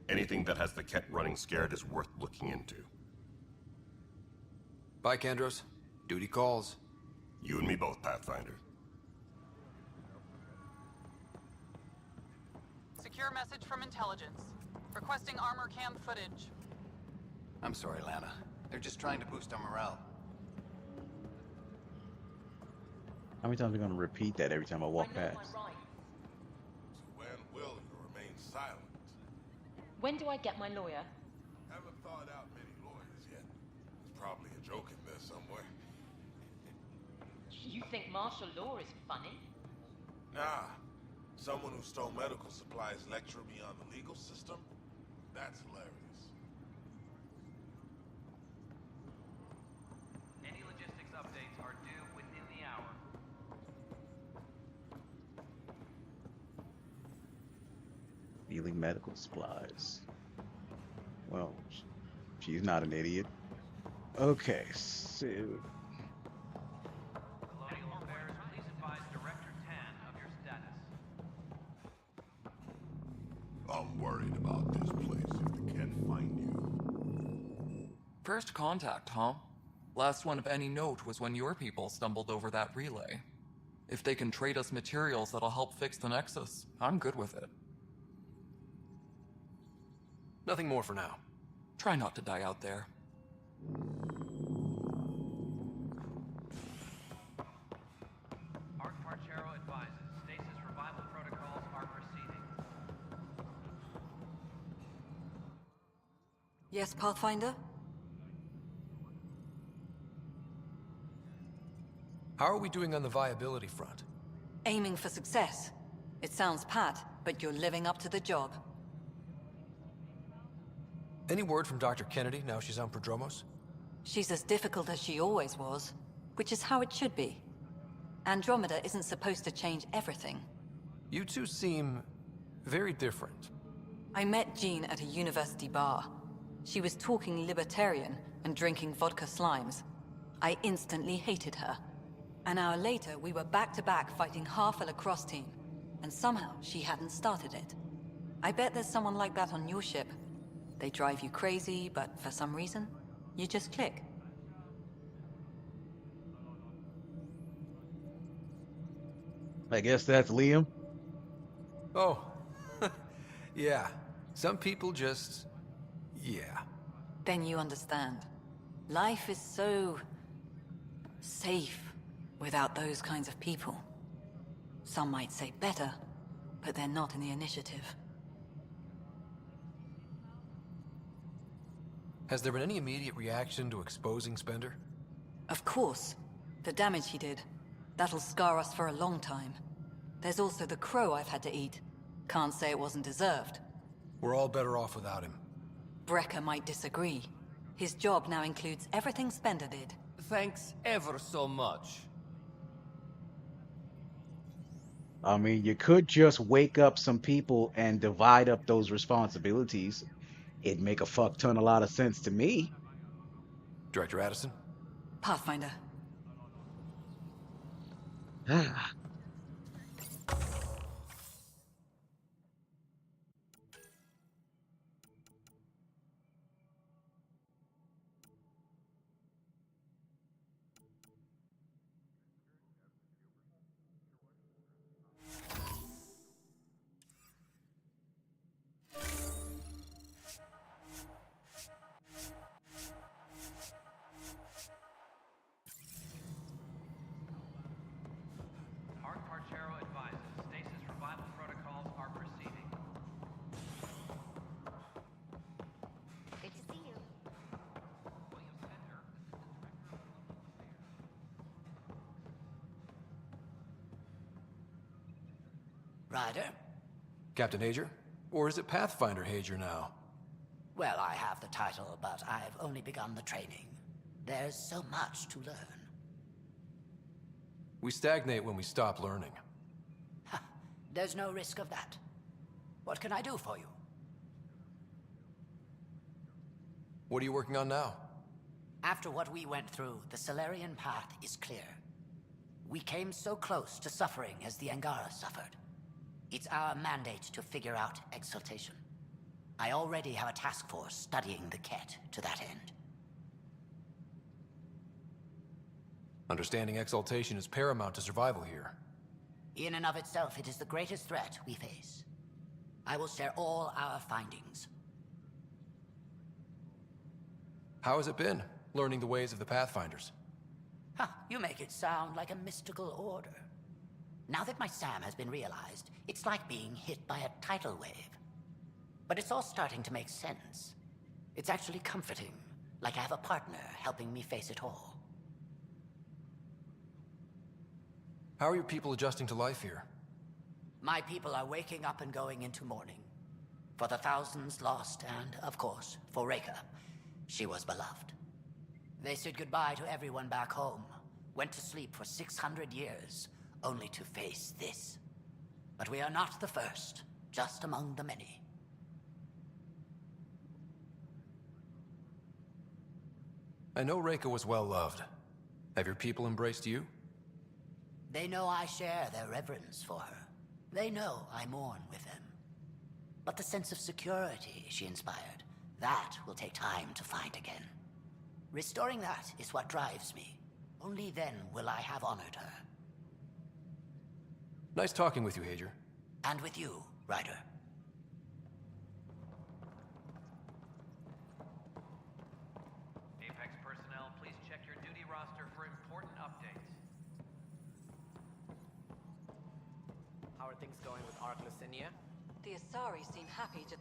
Anything that has the Ket running scared is worth looking into. Bye, Kandros. Duty calls. You and me both, Pathfinder. Secure message from intelligence. Requesting armor cam footage. I'm sorry, Lana. They're just trying to boost our morale. How many times are we gonna repeat that every time I walk past? So when will you remain silent? When do I get my lawyer? Haven't thought out many lawyers yet. There's probably a joke in there somewhere. You think martial law is funny? Nah. Someone who stole medical supplies lecturing me on the legal system? That's hilarious. Any logistics updates are due within the hour. Stealing medical supplies. Well, she's not an idiot. Okay, so Colonial Affairs, please advise Director 10 of your status. I'm worried about this place if they can't find you. First contact, huh? Last one of any note was when your people stumbled over that relay. If they can trade us materials that'll help fix the Nexus, I'm good with it. Nothing more for now. Try not to die out there. Arc Parchero advises stasis revival protocols are proceeding. Yes, Pathfinder? How are we doing on the viability front? Aiming for success. It sounds pat, but you're living up to the job. Any word from Dr. Kennedy now she's on Prodromos? She's as difficult as she always was, which is how it should be. Andromeda isn't supposed to change everything. You two seem very different. I met Jean at a university bar. She was talking libertarian and drinking vodka slimes. I instantly hated her. An hour later, we were back-to-back fighting half a lacrosse team, and somehow she hadn't started it. I bet there's someone like that on your ship. They drive you crazy, but for some reason, you just click. I guess that's Liam. Oh, yeah. Some people just... yeah. Then you understand. Life is so... safe without those kinds of people. Some might say better, but they're not in the initiative. Has there been any immediate reaction to exposing Spender? Of course. The damage he did. That'll scar us for a long time. There's also the crow I've had to eat. Can't say it wasn't deserved. We're all better off without him. Brecker might disagree. His job now includes everything Spender did. Thanks ever so much. I mean, you could just wake up some people and divide up those responsibilities. It'd make a fuck ton a lot of sense to me. Director Addison? Pathfinder. Ah. Ryder? Captain Hager? Or is it Pathfinder Hager now? Well, I have the title, but I've only begun the training. There's so much to learn. We stagnate when we stop learning. There's no risk of that. What can I do for you? What are you working on now? After what we went through, the Solarian path is clear. We came so close to suffering as the Angara suffered. It's our mandate to figure out exaltation. I already have a task force studying the Ket to that end. Understanding exaltation is paramount to survival here. In and of itself, it is the greatest threat we face. I will share all our findings. How has it been, learning the ways of the Pathfinders? You make it sound like a mystical order. Now that my SAM has been realized, it's like being hit by a tidal wave. But it's all starting to make sense. It's actually comforting, like I have a partner helping me face it all. How are your people adjusting to life here? My people are waking up and going into mourning. For the thousands lost and, of course, for Reika. She was beloved. They said goodbye to everyone back home, went to sleep for 600 years, only to face this. But we are not the first, just among the many. I know Reika was well loved. Have your people embraced you? They know I share their reverence for her. They know I mourn with them. But the sense of security she inspired, that will take time to find again. Restoring that is what drives me. Only then will I have honored her. Nice talking with you, Hager. And with you, Ryder. Apex personnel, please check your duty roster for important updates. How are things going with Ark Lucinia? The Asari seem happy to...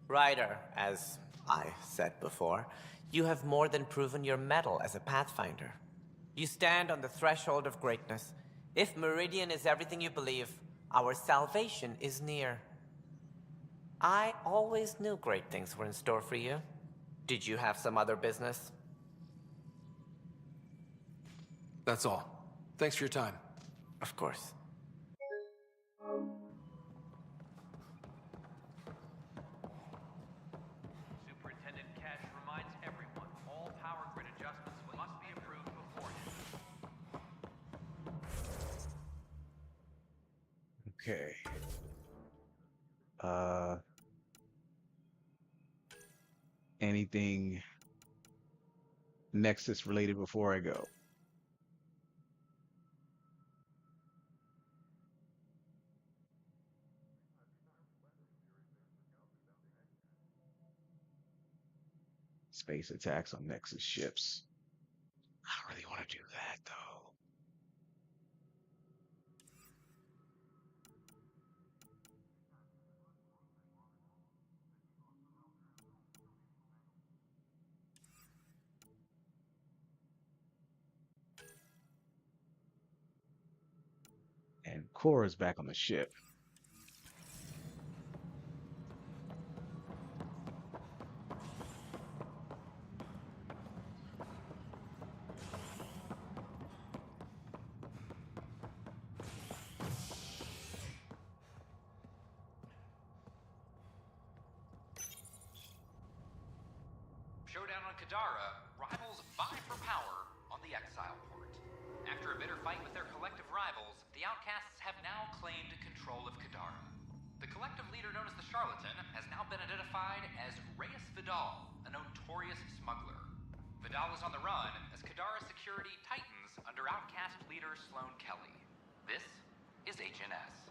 Ryder, as I said before, you have more than proven your mettle as a Pathfinder. You stand on the threshold of greatness. If Meridian is everything you believe, our salvation is near. I always knew great things were in store for you. Did you have some other business? That's all. Thanks for your time. Of course. Superintendent Cash reminds everyone all power grid adjustments must be approved beforehand. Okay. Anything Nexus related before I go? Space attacks on Nexus ships. I don't really want to do that though. And Cora's back on the ship. Showdown on Kadara, rivals vie for power on the Exile port. After a bitter fight with their collective rivals, the Outcasts have now claimed control of Kadara. The collective leader known as the Charlatan has now been identified as Reyes Vidal, a notorious smuggler. Vidal is on the run as Kadara security tightens under Outcast leader Sloane Kelly. This is HNS.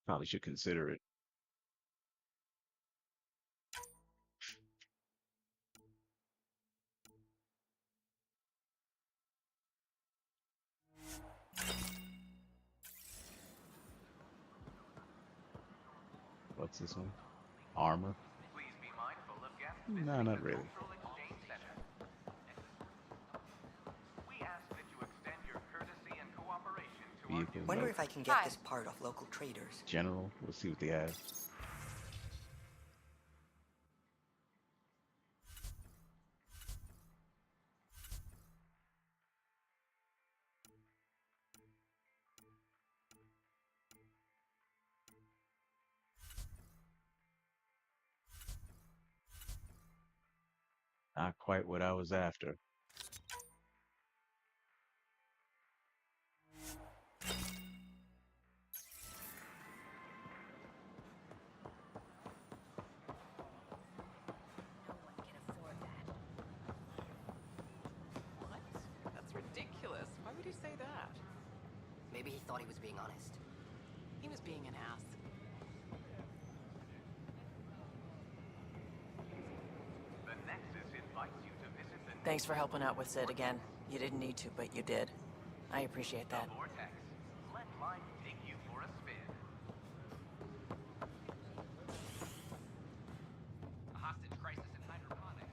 Probably should consider it. What's this one? Armor? No, not really. Vehicle Wonder note. if I can get this part off local traders. General. Let's see what they have. Not quite what I was after. What? That's ridiculous. Why would he say that? Maybe he thought he was being honest. He was being an ass. Thanks for helping out with Sid again. You didn't need to, but you did. I appreciate that. Let life take you for a spin. A hostage crisis in hydroponics.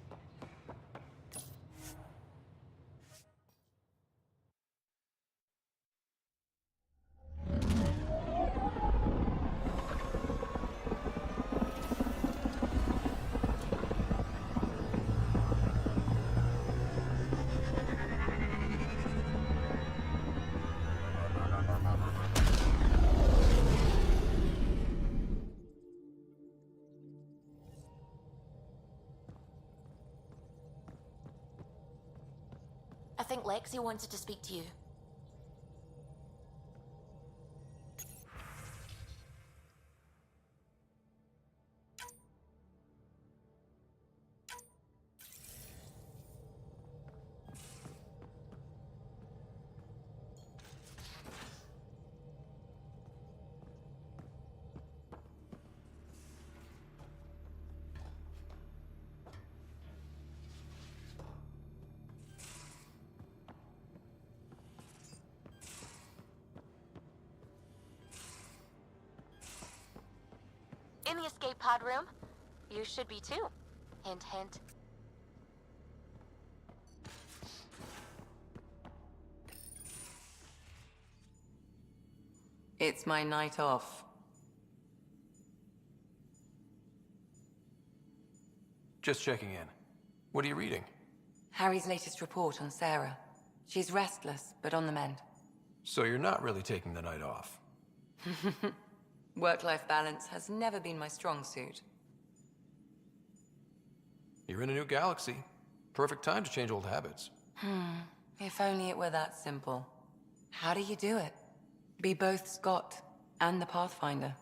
I think Lexi wanted to speak to you. In the escape pod room. You should be too. Hint, hint. It's my night off. Just checking in. What are you reading? Harry's latest report on Sarah. She's restless, but on the mend. So you're not really taking the night off. Work-life balance has never been my strong suit. You're in a new galaxy. Perfect time to change old habits. If only it were that simple. How do you do it? Be both Scott and the Pathfinder.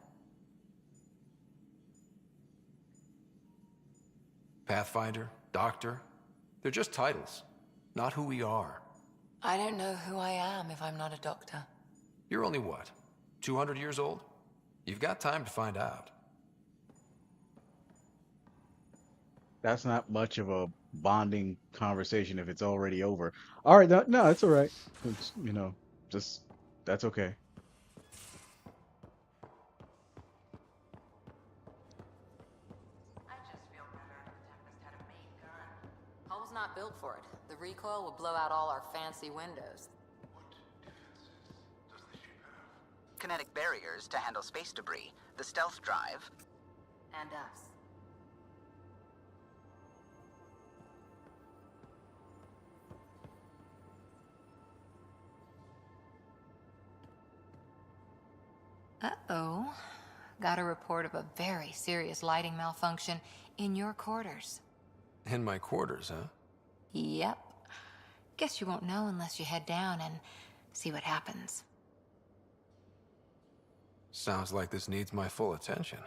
Pathfinder, Doctor, they're just titles, not who we are. I don't know who I am if I'm not a doctor. You're only what, 200 years old? You've got time to find out. That's not much of a bonding conversation if it's already over. All right, no, it's all right. It's, just that's okay. Home's not built for it. The recoil will blow out all our fancy windows. Kinetic barriers to handle space debris, the stealth drive, And us. Uh-oh. Got a report of a very serious lighting malfunction in your quarters. In my quarters, huh? Yep. Guess you won't know unless you head down and see what happens. Sounds like this needs my full attention.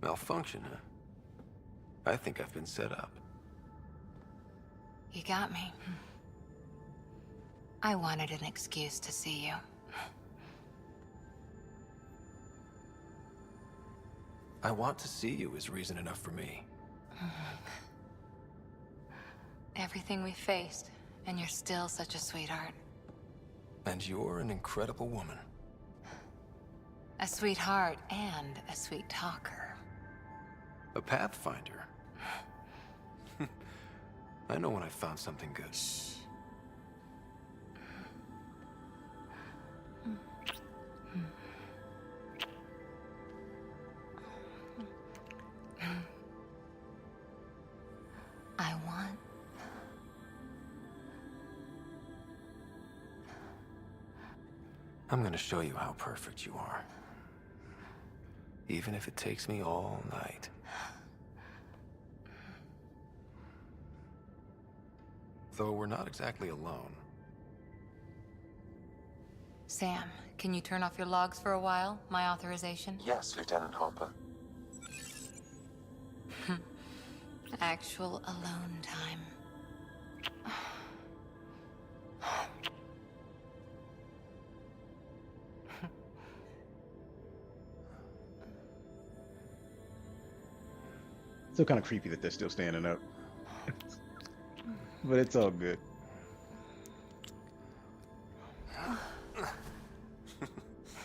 Malfunction, huh? I think I've been set up. You got me. I wanted an excuse to see you. I want to see you is reason enough for me. Everything we faced, And you're still such a sweetheart. And you're an incredible woman. A sweetheart and a sweet talker. A pathfinder. I know when I found something good. I want... I'm gonna show you how perfect you are. Even if it takes me all night. Though we're not exactly alone. Sam, can you turn off your logs for a while? My authorization? Yes, Lieutenant Harper. Actual alone time. Still kind of creepy that they're still standing up. But it's all good.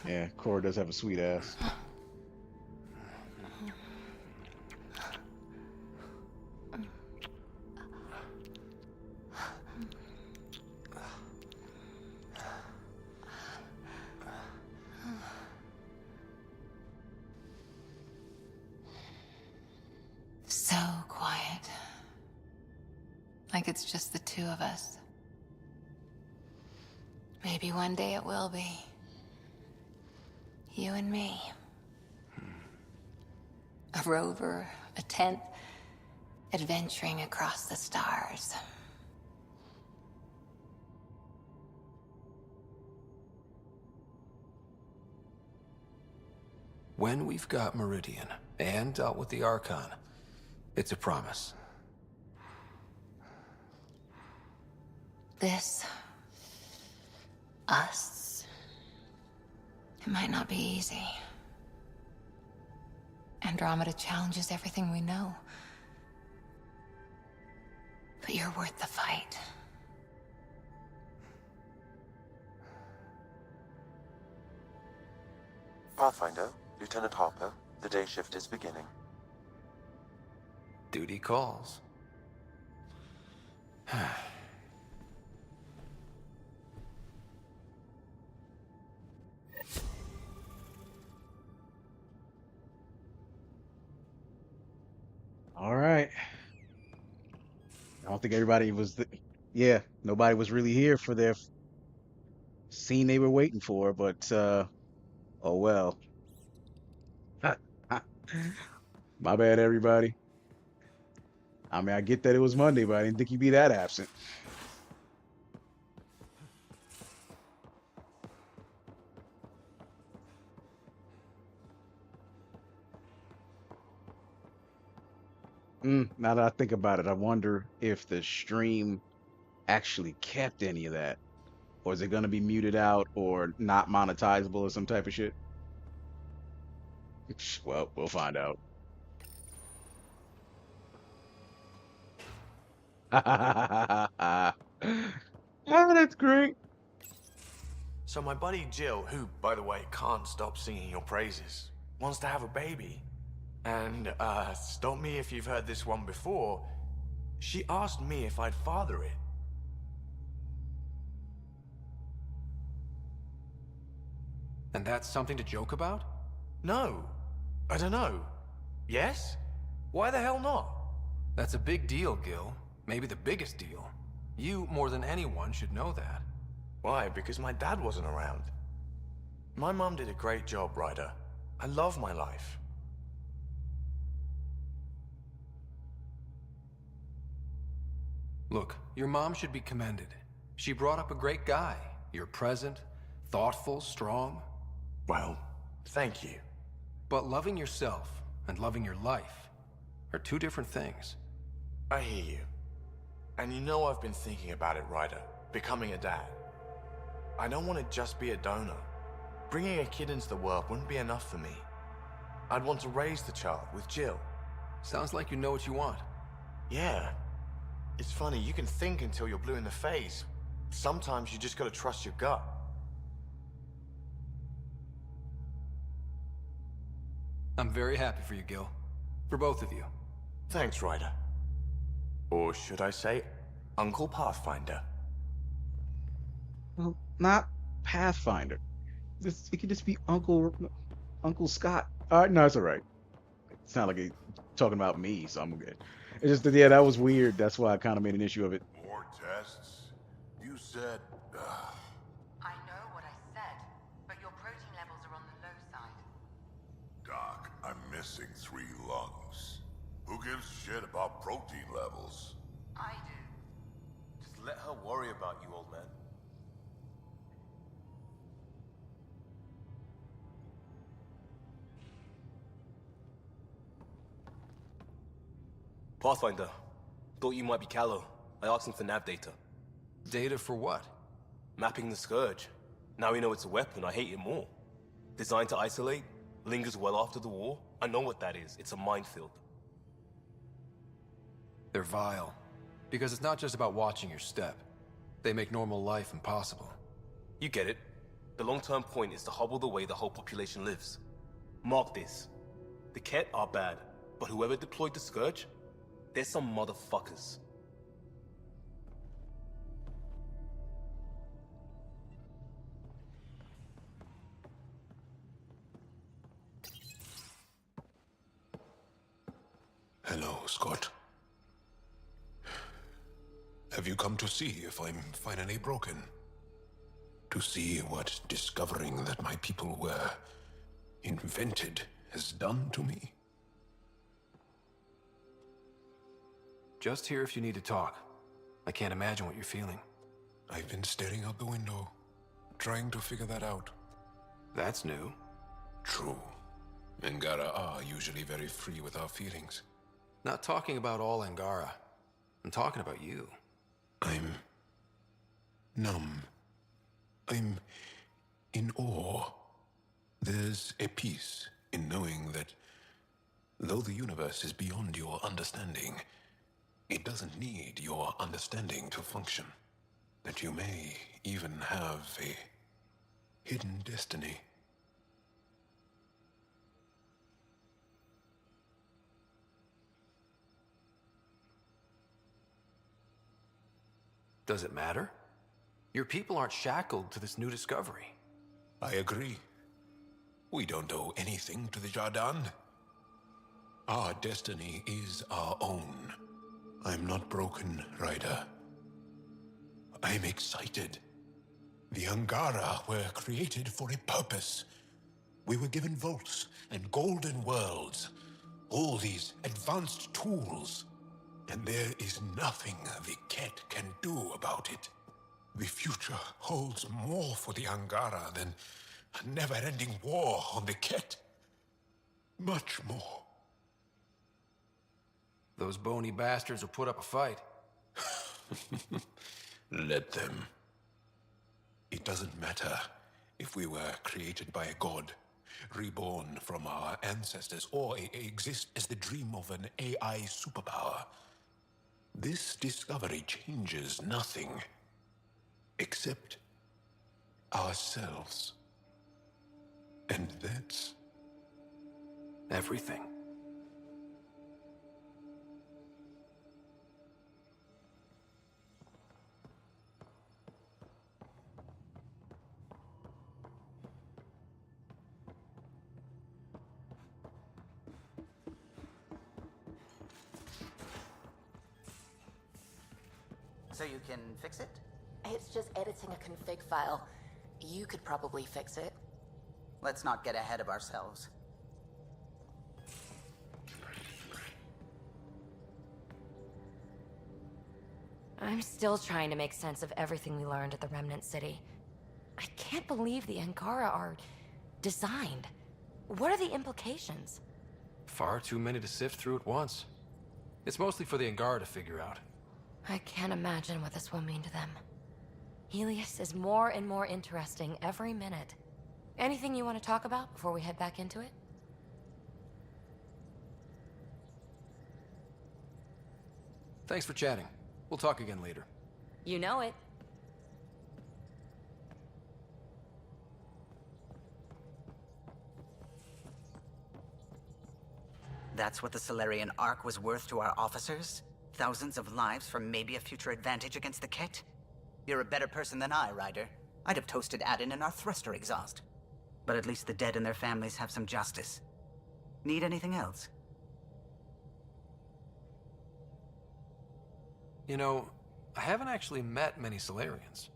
Yeah, Cora does have a sweet ass. So quiet. Like it's just the two of us. Maybe one day it will be. You and me. A rover, a tent, adventuring across the stars. When we've got Meridian and dealt with the Archon, it's a promise. This... us... it might not be easy. Andromeda challenges everything we know. But you're worth the fight. Pathfinder, Lieutenant Harper, the day shift is beginning. Duty calls. All right. I don't think everybody was yeah, nobody was really here for their scene they were waiting for, but oh well. My bad, everybody. I mean, I get that it was Monday, but I didn't think you'd be that absent. Now that I think about it, I wonder if the stream actually kept any of that. Or is it going to be muted out or not monetizable or some type of shit? Well, we'll find out. Ah, that's great. So my buddy Jill, who, by the way, can't stop singing your praises, wants to have a baby. And, stop me if you've heard this one before, she asked me if I'd father it. And that's something to joke about? No. I don't know. Yes? Why the hell not? That's a big deal, Gil. Maybe the biggest deal. You, more than anyone, should know that. Why? Because my dad wasn't around. My mom did a great job, Ryder. I love my life. Look, your mom should be commended. She brought up a great guy. You're present, thoughtful, strong. Well, thank you. But loving yourself and loving your life are two different things. I hear you. And you know I've been thinking about it, Ryder. Becoming a dad. I don't want to just be a donor. Bringing a kid into the world wouldn't be enough for me. I'd want to raise the child with Jill. Sounds like you know what you want. Yeah. It's funny, you can think until you're blue in the face. Sometimes you just gotta trust your gut. I'm very happy for you, Gil. For both of you. Thanks, Ryder. Or should I say, Uncle Pathfinder. Well, not Pathfinder. It could just be Uncle Scott. All right, no, it's all right. It sounded like he's talking about me, so I'm good. It's just that, yeah, that was weird. That's why I kind of made an issue of it. More tests? You said... I know what I said, but your protein levels are on the low side. Doc, I'm missing 3 lungs. Who gives a shit about protein levels? I do. Just let her worry about you, old man. Pathfinder, thought you might be Callow. I asked him for nav data. Data for what? Mapping the Scourge. Now we know it's a weapon, I hate it more. Designed to isolate, lingers well after the war. I know what that is. It's a minefield. They're vile. Because it's not just about watching your step. They make normal life impossible. You get it. The long-term point is to hobble the way the whole population lives. Mark this. The Ket are bad, but whoever deployed the Scourge, they're some motherfuckers. Hello, Scott. Have you come to see if I'm finally broken? To see what discovering that my people were invented has done to me? Just here if you need to talk. I can't imagine what you're feeling. I've been staring out the window, trying to figure that out. That's new. True. Angara are usually very free with our feelings. Not talking about all Angara. I'm talking about you. I'm numb. I'm in awe. There's a peace in knowing that though the universe is beyond your understanding, it doesn't need your understanding to function. That you may even have a hidden destiny. Does it matter? Your people aren't shackled to this new discovery. I agree. We don't owe anything to the Jardin. Our destiny is our own. I'm not broken, Ryder. I'm excited. The Angara were created for a purpose. We were given vaults and golden worlds. All these advanced tools. And there is nothing the Ket can do about it. The future holds more for the Angara than a never-ending war on the Ket. Much more. Those bony bastards will put up a fight. Let them. It doesn't matter if we were created by a god, reborn from our ancestors, or exist as the dream of an AI superpower. This discovery changes nothing except ourselves. And that's everything. So you can fix it? It's just editing a config file. You could probably fix it. Let's not get ahead of ourselves. I'm still trying to make sense of everything we learned at the Remnant City. I can't believe the Angara are designed. What are the implications? Far too many to sift through at once. It's mostly for the Angara to figure out. I can't imagine what this will mean to them. Helios is more and more interesting every minute. Anything you want to talk about before we head back into it? Thanks for chatting. We'll talk again later. You know it. That's what the Solarian Ark was worth to our officers? Thousands of lives for maybe a future advantage against the Kett? You're a better person than I, Ryder. I'd have toasted Adin in our thruster exhaust. But at least the dead and their families have some justice. Need anything else? You know, I haven't actually met many Solarians.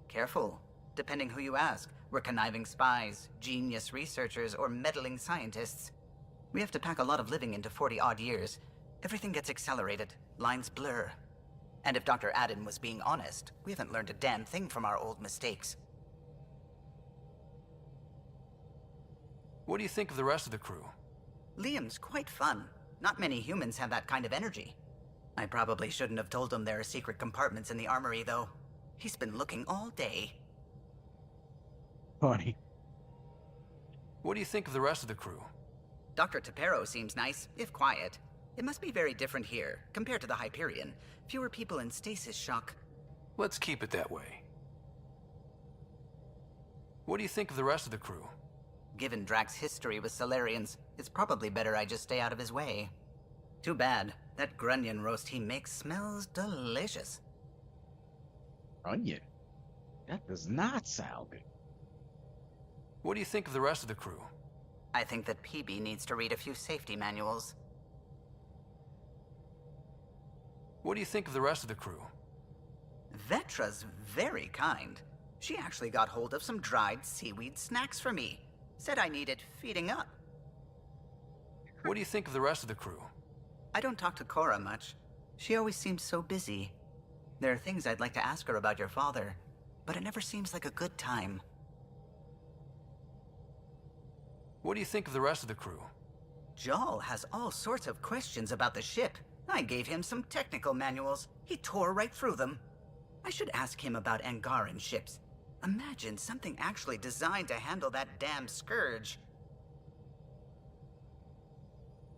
Careful. Depending who you ask, we're conniving spies, genius researchers, or meddling scientists. We have to pack a lot of living into 40-odd years. Everything gets accelerated, lines blur. And if Dr. Adin was being honest, we haven't learned a damn thing from our old mistakes. What do you think of the rest of the crew? Liam's quite fun. Not many humans have that kind of energy. I probably shouldn't have told him there are secret compartments in the armory, though. He's been looking all day. Funny. What do you think of the rest of the crew? Dr. Tapero seems nice, if quiet. It must be very different here, compared to the Hyperion. Fewer people in stasis shock. Let's keep it that way. What do you think of the rest of the crew? Given Drax's history with Solarians, it's probably better I just stay out of his way. Too bad. That grunion roast he makes smells delicious. Onion? That does not sound good. What do you think of the rest of the crew? I think that PB needs to read a few safety manuals. What do you think of the rest of the crew? Vetra's very kind. She actually got hold of some dried seaweed snacks for me. Said I needed feeding up. What do you think of the rest of the crew? I don't talk to Cora much. She always seems so busy. There are things I'd like to ask her about your father, but it never seems like a good time. What do you think of the rest of the crew? Jal has all sorts of questions about the ship. I gave him some technical manuals. He tore right through them. I should ask him about Angaran ships. Imagine something actually designed to handle that damn scourge.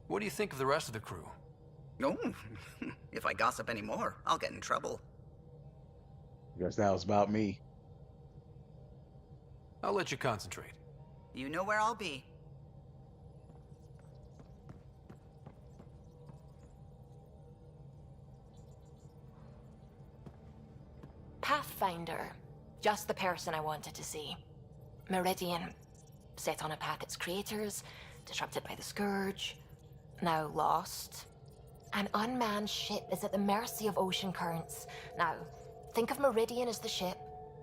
What do you think of the rest of the crew? Oh, if I gossip anymore, I'll get in trouble. Guess that was about me. I'll let you concentrate. You know where I'll be. Pathfinder. Just the person I wanted to see. Meridian. Set on a path its creators, disrupted by the Scourge, now lost. An unmanned ship is at the mercy of ocean currents. Now, think of Meridian as the ship,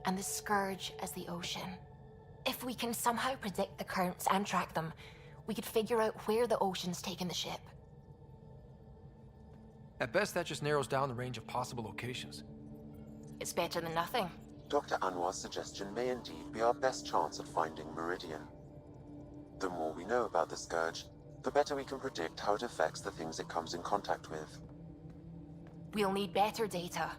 and the Scourge as the ocean. If we can somehow predict the currents and track them, we could figure out where the ocean's taken the ship. At best, that just narrows down the range of possible locations. It's better than nothing. Dr. Anwar's suggestion may indeed be our best chance at finding Meridian. The more we know about the Scourge, the better we can predict how it affects the things it comes in contact with. We'll need better data.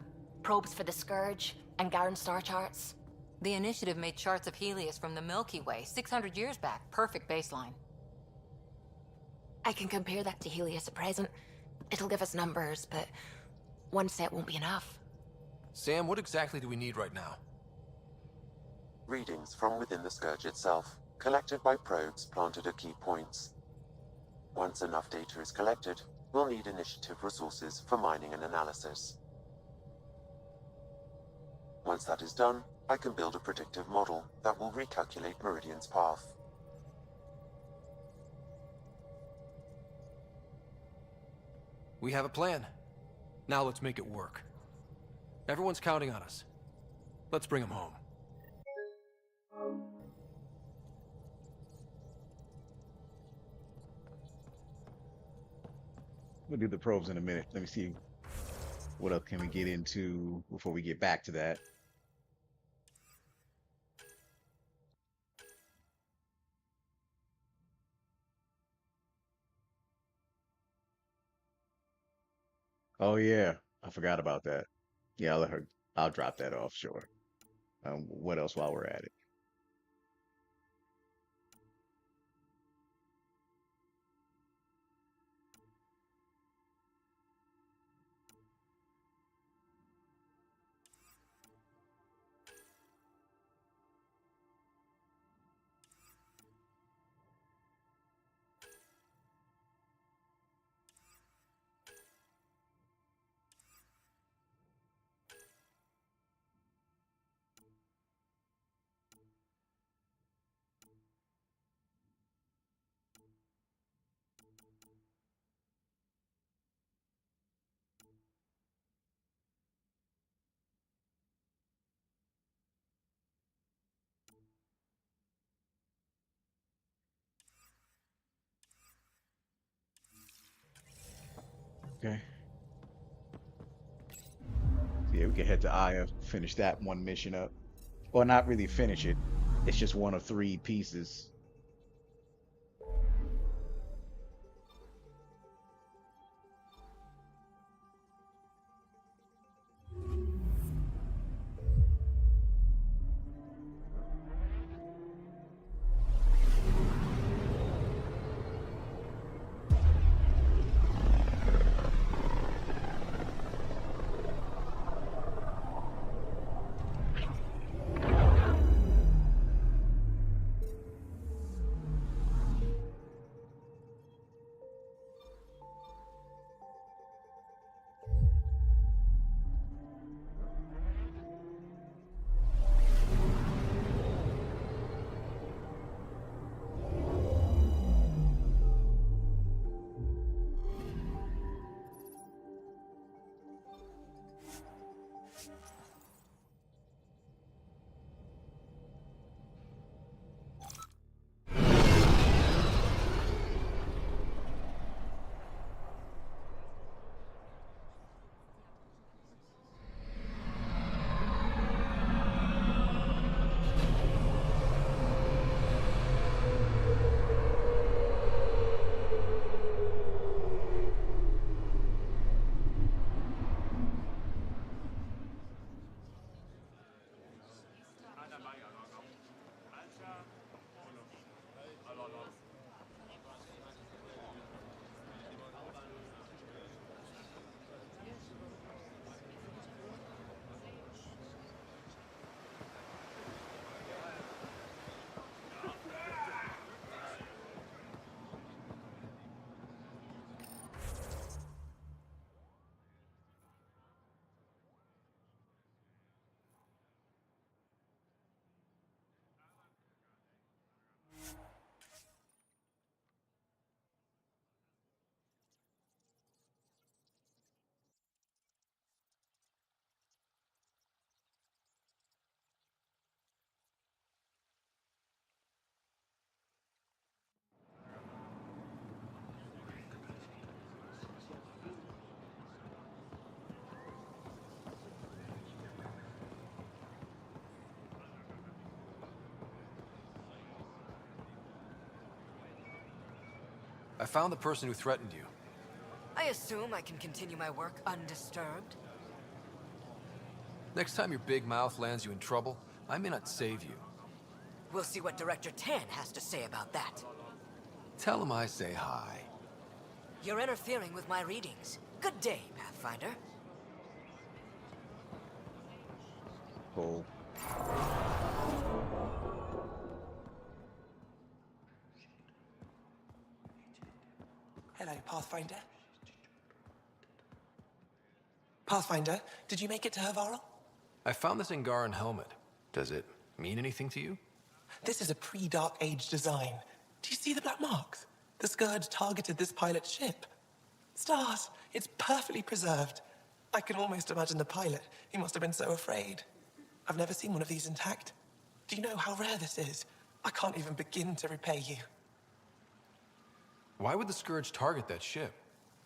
Probes for the Scourge, and Garen star charts. The Initiative made charts of Helios from the Milky Way 600 years back. Perfect baseline. I can compare that to Helios at present. It'll give us numbers, but one set won't be enough. Sam, what exactly do we need right now? Readings from within the Scourge itself, collected by probes planted at key points. Once enough data is collected, we'll need Initiative resources for mining and analysis. Once that is done, I can build a predictive model that will recalculate Meridian's path. We have a plan. Now let's make it work. Everyone's counting on us. Let's bring them home. We'll do the probes in a minute. Let me see what else can we get into before we get back to that. Oh yeah, I forgot about that. Yeah, I'll drop that off, sure. What else while we're at it? Okay. So yeah, we can head to Aya, finish that one mission up. Or not really finish it. It's just one of three pieces. I found the person who threatened you. I assume I can continue my work undisturbed? Next time your big mouth lands you in trouble, I may not save you. We'll see what Director Tan has to say about that. Tell him I say hi. You're interfering with my readings. Good day, Pathfinder. Cool. Hello, Pathfinder. Pathfinder, did you make it to Havarl? I found this Angaran helmet. Does it mean anything to you? This is a pre-Dark Age design. Do you see the black marks? The Scourge targeted this pilot's ship. Stars, it's perfectly preserved. I can almost imagine the pilot. He must have been so afraid. I've never seen one of these intact. Do you know how rare this is? I can't even begin to repay you. Why would the Scourge target that ship?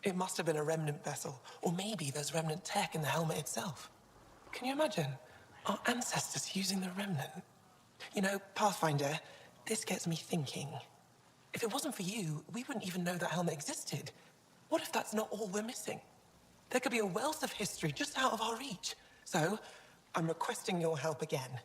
It must have been a remnant vessel, or maybe there's remnant tech in the helmet itself. Can you imagine? Our ancestors using the remnant. You know, Pathfinder, this gets me thinking. If it wasn't for you, we wouldn't even know that helmet existed. What if that's not all we're missing? There could be a wealth of history just out of our reach. So, I'm requesting your help again.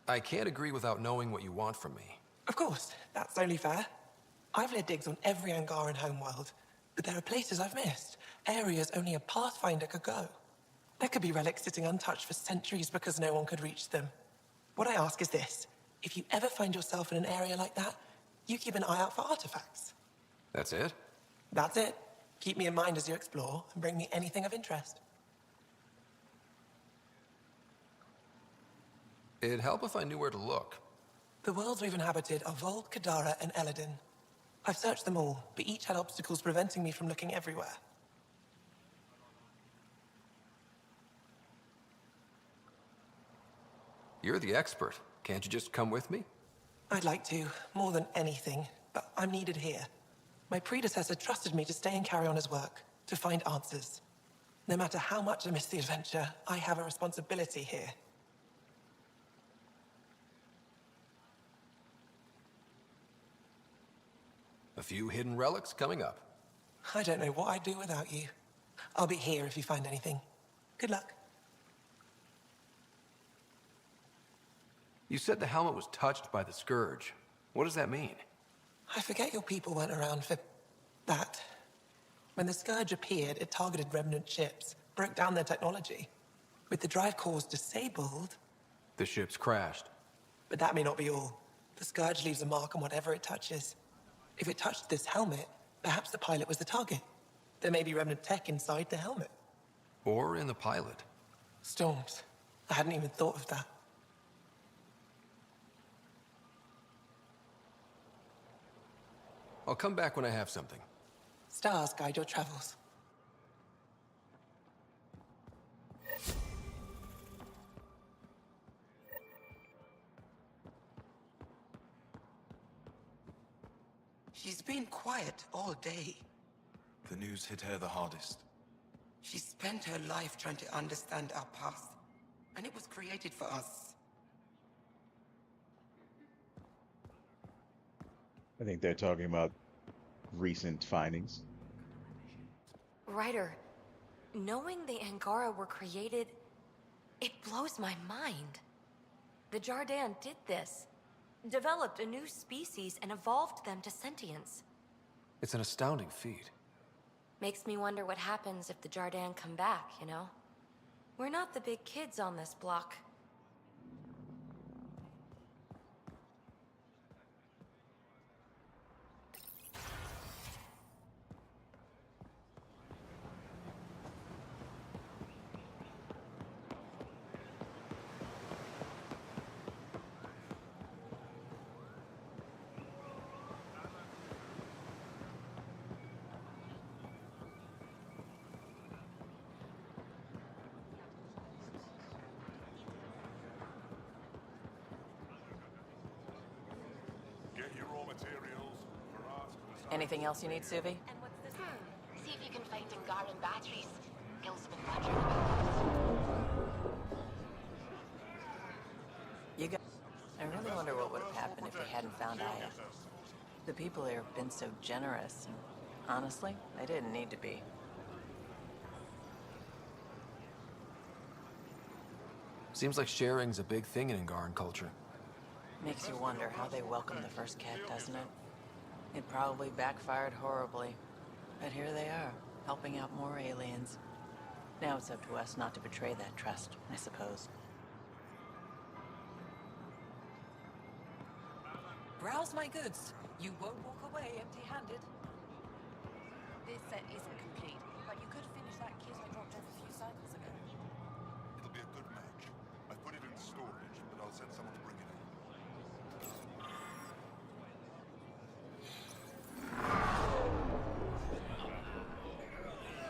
I can't agree without knowing what you want from me. Of course, that's only fair. I've led digs on every Angaran homeworld, but there are places I've missed, areas only a Pathfinder could go. There could be relics sitting untouched for centuries because no one could reach them. What I ask is this: if you ever find yourself in an area like that, you keep an eye out for artifacts. That's it? That's it. Keep me in mind as you explore, and bring me anything of interest. It'd help if I knew where to look. The worlds we've inhabited are Vold, Kadara, and Eladin. I've searched them all, but each had obstacles preventing me from looking everywhere. You're the expert. Can't you just come with me? I'd like to, more than anything, but I'm needed here. My predecessor trusted me to stay and carry on his work, to find answers. No matter how much I miss the adventure, I have a responsibility here. A few hidden relics coming up. I don't know what I'd do without you. I'll be here if you find anything. Good luck. You said the helmet was touched by the Scourge. What does that mean? I forget your people weren't around for that. When the Scourge appeared, it targeted remnant ships, broke down their technology. With the drive cores disabled... The ships crashed. But that may not be all. The Scourge leaves a mark on whatever it touches. If it touched this helmet, perhaps the pilot was the target. There may be remnant tech inside the helmet. Or in the pilot. Storms. I hadn't even thought of that. I'll come back when I have something. Stars guide your travels. She's been quiet all day. The news hit her the hardest. She spent her life trying to understand our past, and it was created for us. I think they're talking about recent findings. Ryder, knowing the Angara were created, it blows my mind. The Jardin did this. Developed a new species and evolved them to sentience. It's an astounding feat. Makes me wonder what happens if the Jardin come back, you know? We're not the big kids on this block. Get your raw materials for us. Anything else you need, Suvi? See if you can find Angaran batteries. Gil's been wondering. You got... I really wonder what would have happened if we hadn't found Aya. The people here have been so generous, and honestly, they didn't need to be. Seems like sharing's a big thing in Angaran culture. Makes you wonder how they welcomed the first cat, doesn't it? It probably backfired horribly. But here they are, helping out more aliens. Now it's up to us not to betray that trust, I suppose. Browse my goods. You won't walk away empty-handed. This set isn't complete, but you could finish that kit I dropped off a few cycles ago. It'll be a good match. I put it in storage, but I'll send someone to bring it in.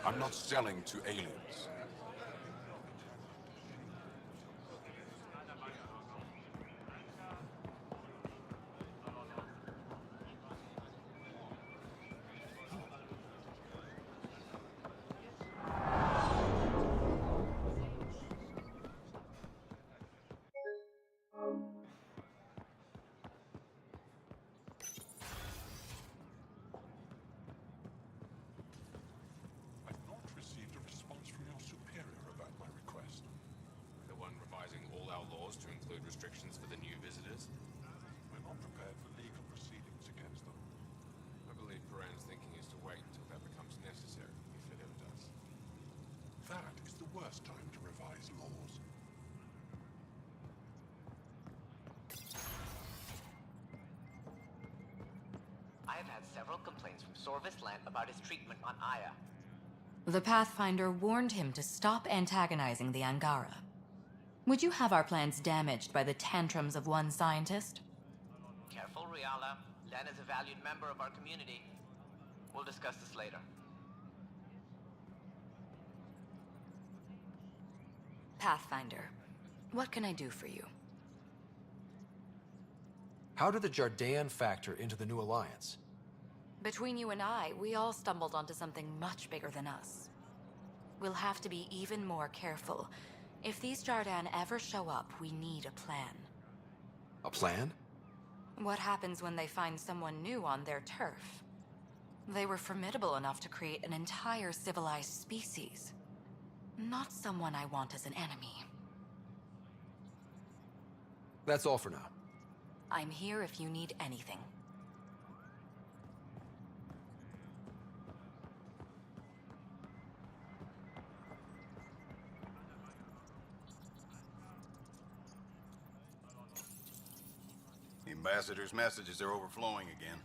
I'm not selling to aliens. I've not received a response from your superior about my request. The one revising all our laws to include restrictions for the new visitors? We're not prepared for legal proceedings against them. I believe Paran's thinking is to wait until that becomes necessary, if it ever does. That is the worst time to revise laws. I have had several complaints from Sorvis Land about his treatment on Aya. The Pathfinder warned him to stop antagonizing the Angara. Would you have our plans damaged by the tantrums of one scientist? Careful, Riala. Len is a valued member of our community. We'll discuss this later. Pathfinder, what can I do for you? How did the Jardan factor into the new alliance? Between you and I, we all stumbled onto something much bigger than us. We'll have to be even more careful. If these Jardan ever show up, we need a plan. A plan? What happens when they find someone new on their turf? They were formidable enough to create an entire civilized species. Not someone I want as an enemy. That's all for now. I'm here if you need anything. The ambassador's messages are overflowing again.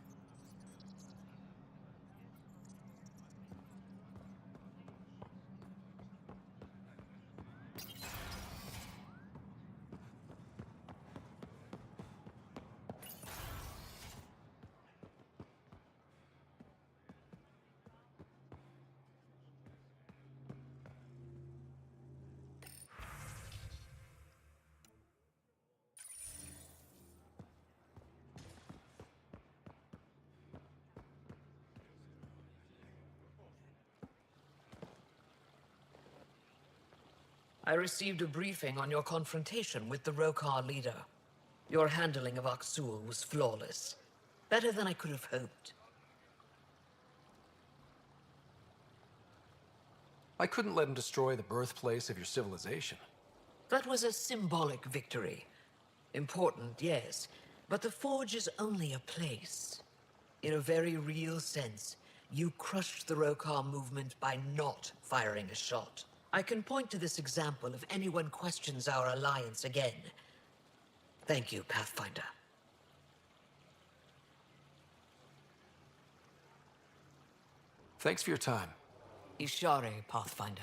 I received a briefing on your confrontation with the Rokar leader. Your handling of Aksul was flawless. Better than I could have hoped. I couldn't let him destroy the birthplace of your civilization. That was a symbolic victory. Important, yes, but the Forge is only a place. In a very real sense, you crushed the Rokar movement by not firing a shot. I can point to this example if anyone questions our alliance again. Thank you, Pathfinder. Thanks for your time. Ishare, Pathfinder.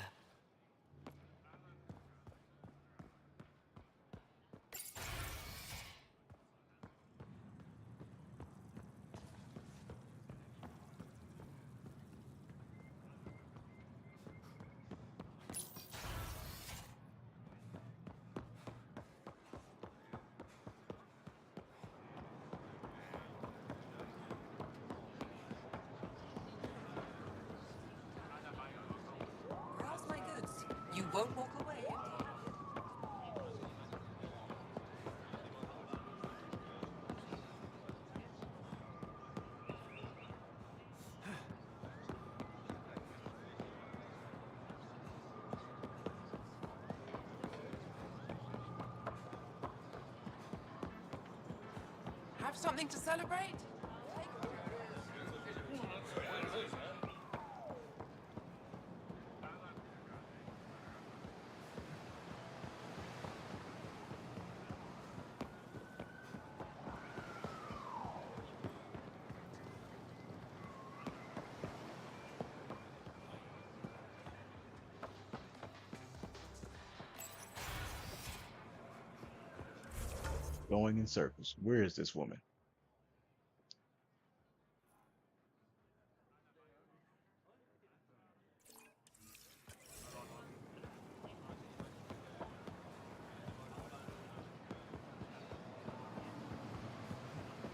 Browse my goods. You won't walk away empty. Have something to celebrate? Going in circles. Where is this woman?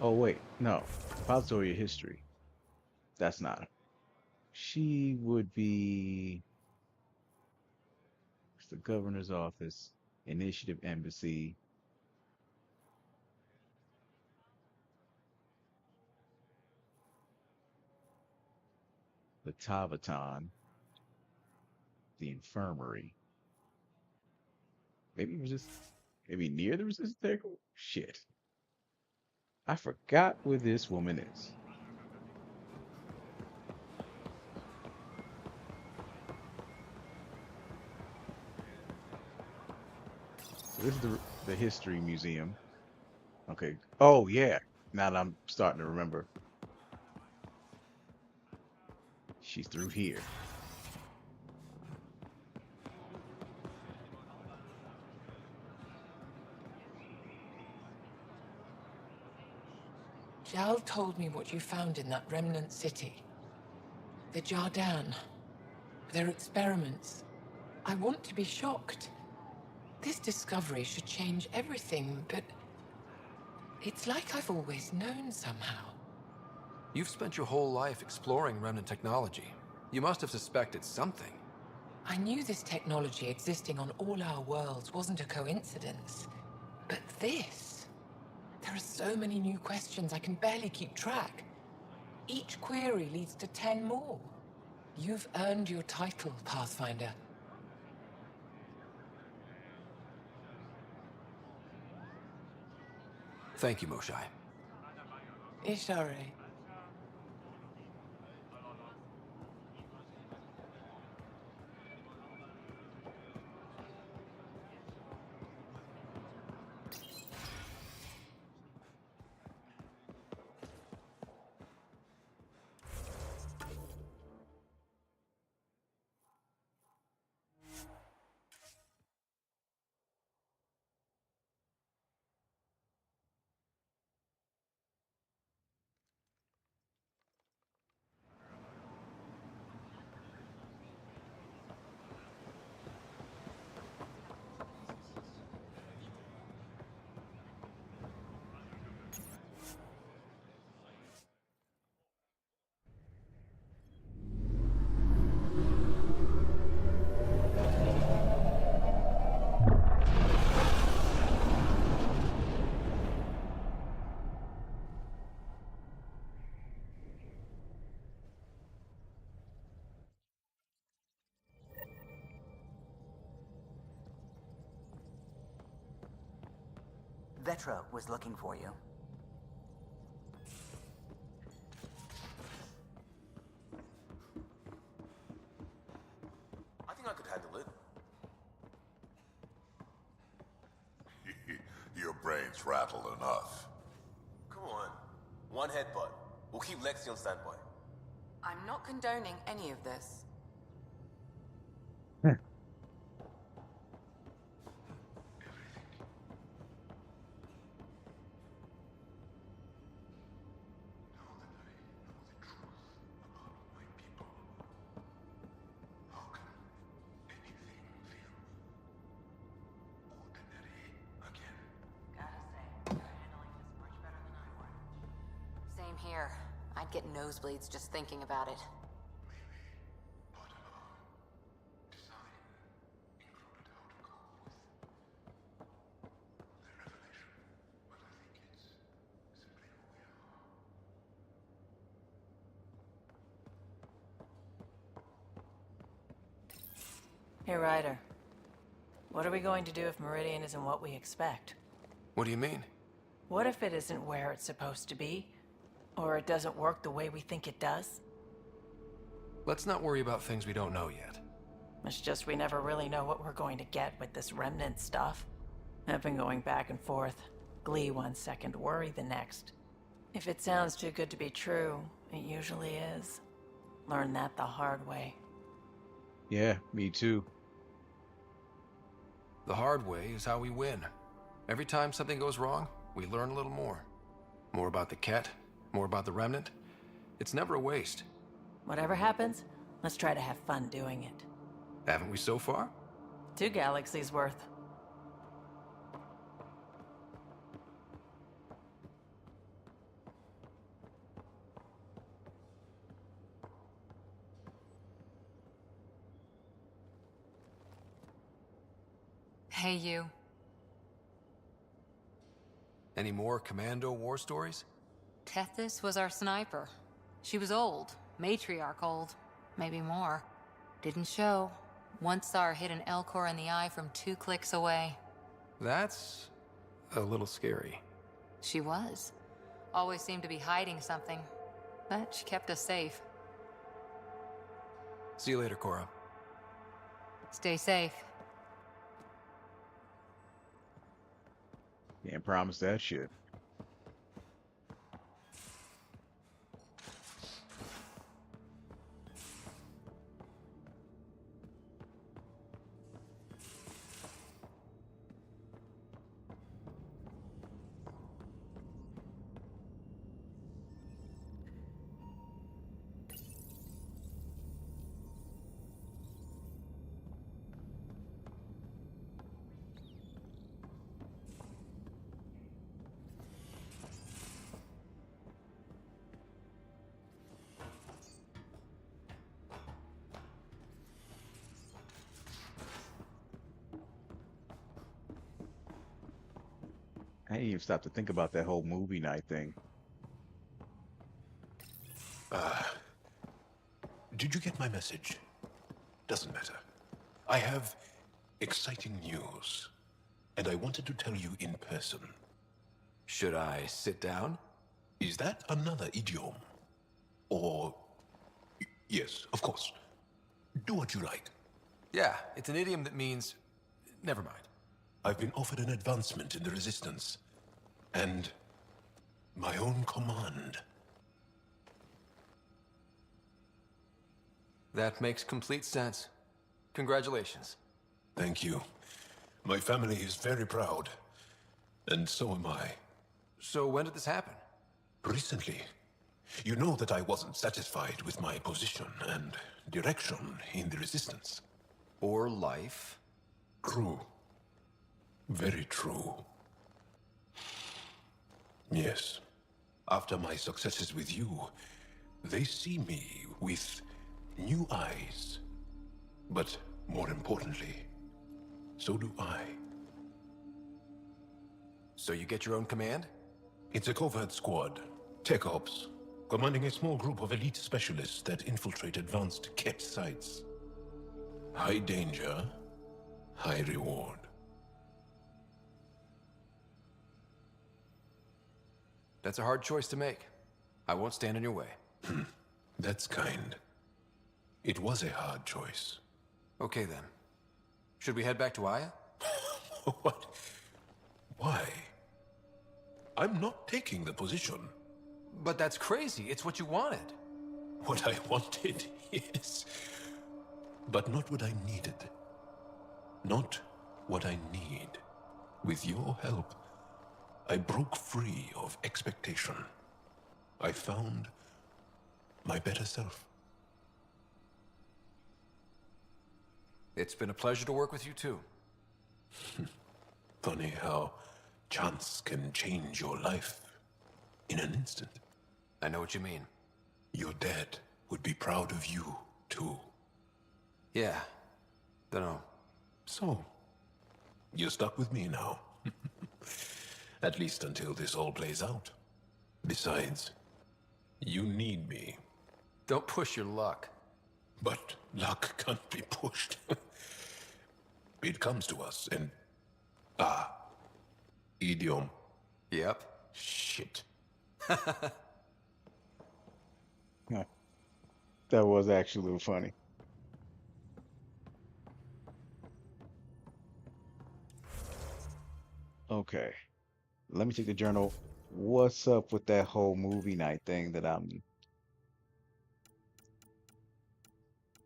Oh, wait. No. Repository of history. That's not her. She would be the governor's office, initiative embassy, the Tavaton, the infirmary. Maybe maybe near the resistance vehicle? Shit. I forgot where this woman is. So this is the history museum. Okay. Oh yeah. Now that I'm starting to remember. She's through here. Jal told me what you found in that remnant city. The Jardan. Their experiments. I want to be shocked. This discovery should change everything, but It's like I've always known somehow. You've spent your whole life exploring remnant technology. You must have suspected something. I knew this technology existing on all our worlds wasn't a coincidence. But this... There are so many new questions I can barely keep track. Each query leads to 10 more. You've earned your title, Pathfinder. Thank you, Moshai. Ishare. Vetra was looking for you. I think I could handle it. Your brain's rattled enough. Come on. One headbutt. We'll keep Lexi on standby. I'm not condoning any of this. Same here. I'd get nosebleeds just thinking about it. Hey, Ryder. What are we going to do if Meridian isn't what we expect? What do you mean? What if it isn't where it's supposed to be? Or it doesn't work the way we think it does? Let's not worry about things we don't know yet. It's just we never really know what we're going to get with this remnant stuff. I've been going back and forth. Glee one second, worry the next. If it sounds too good to be true, it usually is. Learned that the hard way. Yeah, me too. The hard way is how we win. Every time something goes wrong, we learn a little more. More about the Ket, more about the Remnant. It's never a waste. Whatever happens, let's try to have fun doing it. Haven't we so far? 2 galaxies worth. Hey, you. Any more Commando war stories? Tethys was our sniper. She was old, matriarch old, maybe more. Didn't show. Once saw her hit an Elcor in the eye from 2 clicks away. That's a little scary. She was. Always seemed to be hiding something, but she kept us safe. See you later, Cora. Stay safe. Can't promise that shit. didn't even stop to think about that whole movie night thing. Did you get my message? Doesn't matter. I have exciting news, and I wanted to tell you in person. Should I sit down? Is that another idiom? Or... Yes, of course. Do what you like. Yeah, it's an idiom that means... Never mind. I've been offered an advancement in the Resistance, and my own command. That makes complete sense. Congratulations. Thank you. My family is very proud, and so am I. So when did this happen? Recently. You know that I wasn't satisfied with my position and direction in the Resistance. Or life. True. Very true. Yes. After my successes with you, they see me with new eyes. But more importantly, so do I. So you get your own command? It's a covert squad, Tech Ops, commanding a small group of elite specialists that infiltrate advanced kept sites. High danger, high reward. That's a hard choice to make. I won't stand in your way. That's kind. It was a hard choice. Okay then. Should we head back to Aya? What? Why? I'm not taking the position. But that's crazy. It's what you wanted. What I wanted, yes. But not what I needed. Not what I need. With your help, I broke free of expectation. I found my better self. It's been a pleasure to work with you too. Funny how chance can change your life in an instant. I know what you mean. Your dad would be proud of you, too. Yeah. Dunno. So, you're stuck with me now. At least until this all plays out. Besides, you need me. Don't push your luck. But luck can't be pushed. It comes to us and... idiom. Yep. Shit. That was actually a little funny. Okay. Let me check the journal. What's up with that whole movie night thing that I'm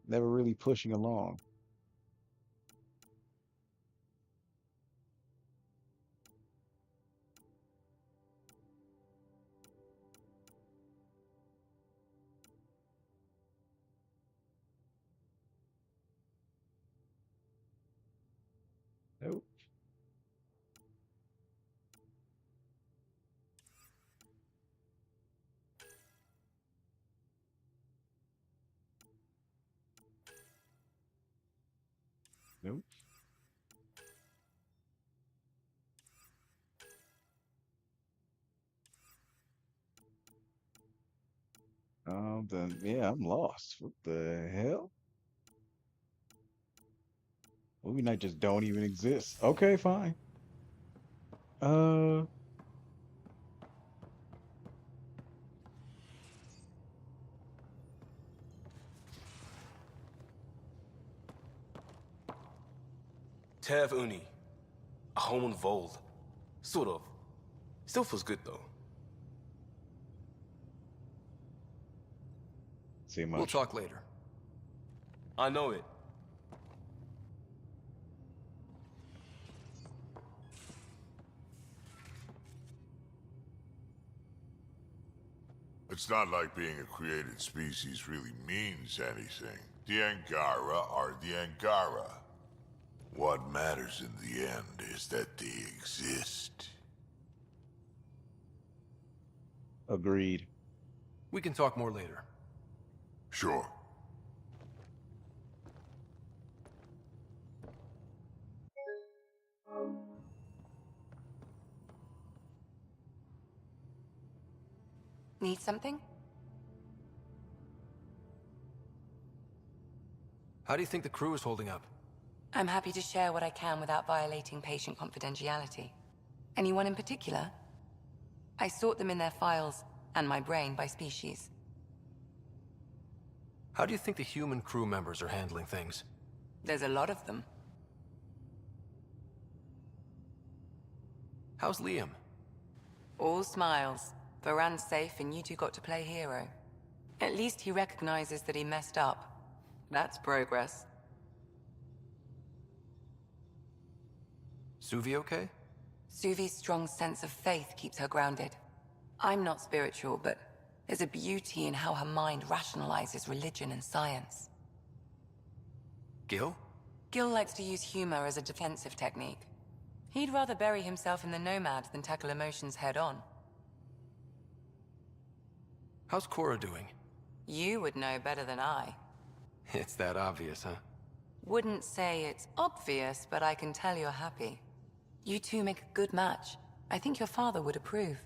never really pushing along? Nope. Nope. Then yeah, I'm lost. What the hell? Movie night just don't even exist. Okay, fine. Uh, Tev Uni. A home involved. Sort of. Still feels good though. say We'll much. talk later. I know it. It's not like being a created species really means anything. The Angara are the Angara. What matters in the end is that they exist. Agreed. We can talk more later. Sure. Need something? How do you think the crew is holding up? I'm happy to share what I can without violating patient confidentiality. Anyone in particular? I sort them in their files, and my brain by species. How do you think the human crew members are handling things? There's a lot of them. How's Liam? All smiles. Varan's safe and you two got to play hero. At least he recognizes that he messed up. That's progress. Suvi okay? Suvi's strong sense of faith keeps her grounded. I'm not spiritual, but there's a beauty in how her mind rationalizes religion and science. Gil? Gil likes to use humor as a defensive technique. He'd rather bury himself in the Nomad than tackle emotions head-on. How's Cora doing? You would know better than I. It's that obvious, huh? Wouldn't say it's obvious, but I can tell you're happy. You two make a good match. I think your father would approve.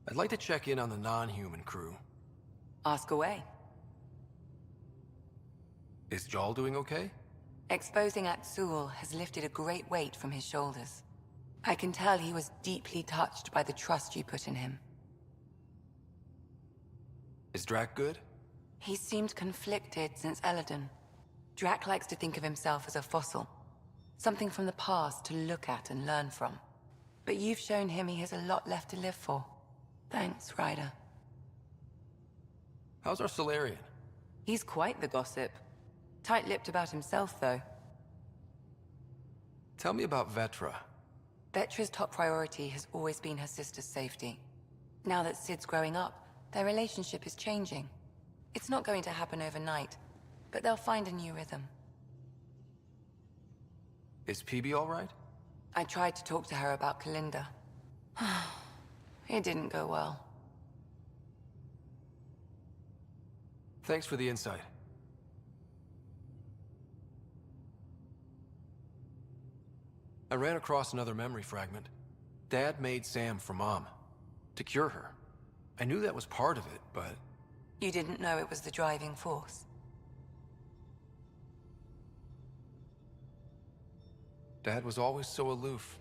I'd like to check in on the non-human crew. Ask away. Is Jal doing okay? Exposing Aksul has lifted a great weight from his shoulders. I can tell he was deeply touched by the trust you put in him. Is Drac good? He seemed conflicted since Eladon. Drac likes to think of himself as a fossil. Something from the past to look at and learn from. But you've shown him he has a lot left to live for. Thanks, Ryder. How's our Solarian? He's quite the gossip. Tight-lipped about himself, though. Tell me about Vetra. Vetra's top priority has always been her sister's safety. Now that Sid's growing up, their relationship is changing. It's not going to happen overnight, but they'll find a new rhythm. Is PB all right? I tried to talk to her about Kalinda. It didn't go well. Thanks for the insight. I ran across another memory fragment. Dad made Sam for Mom, to cure her. I knew that was part of it, but... You didn't know it was the driving force? Dad was always so aloof.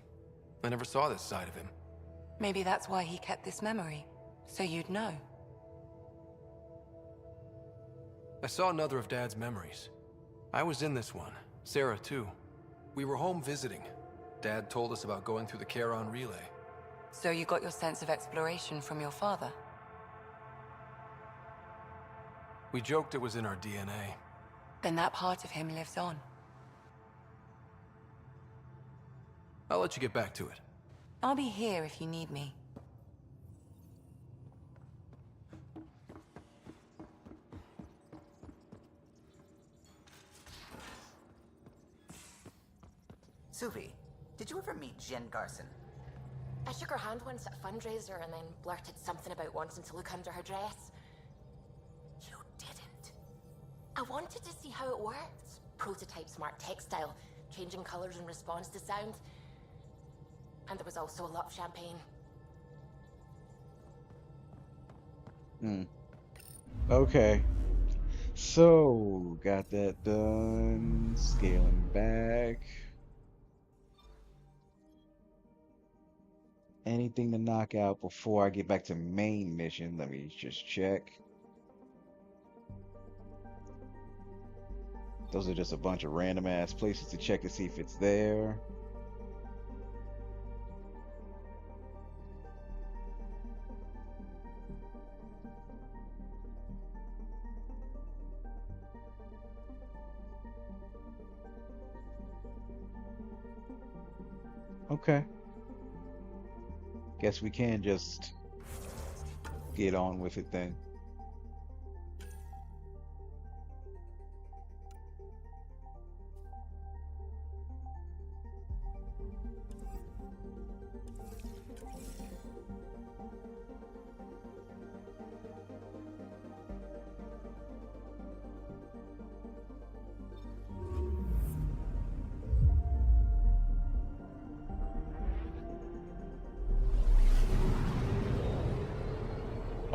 I never saw this side of him. Maybe that's why he kept this memory, so you'd know. I saw another of Dad's memories. I was in this one. Sarah, too. We were home visiting. Dad told us about going through the Charon relay. So you got your sense of exploration from your father? We joked it was in our DNA. Then that part of him lives on. I'll let you get back to it. I'll be here if you need me. Suvi, did you ever meet Jen Garson? I shook her hand once at a fundraiser and then blurted something about wanting to look under her dress. You didn't. I wanted to see how it worked. Prototype smart textile, changing colors in response to sound. And there was also a lot of champagne. Okay. So, got that done. Scaling back. Anything to knock out before I get back to main mission? Let me just check. Those are just a bunch of random ass places to check to see if it's there. Okay. Guess we can just get on with it then.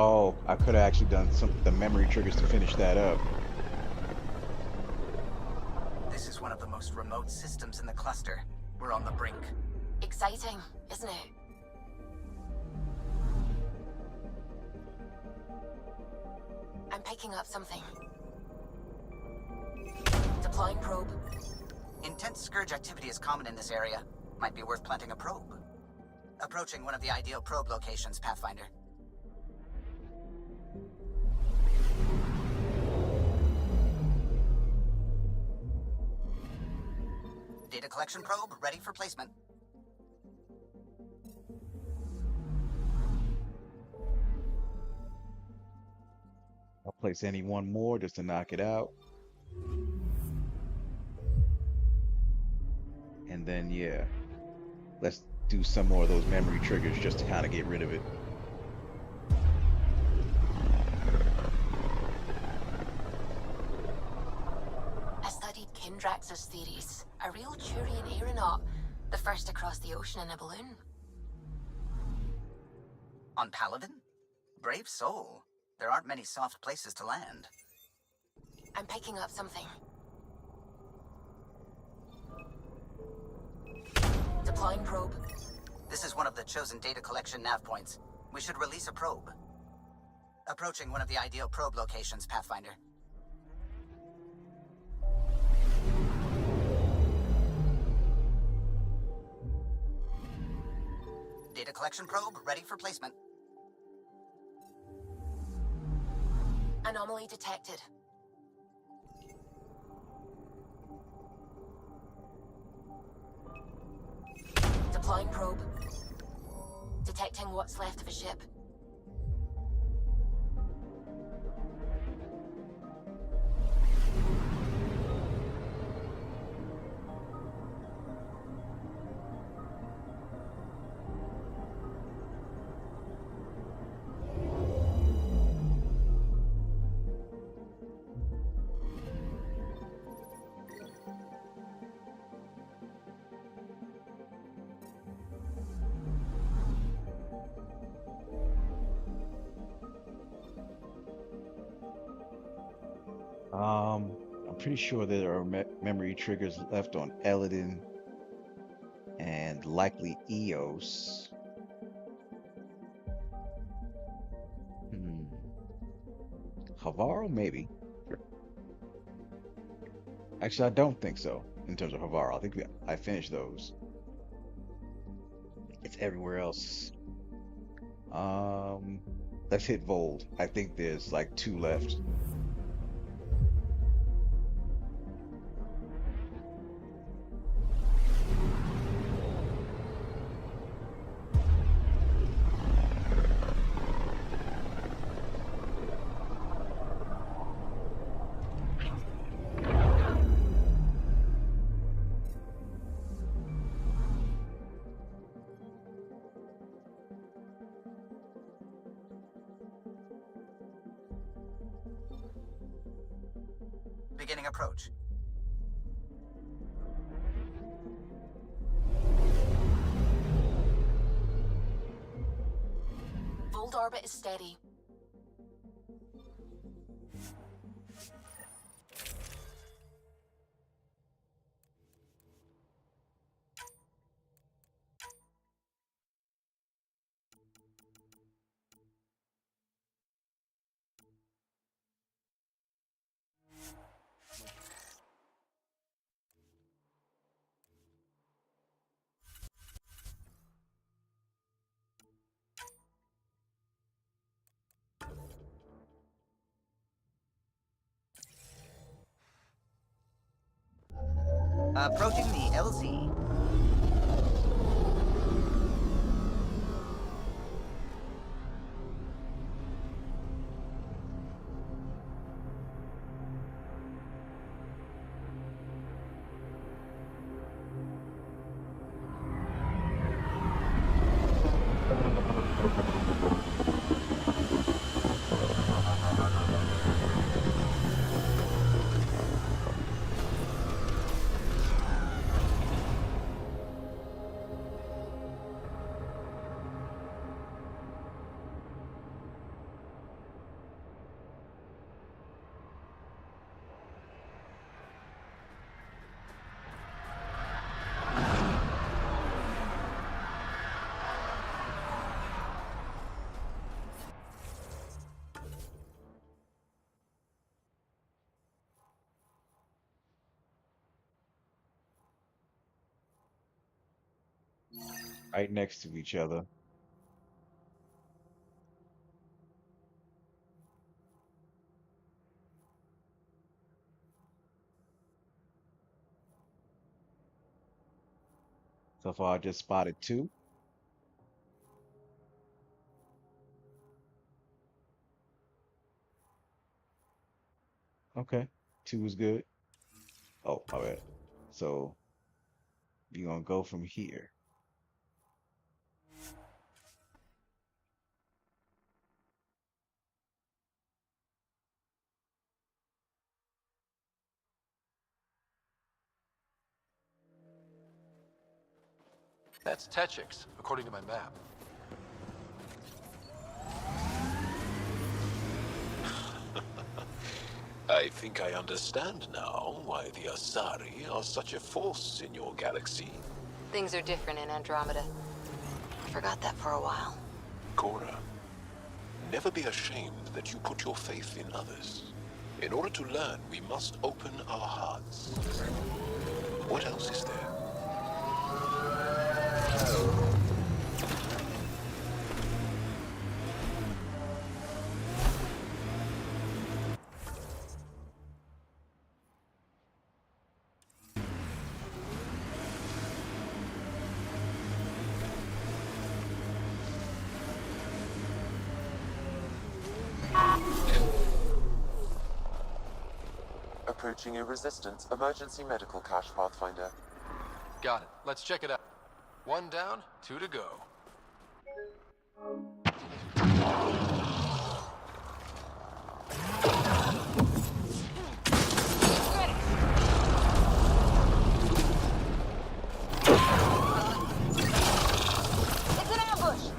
Oh, I could have actually done the memory triggers to finish that up. This is one of the most remote systems in the cluster. We're on the brink. Exciting, isn't it? I'm picking up something. Deploying probe. Intense scourge activity is common in this area. Might be worth planting a probe. Approaching one of the ideal probe locations, Pathfinder. Data collection probe ready for placement. I'll place any one more just to knock it out. And then, yeah, let's do some more of those memory triggers just to kind of get rid of it. I studied Kindrax's theories. A real Turian aeronaut. The first to cross the ocean in a balloon. On Paladin? Brave soul. There aren't many soft places to land. I'm picking up something. Deploying probe. This is one of the chosen data collection nav points. We should release a probe. Approaching one of the ideal probe locations, Pathfinder. Data collection probe ready for placement. Anomaly detected. Deploying probe. Detecting what's left of a ship. I'm pretty sure there are memory triggers left on Eladin and likely Eos. Havaro, maybe. Actually, I don't think so in terms of Havaro. I think I finished those. It's everywhere else. Let's hit Vold. I think there's like 2 left. Beginning approach. Fold orbit is steady. Approaching the LZ. right next to each other. So far, I just spotted two. Okay, two is good. Oh, my bad. So you're gonna go from here. That's Techix, according to my map. I think I understand now why the Asari are such a force in your galaxy. Things are different in Andromeda. Forgot that for a while. Cora, never be ashamed that you put your faith in others. In order to learn, we must open our hearts. What else is there? Approaching a resistance emergency medical cache, Pathfinder. Got it. Let's check it out. One down, two to go. It's an ambush!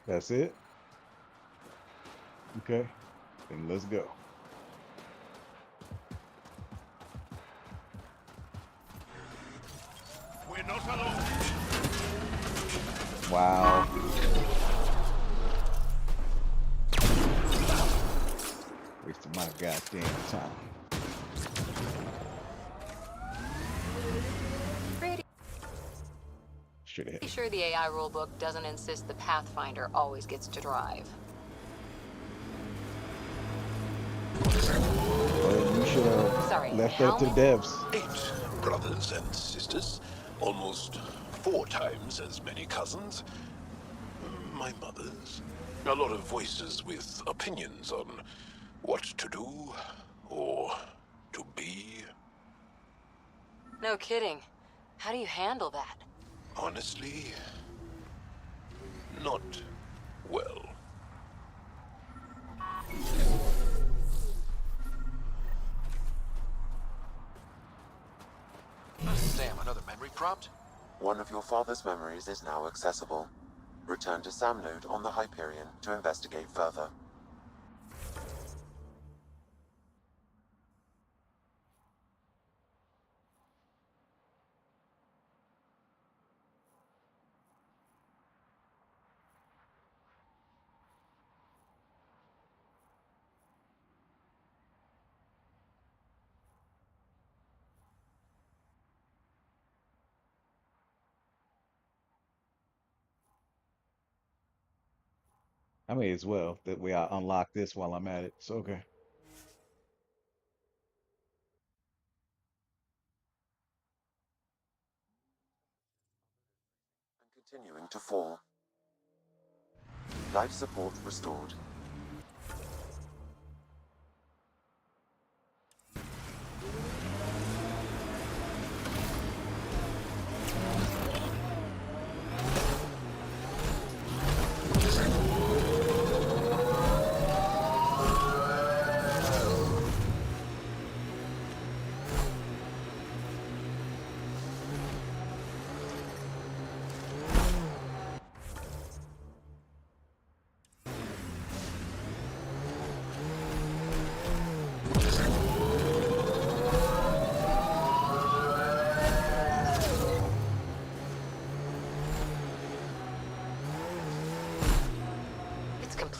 That's it. Okay, then let's go. We're not alone. Wow. Wasting my goddamn time. Should have. Pretty sure the AI rulebook doesn't insist the Pathfinder always gets to drive. Well, you should have Sorry, left that to the devs. 8 brothers and sisters, almost 4 times as many cousins. My mother's. A lot of voices with opinions on what to do or to be. No kidding. How do you handle that? Honestly, not well. Damn, another memory corrupt? One of your father's memories is now accessible. Return to Sam Node on the Hyperion to investigate further. I may as well. That way I unlock this while I'm at it. So okay. Continuing to fall. Life support restored.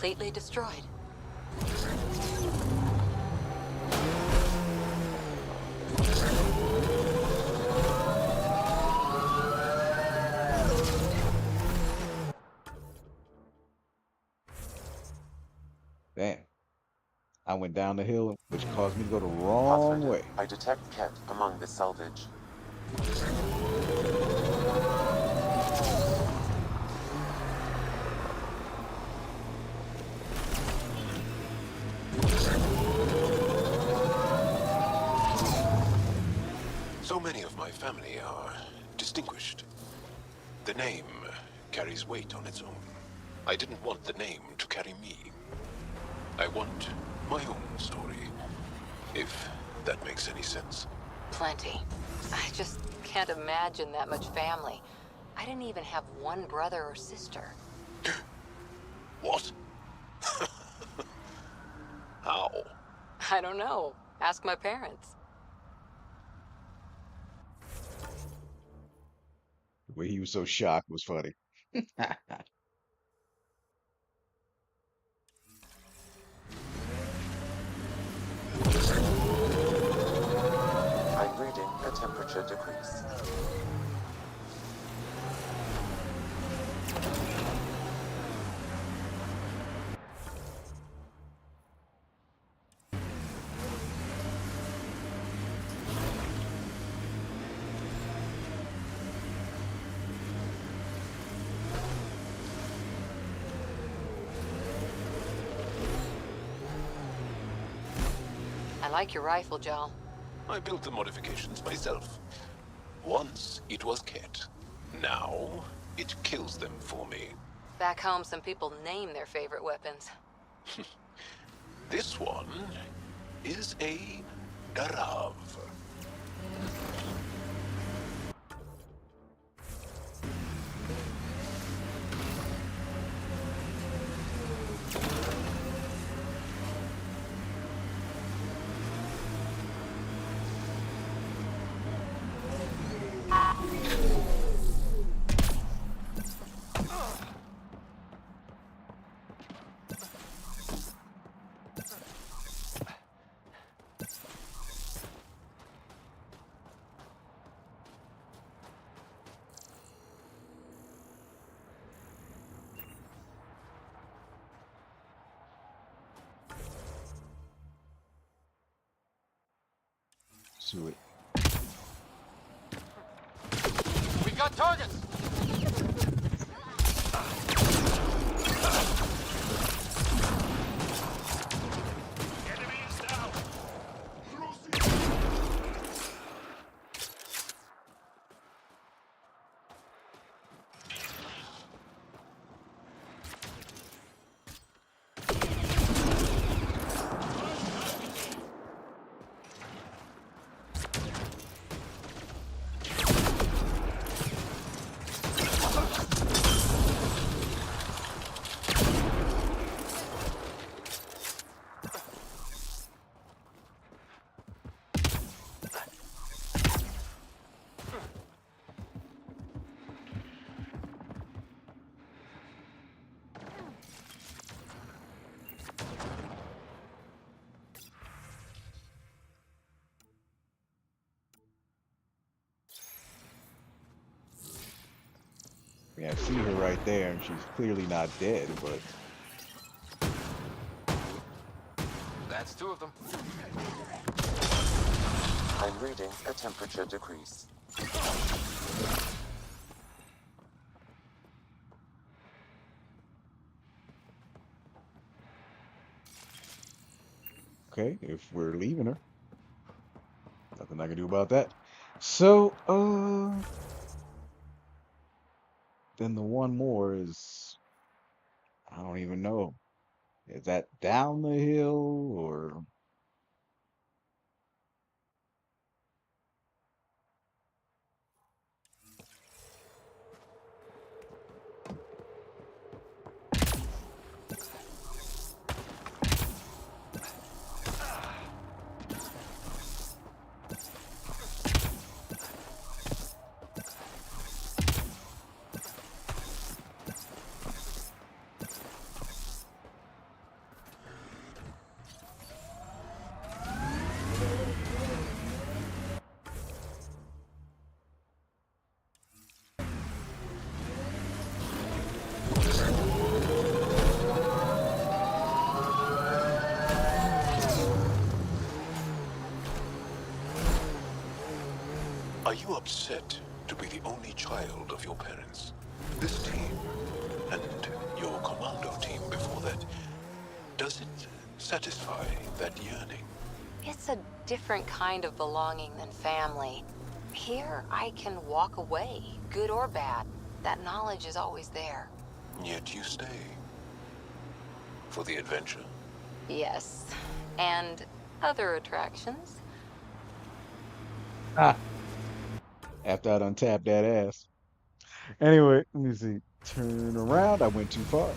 completely destroyed. Damn. I went down the hill, which caused me to go the wrong Pathfinder, way. I detect Ket among this salvage. So many of my family are distinguished. The name carries weight on its own. I didn't want the name to carry me. I want my own story, if that makes any sense. Plenty. I just can't imagine that much family. I didn't even have one brother or sister. What? How? I don't know. Ask my parents. The way he was so shocked was funny. I'm reading a temperature decrease. I like your rifle, Joel. I built the modifications myself. Once it was Ket. Now it kills them for me. Back home, some people name their favorite weapons. This one is a Garav. Do it. We got targets! Yeah, I see her right there, and she's clearly not dead, but That's two of them. I'm reading a temperature decrease. okay, if we're leaving her, nothing I can do about that. So, then the one more is, I don't even know. Is that down the hill or? Are you upset to be the only child of your parents? This team, and your commando team before that, does it satisfy that yearning? It's a different kind of belonging than family. Here, I can walk away, good or bad. That knowledge is always there. Yet you stay. For the adventure? Yes. And other attractions. Ah, after I done tapped that ass. Anyway, let me see. Turn around. I went too far.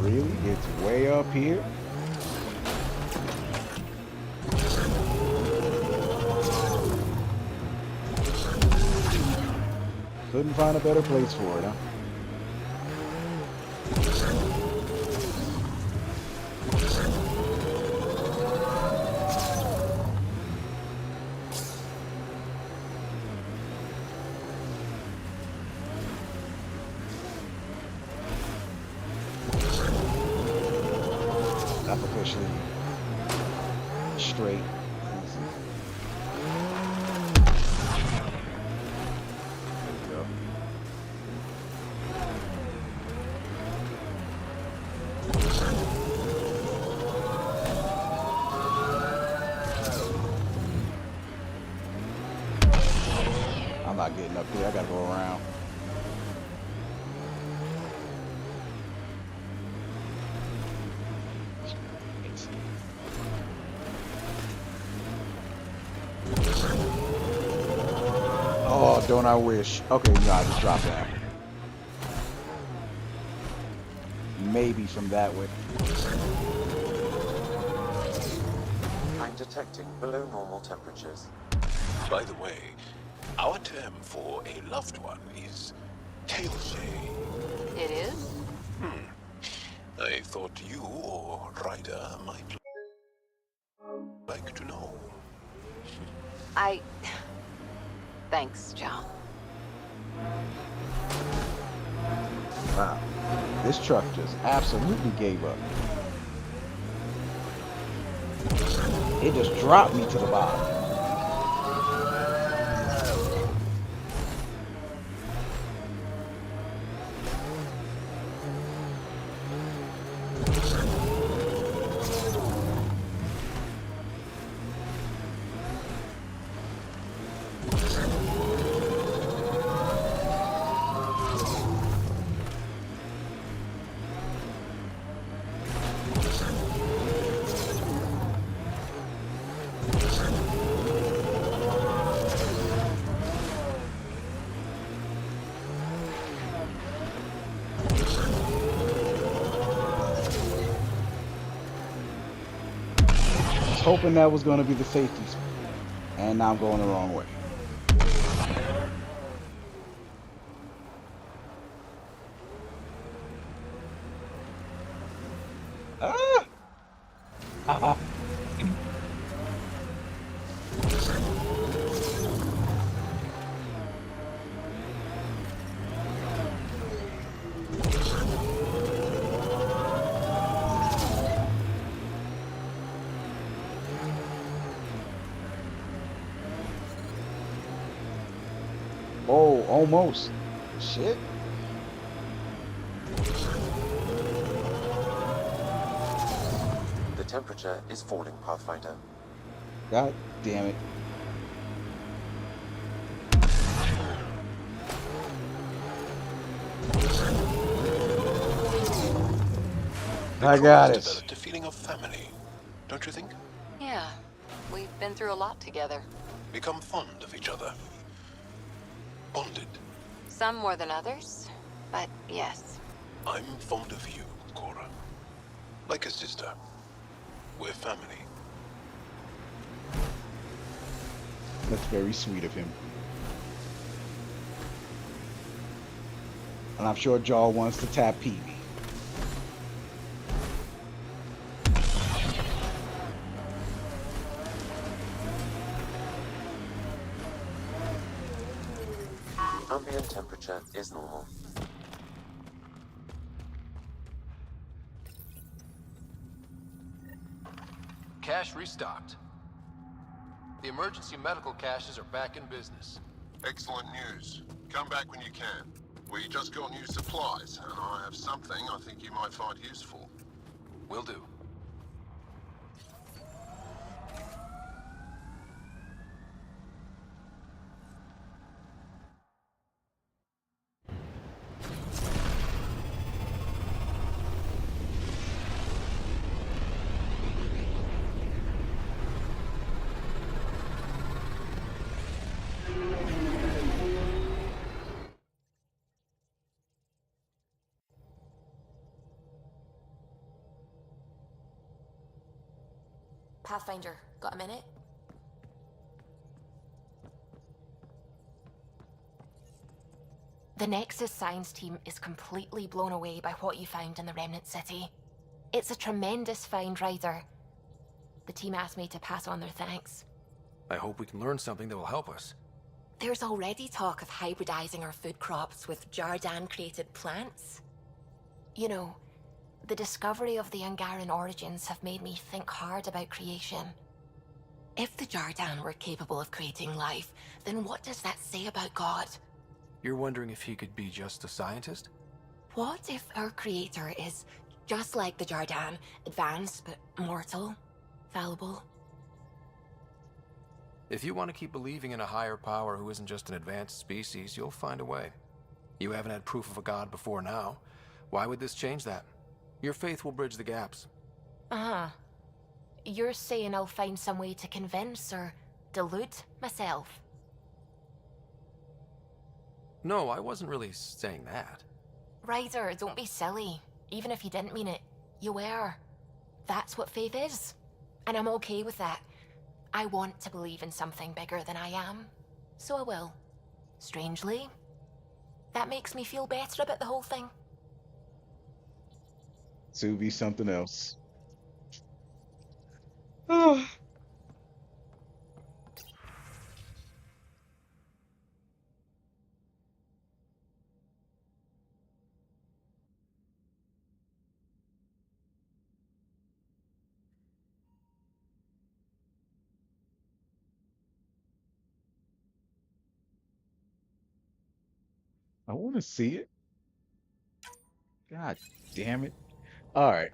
Really? It's way up here? Couldn't find a better place for it, huh? That's officially straight. Let me see. There we go. I'm not getting up there. I gotta go around. Oh, don't I wish. Okay, no, I just dropped down. Maybe from that way. I'm detecting below normal temperatures. By the way, our term for a loved one is tailsay. It is? I thought you or Ryder might like to know. Thanks, John. Wow. This truck just absolutely gave up. It just dropped me to the bottom. Hoping that was going to be the safety spot. And now I'm going the wrong way. Ah! Ah! Oh, almost. Shit. The temperature is falling, Pathfinder. God damn it. I got it. Developed a feeling of family, don't you think? Yeah, we've been through a lot together. Become fond of each other. Bonded. Some more than others, but yes. I'm fond of you, Cora. Like a sister. We're family. That's very sweet of him. And I'm sure Jaw wants to tap Peavy. Ambient temperature is normal. Cache restocked. The emergency medical caches are back in business. Excellent news. Come back when you can. We just got new supplies, and I have something I think you might find useful. Will do. Pathfinder, got a minute? The Nexus science team is completely blown away by what you found in the Remnant City. It's a tremendous find, Ryder. The team asked me to pass on their thanks. I hope we can learn something that will help us. There's already talk of hybridizing our food crops with Jardan-created plants. You know, the discovery of the Angaran origins have made me think hard about creation. If the Jardan were capable of creating life, then what does that say about God? You're wondering if he could be just a scientist? What if our creator is just like the Jardan, advanced but mortal, fallible? If you want to keep believing in a higher power who isn't just an advanced species, you'll find a way. You haven't had proof of a god before now. Why would this change that? Your faith will bridge the gaps. Uh-huh. You're saying I'll find some way to convince or delude myself? No, I wasn't really saying that. Ryder, don't be silly. Even if you didn't mean it, you were. That's what faith is. And I'm okay with that. I want to believe in something bigger than I am. So I will. Strangely, that makes me feel better about the whole thing. To be something else. Oh. I want to see it. God damn it. All right.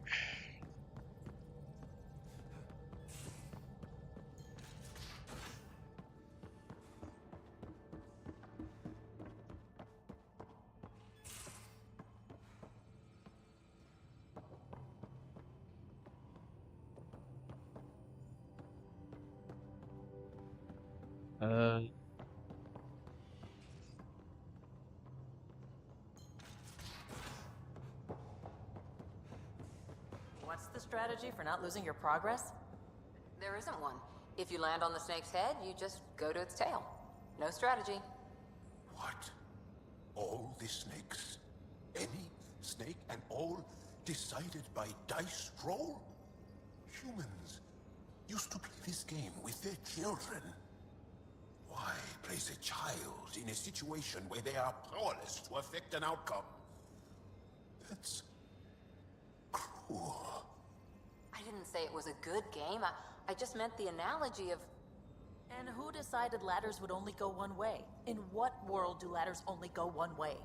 Uh, What's the strategy for not losing your progress? There isn't one. If you land on the snake's head, you just go to its tail. No strategy. What? All the snakes? Any snake and all decided by dice roll? Humans used to play this game with their children. Why place a child in a situation where they are powerless to affect an outcome? That's cruel. I didn't say it was a good game. I just meant the analogy of... And who decided ladders would only go one way? In what world do ladders only go one way?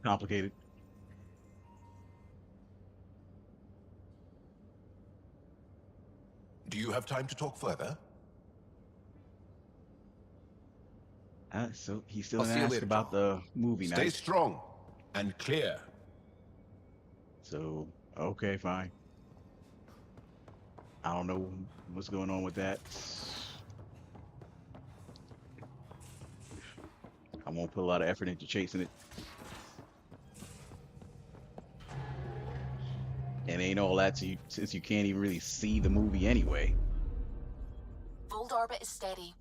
complicated. Do you have time to talk further? So he still I'll didn't see you ask later, about John. the movie Stay night. strong and clear. So, okay, fine. I don't know what's going on with that. I won't put a lot of effort into chasing it. explain all that to you since you can't even really see the movie anyway. Fold orbit is steady.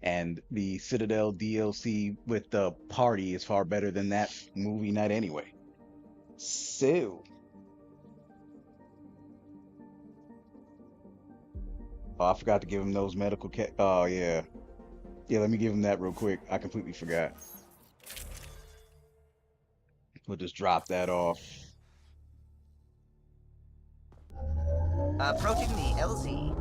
And the Citadel DLC with the party is far better than that movie night anyway. So, oh, I forgot to give him those medical oh yeah. Yeah, let me give him that real quick. I completely forgot. We'll just drop that off. Approaching the LZ.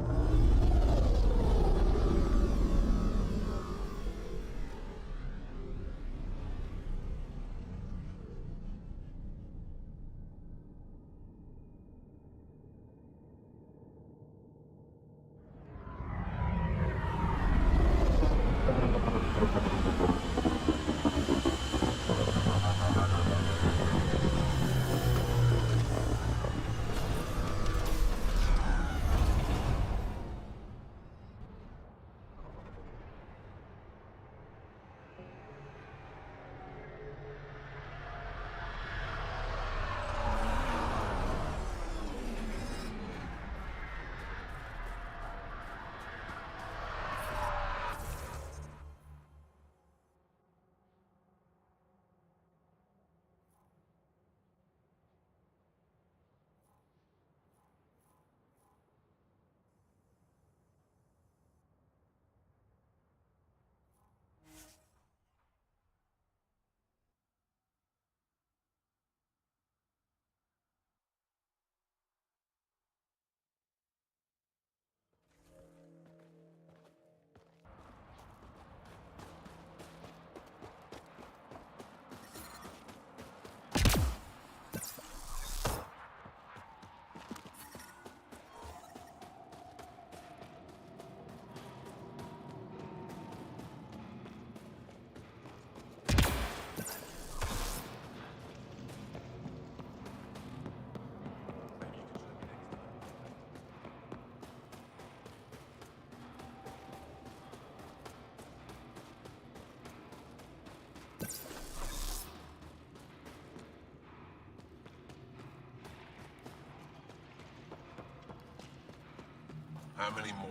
How many more?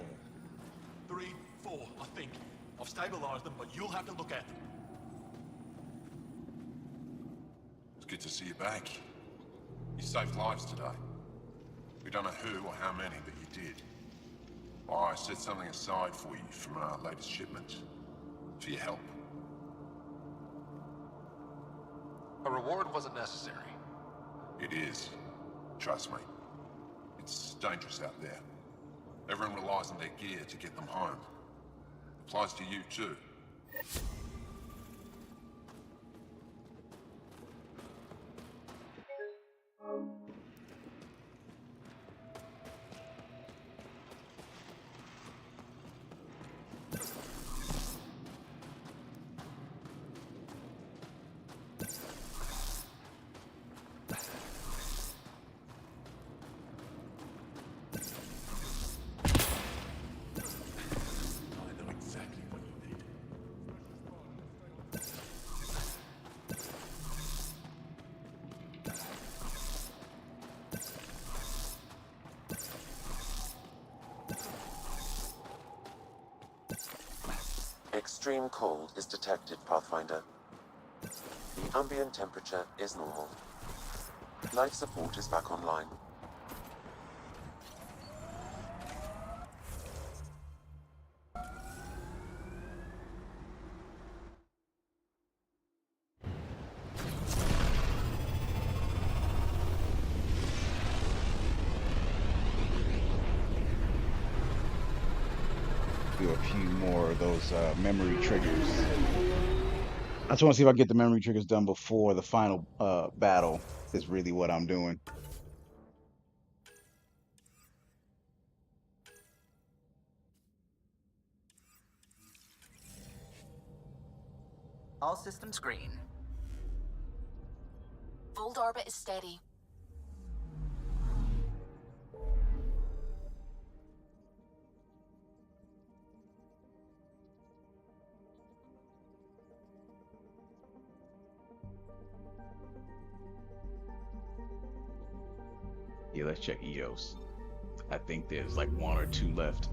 3, 4, I think. I've stabilized them, but you'll have to look at them. It's good to see you back. You saved lives today. We don't know who or how many, but you did. I set something aside for you from our latest shipment. For your help. A reward wasn't necessary. It is. Trust me. It's dangerous out there. Everyone relies on their gear to get them home. Applies to you too. Extreme cold is detected, Pathfinder. The ambient temperature is normal. Life support is back online. Do a few more of those memory triggers. I just want to see if I can get the memory triggers done before the final battle is really what I'm doing. All systems green. Fold orbit is steady. Yeah, let's check EOS. I think there's like one or two left.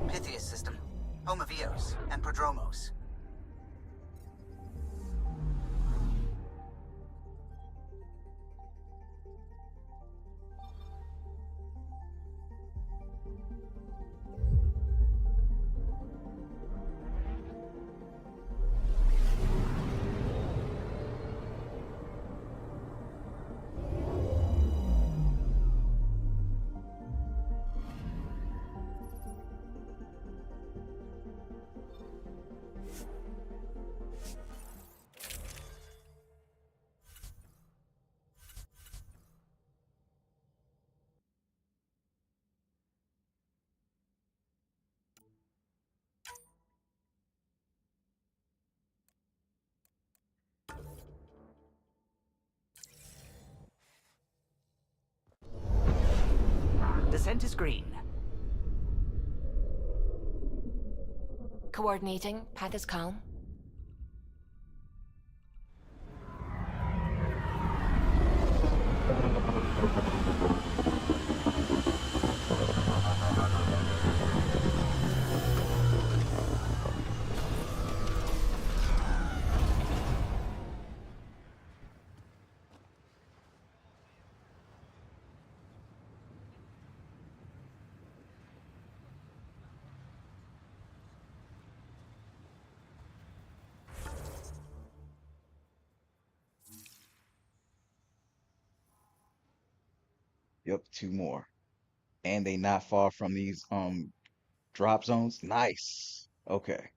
Pythias system, home of Eos and Prodromos. Descent is green. Coordinating. Path is calm. Yep, two more. And they not far from these drop zones. Nice. Okay.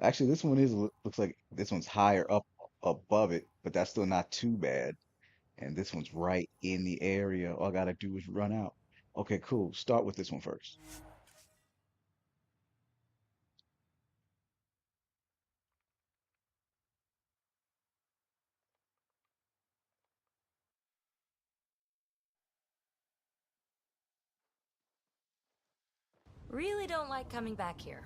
Actually, this one looks like this one's higher up above it, but that's still not too bad. And this one's right in the area. All I gotta do is run out. Okay, cool. Start with this one first. Really don't like coming back here.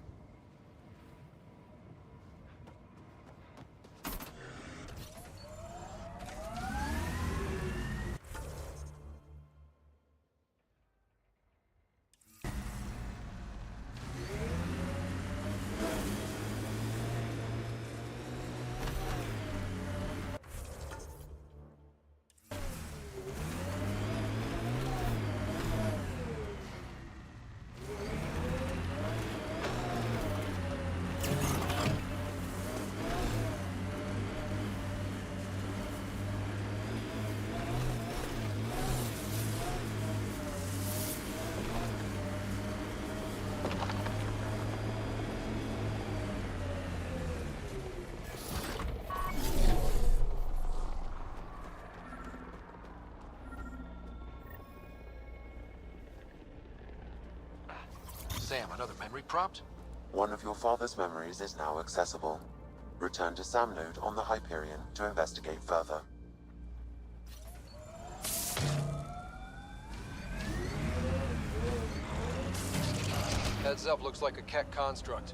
Sam, another memory prompt? One of your father's memories is now accessible. Return to Sam Node on the Hyperion to investigate further. Heads up, looks like a Keck construct.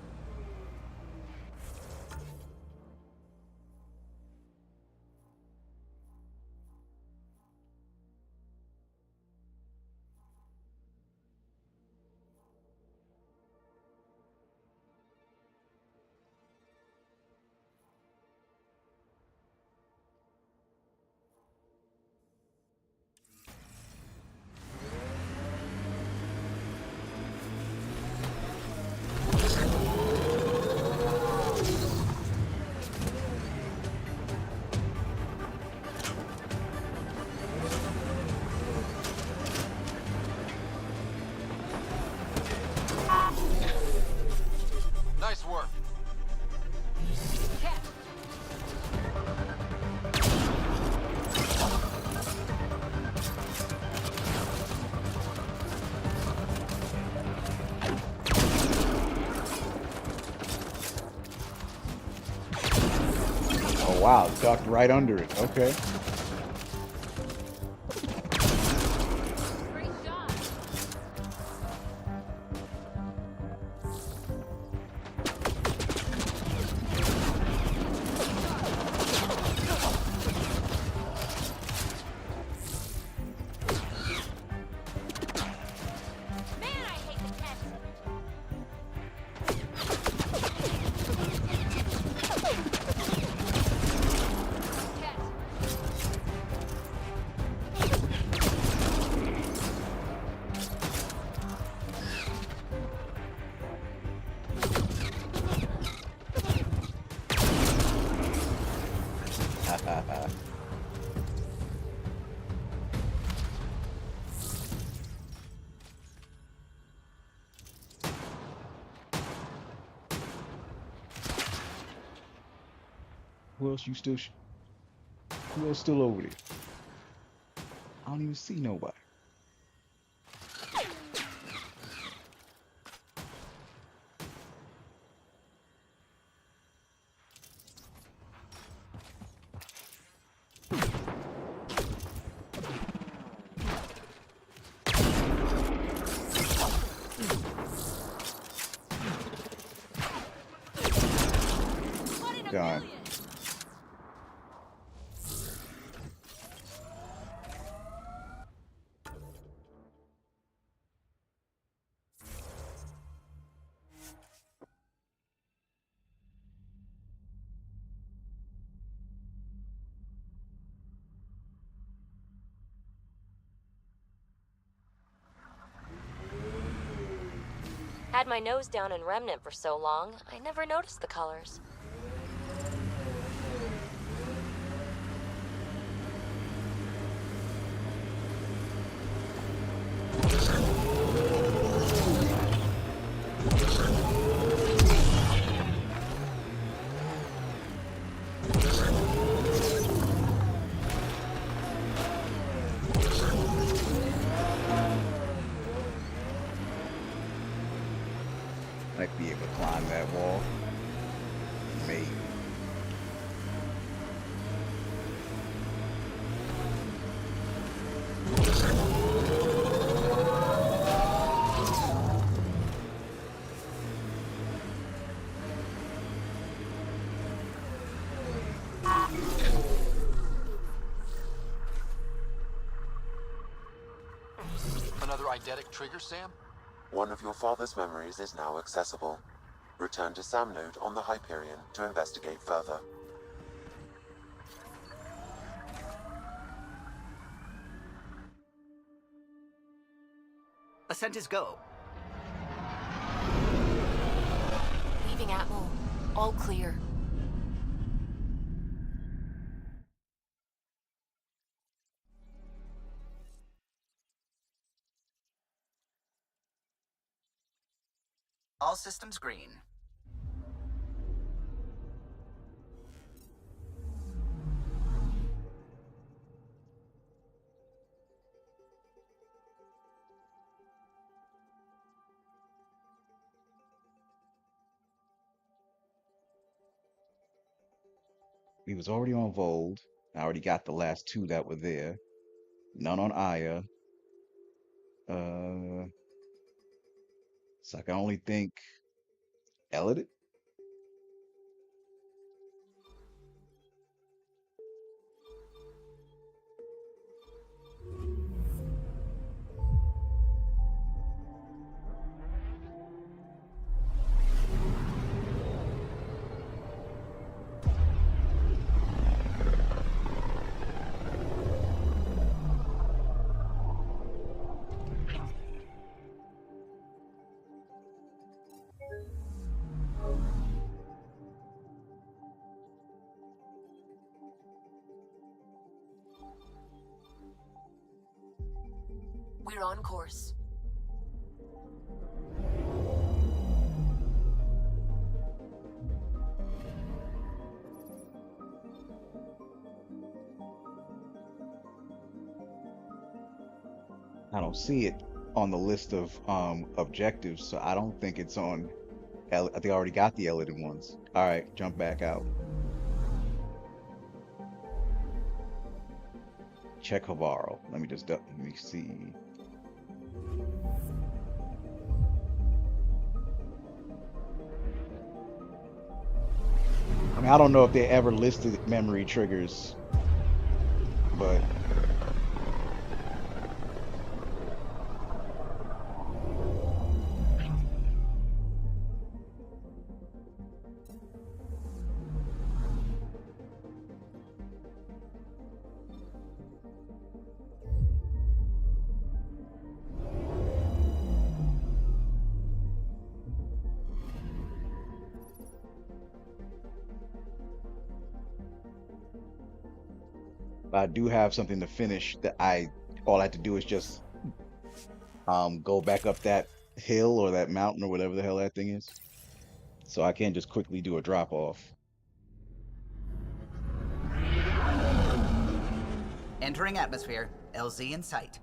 Nice work. Oh wow, ducked right under it. Okay. Who else you still? Who else still over there? I don't even see nobody. Done. Had my nose down in Remnant for so long, I never noticed the colors. Might be able to climb that wall. Maybe. Another eidetic trigger, Sam? One of your father's memories is now accessible. Return to Sam Node on the Hyperion to investigate further. Ascent is go. Leaving Atmo. All clear. All systems green. We was already on Vold. I already got the last two that were there. None on Aya. Uh, so I can only think Elodie? We're on course. I don't see it on the list of objectives, so I don't think it's on. I think I already got the Elodie ones. All right, jump back out. Check Havaro. Let me see. I mean, I don't know if they ever listed memory triggers, but I do have something to finish that I all I have to do is just go back up that hill or that mountain or whatever the hell that thing is. So I can't just quickly do a drop off. Entering atmosphere. LZ in sight.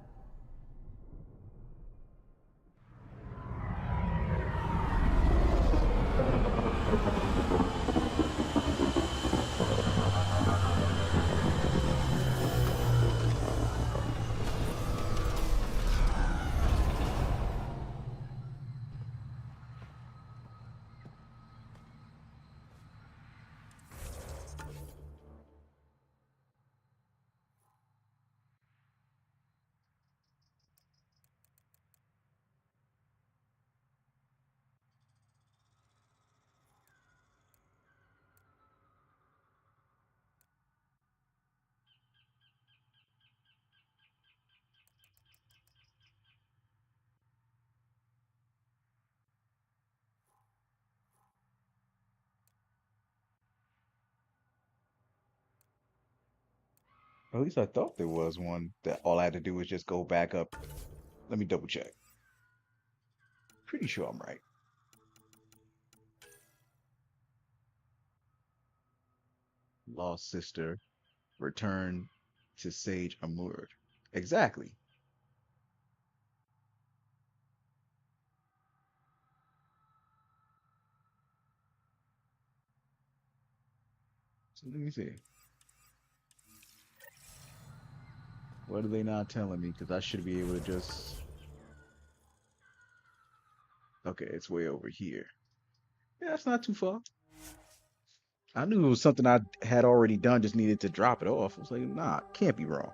At least I thought there was one that all I had to do was just go back up. Let me double check. Pretty sure I'm right. Lost sister, return to Sage Amur. Exactly. So let me see. What are they not telling me? Because I should be able to just. Okay, it's way over here. Yeah, that's not too far. I knew it was something I had already done, just needed to drop it off. I was like, nah, can't be wrong.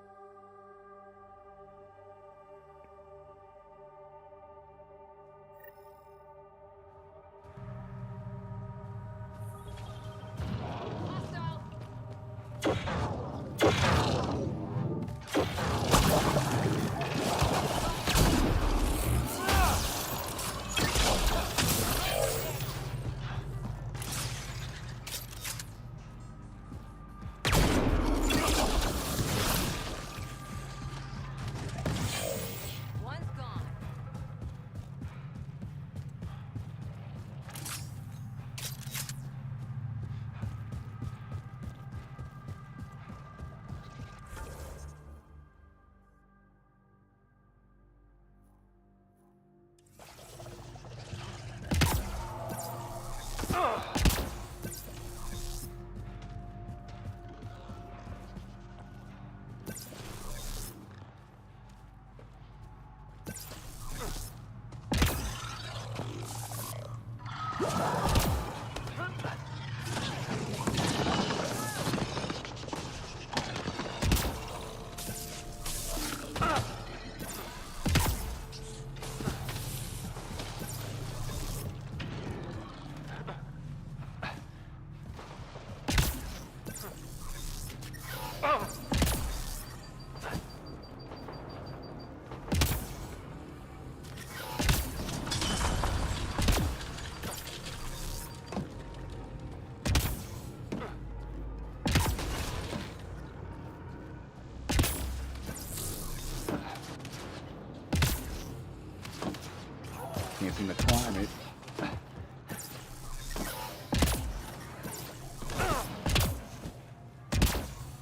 Can't seem to climb it.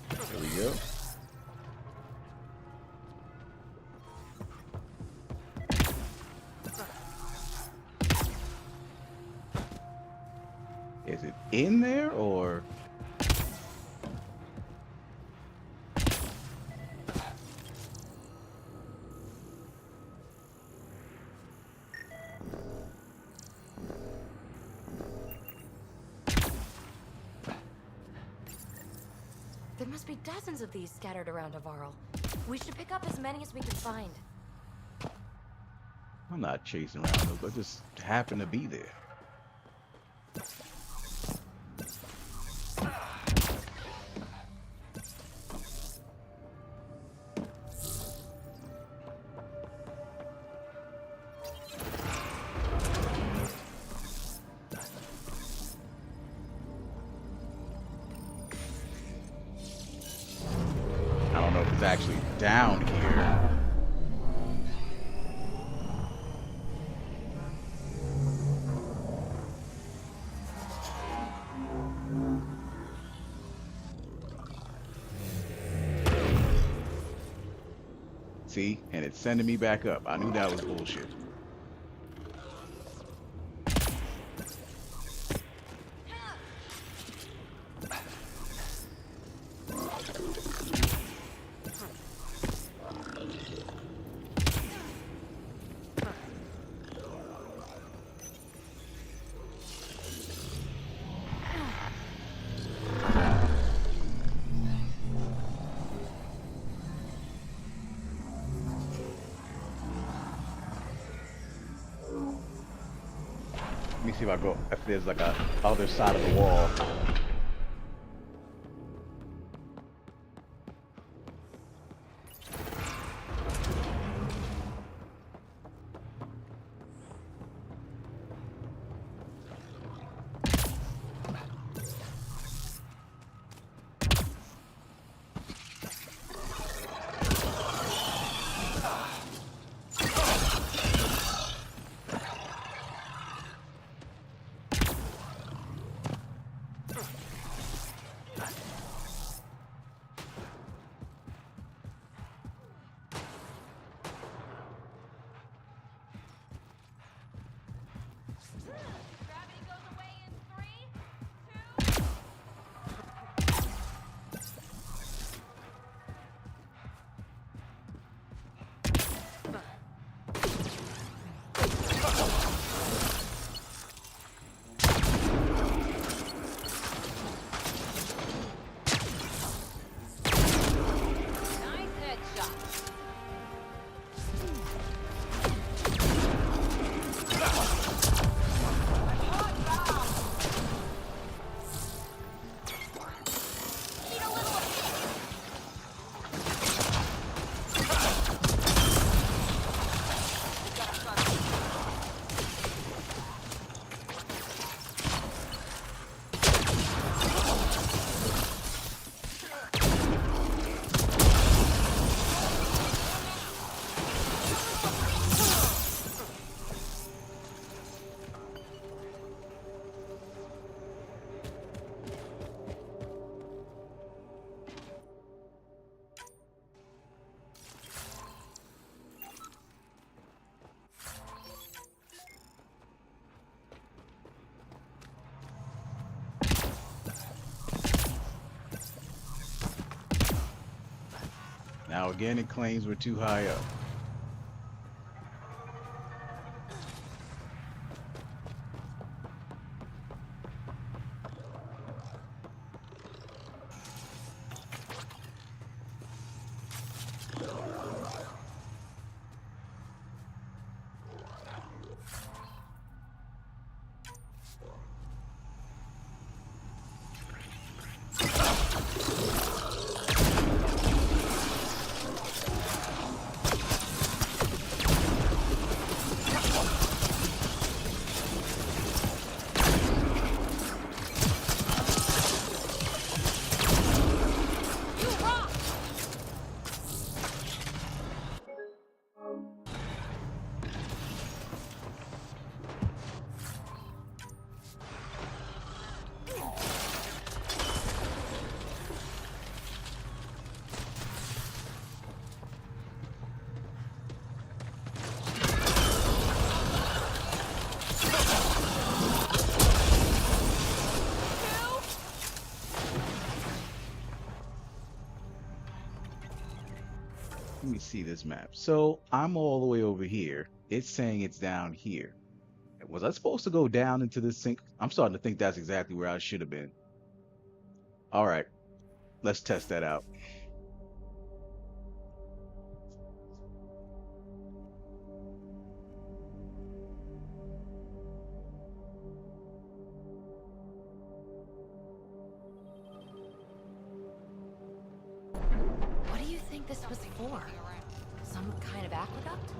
There we go. Is it in there or? There must be dozens of these scattered around Avarl. We should pick up as many as we can find. I'm not chasing around those, but just happen to be there. I don't know if it's actually down here. See, and it's sending me back up. I knew that was bullshit. Let me see if I go, if there's like a other side of the wall. Now again, it claims we're too high up. Let me see this map. So I'm all the way over here. It's saying it's down here. Was I supposed to go down into this sink? I'm starting to think that's exactly where I should have been. All right, let's test that out. What do you think this was for? Some kind of aqueduct?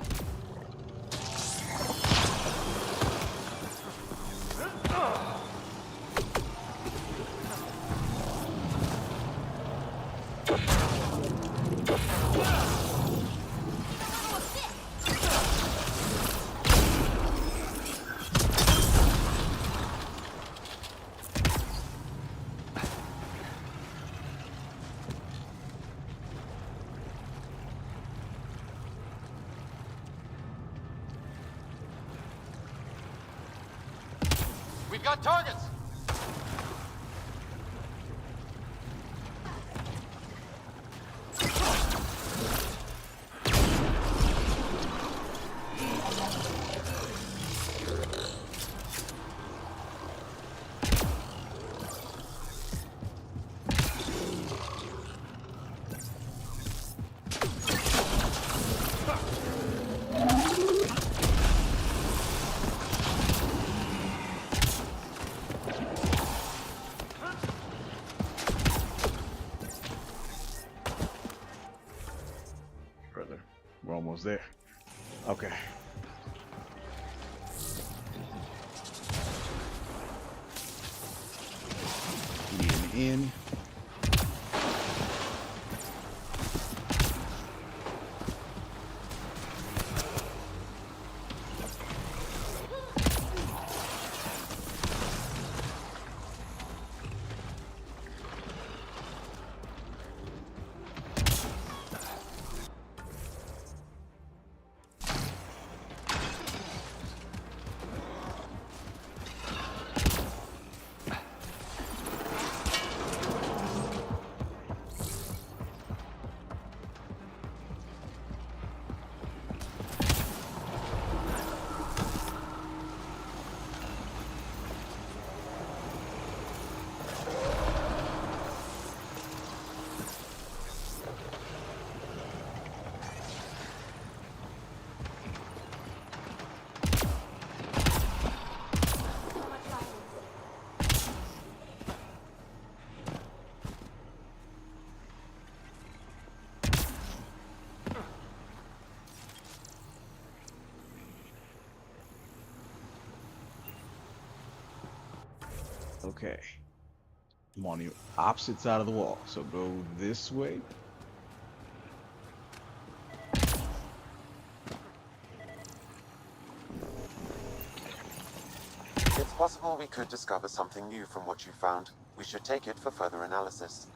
We've got targets! Brother, we're almost there. Okay. Need an in. Okay. I'm on the opposite side of the wall, so go this way. It's possible we could discover something new from what you found. We should take it for further analysis.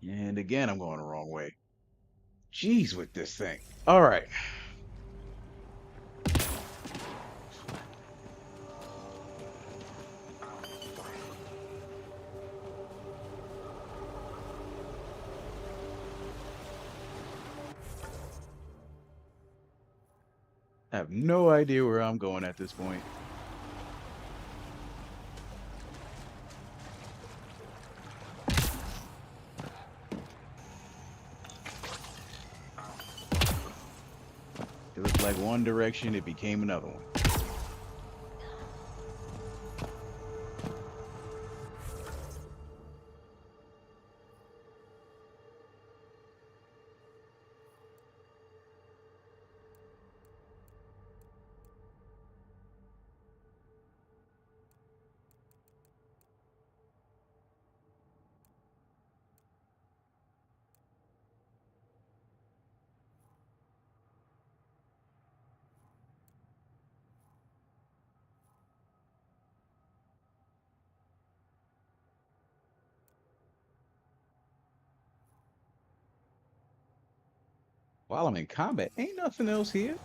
And again, I'm going the wrong way. Jeez, with this thing. All right. I have no idea where I'm going at this point. It looked like one direction, it became another one. While I'm in combat, ain't nothing else here.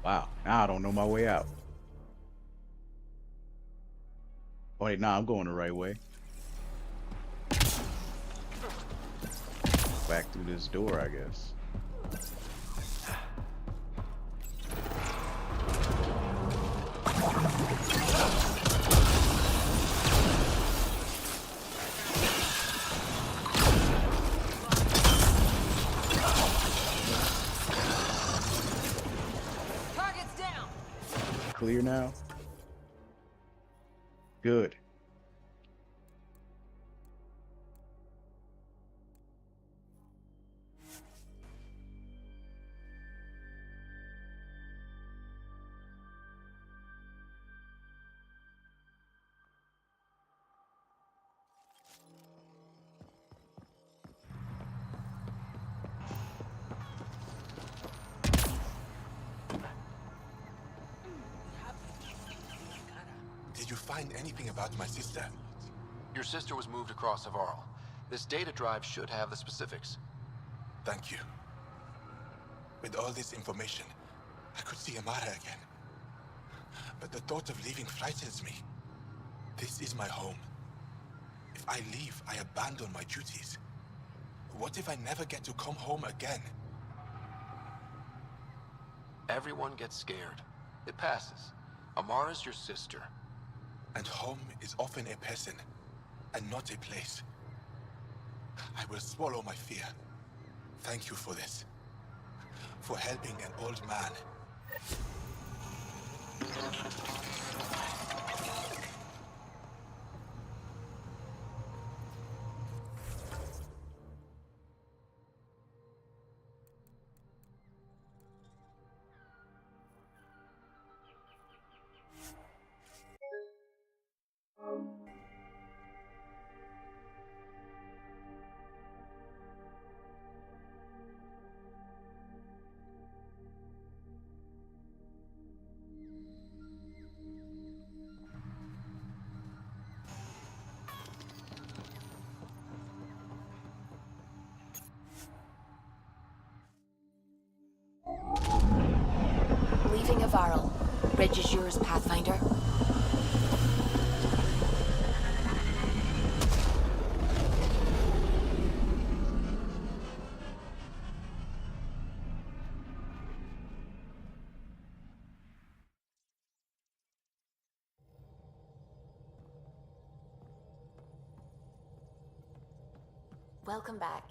Wow, now I don't know my way out. Wait, nah, I'm going the right way. Back through this door, I guess. Target's down. Clear now? Good. find anything about my sister. Your sister was moved across Havarl. This data drive should have the specifics. Thank you. With all this information, I could see Amara again. But the thought of leaving frightens me. This is my home. If I leave, I abandon my duties. What if I never get to come home again? Everyone gets scared. It passes. Amara's your sister. And home is often a person, and not a place. I will swallow my fear. Thank you for this. For helping an old man. Leaving Havarl. Bridge is yours, Pathfinder. Welcome back.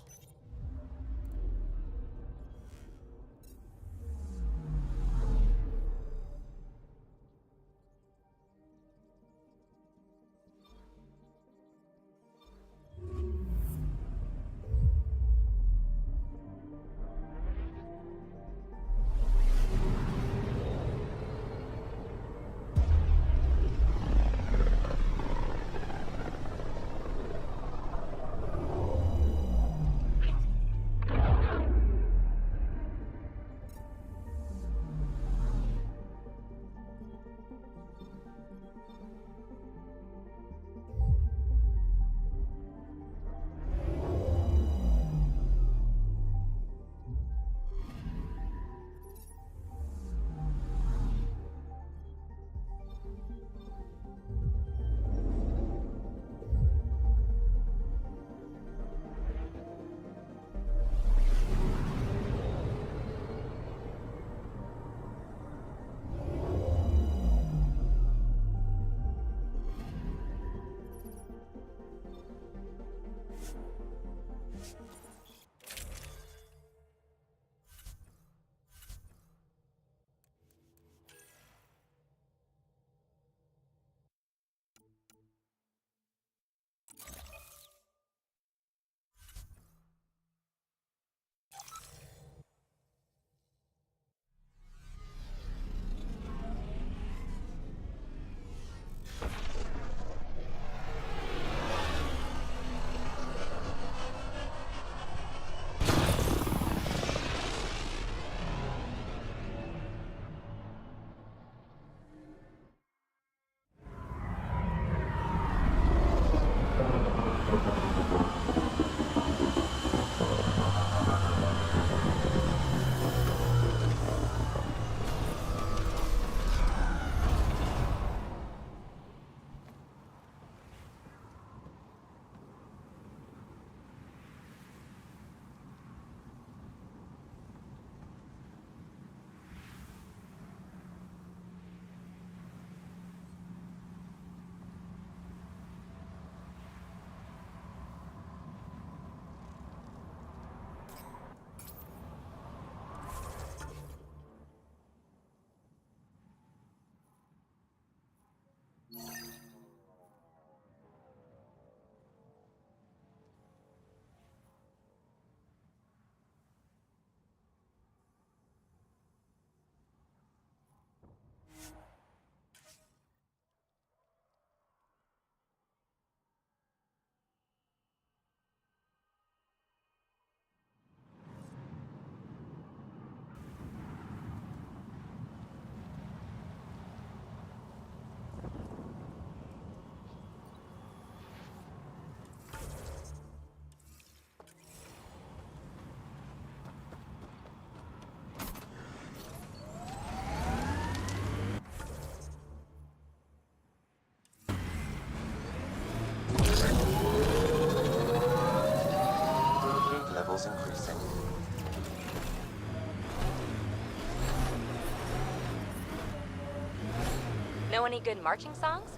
Any good marching songs?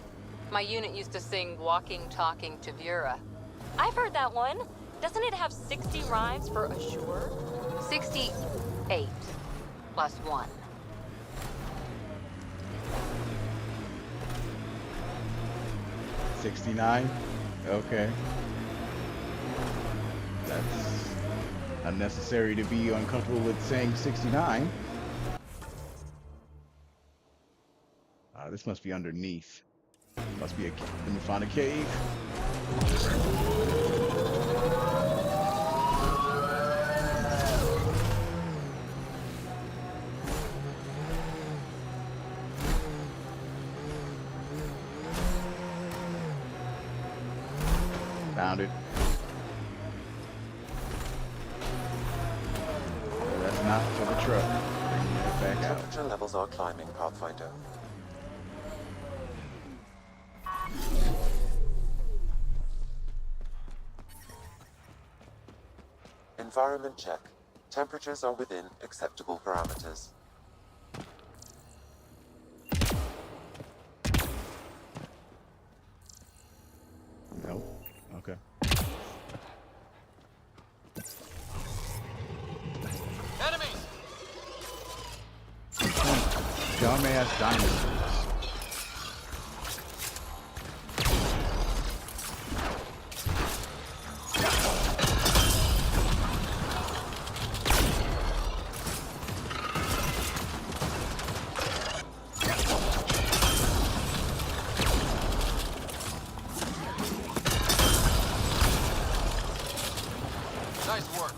My unit used to sing Walking, Talking to Vera. I've heard that one. Doesn't it have 60 rhymes for assure? 68 plus 1. $69. Okay. That's unnecessary to be uncomfortable with saying 69. This must be underneath. Must be a. Let me find a cave. Found it. Well, that's not for the truck. Bring that back out. Temperature levels are climbing, Pathfinder. Environment check. Temperatures are within acceptable parameters. Nope. Okay. Enemies! Dumbass dinosaurs. Nice work.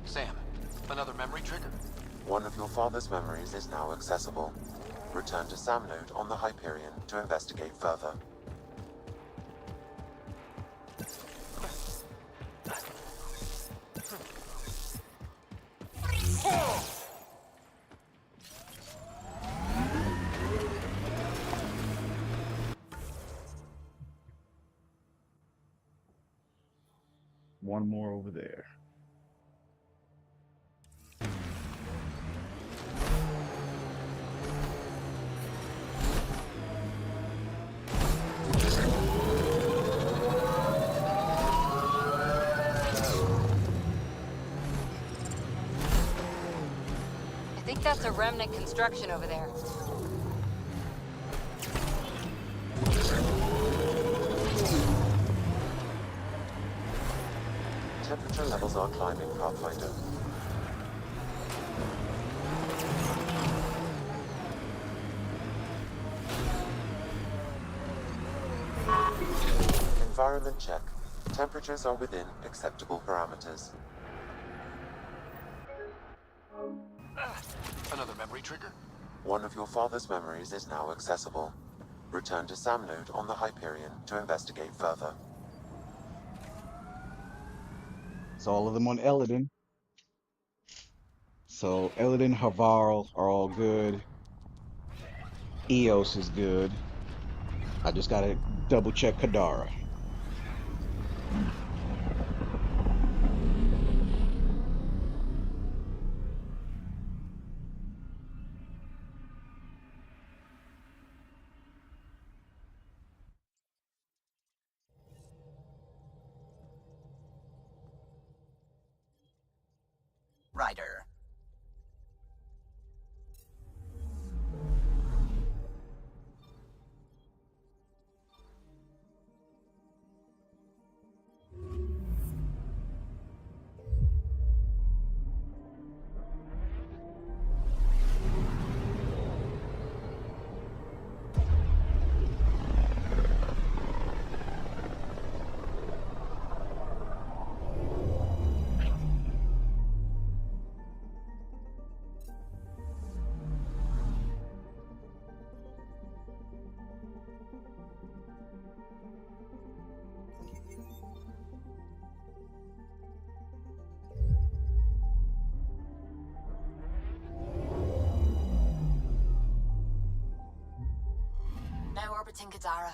Sam, another memory trigger? One of your father's memories is now accessible. Return to Sam Node on the Hyperion to investigate further. One more over there. I think that's a remnant construction over there. Temperature levels are climbing, Pathfinder. Environment check. Temperatures are within acceptable parameters. Another memory trigger? One of your father's memories is now accessible. Return to Sam Node on the Hyperion to investigate further. So all of them on Eldon. So Eldon, Havarl are all good. Eos is good. I just gotta double check Kadara. Ryder. Tinkadara.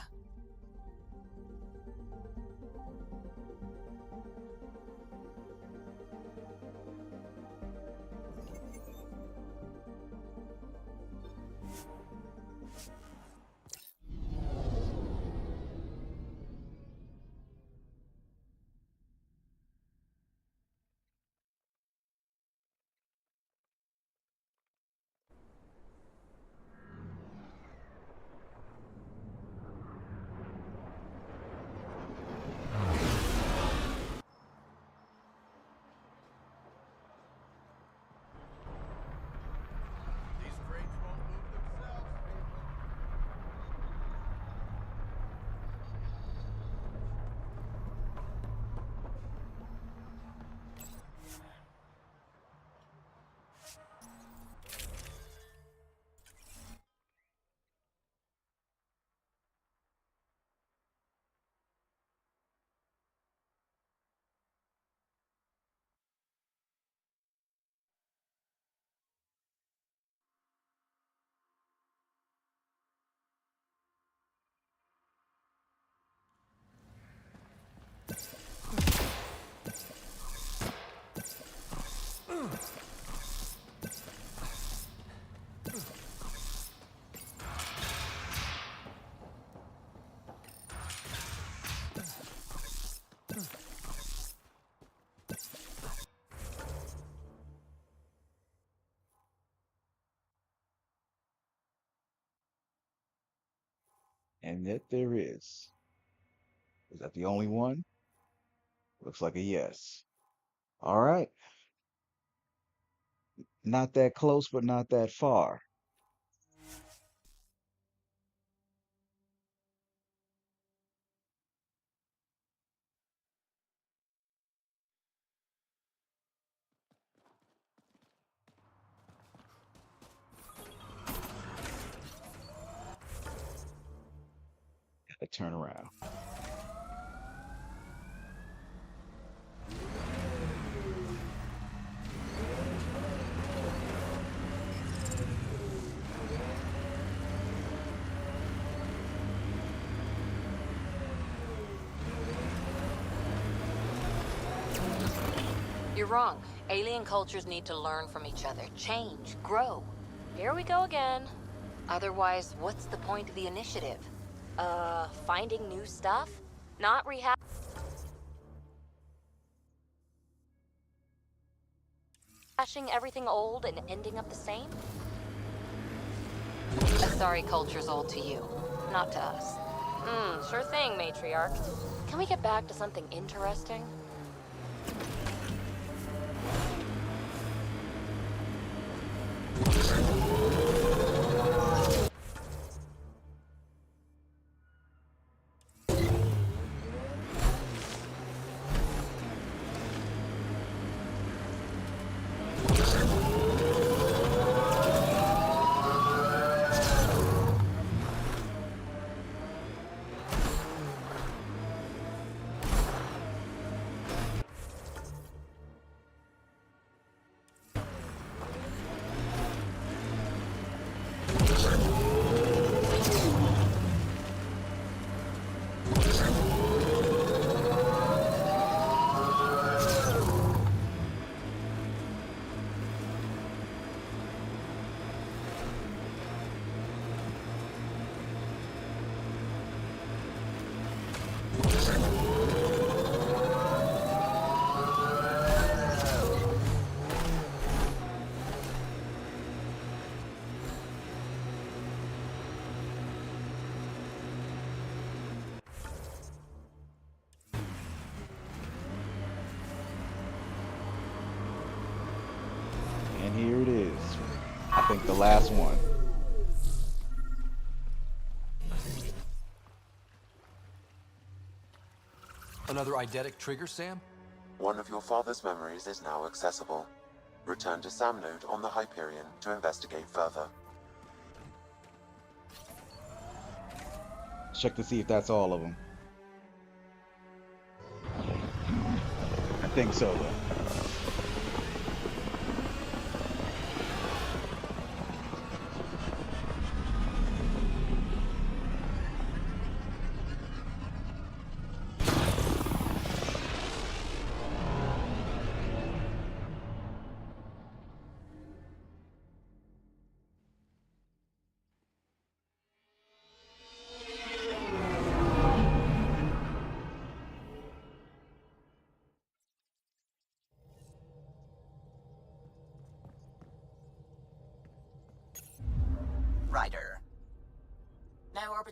And yet there is. Is that the only one? Looks like a yes. All right. Not that close, but not that far. Gotta turn around. You're wrong. Alien cultures need to learn from each other, change, grow. Here we go again. Otherwise, what's the point of the initiative? Finding new stuff? Not rehashing everything old and ending up the same? A sorry culture's old to you, not to us. Sure thing, matriarch. Can we get back to something interesting? And here it is. I think the last one. Another eidetic trigger, Sam? One of your father's memories is now accessible. Return to Sam Node on the Hyperion to investigate further. Check to see if that's all of them. I think so, though.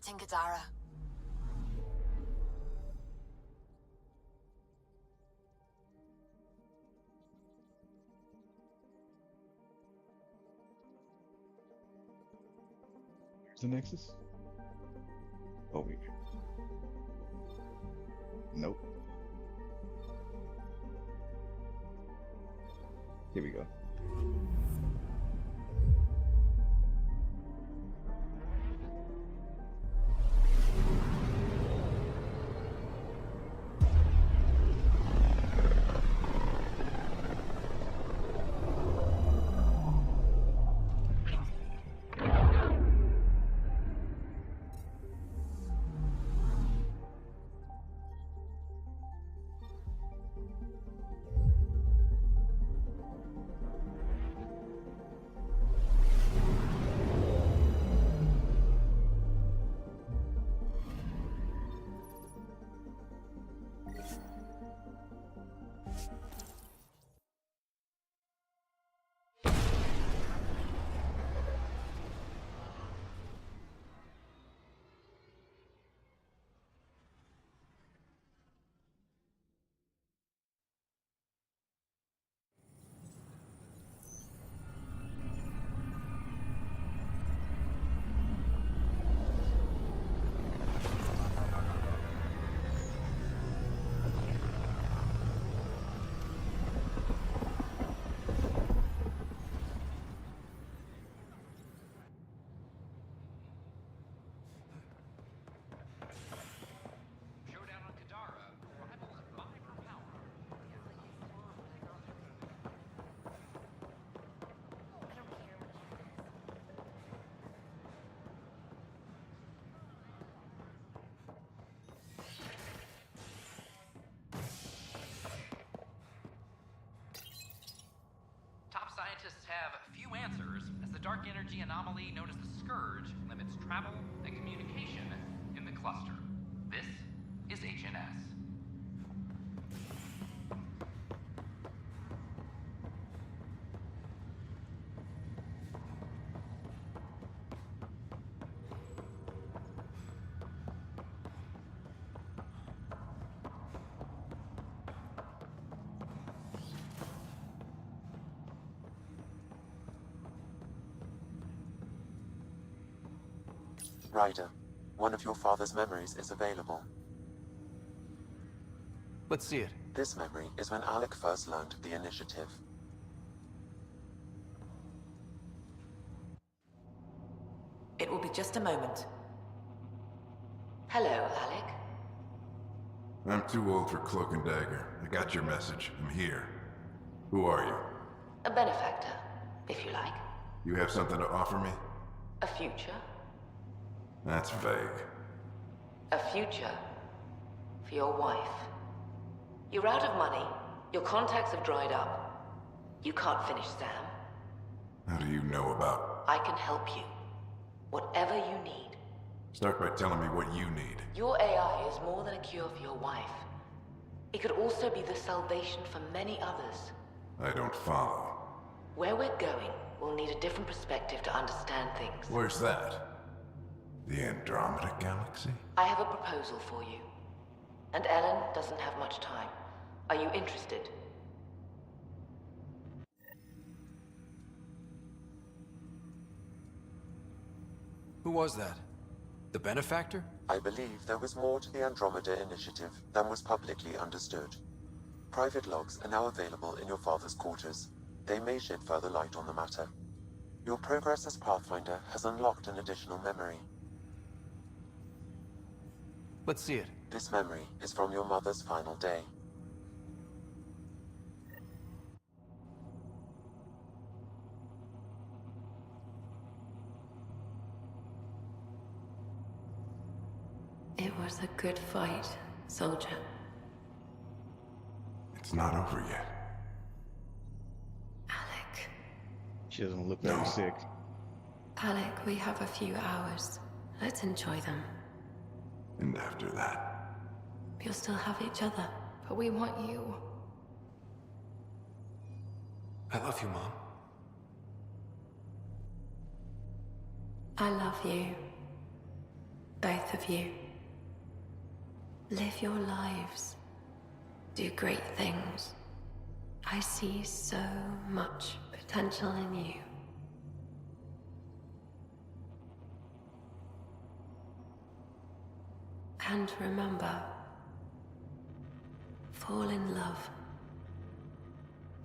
orbiting Gadara. Where's the Nexus? Over here. Nope. Here we go. Top scientists have few answers, as the dark energy anomaly known as the Scourge limits travel and communication in the cluster. This is HNS. Ryder, one of your father's memories is available. Let's see it. This memory is when Alec first learned of the initiative. It will be just a moment. Hello, Alec. I'm too old for Cloak and Dagger. I got your message. I'm here. Who are you? A benefactor, if you like. You have something to offer me? A future. That's vague. A future for your wife. You're out of money. Your contacts have dried up. You can't finish Sam. How do you know about? I can help you. Whatever you need. Start by telling me what you need. Your AI is more than a cure for your wife. It could also be the salvation for many others. I don't follow. Where we're going, we'll need a different perspective to understand things. Where's that? The Andromeda Galaxy? I have a proposal for you. And Ellen doesn't have much time. Are you interested? Who was that? The benefactor? I believe there was more to the Andromeda initiative than was publicly understood. Private logs are now available in your father's quarters. They may shed further light on the matter. Your progress as Pathfinder has unlocked an additional memory. Let's see it. This memory is from your mother's final day. It was a good fight, soldier. It's not over yet. Alec. She doesn't look very sick. Alec, we have a few hours. Let's enjoy them. And after that? We'll still have each other, but we want you. I love you, Mom. I love you. both of you. Live your lives. Do great things. I see so much potential in you. And remember, fall in love.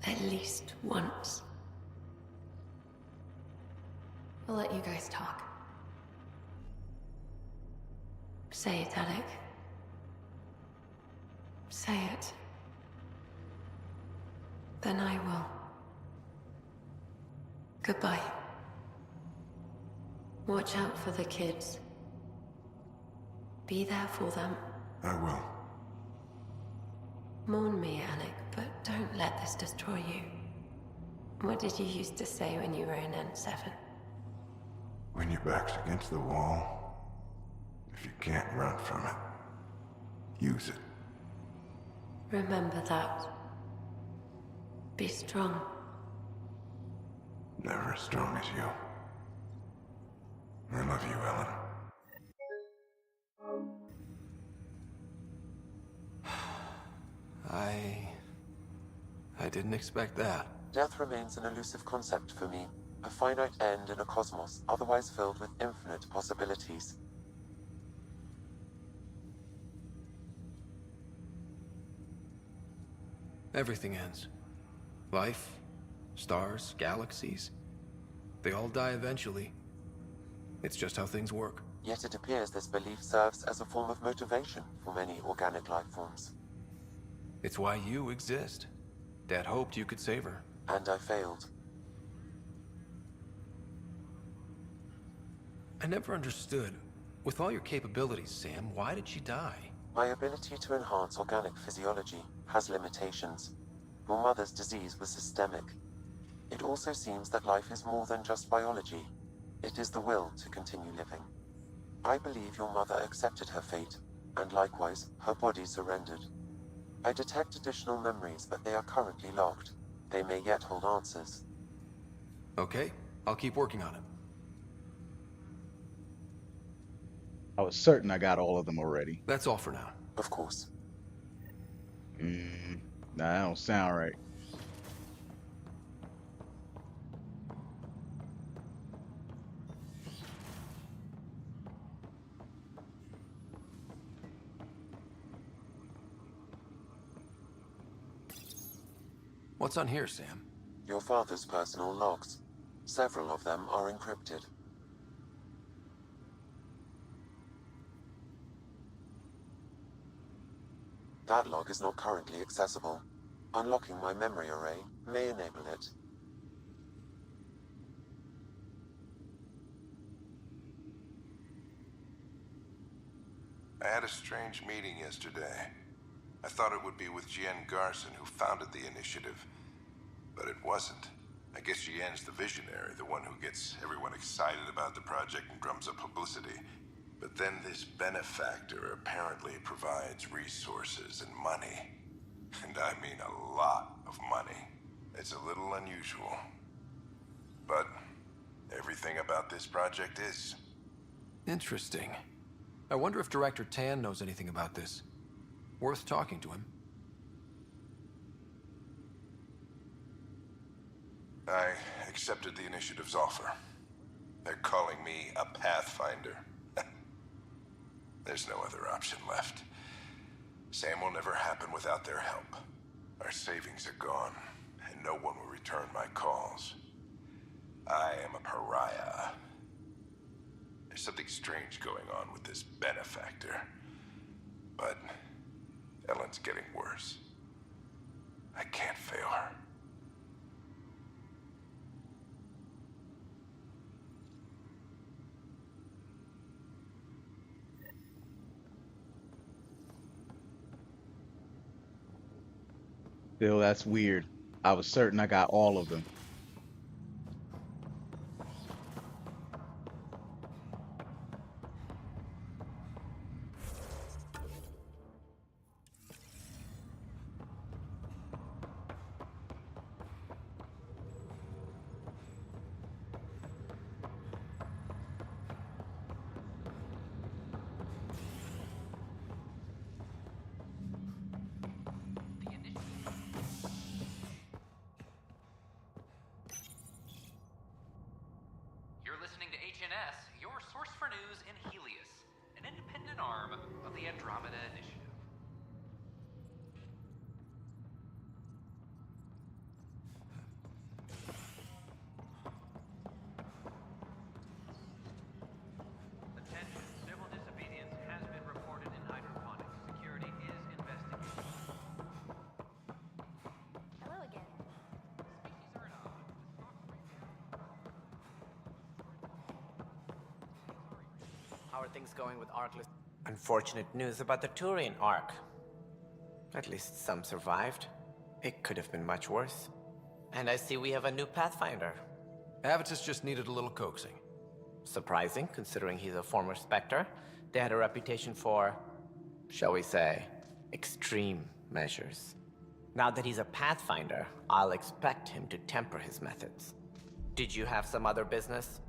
At least once. We'll let you guys talk. Say it, Alec. Say it. Then I will. Goodbye. Watch out for the kids. Be there for them. I will. Mourn me, Alec, but don't let this destroy you. What did you used to say when you were in N7? When your back's against the wall, if you can't run from it, use it. Remember that. Be strong. Never as strong as you. I love you, Ellen. I didn't expect that. Death remains an elusive concept for me. A finite end in a cosmos otherwise filled with infinite possibilities. Everything ends. Life, stars, galaxies. They all die eventually. It's just how things work. Yet it appears this belief serves as a form of motivation for many organic life forms. It's why you exist. Dad hoped you could save her. And I failed. I never understood. With all your capabilities, Sam, why did she die? My ability to enhance organic physiology has limitations. Your mother's disease was systemic. It also seems that life is more than just biology. It is the will to continue living. I believe your mother accepted her fate, and likewise, her body surrendered. I detect additional memories, but they are currently locked. They may yet hold answers. Okay, I'll keep working on it. I was certain I got all of them already. That's all for now. Of course. Nah, that don't sound right. What's on here, Sam? Your father's personal logs. Several of them are encrypted. That log is not currently accessible. Unlocking my memory array may enable it. I had a strange meeting yesterday. I thought it would be with Jien Garson, who founded the initiative. But it wasn't. I guess Jien's the visionary, the one who gets everyone excited about the project and drums up publicity. But then this benefactor apparently provides resources and money. And I mean a lot of money. It's a little unusual. But everything about this project is. Interesting. I wonder if Director Tan knows anything about this. Worth talking to him. I accepted the initiative's offer. They're calling me a Pathfinder. There's no other option left. Sam will never happen without their help. Our savings are gone, and no one will return my calls. I am a pariah. There's something strange going on with this benefactor. But Ellen's getting worse. I can't fail her. Still, that's weird. I was certain I got all of them. an arm of the Andromeda Initiative. Attention, civil disobedience has been reported in hydroponics. Security is investigating. Hello again. Species are at odds. How are things going with Arkless? Unfortunate news about the Turian Ark. At least some survived. It could have been much worse. And I see we have a new Pathfinder. Avitus just needed a little coaxing. Surprising, considering he's a former Spectre. They had a reputation for, shall we say, extreme measures. Now that he's a Pathfinder, I'll expect him to temper his methods. Did you have some other business?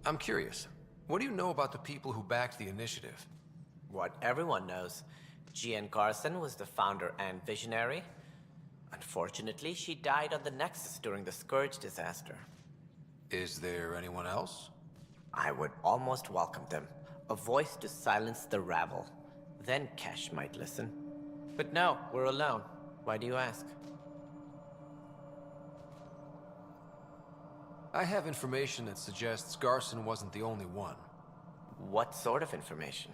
I'm curious. What do you know about the people who backed the initiative? What everyone knows. Jean Garson was the founder and visionary. Unfortunately, she died on the Nexus during the Scourge disaster. Is there anyone else? I would almost welcome them. A voice to silence the rabble. Then Kesh might listen. But no, we're alone. Why do you ask? I have information that suggests Garson wasn't the only one. What sort of information?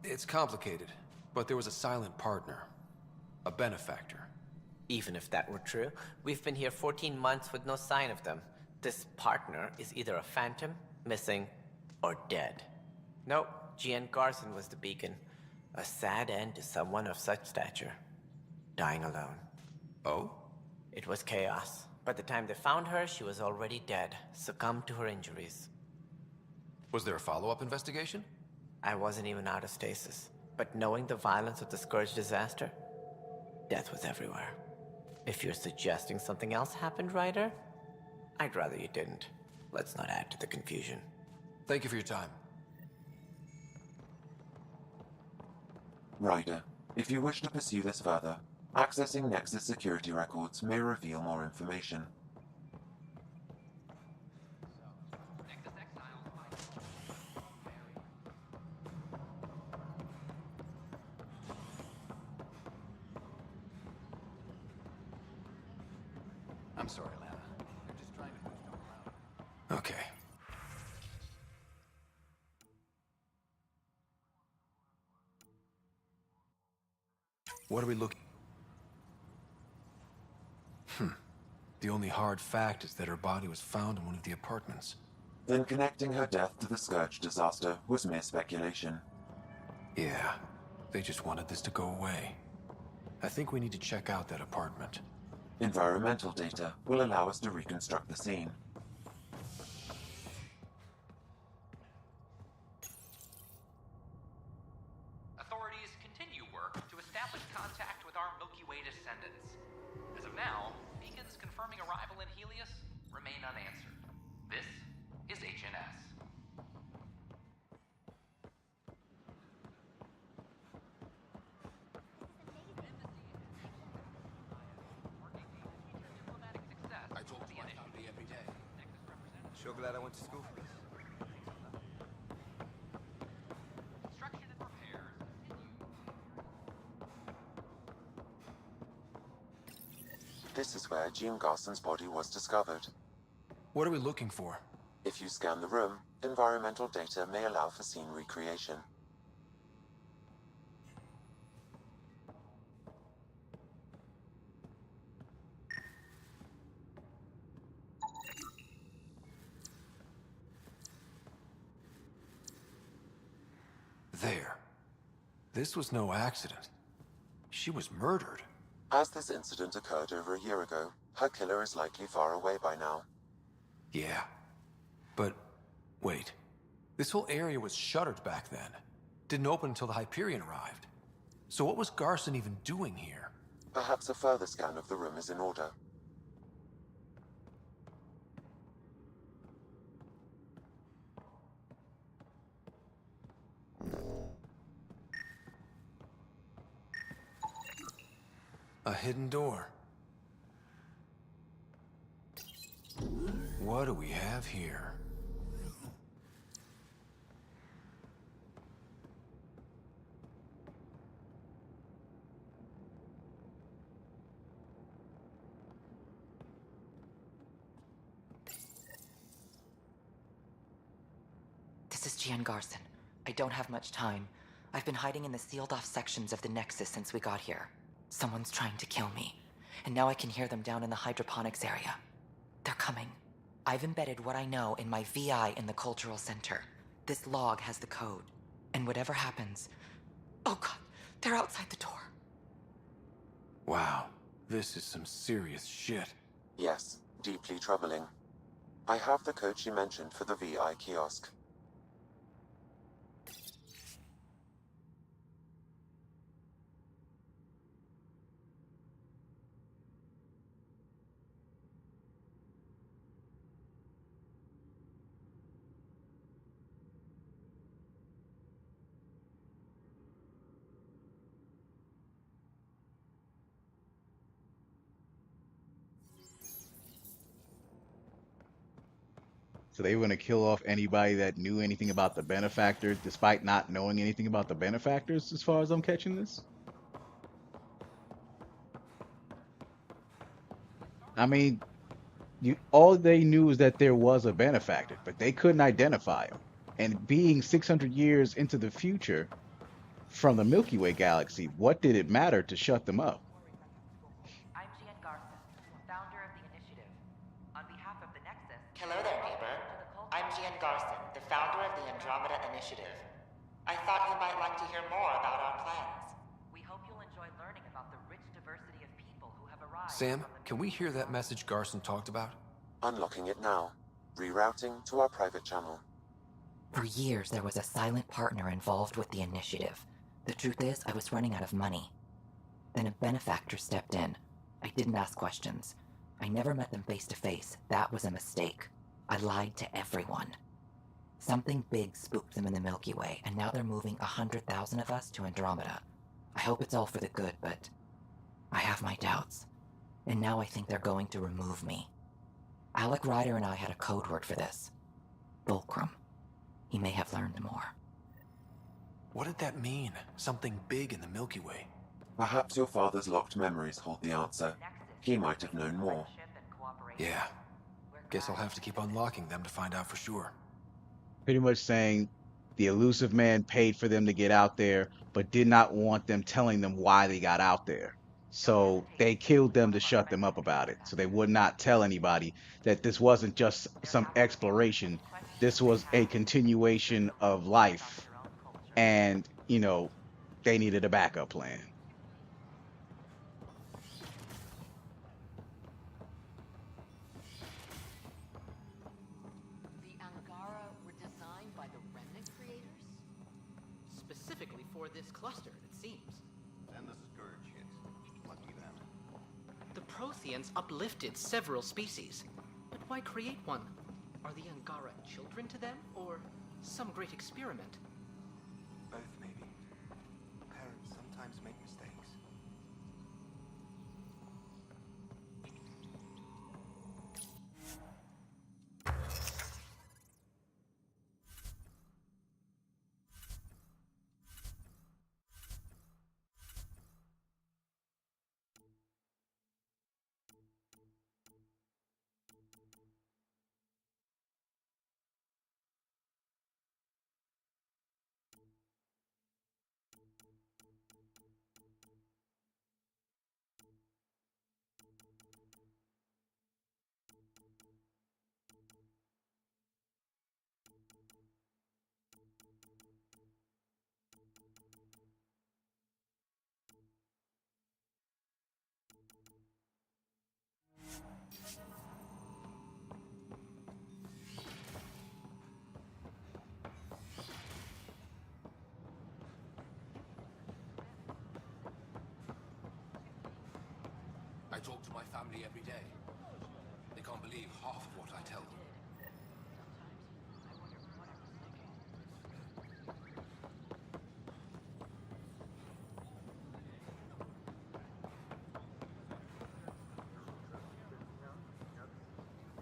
It's complicated, but there was a silent partner. A benefactor. Even if that were true, we've been here 14 months with no sign of them. This partner is either a phantom, missing, or dead. Nope, Jean Garson was the beacon. A sad end to someone of such stature. Dying alone. Oh? It was chaos. By the time they found her, she was already dead, succumbed to her injuries. Was there a follow-up investigation? I wasn't even out of stasis. But knowing the violence of the Scourge disaster, death was everywhere. If you're suggesting something else happened, Ryder, I'd rather you didn't. Let's not add to the confusion. Thank you for your time. Ryder, if you wish to pursue this further, accessing Nexus security records may reveal more information. I'm sorry, Lana. I'm just trying to move stuff around. Okay. What are we looking? The only hard fact is that her body was found in one of the apartments. Then connecting her death to the Scourge disaster was mere speculation. Yeah, they just wanted this to go away. I think we need to check out that apartment. Environmental data will allow us to reconstruct the scene. Authorities continue work to establish contact with our Milky Way descendants. As of now, beacons confirming arrival in Helios remain unanswered. This is HNS. I talk to my family every day. Sure glad I went to school. Construction and repairs continue. This is where Jean Garson's body was discovered. What are we looking for? If you scan the room, environmental data may allow for scene recreation. There. This was no accident. She was murdered. As this incident occurred over a year ago, her killer is likely far away by now. Yeah. But, wait. This whole area was shuttered back then. Didn't open until the Hyperion arrived. So what was Garson even doing here? Perhaps a further scan of the room is in order. A hidden door. What do we have here? Gian Garson. I don't have much time. I've been hiding in the sealed-off sections of the Nexus since we got here. Someone's trying to kill me, and now I can hear them down in the hydroponics area. They're coming. I've embedded what I know in my VI in the Cultural Center. This log has the code, and whatever happens... Oh god, they're outside the door. Wow, this is some serious shit. Yes, deeply troubling. I have the code she mentioned for the VI kiosk. So they were going to kill off anybody that knew anything about the benefactor, despite not knowing anything about the benefactors, as far as I'm catching this. I mean, all they knew is that there was a benefactor, but they couldn't identify him. And being 600 years into the future from the Milky Way galaxy, what did it matter to shut them up? I'm Gian Garson, founder of the initiative. On behalf of the Nexus... Hello there, neighbor. I'm Gian Garson, the founder of the Andromeda Initiative. I thought you might like to hear more about our plans. We hope you'll enjoy learning about the rich diversity of people who have arrived... Sam, can we hear that message Garson talked about? Unlocking it now. Rerouting to our private channel. For years, there was a silent partner involved with the initiative. The truth is, I was running out of money. Then a benefactor stepped in. I didn't ask questions. I never met them face to face. That was a mistake. I lied to everyone. Something big spooked them in the Milky Way, and now they're moving 100,000 of us to Andromeda. I hope it's all for the good, but I have my doubts. And now I think they're going to remove me. Alec Ryder and I had a code word for this. Fulcrum. He may have learned more. What did that mean? Something big in the Milky Way? Perhaps your father's locked memories hold the answer. He might have known more. Yeah. Guess I'll have to keep unlocking them to find out for sure. Pretty much saying the elusive man paid for them to get out there, but did not want them telling them why they got out there. So they killed them to shut them up about it. So they would not tell anybody that this wasn't just some exploration. This was a continuation of life. And, they needed a backup plan. The Angara were designed by the Remnant creators? Specifically for this cluster, it seems. And the Scourge hit. Lucky them. The Protheans uplifted several species. But why create one? Are the Angara children to them, or some great experiment? Both, maybe. Parents sometimes make mistakes. I talk to my family every day. They can't believe half of what I tell them.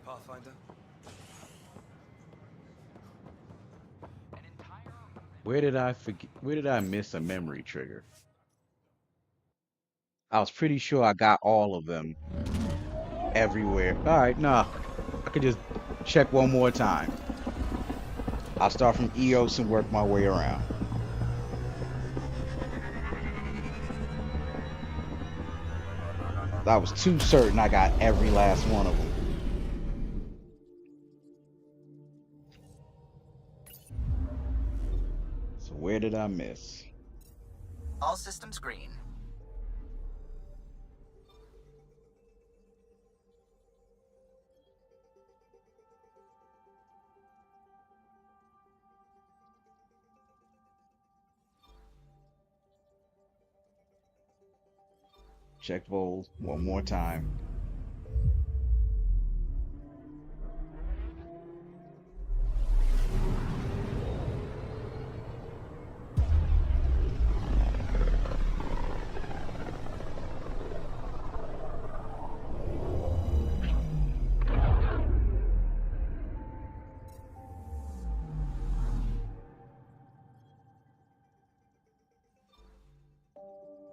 Pathfinder? Where did I forget? Where did I miss a memory trigger? I was pretty sure I got all of them everywhere. All right, nah, I could just check one more time. I'll start from Eos and work my way around. I was too certain I got every last one of them. So where did I miss? All systems green. Check Vol one more time.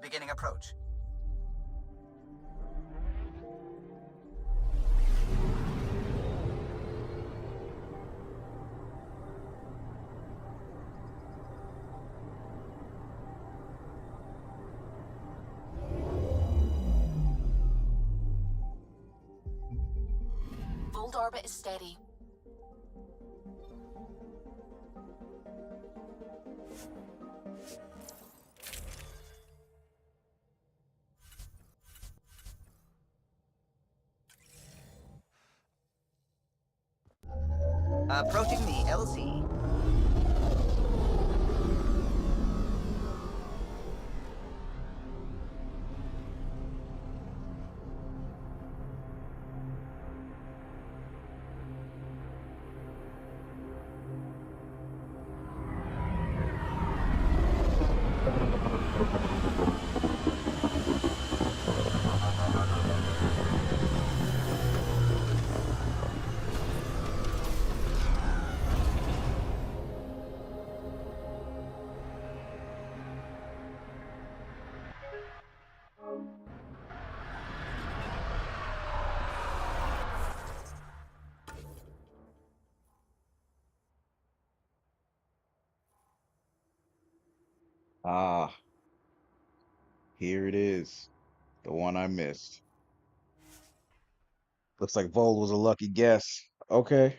Beginning approach. Fold orbit is steady. Approaching the LZ. Ah, here it is. The one I missed. Looks like Vol was a lucky guess. Okay.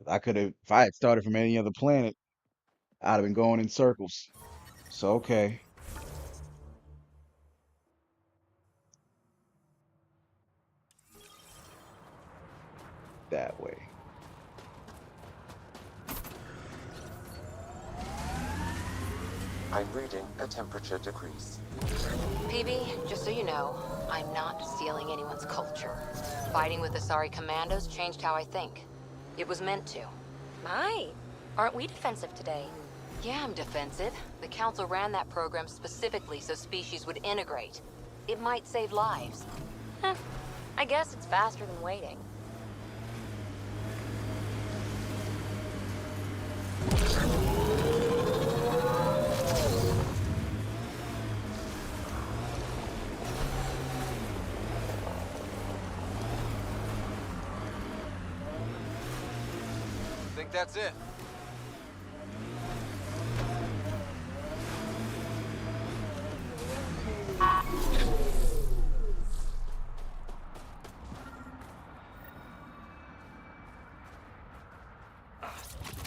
I could have, if I had started from any other planet, I'd have been going in circles. So, okay, that way. I'm reading a temperature decrease. PB, just so you know, I'm not stealing anyone's culture. Fighting with Asari commandos changed how I think. It was meant to. My, aren't we defensive today? Yeah, I'm defensive. The Council ran that program specifically so species would integrate. It might save lives. Huh. I guess it's faster than waiting. Think that's it?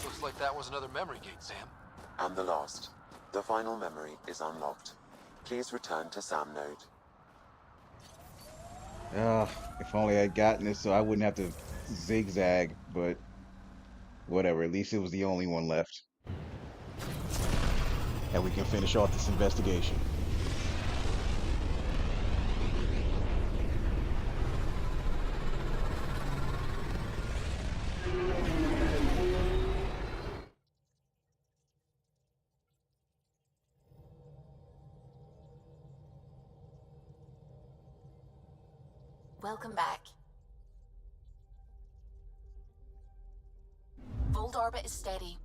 Looks like that was another memory gate, Sam. And the last. The final memory is unlocked. Please return to Sam Node. If only I'd gotten it so I wouldn't have to zigzag, but whatever. At least it was the only one left. And we can finish off this investigation. Welcome back. Fold orbit is steady.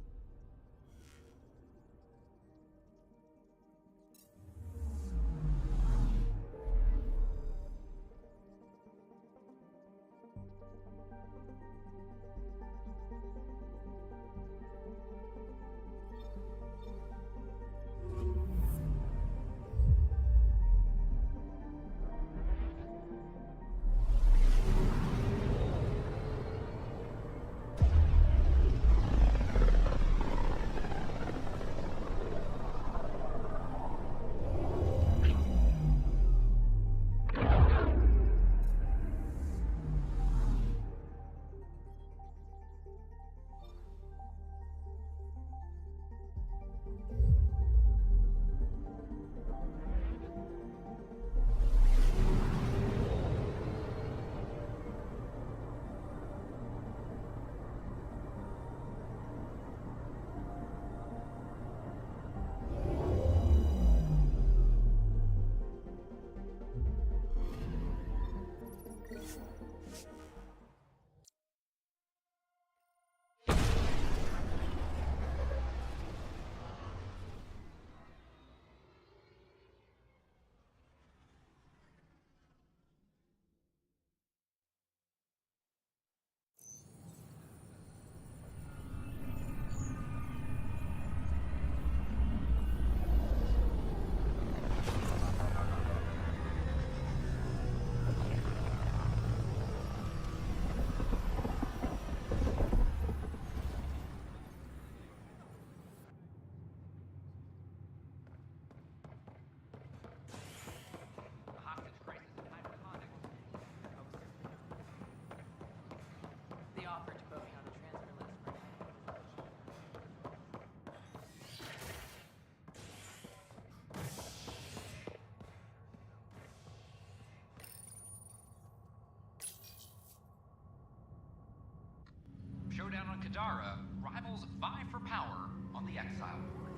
showdown on Kadara, rivals vie for power on the Exile Port.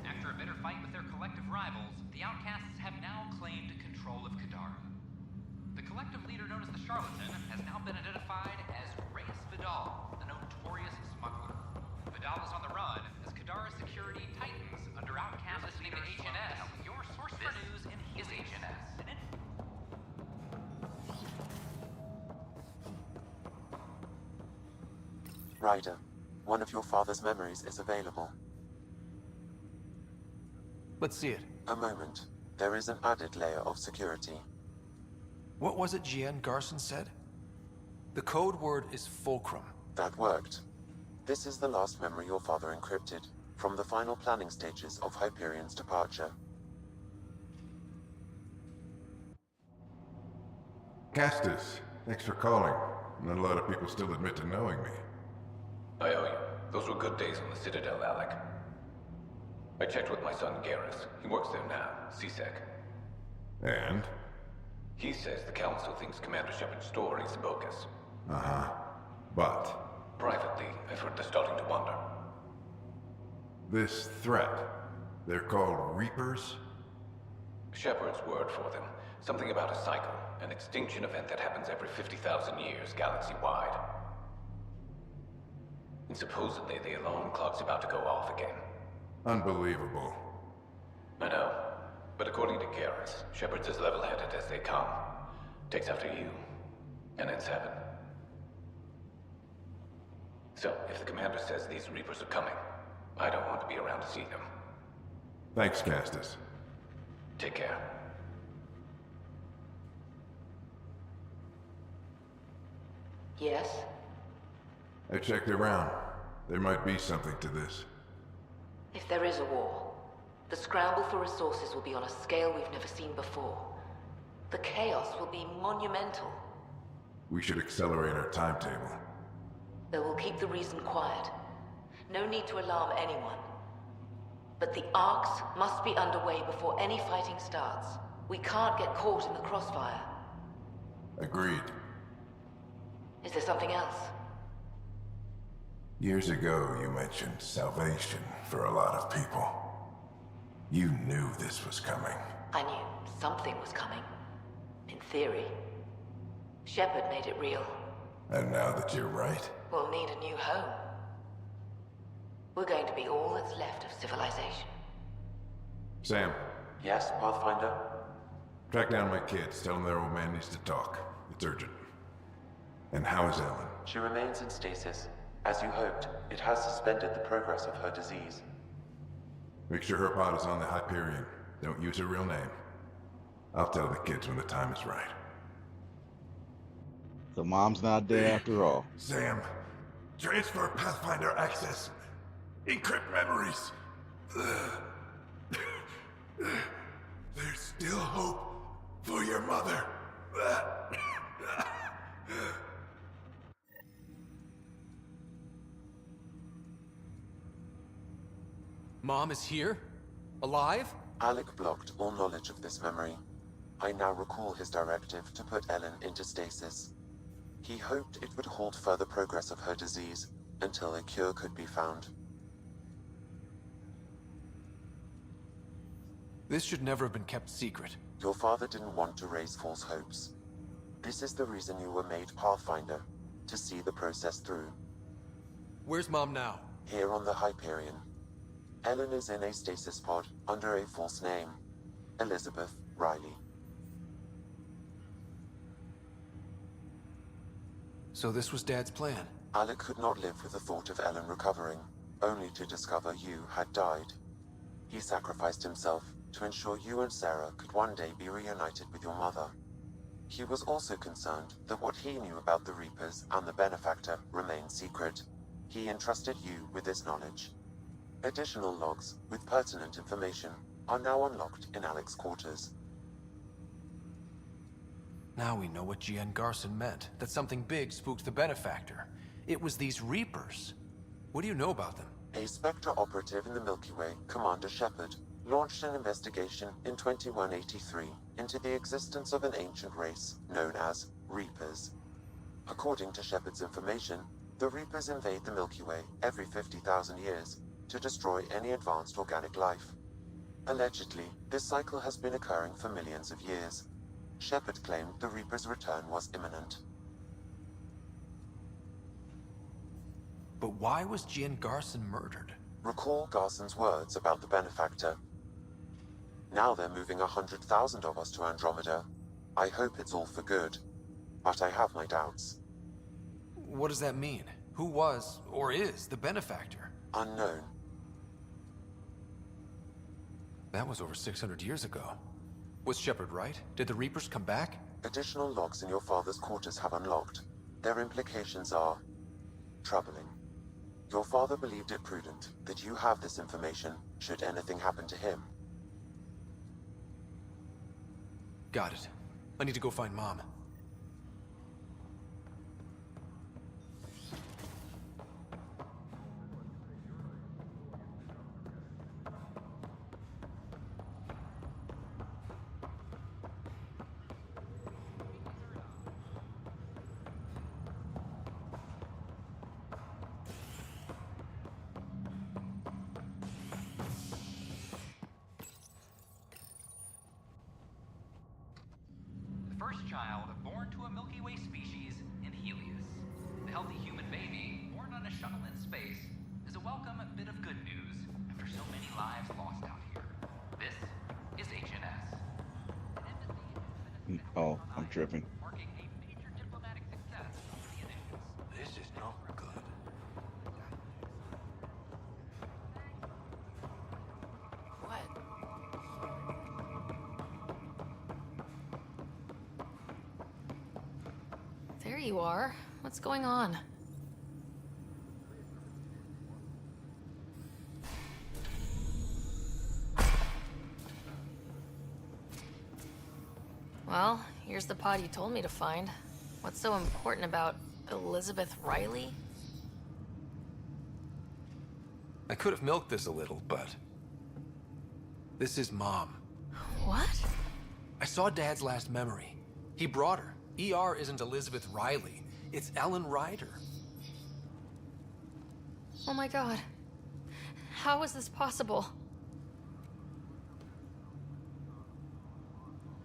After a bitter fight with their collective rivals, the Outcasts have now claimed control of Kadara. The collective leader known as the Charlatan has now been identified as Reyes Vidal, the notorious smuggler. Vidal is on the run as Kadara security tightens under Outcast listening to HNS, your source for news in HNS. Ryder, one of your father's memories is available. Let's see it. A moment. There is an added layer of security. What was it Jian Garson said? The code word is Fulcrum. That worked. This is the last memory your father encrypted, from the final planning stages of Hyperion's departure. Castus, thanks for calling. Not a lot of people still admit to knowing me. I owe you. Those were good days on the Citadel, Alec. I checked with my son Garrus. He works there now, CSEC. And? He says the Council thinks Commander Shepard's story is bogus. Uh-huh. But? Privately, I've heard they're starting to wonder. This threat, they're called Reapers? Shepard's word for them. Something about a cycle, an extinction event that happens every 50,000 years, galaxy-wide. And supposedly the alarm clock's about to go off again. Unbelievable. I know. But according to Garrus, Shepard's as level-headed as they come. Takes after you, and ends heaven. So, if the commander says these Reapers are coming, I don't want to be around to see them. Thanks, Castus. Take care. Yes? I checked around. There might be something to this. If there is a war, the scramble for resources will be on a scale we've never seen before. The chaos will be monumental. We should accelerate our timetable. They will keep the reason quiet. No need to alarm anyone. But the arcs must be underway before any fighting starts. We can't get caught in the crossfire. Agreed. Is there something else? Years ago, you mentioned salvation for a lot of people. You knew this was coming. I knew something was coming. In theory. Shepard made it real. And now that you're right, We'll need a new home. We're going to be all that's left of civilization. Sam, Yes, Pathfinder? track down my kids. Tell them their old man needs to talk. It's urgent. And how is Ellen? She remains in stasis. As you hoped, it has suspended the progress of her disease. Make sure her pod is on the Hyperion. Don't use her real name. I'll tell the kids when the time is right. So mom's not dead after all. Sam, transfer Pathfinder access. Encrypt memories. There's still hope for your mother. Mom is here? Alive? Alec blocked all knowledge of this memory. I now recall his directive to put Ellen into stasis. He hoped it would halt further progress of her disease until a cure could be found. This should never have been kept secret. Your father didn't want to raise false hopes. This is the reason you were made Pathfinder, to see the process through. Where's Mom now? Here on the Hyperion. Ellen is in a stasis pod under a false name, Elizabeth Riley. So this was Dad's plan? Alec could not live with the thought of Ellen recovering, only to discover you had died. He sacrificed himself to ensure you and Sarah could one day be reunited with your mother. He was also concerned that what he knew about the Reapers and the Benefactor remained secret. He entrusted you with this knowledge. Additional logs with pertinent information are now unlocked in Alec's quarters. Now we know what Jian Garson meant. That something big spooked the Benefactor. It was these Reapers. What do you know about them? A Spectre operative in the Milky Way, Commander Shepard, launched an investigation in 2183 into the existence of an ancient race known as Reapers. According to Shepard's information, The Reapers invade the Milky Way every 50,000 years to destroy any advanced organic life. Allegedly, this cycle has been occurring for millions of years. Shepard claimed the Reapers' return was imminent. But why was Jian Garson murdered? Recall Garson's words about the benefactor. Now they're moving 100,000 of us to Andromeda. I hope it's all for good, but I have my doubts. What does that mean? Who was, or is, the benefactor? Unknown. That was over 600 years ago. Was Shepard right? Did the Reapers come back? Additional logs in your father's quarters have unlocked. Their implications are troubling. Your father believed it prudent that you have this information should anything happen to him. Got it. I need to go find Mom. The first child born to a Milky Way species in Helios. The healthy human baby, born on a shuttle in space, is a welcome bit of good news after so many lives lost out here. This is HNS. Oh, I'm tripping. Marking a major diplomatic success of the initiatives. This is not good. What? There you are. What's going on? Well, here's the pod you told me to find. What's so important about Elizabeth Riley? I could have milked this a little, but... This is Mom. What? I saw Dad's last memory. He brought her. ER isn't Elizabeth Riley. It's Ellen Ryder. Oh my god. How is this possible?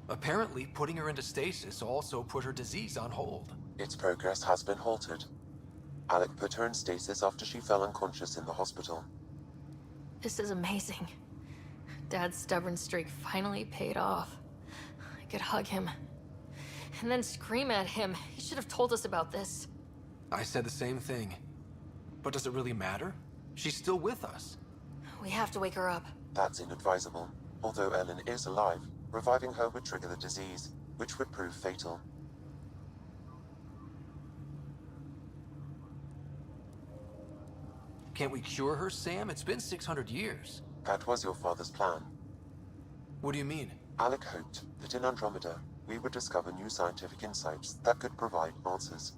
Apparently, putting her into stasis also put her disease on hold. Its progress has been halted. Alec put her in stasis after she fell unconscious in the hospital. This is amazing. Dad's stubborn streak finally paid off. I could hug him. And then scream at him. He should have told us about this. I said the same thing. But does it really matter? She's still with us. We have to wake her up. That's inadvisable. Although Ellen is alive, reviving her would trigger the disease, which would prove fatal. Can't we cure her, Sam? It's been 600 years. That was your father's plan. What do you mean? Alec hoped that in Andromeda, we would discover new scientific insights that could provide answers.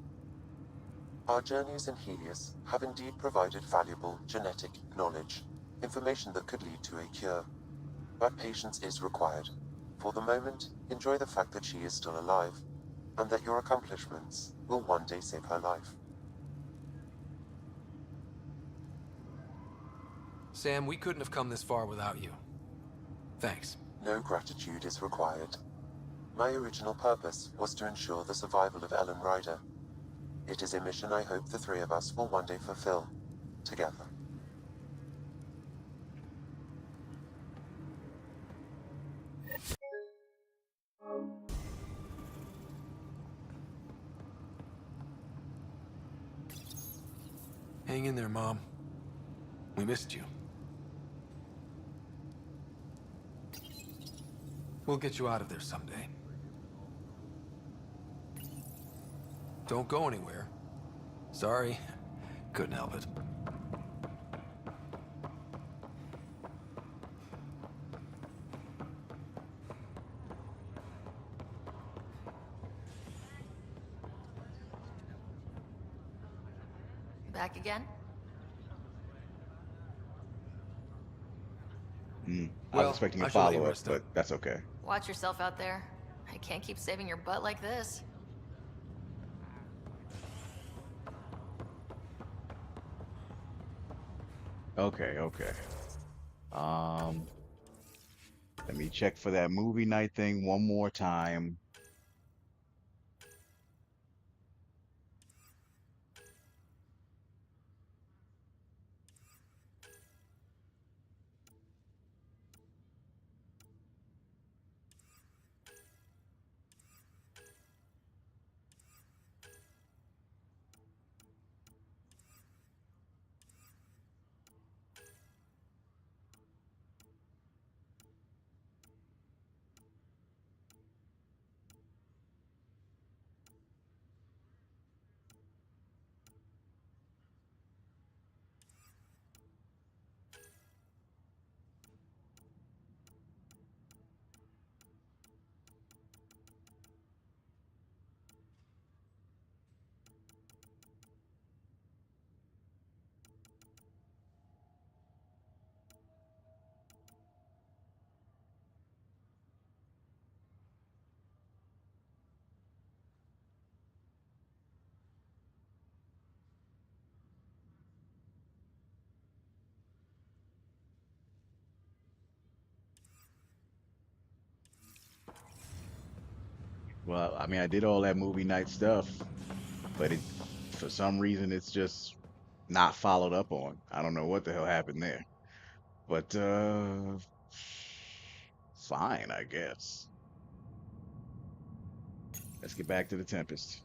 Our journeys in Helios have indeed provided valuable genetic knowledge, information that could lead to a cure. But patience is required. For the moment, enjoy the fact that she is still alive, and that your accomplishments will one day save her life. Sam, we couldn't have come this far without you. Thanks. No gratitude is required. My original purpose was to ensure the survival of Ellen Ryder. It is a mission I hope the three of us will one day fulfill, together. Hang in there, Mom. We missed you. We'll get you out of there someday. Don't go anywhere. Sorry. Couldn't help it. Back again? I was expecting a follow-up, but that's okay. Watch yourself out there. I can't keep saving your butt like this. Okay, okay. Um, Let me check for that movie night thing one more time. Well, I mean, I did all that movie night stuff, but it, for some reason, it's just not followed up on. I don't know what the hell happened there. But fine, I guess. Let's get back to the Tempest.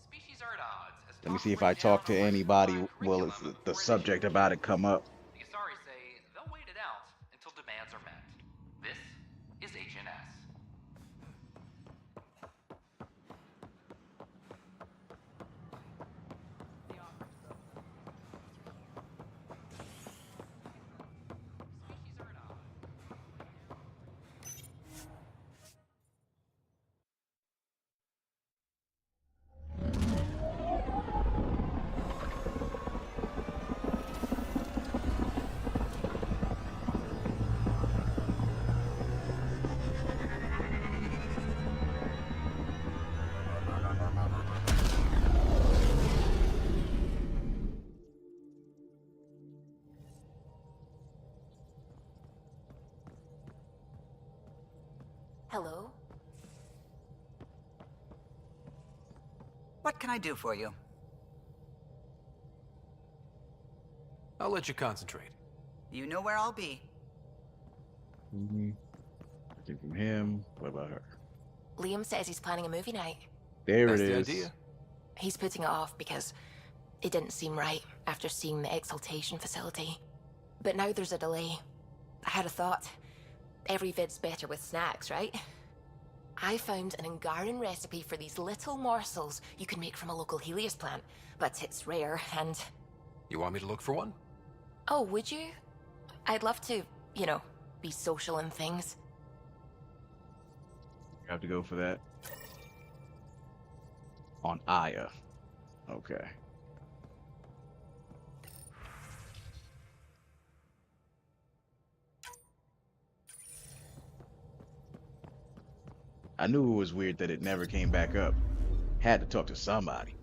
Species are at odds as Let me talk see if I breaks down talk or to lessons anybody. provide Will curriculum the for initiative subject about it kids. come up? The Asari say they'll wait it out until demands are met. This is HNS. Hello? What can I do for you? I'll let you concentrate. You know where I'll be. Mm-hmm. Nothing from him. What about her? Liam says he's planning a movie night. There it That's the is. idea. He's putting it off because it didn't seem right after seeing the exaltation facility. But now there's a delay. I had a thought. Every vid's better with snacks, right? I found an Angaran recipe for these little morsels you can make from a local Helios plant, but it's rare and... You want me to look for one? Oh, would you? I'd love to, you know, be social and things. You have to go for that. On Aya. Okay. I knew it was weird that it never came back up. Had to talk to somebody.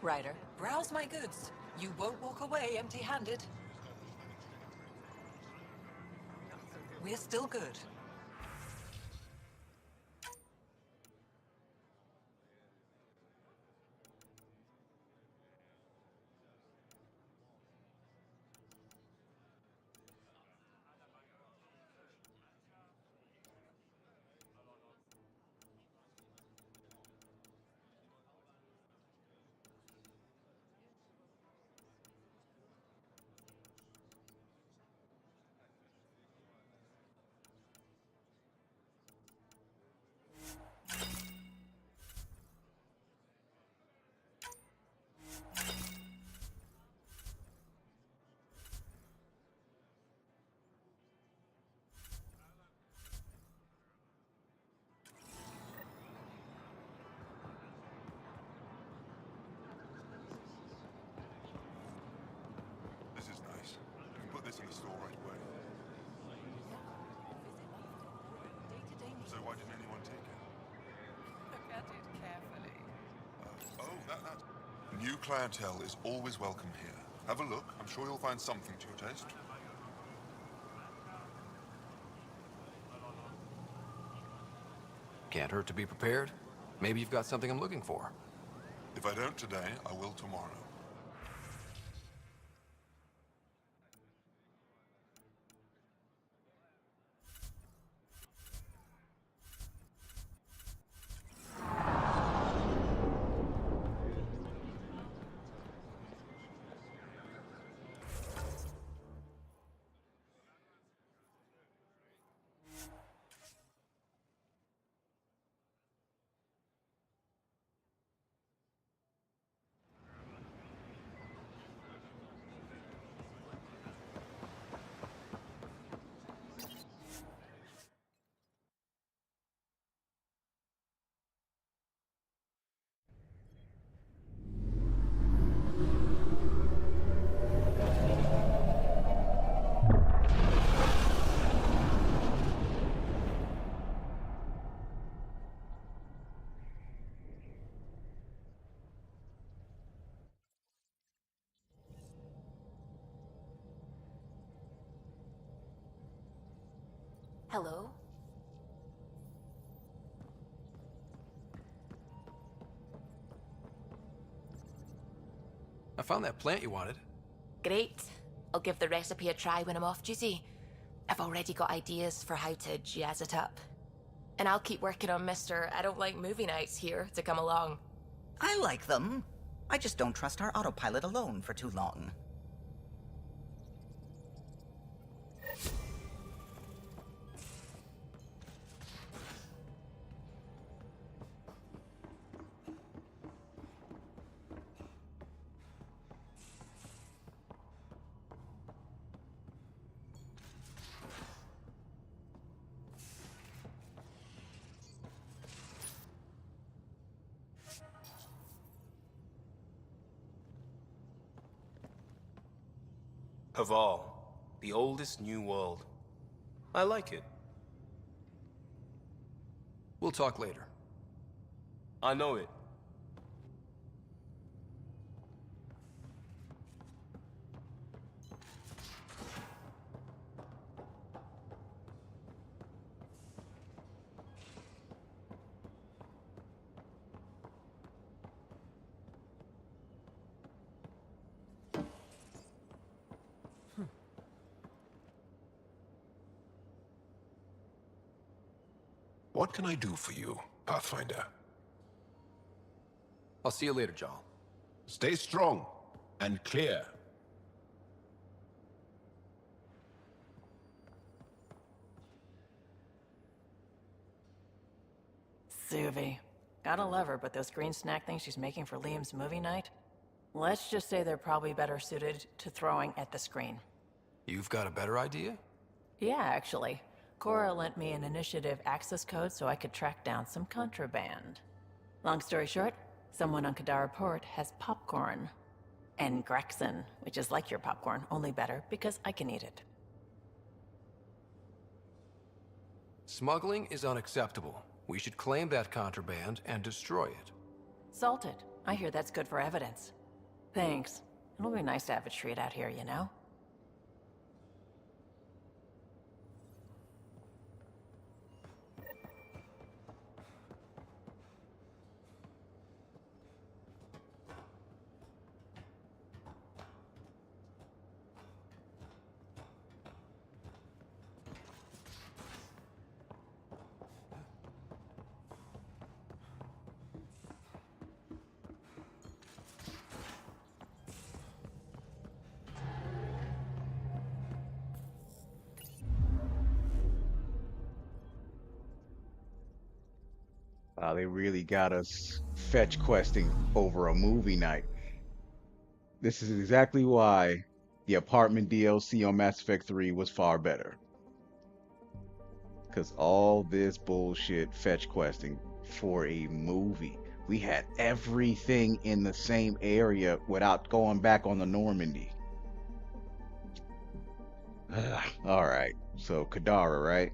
Ryder, browse my goods. You won't walk away empty-handed. We're still good. This is nice. You can put this in the store right away. So why didn't anyone take it? Look at it carefully. That. New clientele is always welcome here. Have a look. I'm sure you'll find something to your taste. Can't hurt to be prepared. Maybe you've got something I'm looking for. If I don't today, I will tomorrow. Hello? I found that plant you wanted. Great. I'll give the recipe a try when I'm off duty. I've already got ideas for how to jazz it up. And I'll keep working on Mr. I don't like movie nights here to come along. I like them. I just don't trust our autopilot alone for too long. Haval, the oldest new world. I like it. We'll talk later. I know it. What can I do for you, Pathfinder? I'll see you later, Jarl. Stay strong and clear. Suvi. Gotta love her, but those green snack things she's making for Liam's movie night? Let's just say they're probably better suited to throwing at the screen. You've got a better idea? Yeah, actually. Cora lent me an initiative access code so I could track down some contraband. Long story short, someone on Kadara Port has popcorn. And Grexon, which is like your popcorn, only better because I can eat it. Smuggling is unacceptable. We should claim that contraband and destroy it. Salted. I hear that's good for evidence. Thanks. It'll be nice to have a treat out here, you know? They really got us fetch questing over a movie night. This is exactly why the apartment DLC on Mass Effect 3 was far better. Because all this bullshit fetch questing for a movie. We had everything in the same area without going back on the Normandy. All right. So Kadara, right?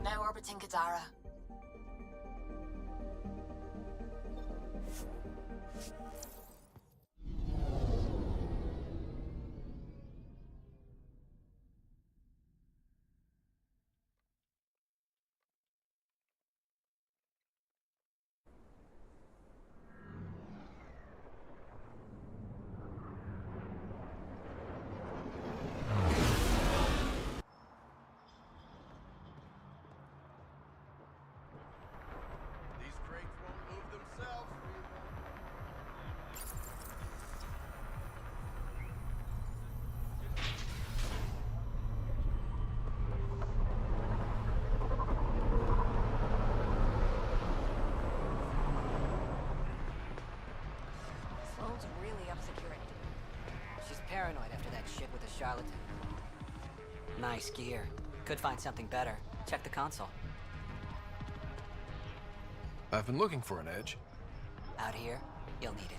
Now orbiting Kadara. Sloane's really up security. She's paranoid after that shit with the charlatan. Nice gear. Could find something better. Check the console. I've been looking for an edge. Out here, you'll need it.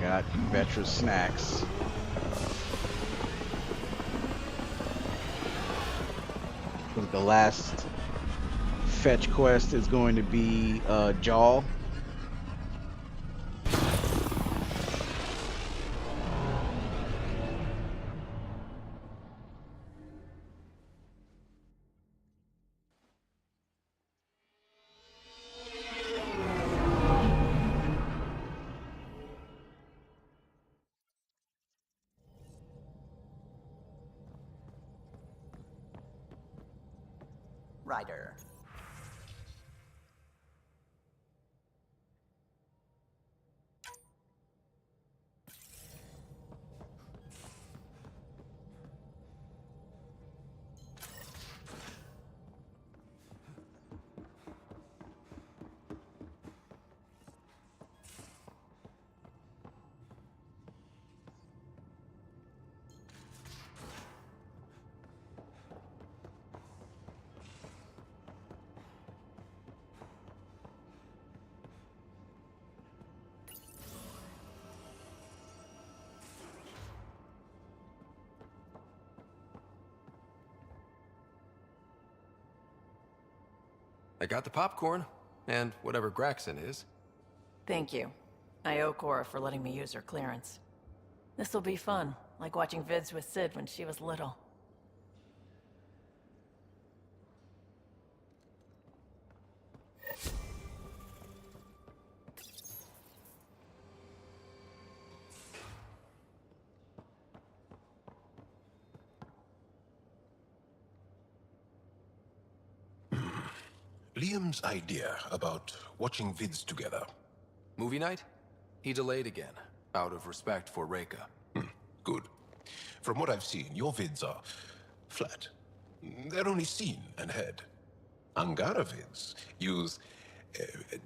Got Vetra snacks. The last fetch quest is going to be Jaw. Ryder. I got the popcorn, and whatever Graxon is. Thank you. I owe Cora for letting me use her clearance. This'll be fun, like watching vids with Sid when she was little. Liam's idea about watching vids together. Movie night? He delayed again, out of respect for Reika. Good. From what I've seen, your vids are flat. They're only seen and heard. Angara vids use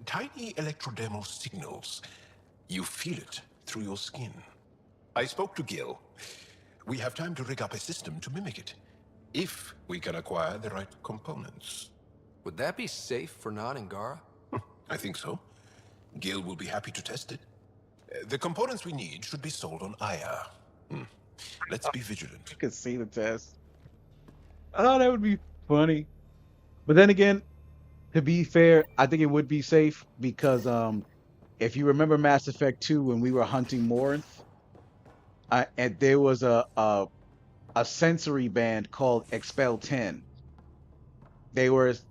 tiny electrodermal signals. You feel it through your skin. I spoke to Gil. We have time to rig up a system to mimic it, if we can acquire the right components. Would that be safe for non-Angara? I think so. Gil will be happy to test it. The components we need should be sold on Aya. Let's be vigilant. You could see the test. I thought that would be funny. But then again, to be fair, I think it would be safe because if you remember Mass Effect 2 when we were hunting Morinth, and there was a sensory band called Expel 10.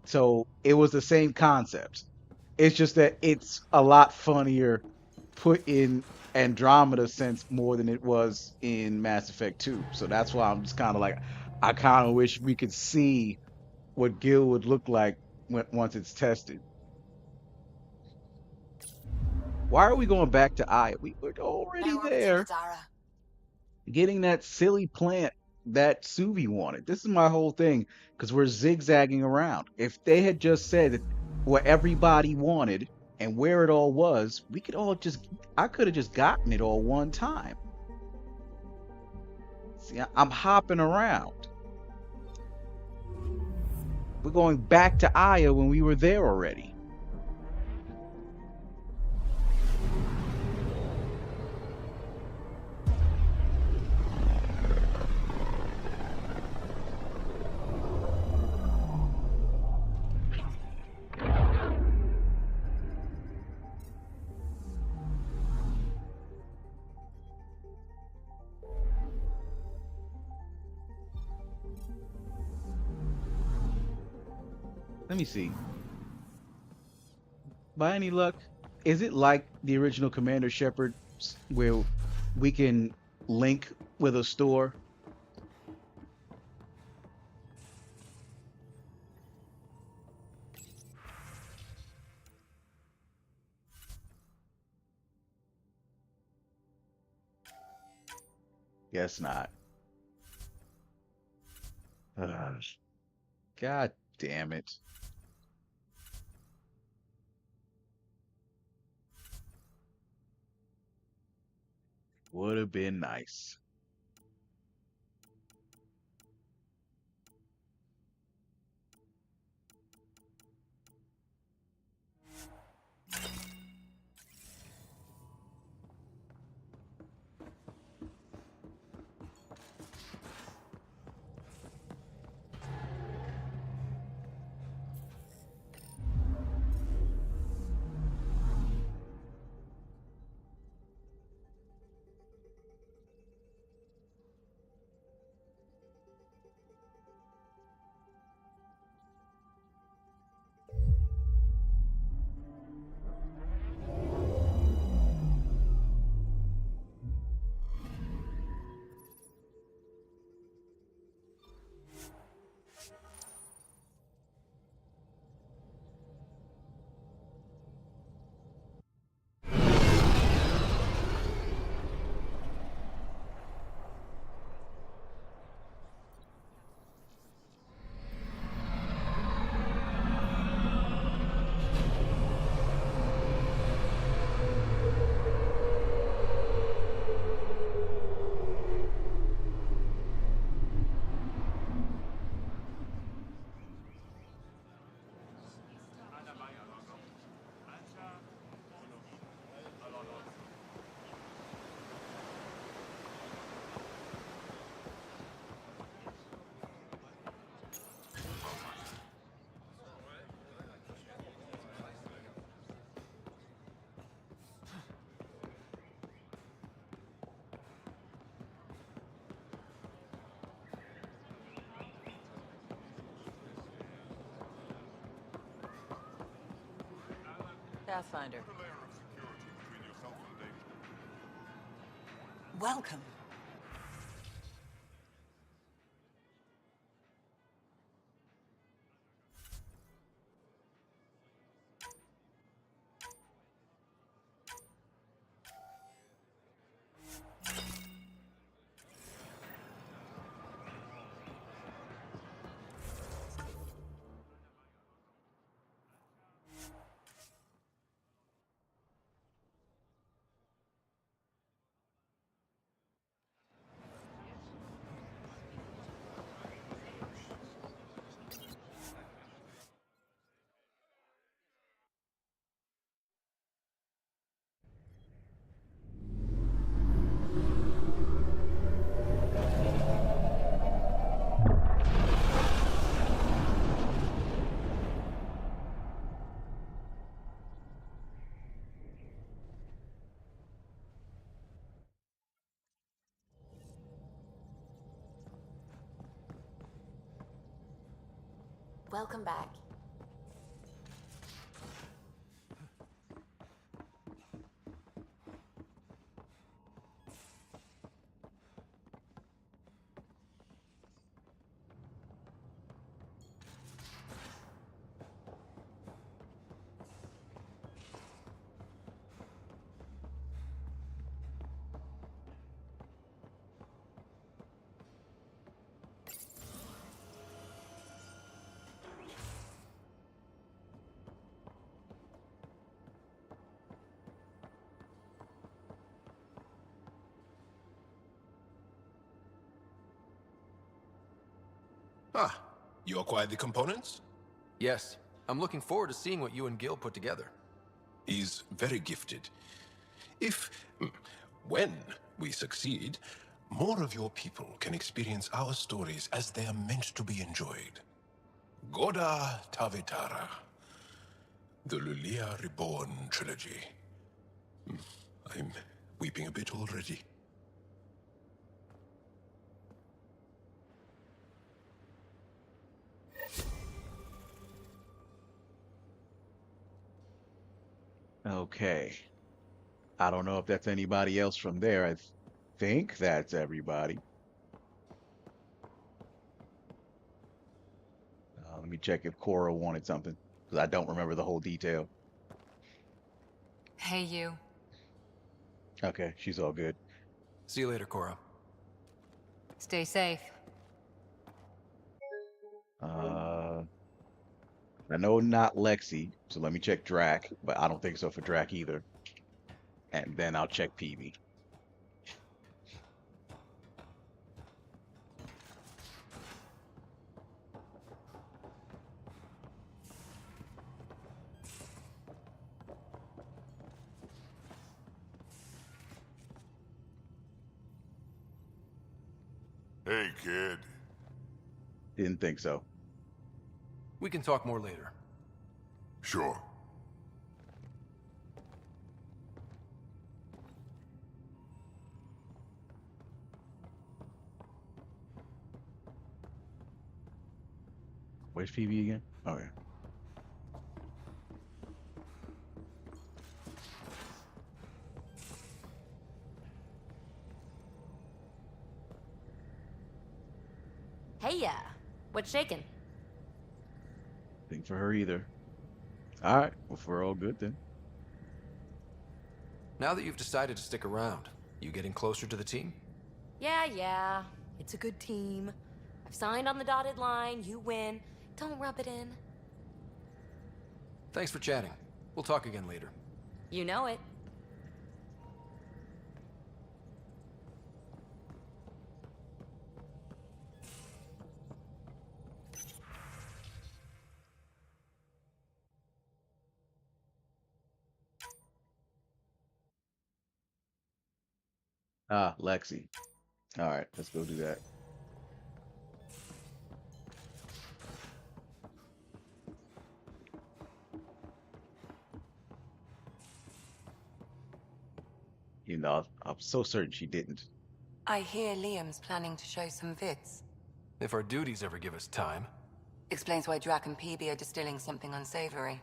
So it was the same concept. It's just that it's a lot funnier put in Andromeda sense more than it was in Mass Effect 2. So that's why I'm just kind of like, I kind of wish we could see what Gil would look like once it's tested. Why are we going back to Aya? We were already there getting that silly plant that Suvi wanted. This is my whole thing because we're zigzagging around. If they had just said what everybody wanted and where it all was, we could all just, I could have just gotten it all one time. See, I'm hopping around. We're going back to Aya when we were there already. Let me see. By any luck, is it like the original Commander Shepard where we can link with a store? Guess not. Ugh. God damn it. Would have been nice. Pathfinder. Put a layer of security between yourself and danger. Welcome. Welcome back. Ah, you acquired the components? Yes. I'm looking forward to seeing what you and Gil put together. He's very gifted. If, when we succeed, more of your people can experience our stories as they are meant to be enjoyed. Goda Tavitara, the Lulia Reborn trilogy. I'm weeping a bit already. Okay. I don't know if that's anybody else from there. I think that's everybody. Let me check if Cora wanted something because I don't remember the whole detail. Hey, you. Okay, she's all good. See you later, Cora. Stay safe. Uh, I know not Lexi, so let me check Drac, but I don't think so for Drac either. And then I'll check Peavy. Hey, kid. Didn't think so. We can talk more later. Sure. Where's Peavy again? Oh, yeah. Hey, yeah. What's shaking? Think for her either. All right. Well, if we're all good then. Now that you've decided to stick around, you getting closer to the team? Yeah. It's a good team. I've signed on the dotted line. You win. Don't rub it in. Thanks for chatting. We'll talk again later. You know it. Ah, Lexi. All right, let's go do that. You know, I'm so certain she didn't. I hear Liam's planning to show some vids. If our duties ever give us time. Explains why Drac and Peavy are distilling something unsavory.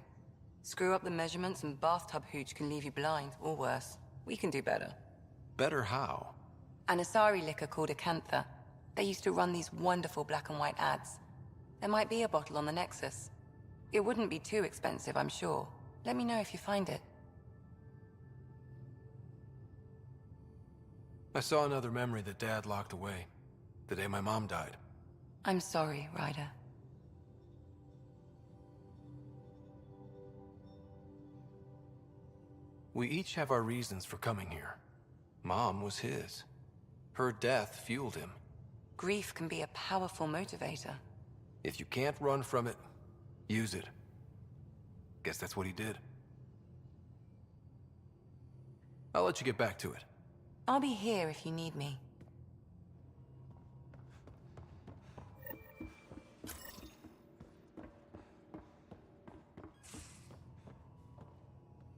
Screw up the measurements and bathtub hooch can leave you blind, or worse. We can do better. Better how? An Asari liquor called Acantha. They used to run these wonderful black and white ads. There might be a bottle on the Nexus. It wouldn't be too expensive, I'm sure. Let me know if you find it. I saw another memory that Dad locked away. The day my mom died. I'm sorry, Ryder. We each have our reasons for coming here. Mom was his. Her death fueled him. Grief can be a powerful motivator. If you can't run from it, use it. Guess that's what he did. I'll let you get back to it. I'll be here if you need me.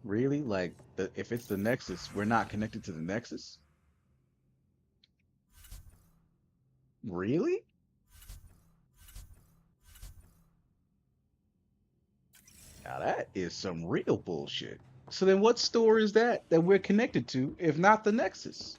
Really? Like, if it's the Nexus, we're not connected to the Nexus? Really? Now that is some real bullshit. So then what store is that we're connected to, if not the Nexus?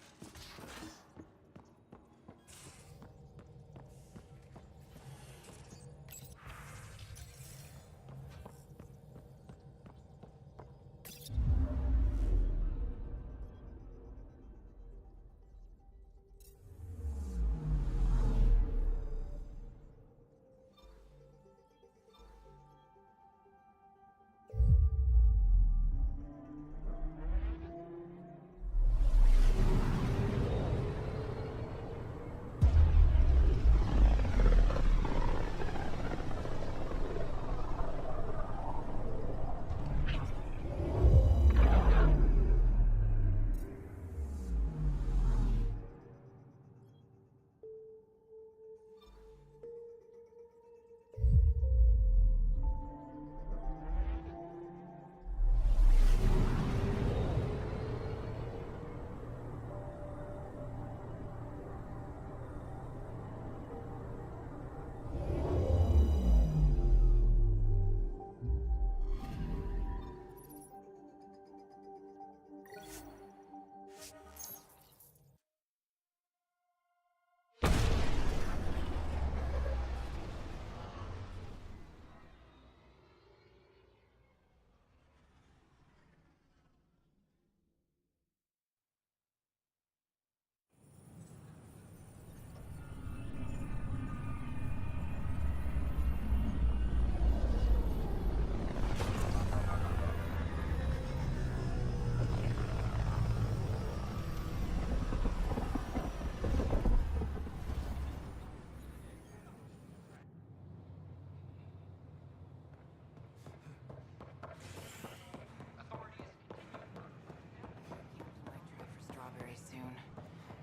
Strawberry soon.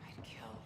I'd kill.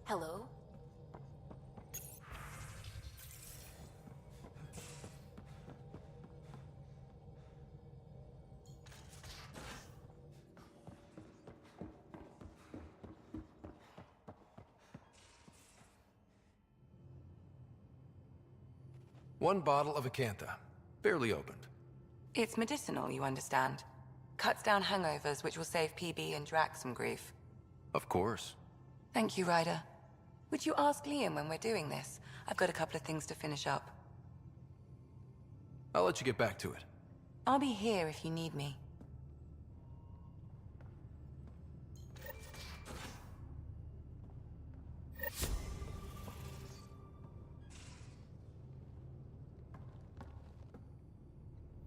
Hello? One bottle of Acantha, barely opened. It's medicinal, you understand. Cuts down hangovers, which will save PB and Drax some grief. Of course. Thank you, Ryder. Would you ask Liam when we're doing this? I've got a couple of things to finish up. I'll let you get back to it. I'll be here if you need me.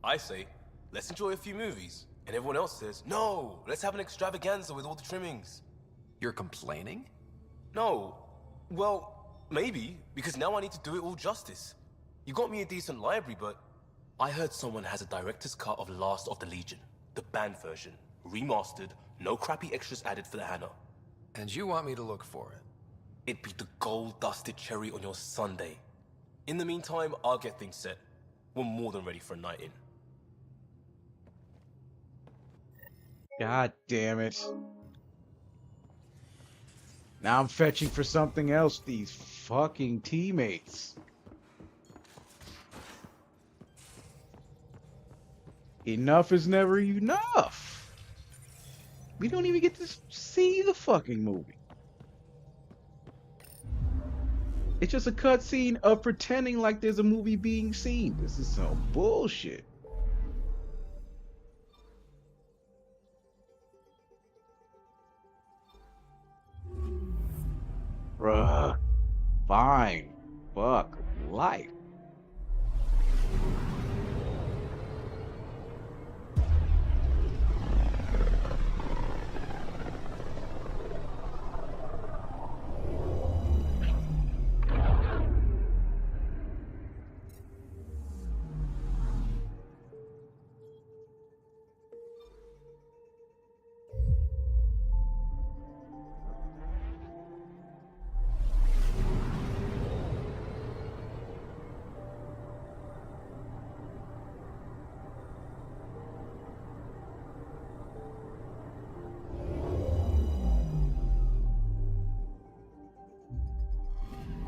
I say, let's enjoy a few movies. And everyone else says, no, let's have an extravaganza with all the trimmings. You're complaining? No. Well, maybe, because now I need to do it all justice. You got me a decent library, but I heard someone has a director's cut of Last of the Legion. The banned version. Remastered, no crappy extras added for the Hannah. And you want me to look for it? It'd be the gold-dusted cherry on your sundae. In the meantime, I'll get things set. We're more than ready for a night in. God damn it. Now I'm fetching for something else, these fucking teammates. Enough is never enough. We don't even get to see the fucking movie. It's just a cutscene of pretending like there's a movie being seen. This is some bullshit. Bruh. Fine. Fuck life.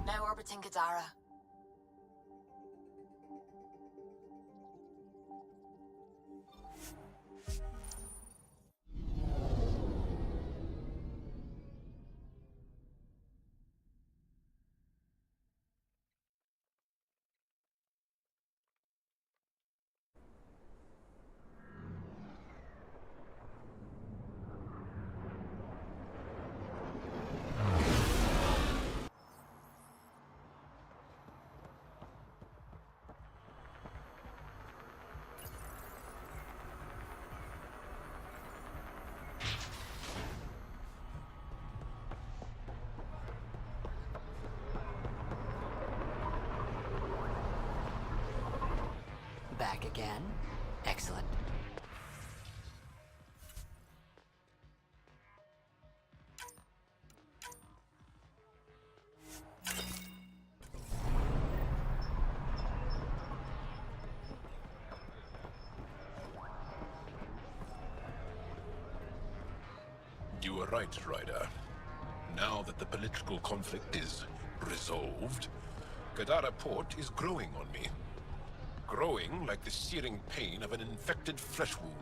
Now orbiting Gadara. Back again? Excellent. You were right, Ryder. Now that the political conflict is resolved, Gadara Port is growing on me. Growing like the searing pain of an infected flesh wound.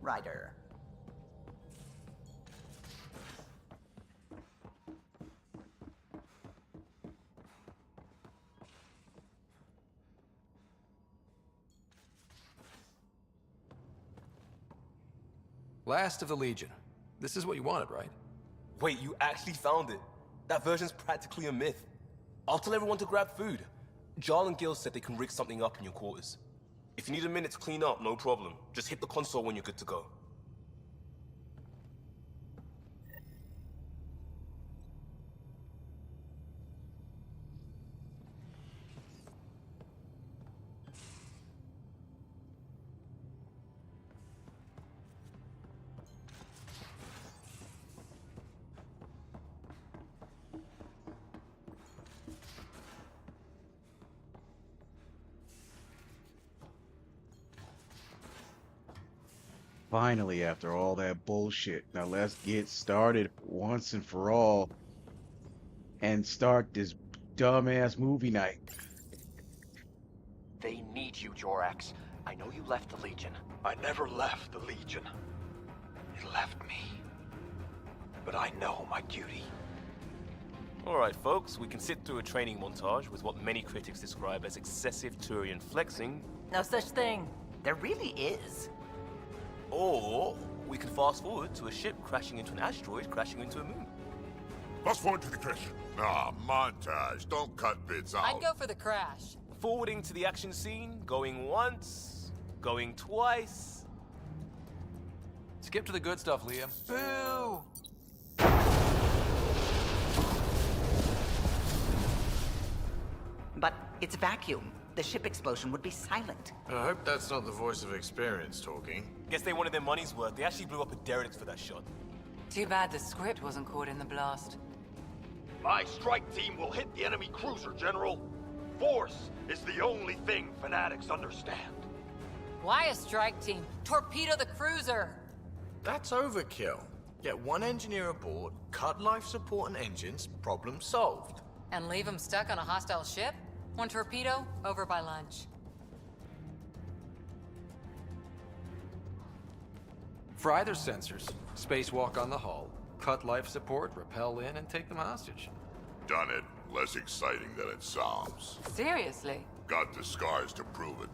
Ryder. Last of the Legion. This is what you wanted, right? Wait, you actually found it? That version's practically a myth. I'll tell everyone to grab food. Jarl and Gil said they can rig something up in your quarters. If you need a minute to clean up, no problem. Just hit the console when you're good to go. Finally, after all that bullshit, now let's get started once and for all and start this dumbass movie night. They need you, Jorax. I know you left the Legion. I never left the Legion. It left me. But I know my duty. Alright folks, we can sit through a training montage with what many critics describe as excessive Turian flexing. No such thing. There really is. Or we can fast forward to a ship crashing into an asteroid crashing into a moon. Fast forward to the crash. Ah, montage. Don't cut bits out. I'd go for the crash. Forwarding to the action scene, going once, going twice. Skip to the good stuff, Liam. Boo! But it's vacuum. The ship explosion would be silent. I hope that's not the voice of experience talking. Guess they wanted their money's worth. They actually blew up a derelict for that shot. Too bad the script wasn't caught in the blast. My strike team will hit the enemy cruiser, General. Force is the only thing fanatics understand. Why a strike team? Torpedo the cruiser! That's overkill. Get one engineer aboard, cut life support and engines, problem solved. And leave them stuck on a hostile ship? One torpedo, over by lunch. Fry their sensors, spacewalk on the hull, cut life support, rappel in, and take them hostage. Done it. Less exciting than it sounds. Seriously? Got the scars to prove it.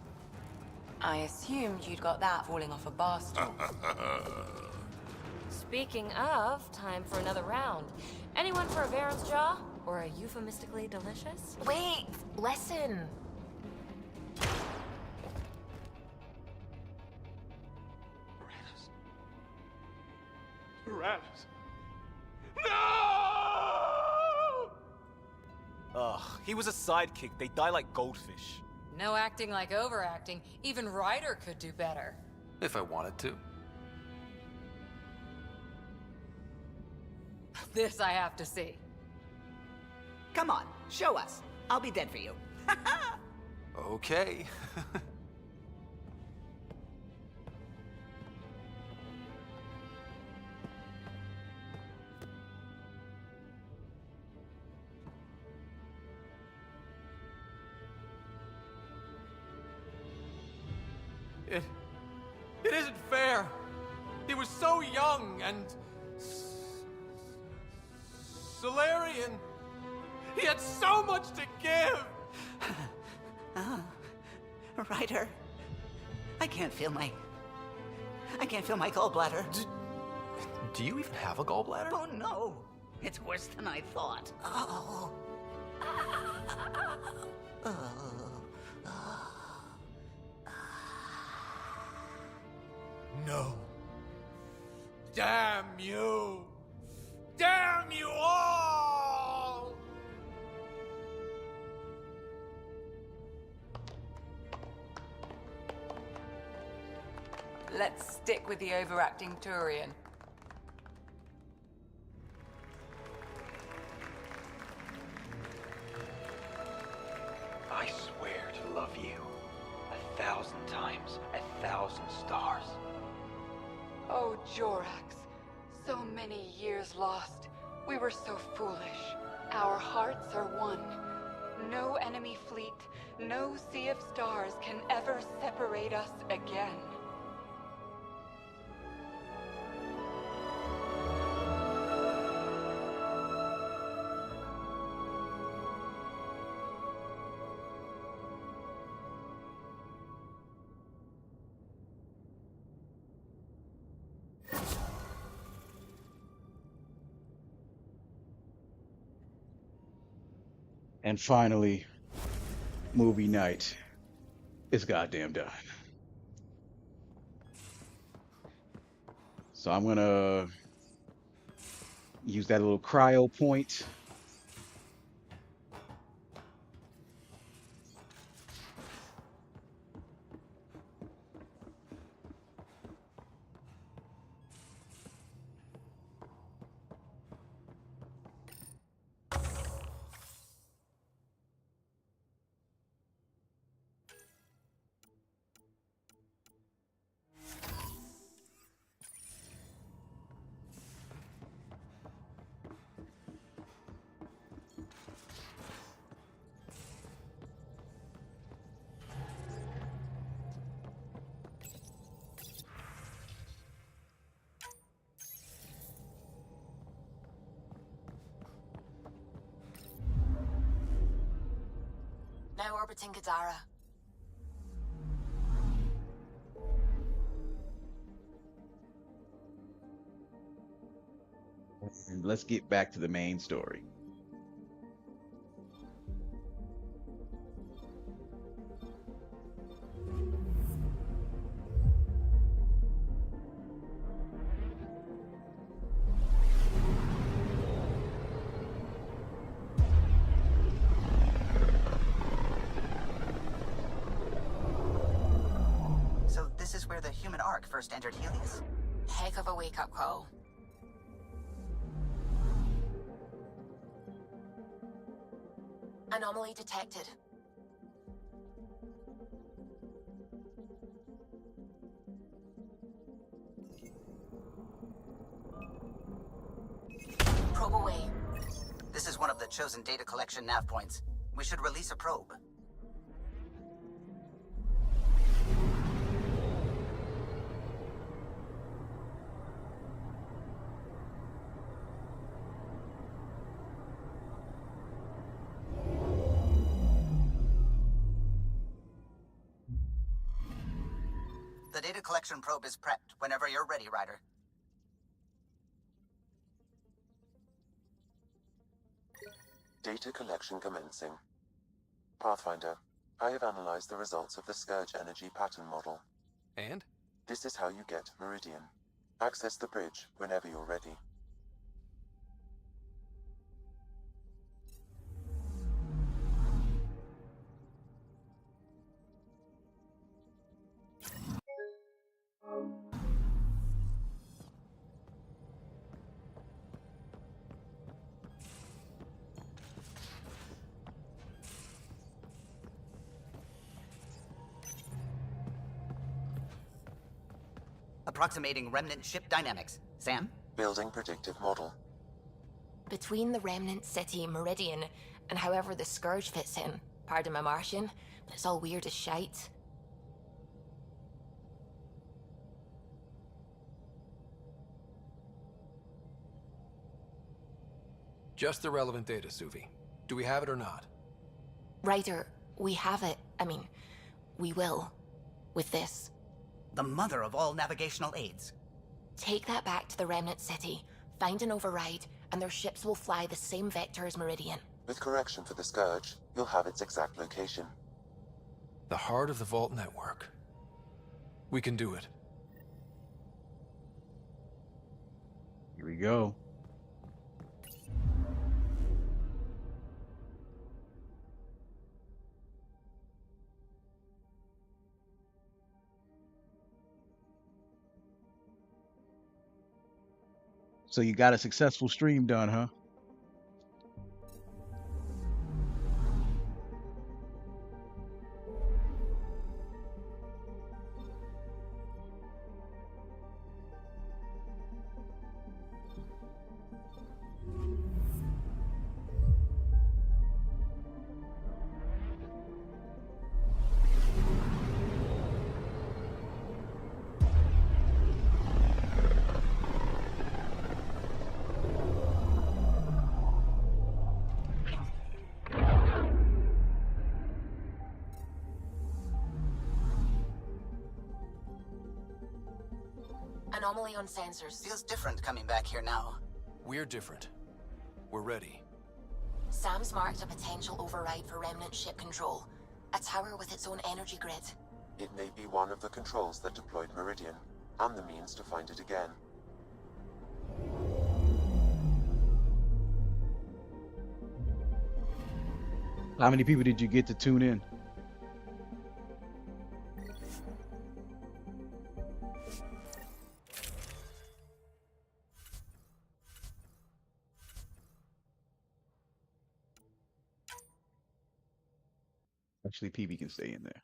I assumed you'd got that falling off a bar stool. Speaking of, time for another round. Anyone for a Baron's Jaw? Or a euphemistically delicious? Wait, lesson. Tyrannus. No! Ugh, he was a sidekick. They die like goldfish. No acting like overacting. Even Ryder could do better. If I wanted to. This I have to see. Come on, show us. I'll be dead for you. Okay. It isn't fair. He was so young and Solarian. He had so much to give. Ryder, I can't feel my gallbladder. Do you even have a gallbladder? Oh no, it's worse than I thought. Oh. No. Damn you! Damn you all! Let's stick with the overacting Turian. I swear to love you 1,000 times, 1,000 stars. Oh, Jorax. So many years lost. We were so foolish. Our hearts are one. No enemy fleet, no sea of stars can ever separate us again. And finally, movie night is goddamn done. So I'm gonna use that little cryo point. Now orbiting Gadara. And let's get back to the main story. So this is where the human Ark first entered Helios? Heck of a wake-up call. Anomaly detected. Probe away. This is one of the chosen data collection nav points. We should release a probe. The data collection probe is prepped whenever you're ready, Ryder. Data collection commencing. Pathfinder, I have analyzed the results of the Scourge Energy Pattern Model. And? This is how you get Meridian. Access the bridge whenever you're ready. Approximating remnant ship dynamics. Sam? Building predictive model. Between the remnant city, Meridian, and however the Scourge fits in, pardon my Martian, but it's all weird as shite. Just the relevant data, Suvi. Do we have it or not? Ryder, we have it. I mean, we will. With this. The mother of all navigational aids. Take that back to the remnant city, find an override, and their ships will fly the same vector as Meridian. With correction for the Scourge, you'll have its exact location. The heart of the Vault network. We can do it. Here we go. So you got a successful stream done, huh? Anomaly on sensors. Feels different coming back here now. We're different. We're ready. Sam's marked a potential override for remnant ship control. A tower with its own energy grid. It may be one of the controls that deployed Meridian, and the means to find it again. How many people did you get to tune in? Actually, PB can stay in there.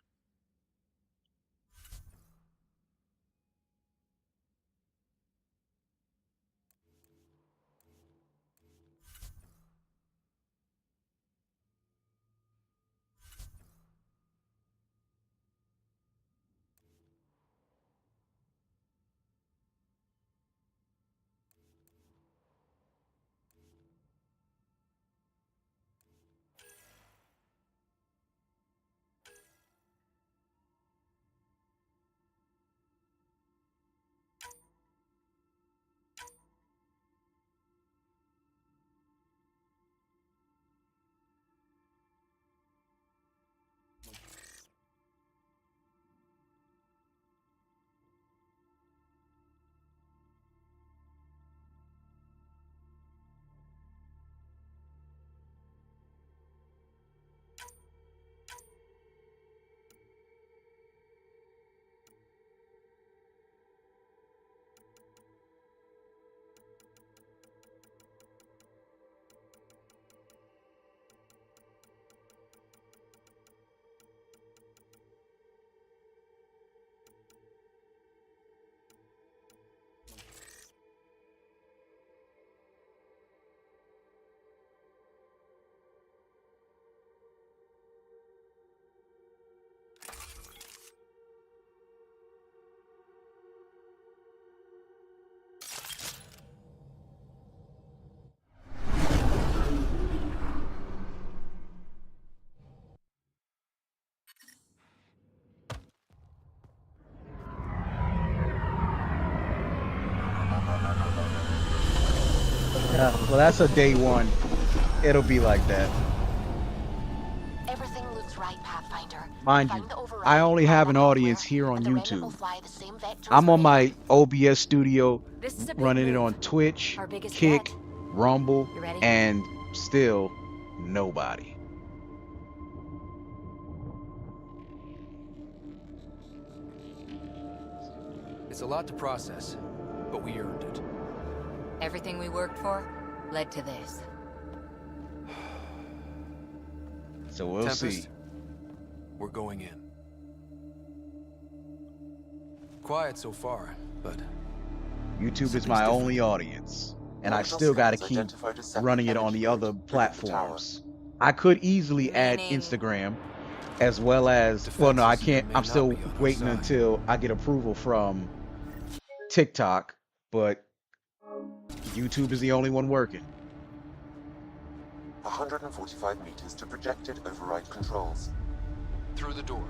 Well, that's a day one. It'll be like that. Everything looks right, Pathfinder. Mind Find you, the override, I only have an find the audience hardware, here on and the remnant will YouTube. fly the same vectors I'm on for my OBS studio, This is a big running it move. on Twitch, Our biggest Kick, bet. Rumble, You ready? and still nobody. It's a lot to process, but we earned it. Everything we worked for led to this. So we'll Tempest, see. we're going in. Quiet so far, but YouTube is my only audience, and I still got to keep running it on the other platforms. I could easily add Instagram as well as, well, no, I can't. I'm still waiting until I get approval from TikTok, but YouTube is the only one working. 145 meters to projected override controls. through the door.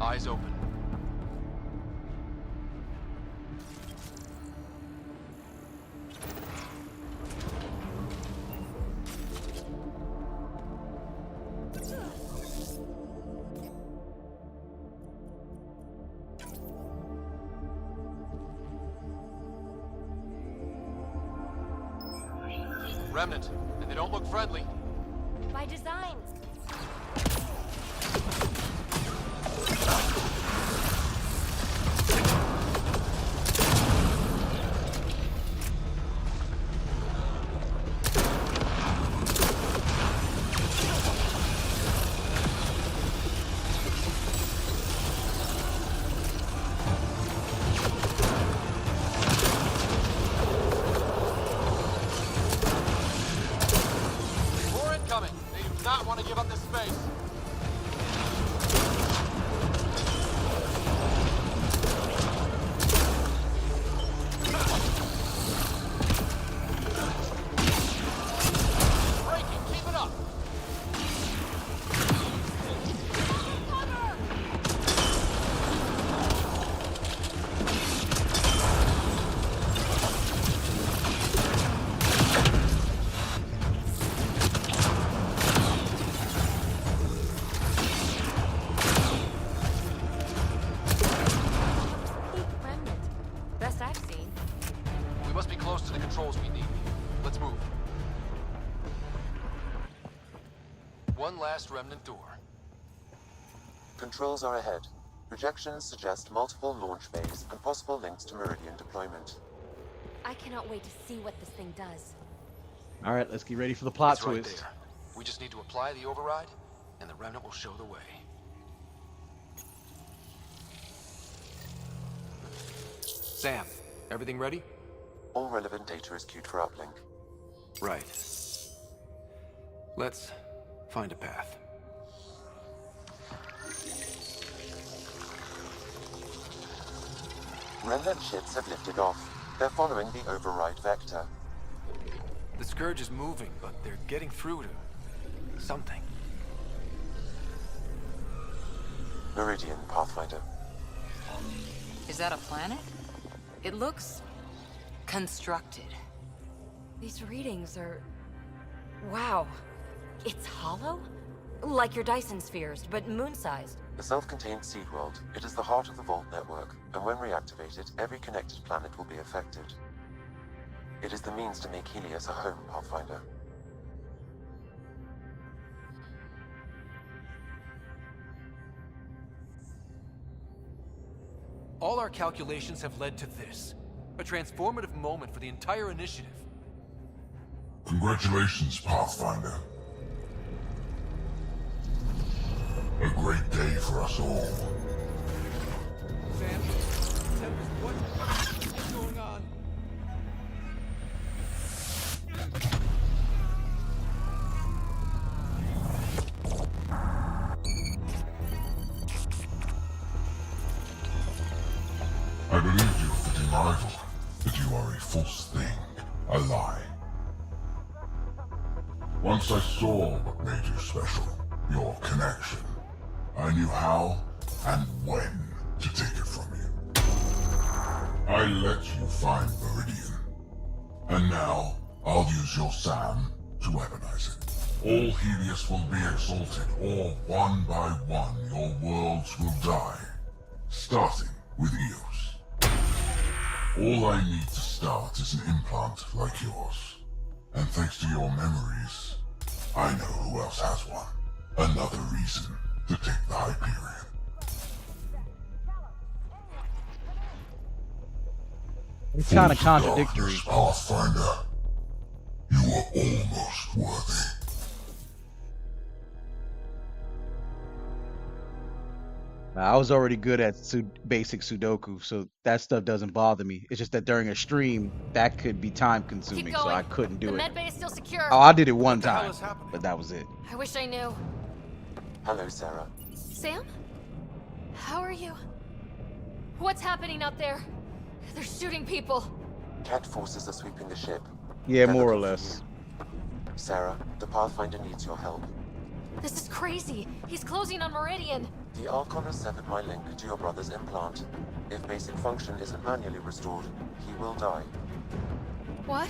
Eyes open. Remnant, and they don't look friendly. By design. More incoming. They do not want to give up this space. Breaking, keep it up. controls we need. Let's move. One last remnant door. Controls are ahead. Projections suggest multiple launch bays and possible links to Meridian deployment. I cannot wait to see what this thing does. All right, let's get ready for the plot It's right twist. there. We just need to apply the override, and the remnant will show the way. Sam, everything ready? All relevant data is queued for uplink. Right. Let's find a path. Remnant ships have lifted off. They're following the override vector. The Scourge is moving, but they're getting through to something. Meridian, Pathfinder. Is that a planet? It looks constructed. These readings are... Wow. It's hollow? Like your Dyson spheres, but moon-sized. A self-contained seed world, it is the heart of the Vault network, and when reactivated, every connected planet will be affected. It is the means to make Helios a home, Pathfinder. All our calculations have led to this. A transformative moment for the entire initiative. Congratulations, Pathfinder. A great day for us all. Sam, what's going on? I believed you a fitting rival, but you are a false thing, a lie. Once I saw what made you special, your connection. I knew how and when to take it from you. I let you find Meridian. And now, I'll use your Sam to weaponize it. All Helios will be exalted, or one by one your worlds will die. Starting with Eos. All I need to start is an implant like yours. And thanks to your memories, I know who else has one. Another reason to take the Hyperion. It's kind of contradictory. Pathfinder, you are almost worthy. I was already good at basic Sudoku, so that stuff doesn't bother me. It's just that during a stream, that could be time consuming, so I couldn't do The it. med bay is still secure. Oh, I did it one time, but that was it. I wish I knew. Hello, Sarah. Sam? How are you? What's happening out there? They're shooting people. Cat forces are sweeping the ship. Yeah, They're more or looking for less. you. Sarah, the Pathfinder needs your help. This is crazy. He's closing on Meridian. The Archon has severed my link to your brother's implant. If basic function isn't manually restored, he will die. What?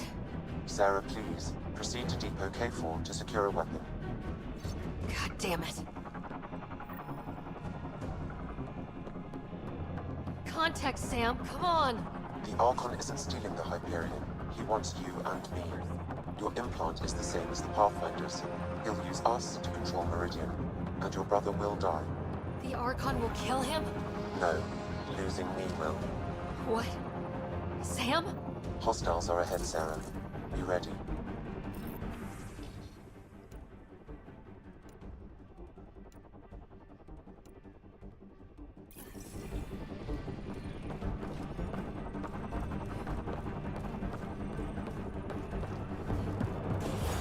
Sarah, please, proceed to Depot K4 to secure a weapon. God damn it. Contact, Sam. Come on. The Archon isn't stealing the Hyperion. He wants you and me. Your implant is the same as the Pathfinder's. He'll use us to control Meridian, and your brother will die. The Archon will kill him? No, losing me will. What? Sam? Hostiles are ahead, Sarah. Be ready.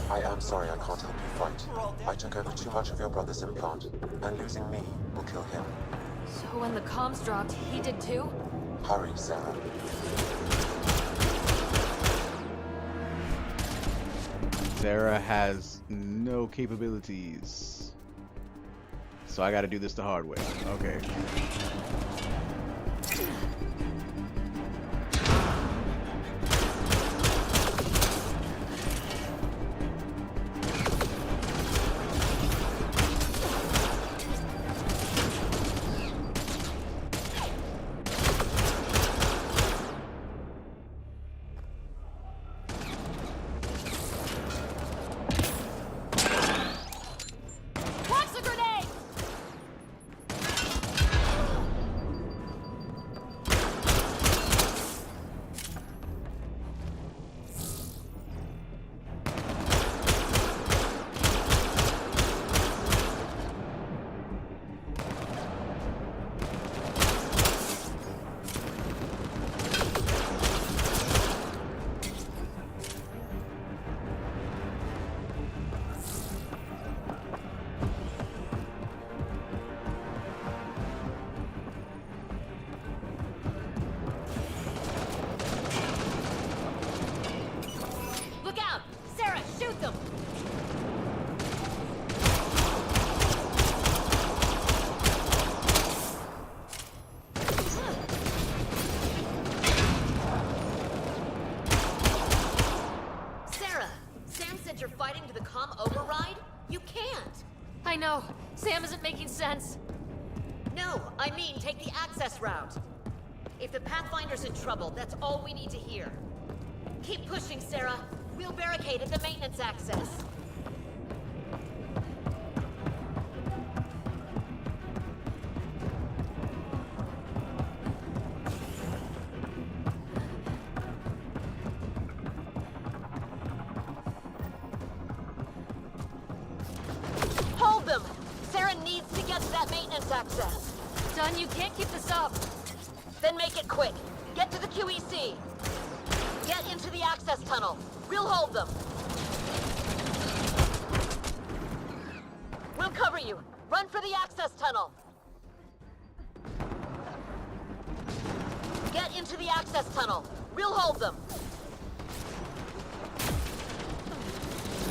I am sorry I can't help you fight. I took over too much of your brother's implant, and losing me will kill him. So when the comms dropped, he did too? Hurry, Sarah. Sarah has no capabilities. So I gotta do this the hard way. Okay. you're fighting to the comm override? You can't! I know. Sam isn't making sense. No, I mean take the access route. If the Pathfinder's in trouble, that's all we need to hear. Keep pushing, Sarah. We'll barricade at the maintenance access. Hold them! Sarah needs to get to that maintenance access. Done, you can't keep this up. Then make it quick. Get to the QEC. Get into the access tunnel. We'll hold them. We'll cover you. Run for the access tunnel. Get into the access tunnel. We'll hold them.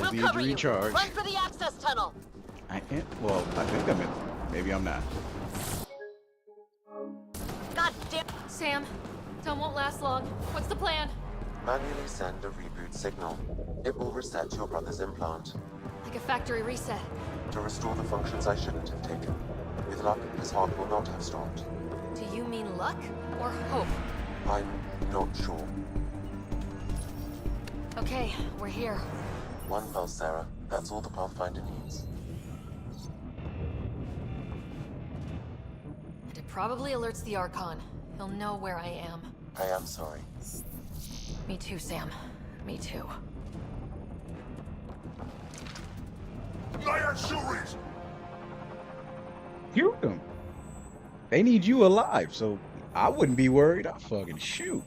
We'll Be cover you. recharge. Run for the access tunnel. I can't. Well, I think I'm in. Maybe I'm not. God damn. Sam, Tom won't last long. What's the plan? Manually send a reboot signal. It will reset your brother's implant. Like a factory reset. To restore the functions I shouldn't have taken. With luck, his heart will not have stopped. Do you mean luck or hope? I'm not sure. Okay, we're here. One pulse, Sarah. That's all the Pathfinder needs. And it probably alerts the Archon. He'll know where I am. I am sorry. Me too, Sam. Me too. Lion Shuri's! Shoot them. They need you alive, so I wouldn't be worried. I'll fucking shoot.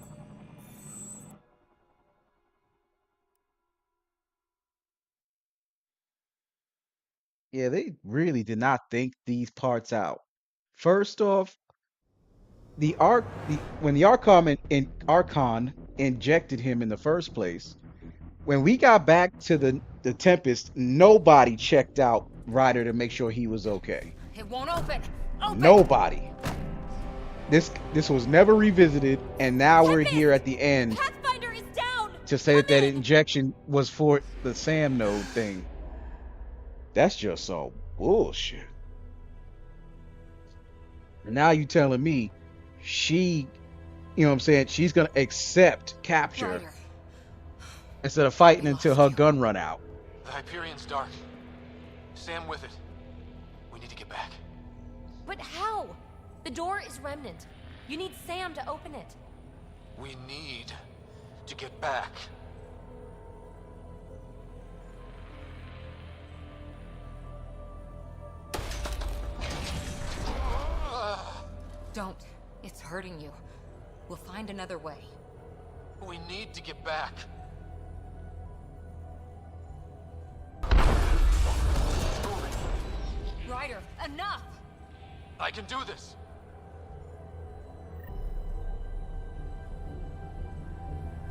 Yeah, they really did not think these parts out. First off, when the Archon injected him in the first place, when we got back to the Tempest, nobody checked out Ryder to make sure he was okay. It won't open. Open! Nobody. This was never revisited, and now we're here at the end Pathfinder is down. to say that that injection was for the Sam node thing. That's just all bullshit. And now you telling me she, you know what I'm saying, she's gonna accept capture Ryder. instead of fighting until her gun run out. The Hyperion's dark. Sam with it. We need to get back. But how? The door is remnant. You need Sam to open it. We need to get back. Don't. It's hurting you. We'll find another way. We need to get back. Ryder, enough! I can do this.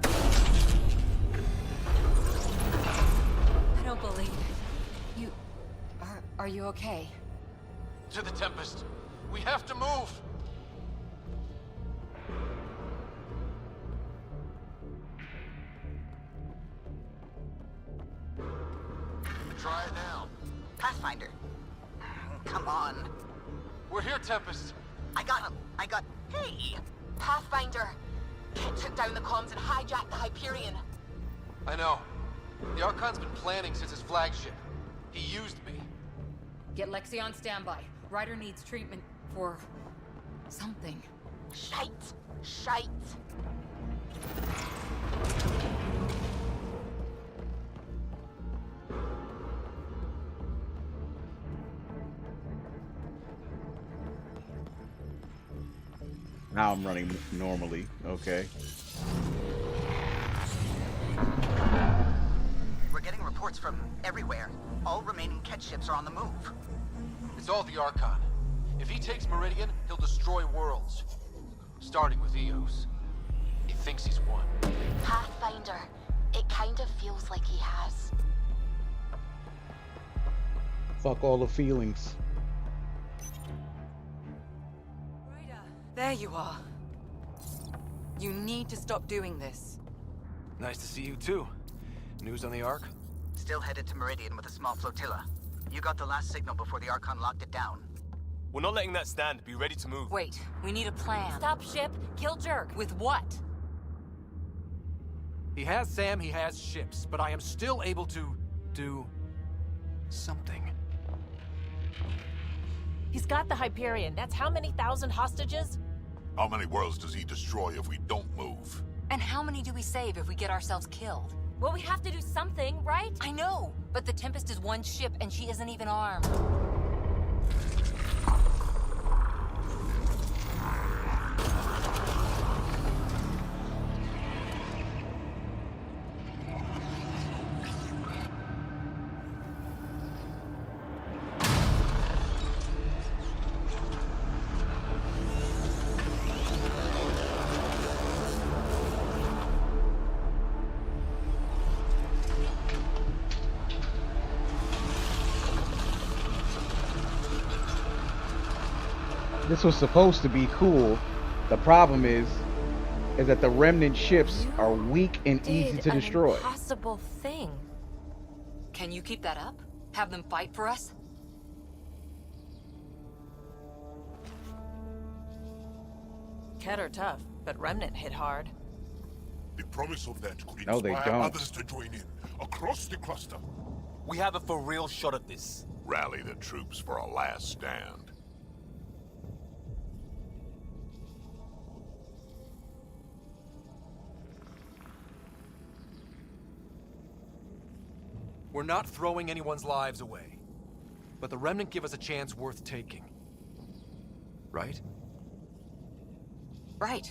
I don't believe it. You... Are you okay? To the Tempest. We have to move. Try it now. Pathfinder. Come on. We're here, Tempest. I got him. Hey! Pathfinder! Kit took down the comms and hijacked the Hyperion. I know. The Archon's been planning since his flagship. He used me. Get Lexi on standby. Ryder needs treatment for... something. Shite! Shite! Now I'm running normally. Okay. We're getting reports from everywhere. All remaining Ket ships are on the move. It's all the Archon. If he takes Meridian, he'll destroy worlds. Starting with Eos. He thinks he's won. Pathfinder. It kind of feels like he has. Fuck all the feelings. There you are. You need to stop doing this. Nice to see you too. News on the Ark? Still headed to Meridian with a small flotilla. You got the last signal before the Archon locked it down. We're not letting that stand. Be ready to move. Wait, we need a plan. Stop ship, kill Jerk. With what? He has Sam, he has ships, but I am still able to do something. He's got the Hyperion. That's how many thousand hostages? How many worlds does he destroy if we don't move? And how many do we save if we get ourselves killed? Well, we have to do something, right? I know, but the Tempest is one ship and she isn't even armed. This was supposed to be cool. The problem is that the remnant ships are weak and easy to destroy. Impossible thing. Can you keep that up? Have them fight for us? Kett are tough, but Remnant hit hard. The promise of that could No, they inspire don't. others to join in across the cluster. We have a for real shot at this. Rally the troops for a last stand. We're not throwing anyone's lives away, but the Remnant give us a chance worth taking. Right? Right.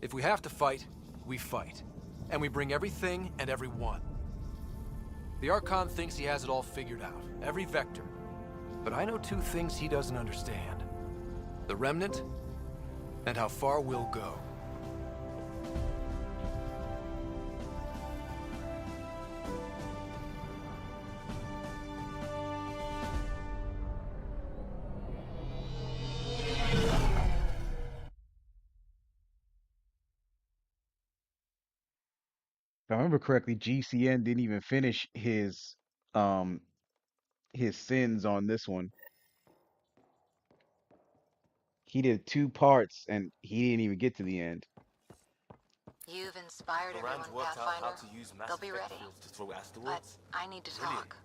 If we have to fight, we fight. And we bring everything and everyone. The Archon thinks he has it all figured out, every vector. But I know two things he doesn't understand. The Remnant, and how far we'll go. If I remember correctly, GCN didn't even finish his sins on this one. He did 2 parts and he didn't even get to the end. You've inspired Loran's everyone, worked out how Pathfinder. to use They'll massive be effect ready. fields to throw But asteroids. I need to Brilliant. talk.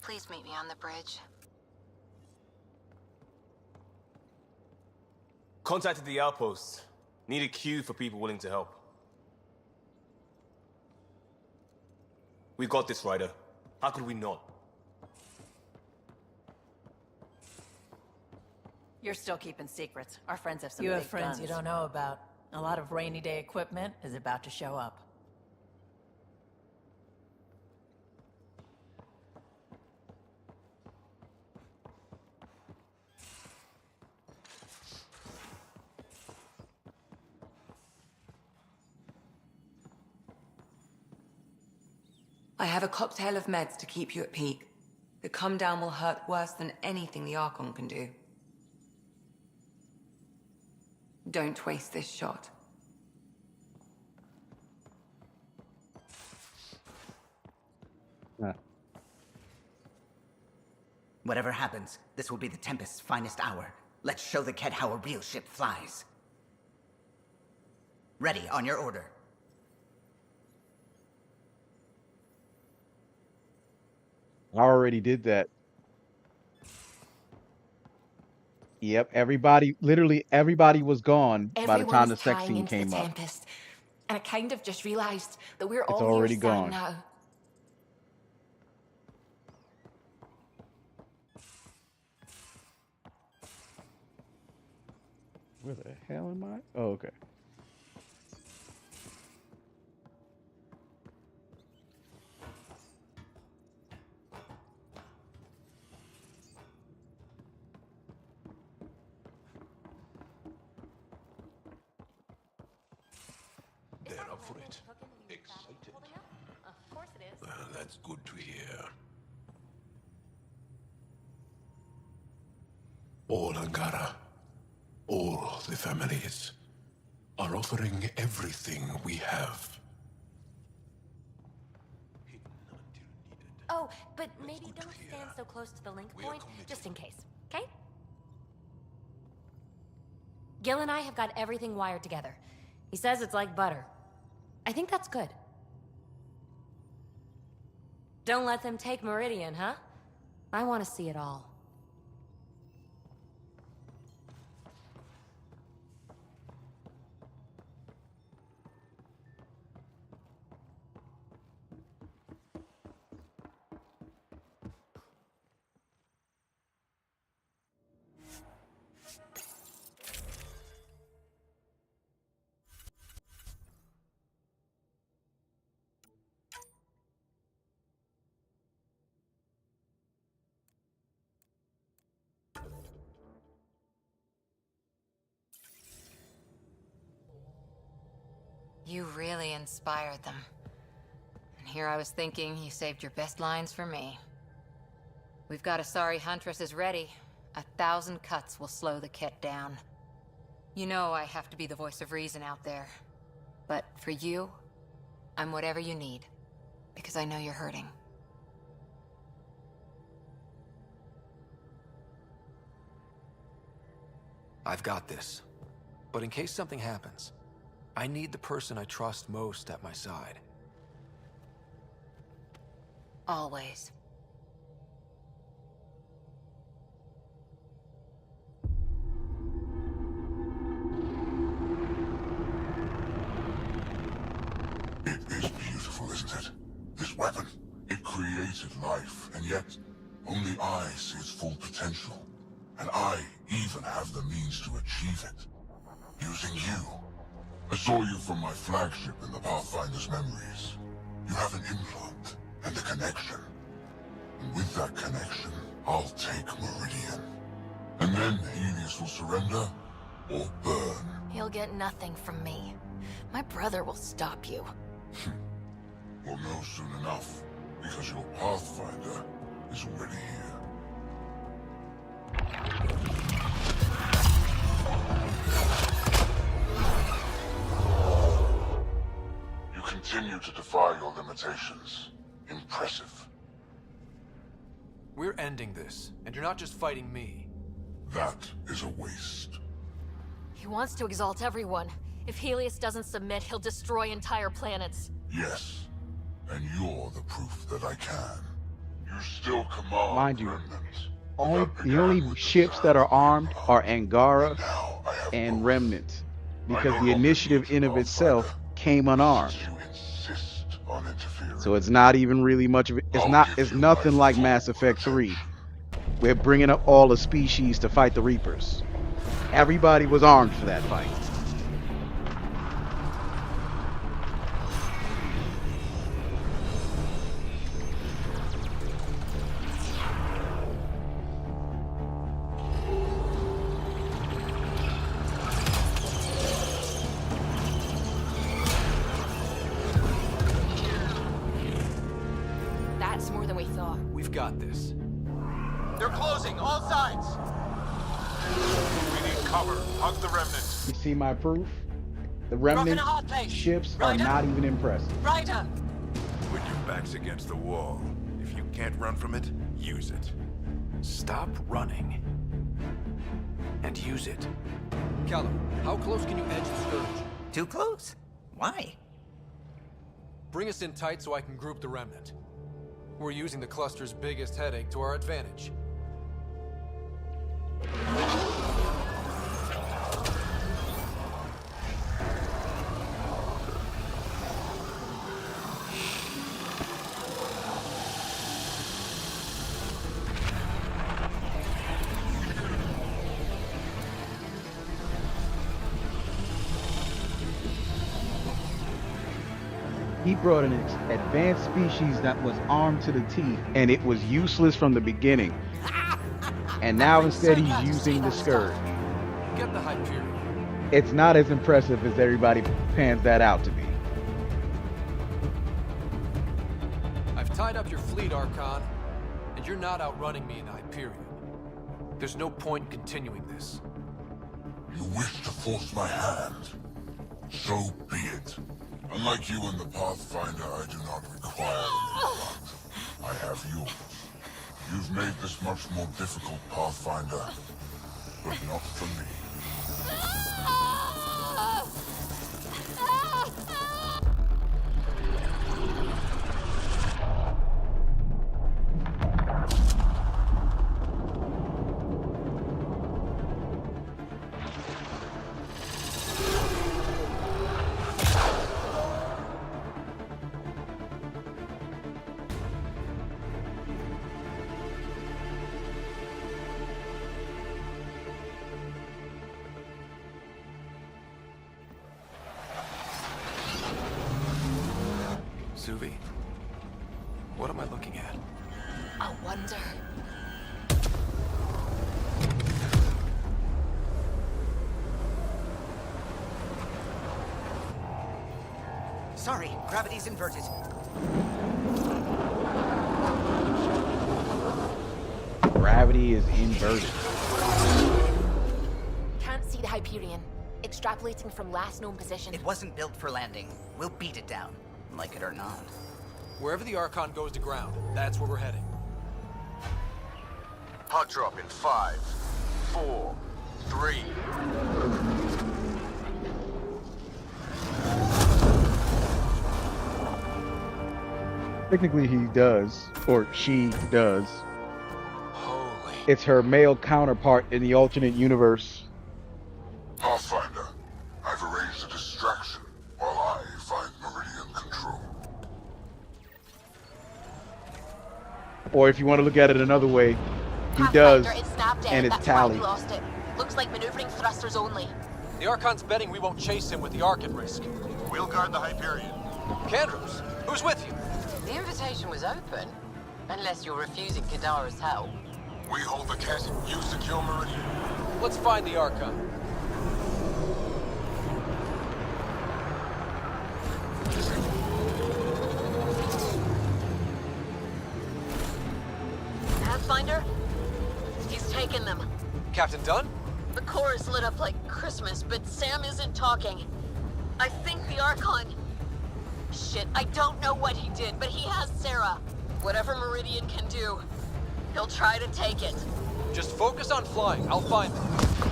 Please meet me on the bridge. Contacted the outpost. Need a queue for people willing to help. We got this, Ryder. How could we not? You're still keeping secrets. Our friends have some You big have friends you guns. don't know about. A lot of rainy day equipment is about to show up. I have a cocktail of meds to keep you at peak. The come down will hurt worse than anything the Archon can do. Don't waste this shot. Whatever happens, this will be the Tempest's finest hour. Let's show the Kett how a real ship flies. Ready, on your order. I already did that. Yep, everybody, literally everybody was gone by the time the sex scene came up. Tempest, and I kind of just realized that we're It's all already here sang gone. now. Where the hell am I? Oh, okay. They're up for it. Excited. Of course it is. Well, that's good to hear. All Angara. All the families. are offering everything we have. Oh, but maybe don't stand so close to the link point, just in case, okay? Gil and I have got everything wired together. He says it's like butter. I think that's good. Don't let them take Meridian, huh? I want to see it all. You really inspired them. And here I was thinking you saved your best lines for me. We've got Asari Huntresses ready. 1,000 cuts will slow the kit down. You know I have to be the voice of reason out there. But for you, I'm whatever you need. Because I know you're hurting. I've got this. But in case something happens, I need the person I trust most at my side. Always. It is beautiful, isn't it? This weapon. It created life, and yet only I see its full potential. And I even have the means to achieve it. Using you. I saw you from my flagship in the Pathfinder's memories. You have an implant and a connection. And with that connection, I'll take Meridian. And then Helios will surrender or burn. He'll get nothing from me. My brother will stop you. We'll know soon enough, because your Pathfinder is already here. You continue to defy your limitations. Impressive. We're ending this, and you're not just fighting me. That is a waste. He wants to exalt everyone. If Helios doesn't submit, he'll destroy entire planets. Yes, and you're the proof that I can. You still command Mind you, Remnant. the only ships that are armed are Angara and Remnant, because the initiative in of itself came unarmed. So it's not even really much of it. It's nothing like Mass Effect 3. We're bringing up all the species to fight the Reapers. Everybody was armed for that fight. That's more than we thought. We've got this. They're closing, all sides! We need cover. Hug the Remnant. You see my proof? The Remnant ships are not even impressive. Ryder! When your back's against the wall, if you can't run from it, use it. Stop running. And use it. Callum, how close can you edge the Scourge? Too close? Why? Bring us in tight so I can group the Remnant. We're using the cluster's biggest headache to our advantage. He brought an advanced species that was armed to the teeth, and it was useless from the beginning. And now instead he's using the Scourge. Get the Hyperion. It's not as impressive as everybody pans that out to be. I've tied up your fleet, Archon, and you're not outrunning me in Hyperion. There's no point in continuing this. You wish to force my hand. So be it. Unlike you and the Pathfinder, I do not require any blood. I have you. You've made this much more difficult, Pathfinder, but not for me. Suvi, what am I looking at? I wonder. Sorry, gravity's inverted. Gravity is inverted. Can't see the Hyperion. Extrapolating from last known position. It wasn't built for landing. We'll beat it down, like it or not. Wherever the Archon goes to ground, that's where we're heading. Hot drop in 5, 4, 3. Technically, he does, or she does. Holy. It's her male counterpart in the alternate universe. Pathfinder, I've arranged a distraction while I find Meridian control. Or if you want to look at it another way, he does, Pathfinder, it's snapped out. and it's That's why Tally. we lost it. Looks like maneuvering thrusters only. The Archon's betting we won't chase him with the Ark at risk. We'll guard the Hyperion. Candros, who's with you? The invitation was open, unless you're refusing Kadara's help. We hold the cat, you secure Meridian. Let's find the Archon. Pathfinder? He's taken them. Captain Dunn? The core is lit up like Christmas, but Sam isn't talking. I think the Archon... Shit, I don't know what he did, but he has Sarah. Whatever Meridian can do, he'll try to take it. Just focus on flying. I'll find them.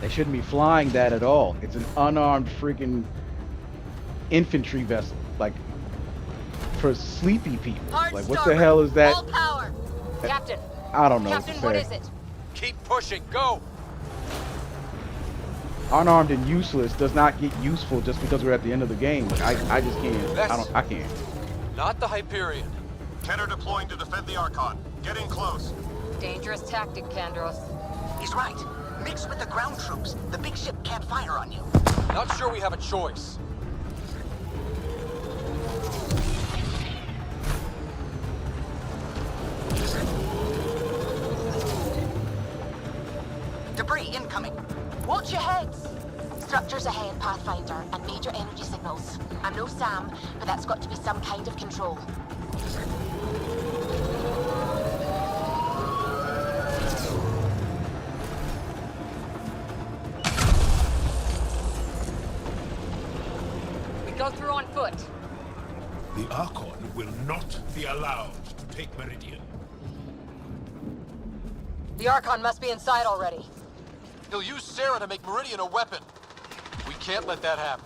They shouldn't be flying that at all. It's an unarmed freaking infantry vessel. Like, for sleepy people. Hard Like, what the starboard. hell is that? All power. Captain. I don't know Captain, what what to say. is it? Keep pushing. Go. Unarmed and useless does not get useful just because we're at the end of the game. Like, I just can't. I can't. Not the Hyperion. Tenor deploying to defend the Archon. Get in close. Dangerous tactic, Kandros. He's right. Mix with the ground troops. The big ship can't fire on you. Not sure we have a choice. Debris incoming. Watch your heads! Structures ahead, Pathfinder, and major energy signals. I'm no Sam, but that's got to be some kind of control. We go through on foot. The Archon will not be allowed to take Meridian. The Archon must be inside already. He'll use Sarah to make Meridian a weapon. We can't let that happen.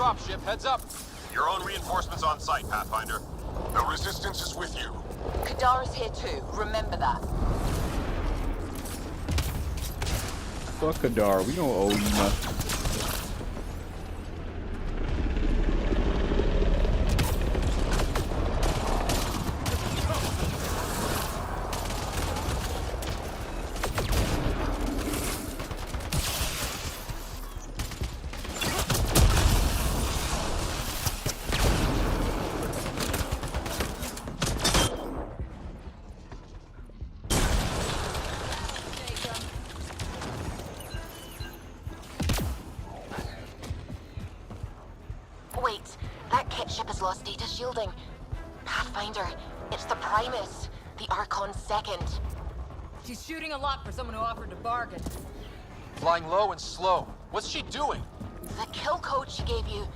dropship heads up. Your own reinforcements on site, Pathfinder. The Resistance is with you. Kadara's here too, remember that. Fuck Kadar, we don't owe you nothing. Wait, that kit ship has lost data shielding. Pathfinder, it's the Primus, the Archon's second. She's shooting a lot for someone who offered to bargain. Flying low and slow. What's she doing? The kill code she gave you.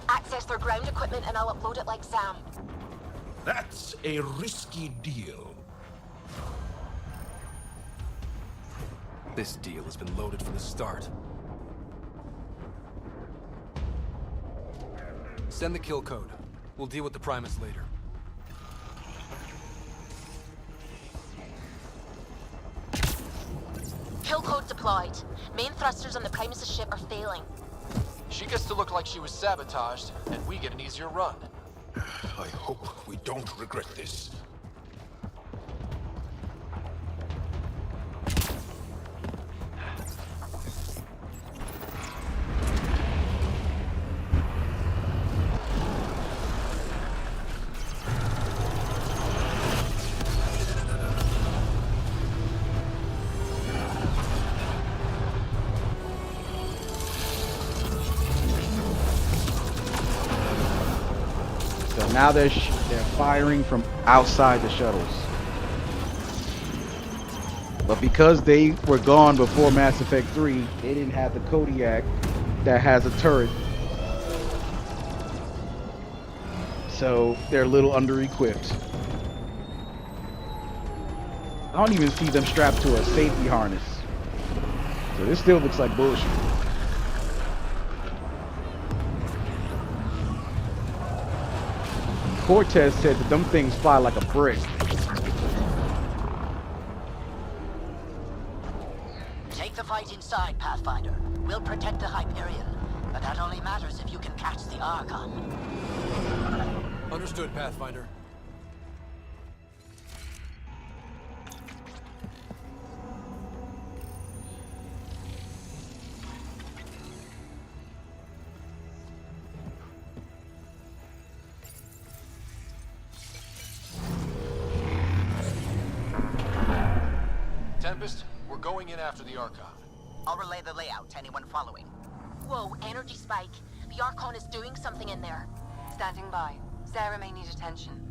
Access their ground equipment and I'll upload it like Sam. That's a risky deal. This deal has been loaded from the start. Send the kill code. We'll deal with the Primus later. Kill code deployed. Main thrusters on the Primus' ship are failing. She gets to look like she was sabotaged, and we get an easier run. I hope we don't regret this. Now they're firing from outside the shuttles. But because they were gone before Mass Effect 3, they didn't have the Kodiak that has a turret. So they're a little under-equipped. I don't even see them strapped to a safety harness. So this still looks like bullshit. Cortez said that them things fly like a brick. Take the fight inside, Pathfinder. We'll protect the Hyperion, but that only matters if you can catch the Archon. Understood, Pathfinder. Tempest, we're going in after the Archon. I'll relay the layout to anyone following. Whoa, energy spike. The Archon is doing something in there. Standing by. Sarah may need attention.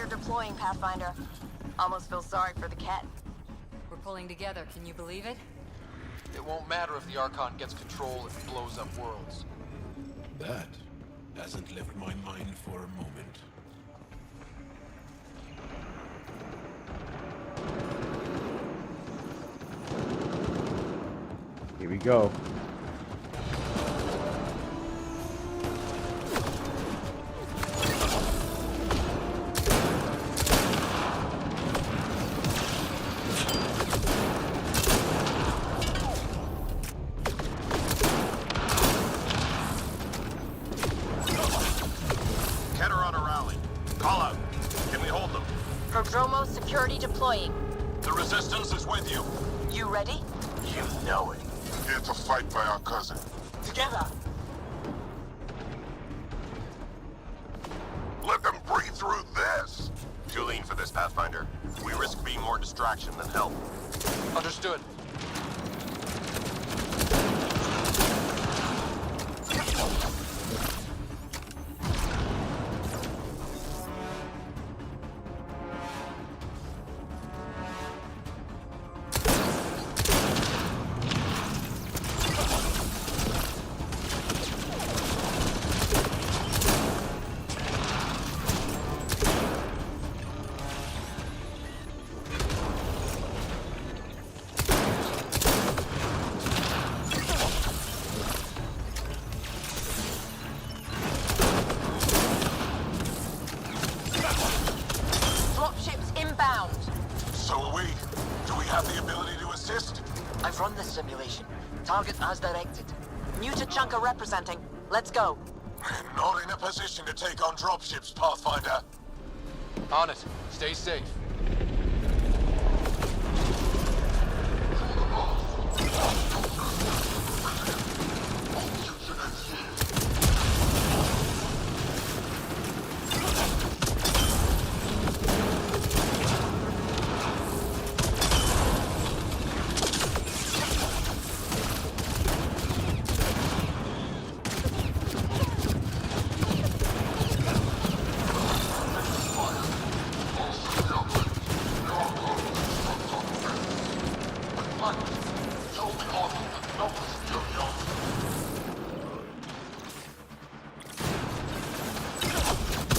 Deploying, Pathfinder. Almost feel sorry for the cat. We're pulling together, can you believe it? It won't matter if the Archon gets control and blows up worlds. That hasn't left my mind for a moment. Here we go. Prodromo security deploying. The Resistance is with you. You ready? You know it. Here to fight by our cousin. Together. Let them breathe through this. Too lean for this, Pathfinder. We risk being more distracted. distraction than help. Understood. Dropships inbound. So are we. Do we have the ability to assist? I've run this simulation. Target as directed. New to Chunker representing. Let's go. We're not in a position to take on dropships, Pathfinder. On it. Stay safe.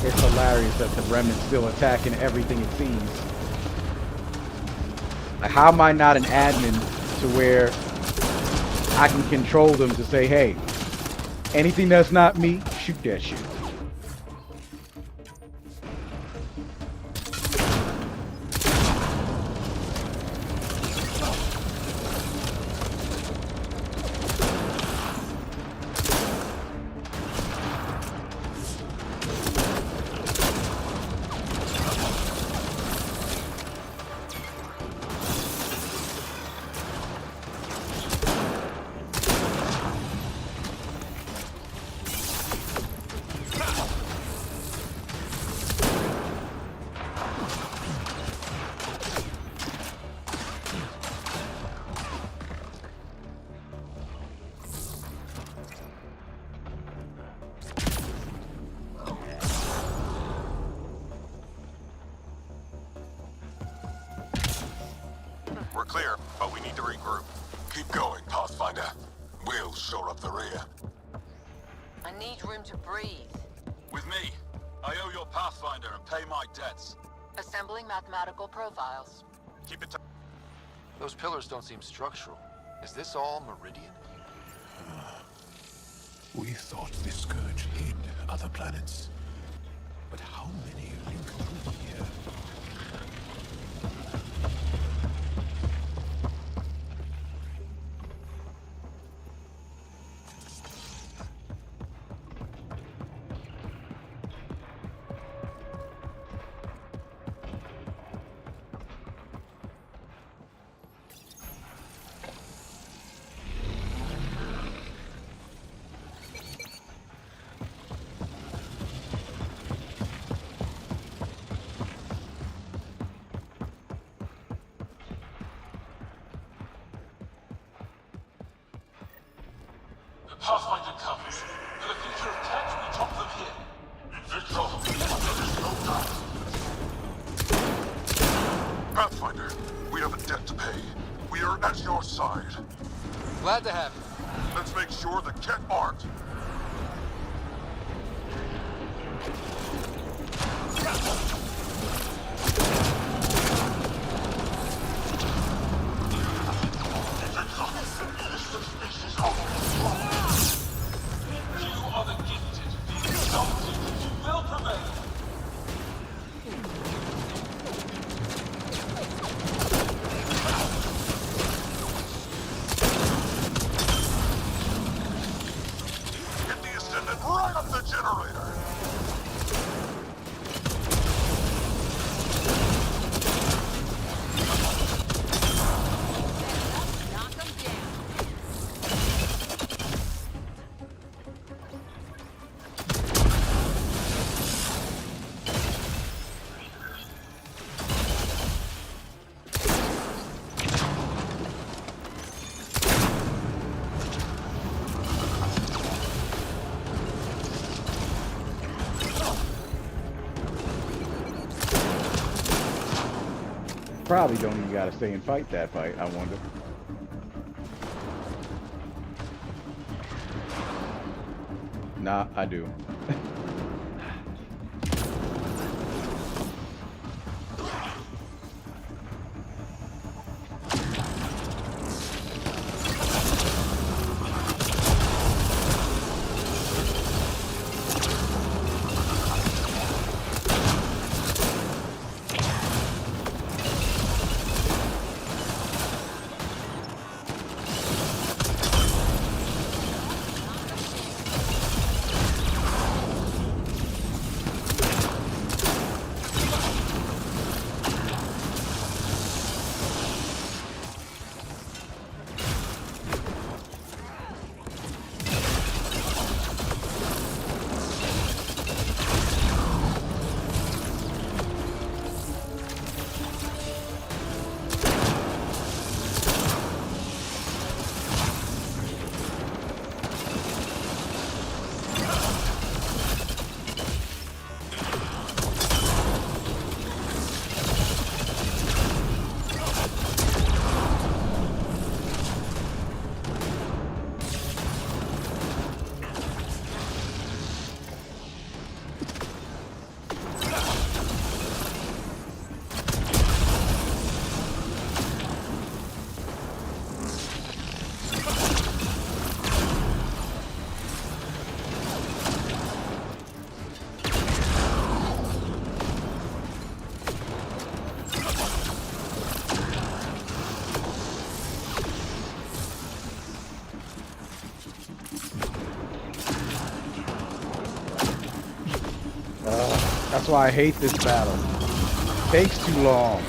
It's hilarious that the remnant's still attacking everything it sees. Like, how am I not an admin to where I can control them to say, hey, anything that's not me, shoot that shit. We're clear, but we need to regroup. Keep going, Pathfinder. We'll shore up the rear. I need room to breathe. With me, I owe your Pathfinder and pay my debts. Assembling mathematical profiles. Keep it. Those pillars don't seem structural. Is this all Meridian? We thought this scourge hid other planets. But how many link through here? Pathfinder comes. For the future of tech, we top them here. Victor, there is no doubt. Pathfinder, we have a debt to pay. We are at your side. Glad to have you. Let's make sure the Ket aren't. Right up the generator! probably don't even gotta stay and fight that fight, I wonder. Nah, I do. That's why I hate this battle. Takes too long.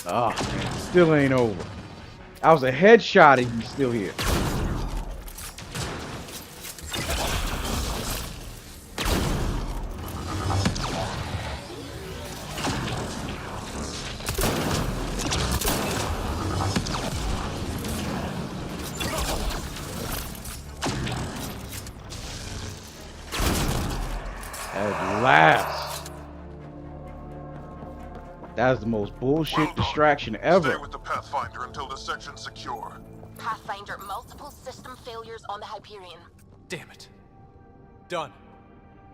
Oh, man, still ain't over. I was a headshot and he's still here. At last. That is the most bullshit distraction ever. Stay with the Pathfinder until the section's secure. Pathfinder, multiple system failures on the Hyperion. Damn it. Done.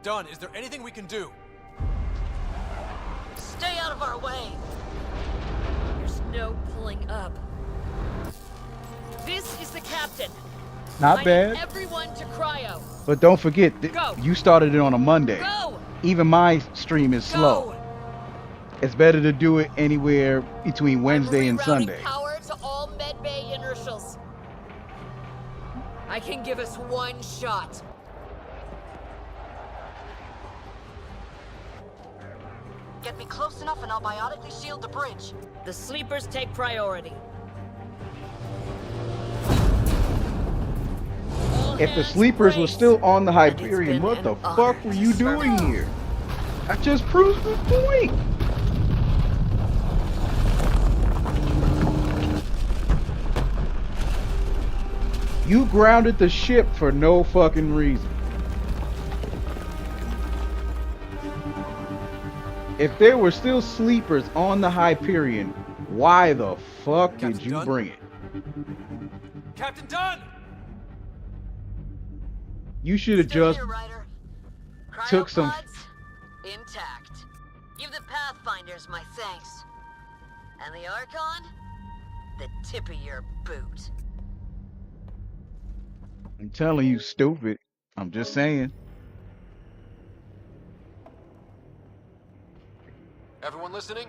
Done. Is there anything we can do? Stay out of our way. There's no pulling up. This is the captain. Not I bad. need everyone to cryo. But don't forget, Go. you started it on a Monday. Go. Even my stream is slow. It's better to do it anywhere between Wednesday and Sunday. Power to all medbay inertials. I can give us one shot. Get me close enough and I'll biotically shield the bridge. The sleepers take priority. If the sleepers were still on the Hyperion, what the fuck were you doing here? I just proved the point. You grounded the ship for no fucking reason. If there were still sleepers on the Hyperion, why the fuck did you bring it? Captain Dunn! You should have just took some. Intact. Give the Pathfinders my thanks. And the Archon, the tip of your boot. I'm telling you, stupid. I'm just saying. Everyone listening?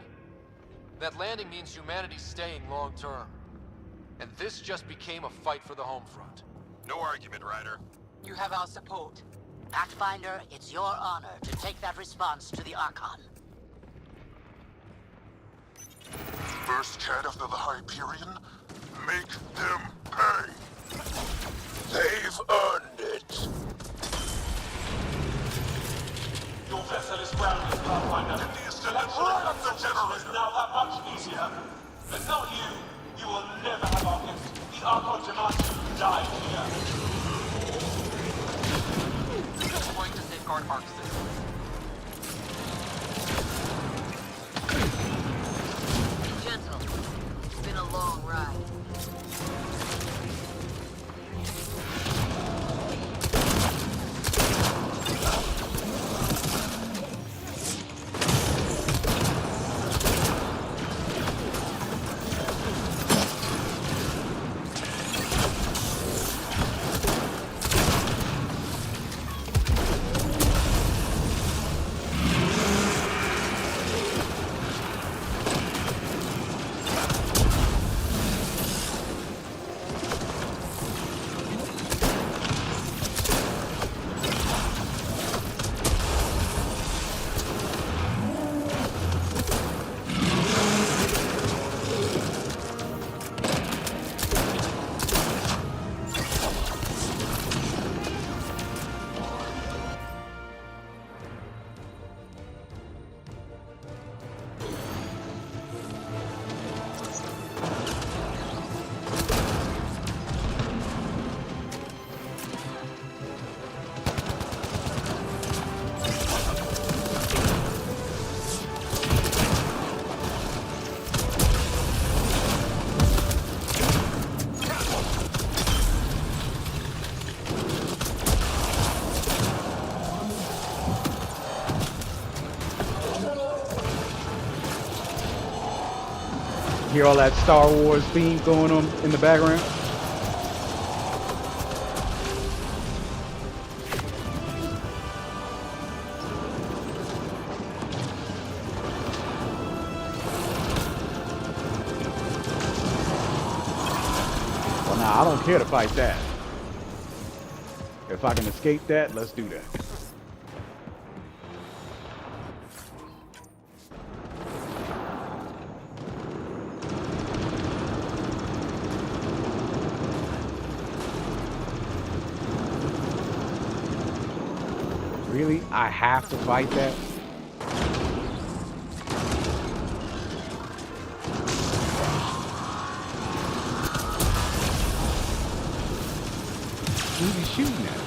That landing means humanity's staying long term. And this just became a fight for the home front. No argument, Ryder. You have our support. Pathfinder, it's your honor to take that response to the Archon. First cat after the Hyperion, make them pay. They've earned it. Your vessel is grounded, Pathfinder. And run up the generator is now that much easier. Without you, you will never have our gift. The Archon demands you die here. Going to safeguard Arc system. Gentle. It's been a long ride. Hear all that Star Wars theme going on in the background? Well, nah, I don't care to fight that. If I can escape that, let's do that. Really? I have to fight that? Who's he shooting at?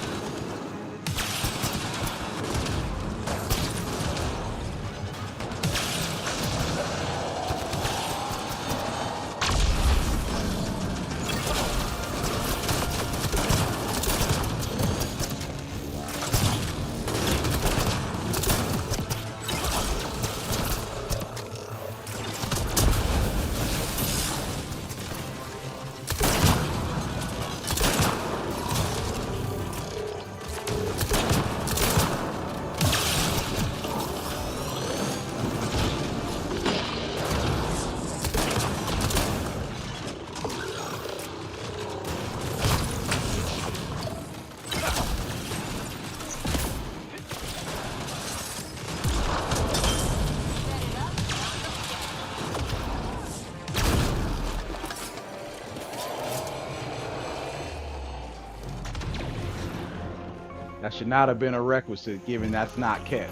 That should not have been a requisite, given that's not Ket.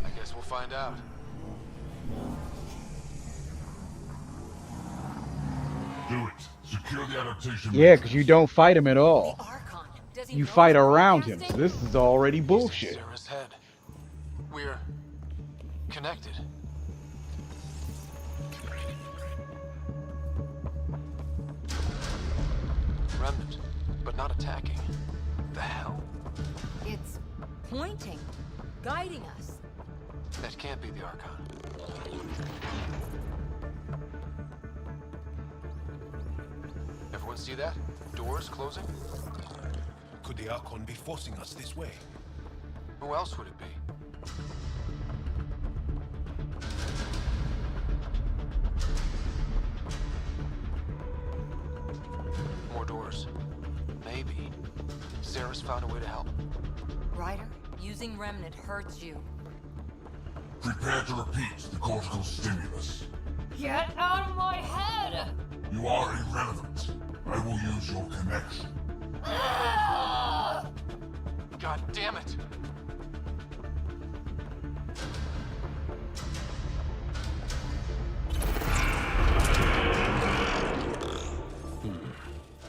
I guess we'll find out. Do it. Secure the adaptation. Yeah, because you don't fight him at all. You fight around him. So this is already bullshit. Sarah's head. We're connected. Remnant, but not attacking. The hell? It's pointing, guiding us. That can't be the Archon. Everyone see that? Doors closing? Could the Archon be forcing us this way? Who else would it be? yours. Maybe Sarah's found a way to help. Ryder, using Remnant hurts you. Prepare to repeat the cortical stimulus. Get out of my head! You are irrelevant. I will use your connection. God damn it!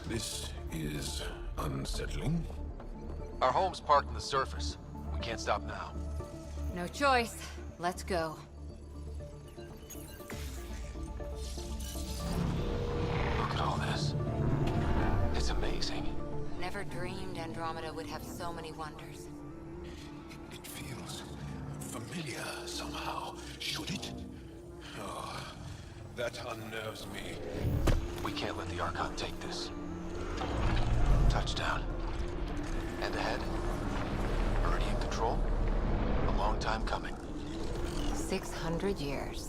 This is unsettling. Our home's parked on the surface. We can't stop now. No choice. Let's go. Look at all this. It's amazing. Never dreamed Andromeda would have so many wonders. It feels familiar somehow. Should it? Oh, that unnerves me. We can't let the Archon take this. Touchdown. And ahead, Meridian Control. A long time coming. 600 years.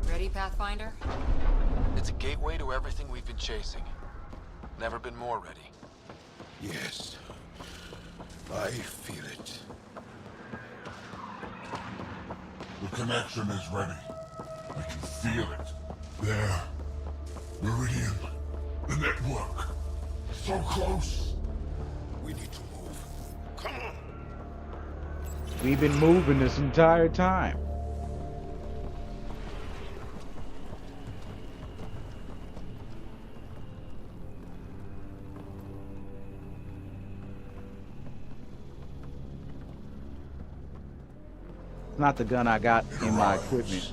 Ready, Pathfinder? It's a gateway to everything we've been chasing. Never been more ready. Yes. I feel it. The connection is ready. I can feel it. There. Meridian. The network. So close. We need to move. Come on. We've been moving this entire time. Not the gun I got in my equipment.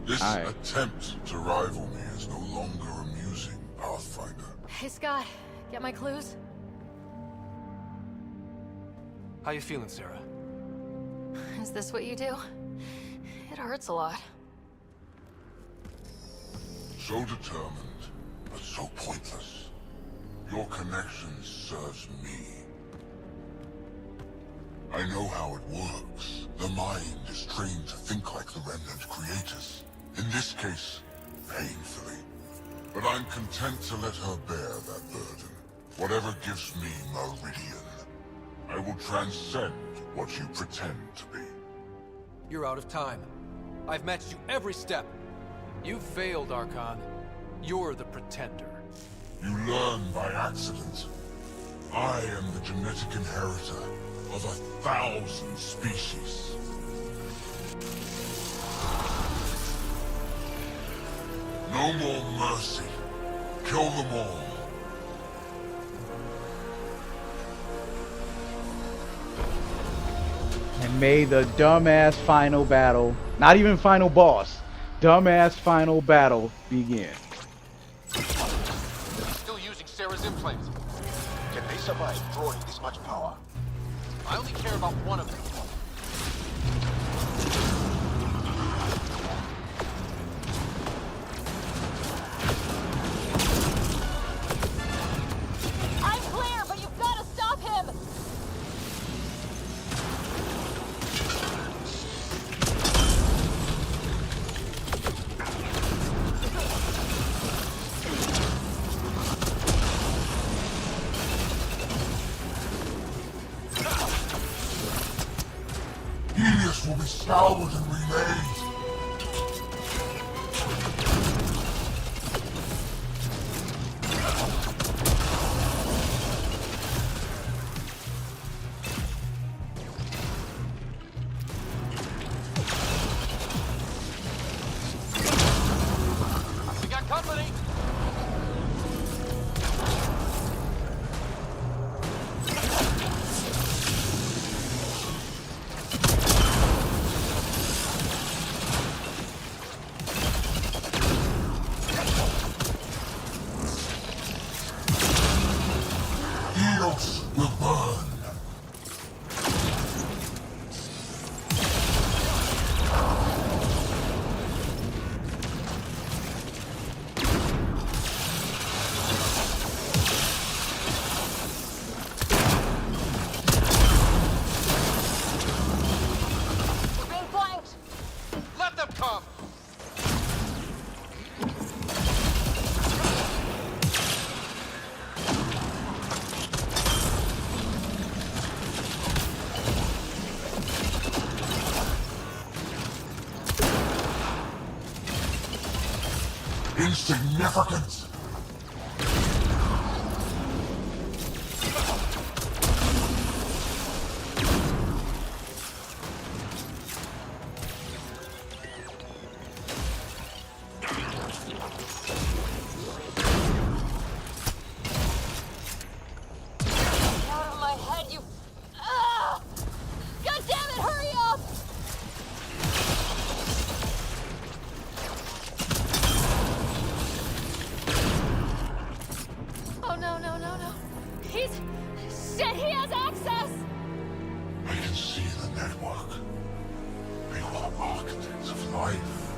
This All right. attempt to rival me is no longer amusing, Pathfinder. Hey, Scott. Get my clues? How you feeling, Sarah? Is this what you do? It hurts a lot. So determined, but so pointless. Your connection serves me. I know how it works. The mind is trained to think like the Remnant creators. In this case, painfully. But I'm content to let her bear that burden. Whatever gives me Meridian. I will transcend what you pretend to be. You're out of time. I've matched you every step. You failed, Archon. You're the pretender. You learn by accident. I am the genetic inheritor of 1,000 species. No more mercy. Kill them all. And may the dumbass final battle, not even final boss, dumbass final battle begin. Still using Sarah's implant. Can they survive drawing this much power? I only care about one of them. I'm clear, but you've got to stop him! Helios will be scoured and remade. We got company! Helios will burn. We're being flanked! Let them come! insignificant. Out of my head, you... Ah! God damn it, hurry up! Oh no, no, no, no. He's... Shit, he has access! I can see the network. You are architects of life.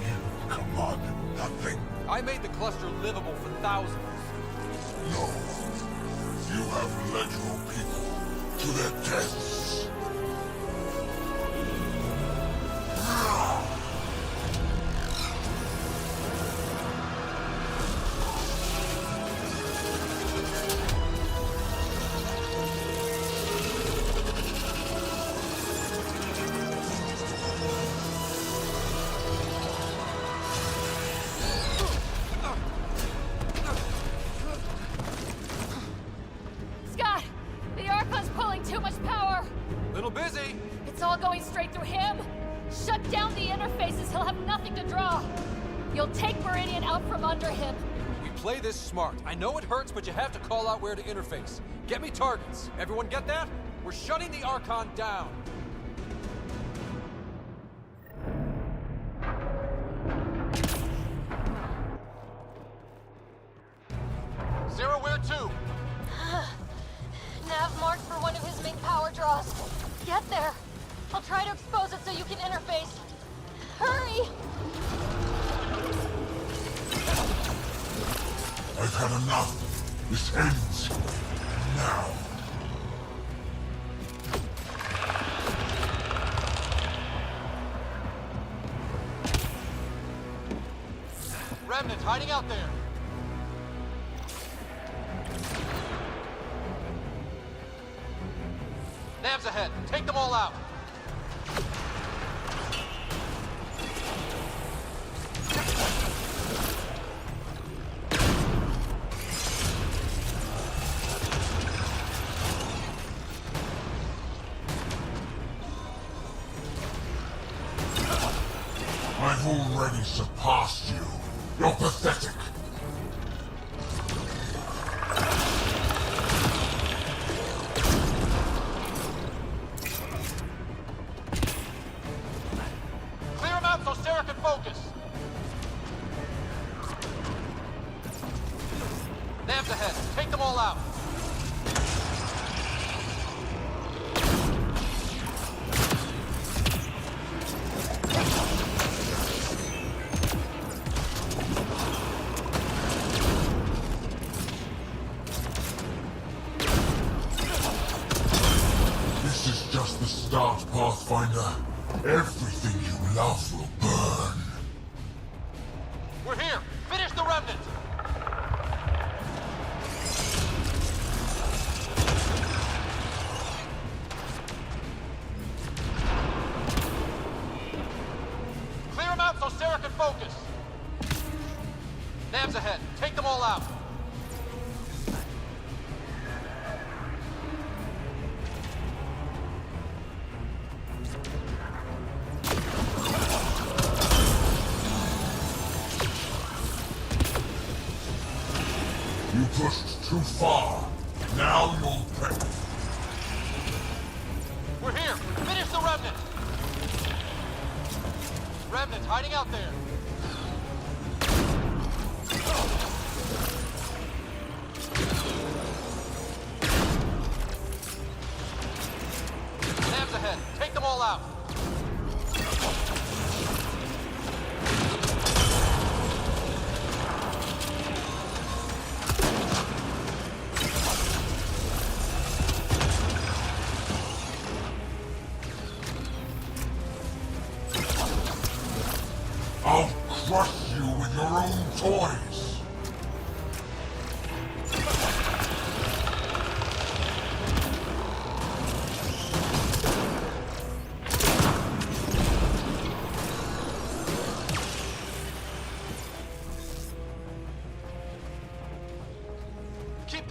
You commanded nothing. I made the cluster livable for thousands. No. You have led your people to their deaths. Scott! The Archon's pulling too much power! Little busy. It's all going straight through him! Shut down the interfaces, he'll have nothing to draw! You'll take Meridian out from under him! We play this smart. I know it hurts, but you have to call out where to interface. Get me targets. Everyone get that? We're shutting the Archon down. Sarah, where to? Nav marked for one of his main power draws. Get there! I'll try to expose it so you can interface. Hurry! I've had enough. This ends now. Remnant hiding out there. Nav's ahead. Take them all out. I've already surpassed you. You're pathetic. Clear them out so Sarah can focus. Nav's ahead. Take them all out. This is just the start, Pathfinder. Everything you love will burn. We're here. Finish the remnant. Clear them out so Sarah can focus. Nav's ahead. Take them all out. You pushed too far. Now you'll pay. We're here. Finish the remnant. Remnant hiding out there. Nav's ahead. Take them all out. I'll crush you with your own toys.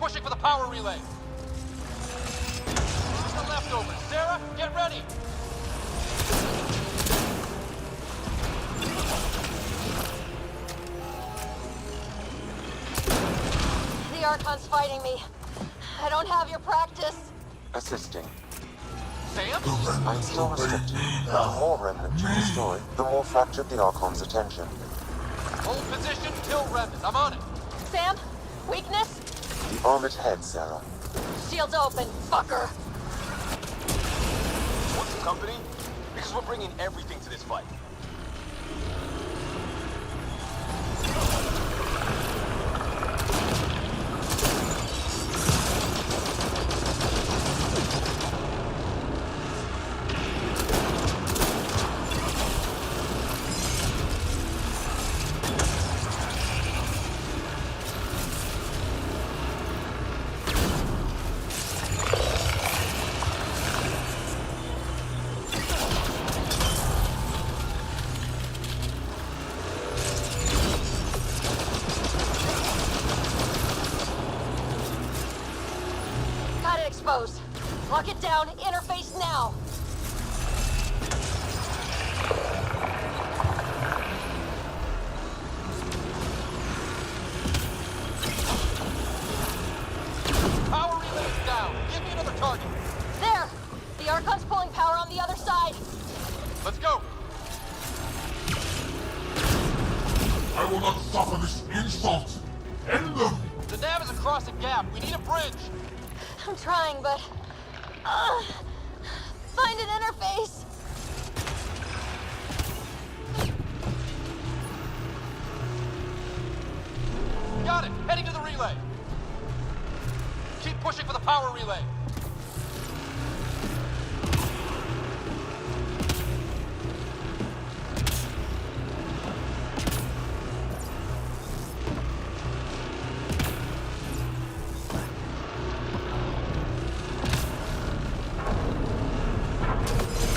pushing for the power relay. Who's the leftovers? Sarah, get ready! The Archon's fighting me. I don't have your practice. Assisting. Sam? I'm still restricted. The more remnant you destroy, the more fractured the Archon's attention. Hold position, kill remnant. I'm on it. Sam? Weakness? The armored head, Sarah. Shields open, fucker. Want some company? Because we're bringing everything to this fight. Got it exposed. Lock it down, interface now. Power relay's down. Give me another target. There! The Archon's pulling power on the other side. Let's go. I will not suffer this insult! End them! The nav is across a gap. We need a bridge. I'm trying, but... find an interface! Got it. Heading to the relay. Keep pushing for the power relay.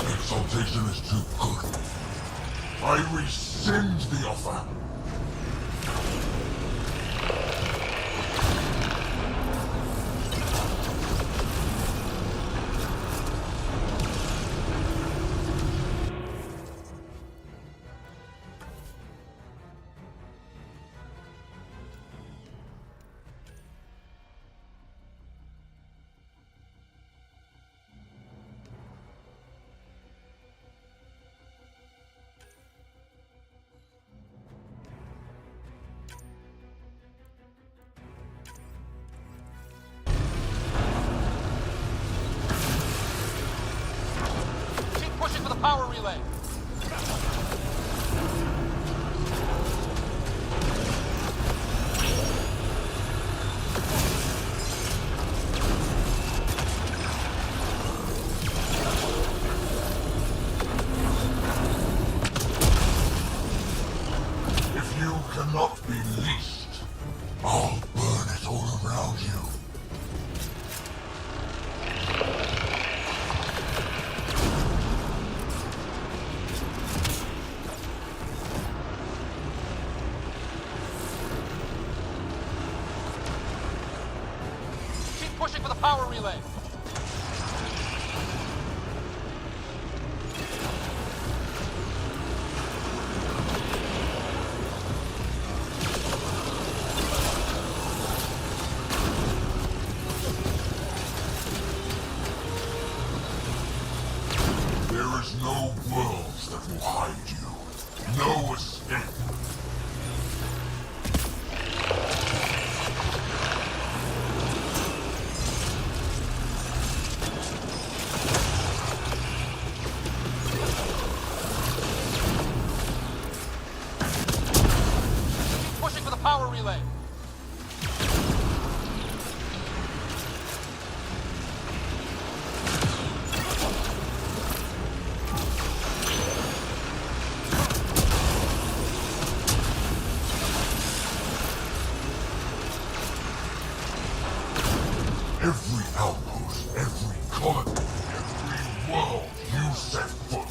Exaltation is too good. I rescind the offer. Keep pushing for the power relay. If you cannot be leashed, I'll burn it all around you. Keep pushing for the power relay. There is no worlds that will hide you. No escape. Keep pushing for the power relay. Every outpost, every colony, every world you set foot.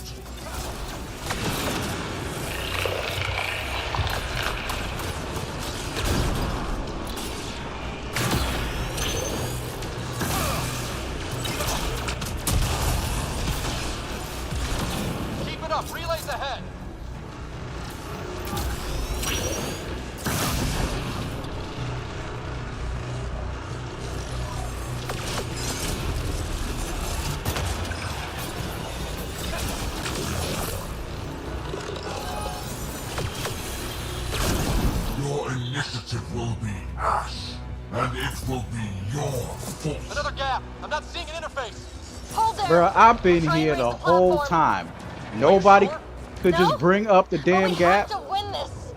force. Another gap. I'm not seeing an interface. Hold there. Bro, I've been here the whole time. Nobody could just bring up the damn gap. To win this.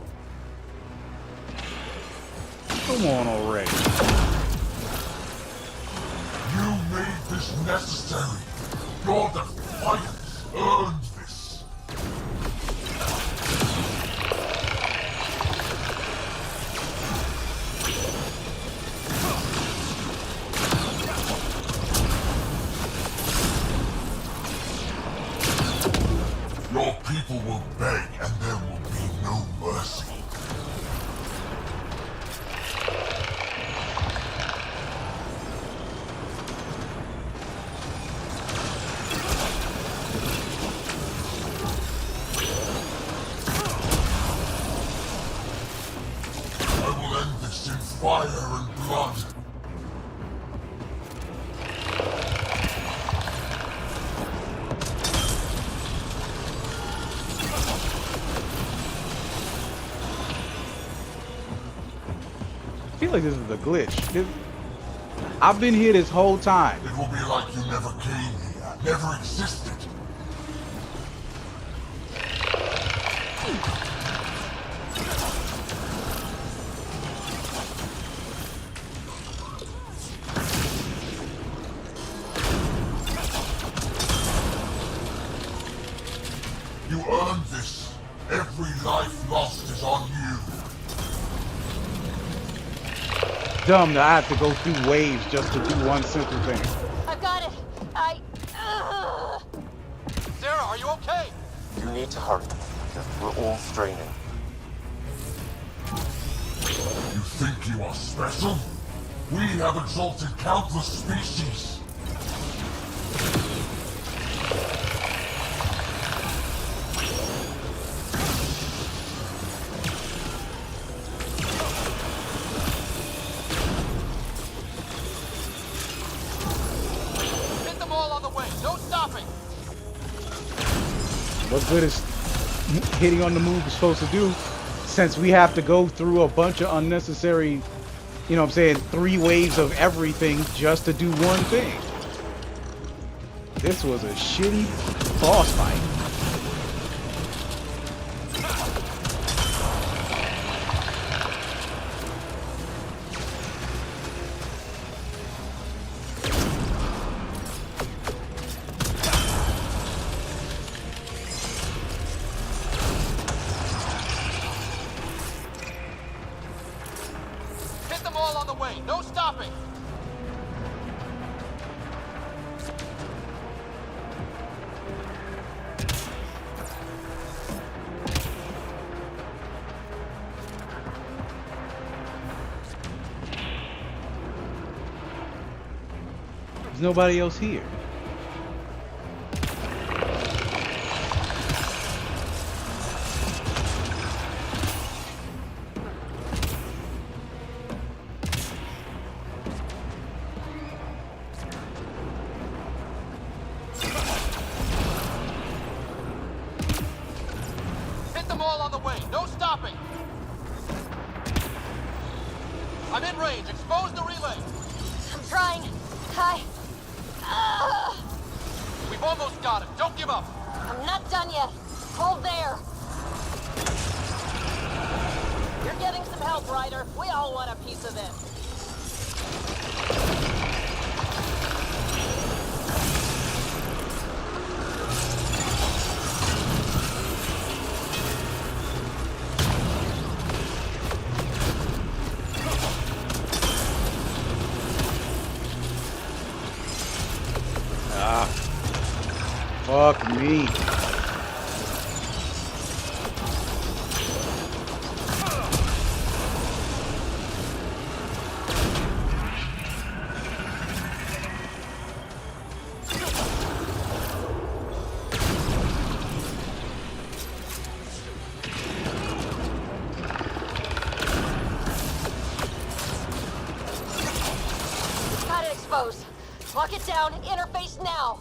Come on already. You made this necessary. Your defiance earned this. Your people will beg, and there will be no mercy. I will end this in fire and blood. I feel like this is a glitch. I've been here this whole time. It will be like you never came here, never existed. You earned this. Every life lost is on you. Dumb that I have to go through waves just to do one simple thing. I've got it. Sarah, are you okay? You need to hurry. We're all straining. You think you are special? We have exalted countless species. Hit them all on the way. No stopping. What good is hitting on the move is supposed to do, since we have to go through a bunch of unnecessary, you know what I'm saying, 3 waves of everything just to do one thing. This was a shitty boss fight. Hit them all on the way. No stopping. There's nobody else here. Hit them all on the way. No stopping. I'm in range. Expose the relay. I'm trying. We've almost got it. Don't give up. I'm not done yet. Hold there. You're getting some help, Ryder. We all want a piece of this. Ah, fuck me. Got it exposed. Lock it down. Interface now.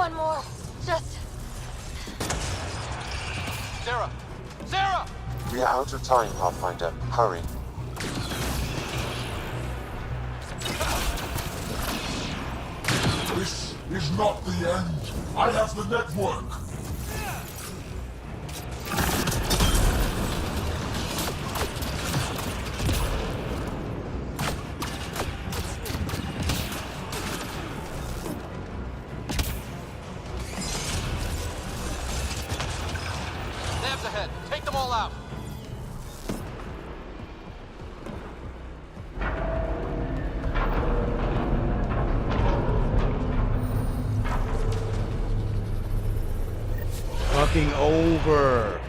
one more. Just... Sarah! Sarah! We are out of time, Pathfinder. Hurry. This is not the end. I have the network. Labs ahead. Take them all out. Fucking over.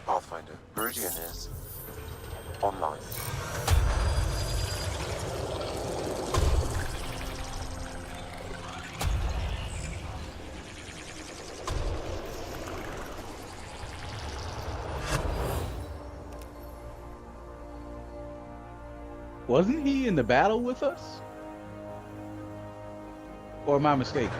Pathfinder, Meridian is online. Wasn't he in the battle with us? Or am I mistaken?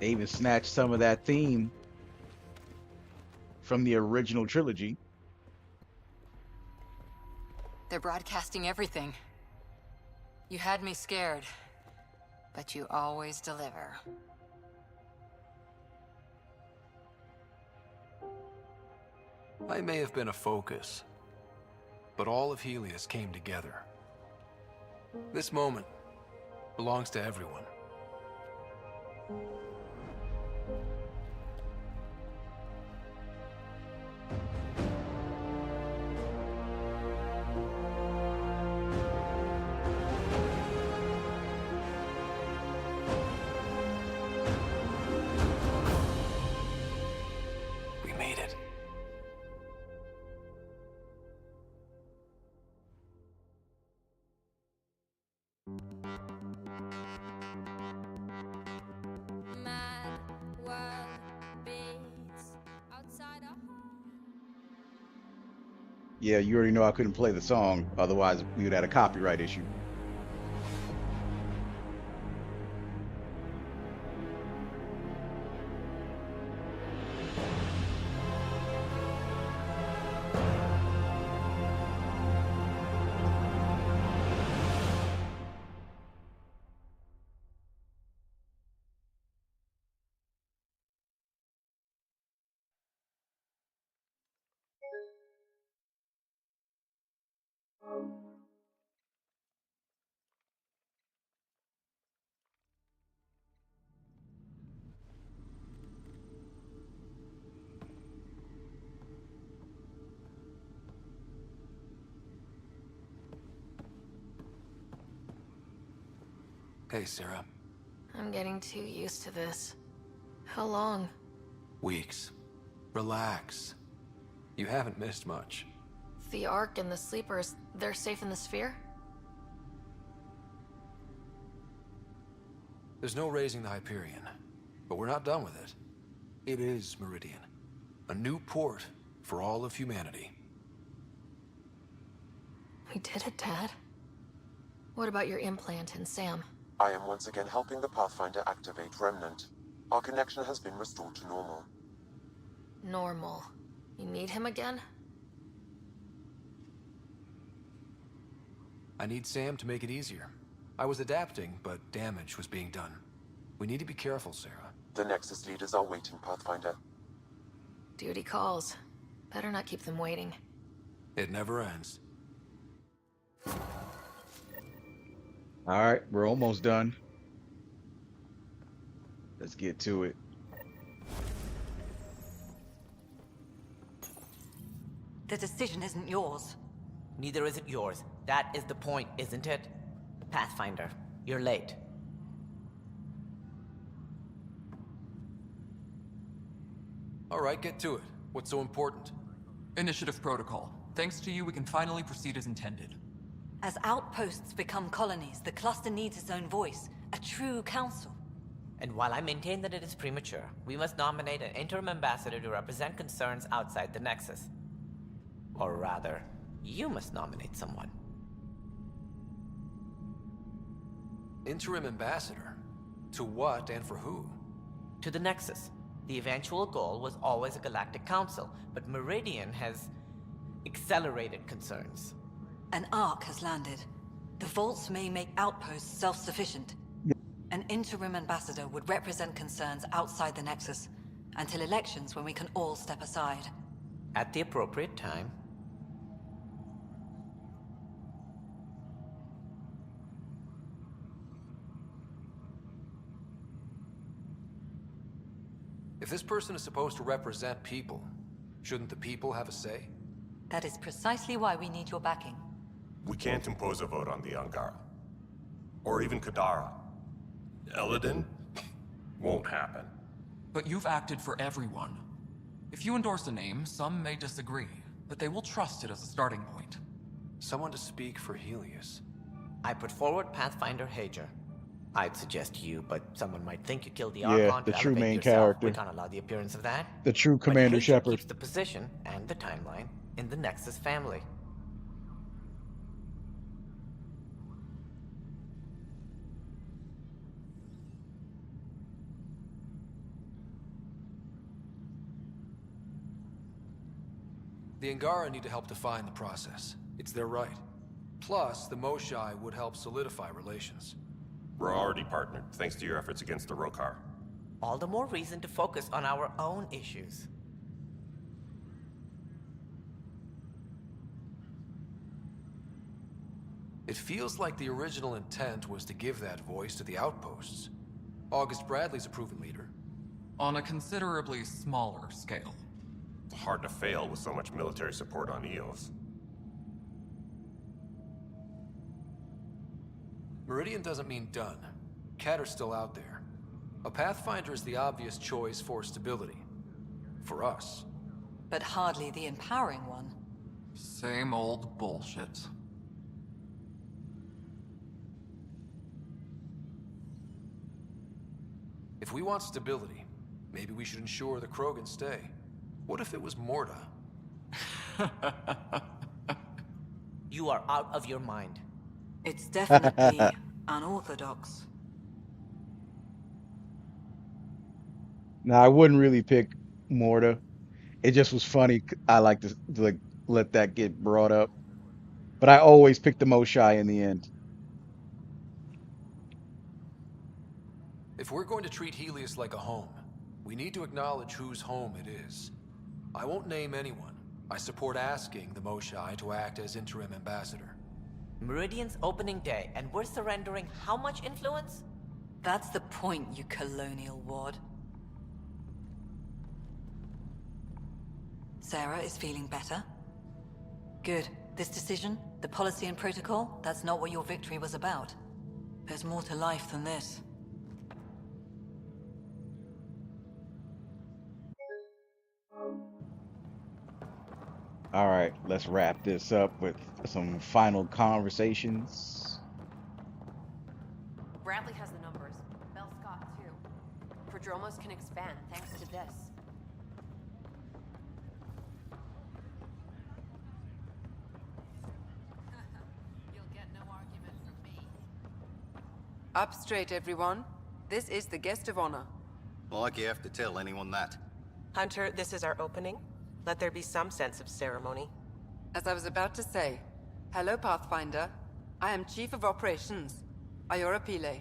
They even snatched some of that theme from the original trilogy. They're broadcasting everything. You had me scared, but you always deliver. I may have been a focus, but all of Helios came together. This moment belongs to everyone. We made it. Yeah, you already know I couldn't play the song, otherwise we would have had a copyright issue. Hey, Sarah. I'm getting too used to this. How long? Weeks. Relax. You haven't missed much. The Ark and the Sleepers, they're safe in the sphere? There's no raising the Hyperion, but we're not done with it. It is Meridian. A new port for all of humanity. We did it, Dad. What about your implant and Sam? I am once again helping the Pathfinder activate Remnant. Our connection has been restored to normal. Normal. You need him again? I need Sam to make it easier. I was adapting, but damage was being done. We need to be careful, Sarah. The Nexus leaders are waiting, Pathfinder. Duty calls. Better not keep them waiting. It never ends. All right, we're almost done. Let's get to it. The decision isn't yours. Neither is it yours. That is the point, isn't it? Pathfinder, you're late. All right, get to it. What's so important? Initiative protocol. Thanks to you, we can finally proceed as intended. As outposts become colonies, the cluster needs its own voice, a true council. And while I maintain that it is premature, we must nominate an interim ambassador to represent concerns outside the Nexus. Or rather, you must nominate someone. Interim ambassador? To what and for who? To the Nexus. The eventual goal was always a galactic council, but Meridian has accelerated concerns. An Ark has landed. The vaults may make outposts self-sufficient. An interim ambassador would represent concerns outside the Nexus, until elections when we can all step aside. At the appropriate time. If this person is supposed to represent people, shouldn't the people have a say? That is precisely why we need your backing. We can't impose a vote on the Angara. Or even Kadara. Eladin? Won't happen. But you've acted for everyone. If you endorse a name, some may disagree, but they will trust it as a starting point. Someone to speak for Helios. I put forward Pathfinder Hager. I'd suggest you, but someone might think you killed the Yeah, Archon the to true elevate main yourself. character. We can't allow the appearance of that. The true But Commander Hager Shepard. keeps the position and the timeline in the Nexus family. The Angara need to help define the process. It's their right. Plus, the Moshai would help solidify relations. We're already partnered, thanks to your efforts against the Rokar. All the more reason to focus on our own issues. It feels like the original intent was to give that voice to the outposts. August Bradley's a proven leader. On a considerably smaller scale. It's hard to fail with so much military support on Eos. Meridian doesn't mean done. Catter's still out there. A Pathfinder is the obvious choice for stability. For us. But hardly the empowering one. Same old bullshit. If we want stability, maybe we should ensure the Krogan stay. What if it was Morta? You are out of your mind. It's definitely unorthodox. Now, I wouldn't really pick Morta. It just was funny. I like to like let that get brought up. But I always pick the Moshai in the end. If we're going to treat Helios like a home, we need to acknowledge whose home it is. I won't name anyone. I support asking the Moshai to act as interim ambassador. Meridian's opening day, and we're surrendering how much influence? That's the point, you colonial ward. Sarah is feeling better? Good. This decision, the policy and protocol, that's not what your victory was about. There's more to life than this. All right, let's wrap this up with some final conversations. Bradley has the numbers. Bell Scott, too. Prodromos can expand thanks to this. Up straight, everyone. This is the guest of honor. Like you have to tell anyone that. Hunter, this is our opening. Let there be some sense of ceremony. As I was about to say, hello, Pathfinder. I am Chief of Operations, Iora Pile.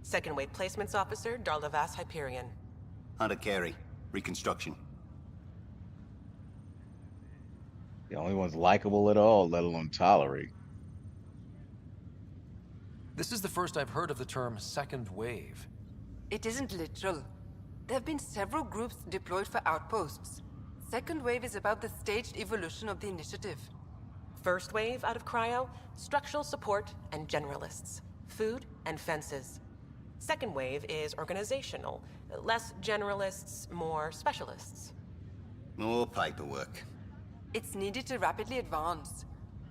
Second Wave Placements Officer, Darlavas Hyperion. Hunter Carey, Reconstruction. The only one's likable at all, let alone tolerate. This is the first I've heard of the term second wave. It isn't literal. There have been several groups deployed for outposts. Second wave is about the staged evolution of the initiative. First wave out of cryo, structural support and generalists. Food and fences. Second wave is organizational. Less generalists, more specialists. More paperwork. It's needed to rapidly advance.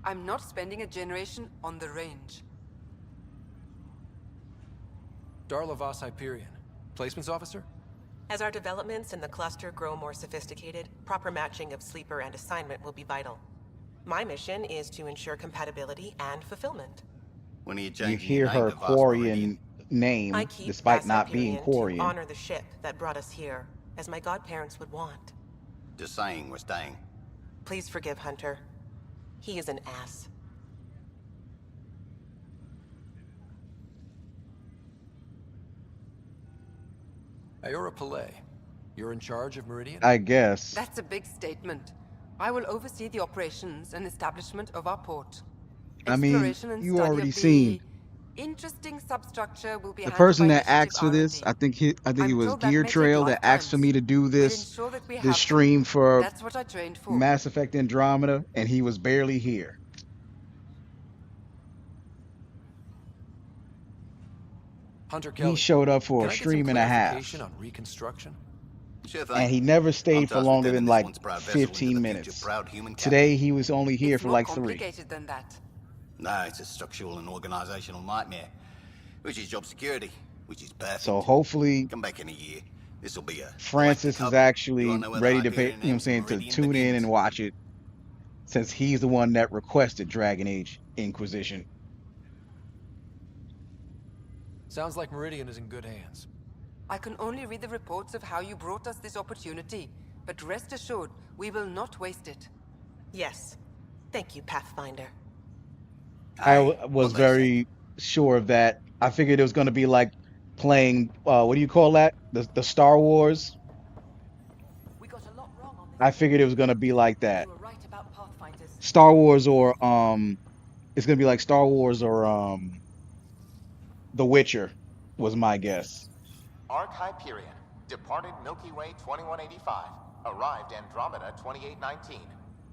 I'm not spending a generation on the range. Darlavas Hyperion, Placements Officer? As our developments in the cluster grow more sophisticated, proper matching of sleeper and assignment will be vital. My mission is to ensure compatibility and fulfillment. When are you You changing hear your name her to Vast Quarian name, I keep despite Vas not being Hyperion Quarian. to honor the ship that brought us here, as my godparents would want. Just saying we're staying. Please forgive Hunter. He is an ass. Iora Pile, you're in charge of Meridian? I guess. That's a big statement. I will oversee the operations and establishment of our port. I mean, Exploration and you study already of the seen interesting substructure will be the handled person by that asked for Initiative this. R&D. I think it I'm was told that Gear may take Trail that asked for me to do We'll this ensure that we have this them. stream for That's what I trained for. Mass Effect Andromeda, and he was barely here. Hunter Kelly, He showed up for can a I get stream some and a half, clarification on Reconstruction? Sure thing. and he never I'm stayed for tasked with longer turning than this like once proud vessel into 15 the future minutes. proud human Today he was only here It's for more like 3. complicated than that. No, it's a structural and organizational nightmare. Which is job security, which is perfect. So hopefully Come back in a year. This'll be a Francis is actually You wanna know where the ready to pay, Hyperion you know what I'm ends saying, and to Meridian tune in begins. and watch it, since he's the one that requested Dragon Age Inquisition. Sounds like Meridian is in good hands. I can only read the reports of how you brought us this opportunity, but rest assured, we will not waste it. Yes. Thank you, Pathfinder. I was very sure of that. I figured it was going to be like playing, what do you call that? The Star Wars? I figured it was going to be like that. Star Wars or, it's going to be like Star Wars or, The Witcher was my guess. Arc Hyperion, departed Milky Way 2185, arrived Andromeda 2819.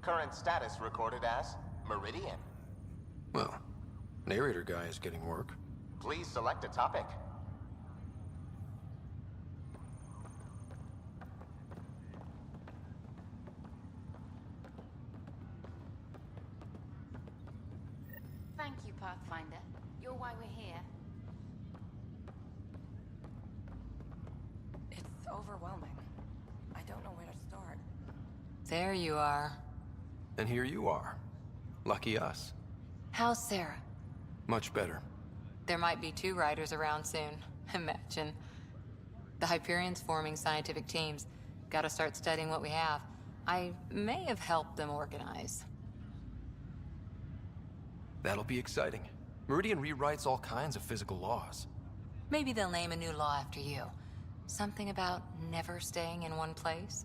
Current status recorded as Meridian. Well, narrator guy is getting work. Please select a topic. Thank you, Pathfinder. You're why we're here. It's overwhelming. I don't know where to start. There you are. And here you are. Lucky us. How's Sarah? Much better. There might be 2 riders around soon. Imagine. The Hyperion's forming scientific teams. Gotta start studying what we have. I may have helped them organize. That'll be exciting. Meridian rewrites all kinds of physical laws. Maybe they'll name a new law after you. Something about never staying in one place.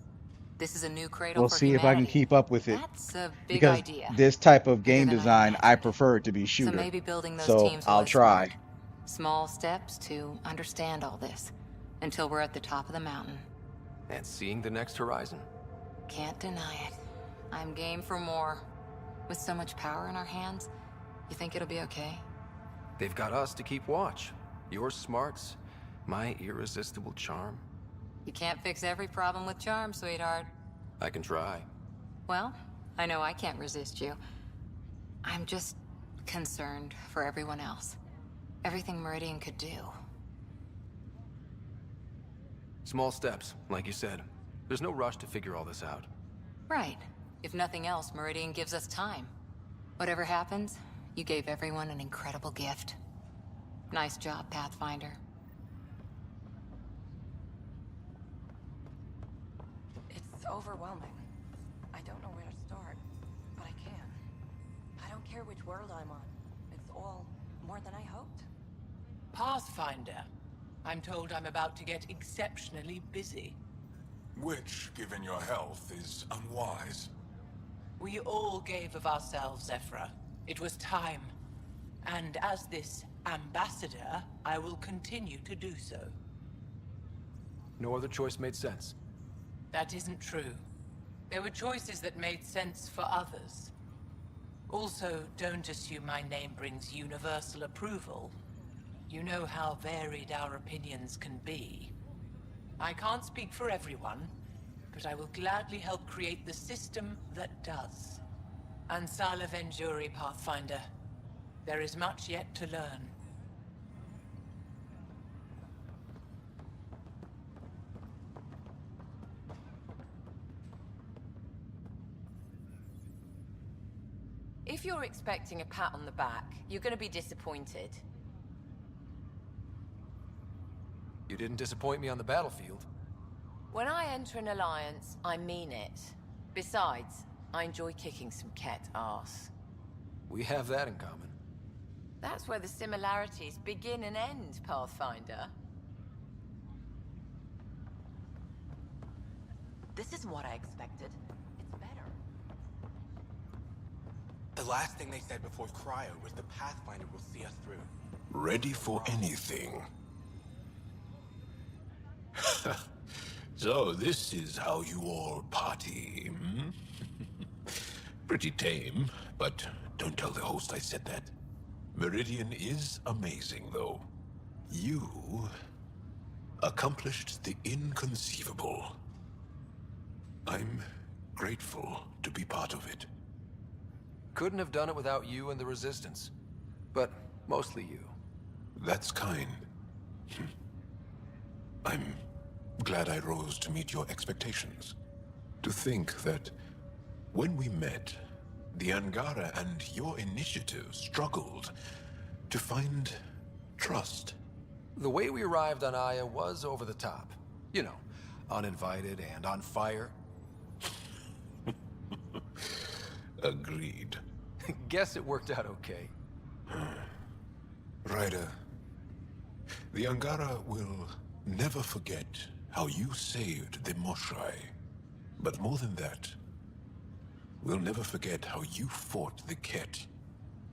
This is a new cradle We'll for see if I can keep up with it. That's a big Because idea. this type of game design, I prefer it to be shooter. So maybe building those So teams I'll was try. smart. Small steps to understand all this. Until we're at the top of the mountain. And seeing the next horizon. Can't deny it. I'm game for more. With so much power in our hands, you think it'll be okay? They've got us to keep watch. Your smarts, my irresistible charm. You can't fix every problem with charm, sweetheart. I can try. Well, I know I can't resist you. I'm just concerned for everyone else. Everything Meridian could do. Small steps, like you said. There's no rush to figure all this out. Right. If nothing else, Meridian gives us time. Whatever happens, you gave everyone an incredible gift. Nice job, Pathfinder. It's overwhelming. I don't know where to start, but I can. I don't care which world I'm on. It's all more than I hoped. Pathfinder. I'm told I'm about to get exceptionally busy. Which, given your health, is unwise. We all gave of ourselves, Zephyra. It was time. And as this ambassador, I will continue to do so. No other choice made sense. That isn't true. There were choices that made sense for others. Also, don't assume my name brings universal approval. You know how varied our opinions can be. I can't speak for everyone, but I will gladly help create the system that does. Ansala Venjuri, Pathfinder. There is much yet to learn. If you're expecting a pat on the back, you're gonna be disappointed. You didn't disappoint me on the battlefield. When I enter an alliance, I mean it. Besides, I enjoy kicking some Ket ass. We have that in common. That's where the similarities begin and end, Pathfinder. This isn't what I expected. It's better. The last thing they said before Cryo was the Pathfinder will see us through. Ready for anything. So this is how you all party, hmm? Pretty tame, but don't tell the host I said that. Meridian is amazing, though. You accomplished the inconceivable. I'm grateful to be part of it. Couldn't have done it without you and the Resistance. But mostly you. That's kind. I'm glad I rose to meet your expectations. To think that when we met, the Angara and your initiative struggled to find trust. The way we arrived on Aya was over the top. You know, uninvited and on fire. Agreed. Guess it worked out okay. Ryder, the Angara will never forget how you saved the Moshai. But more than that, we'll never forget how you fought the Ket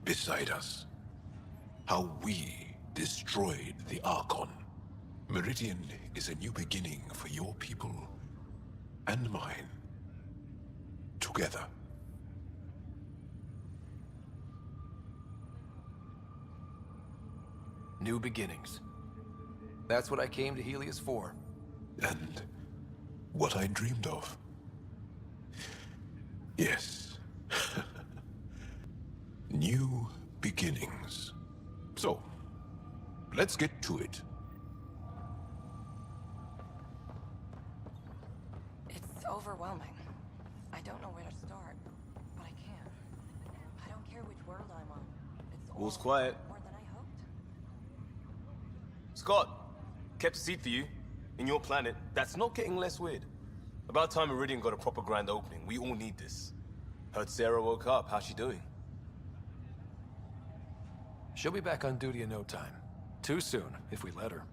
beside us. How we destroyed the Archon. Meridian is a new beginning for your people and mine. Together. New beginnings. That's what I came to Helios for. And what I dreamed of. Yes. New beginnings. So, let's get to it. It's overwhelming. I don't know where to start, but I can. I don't care which world I'm on. It's All's quiet. more than I hoped. Scott, kept a seat for you. In your planet, that's not getting less weird. About time Meridian got a proper grand opening. We all need this. Heard Sarah woke up. How's she doing? She'll be back on duty in no time. Too soon, if we let her.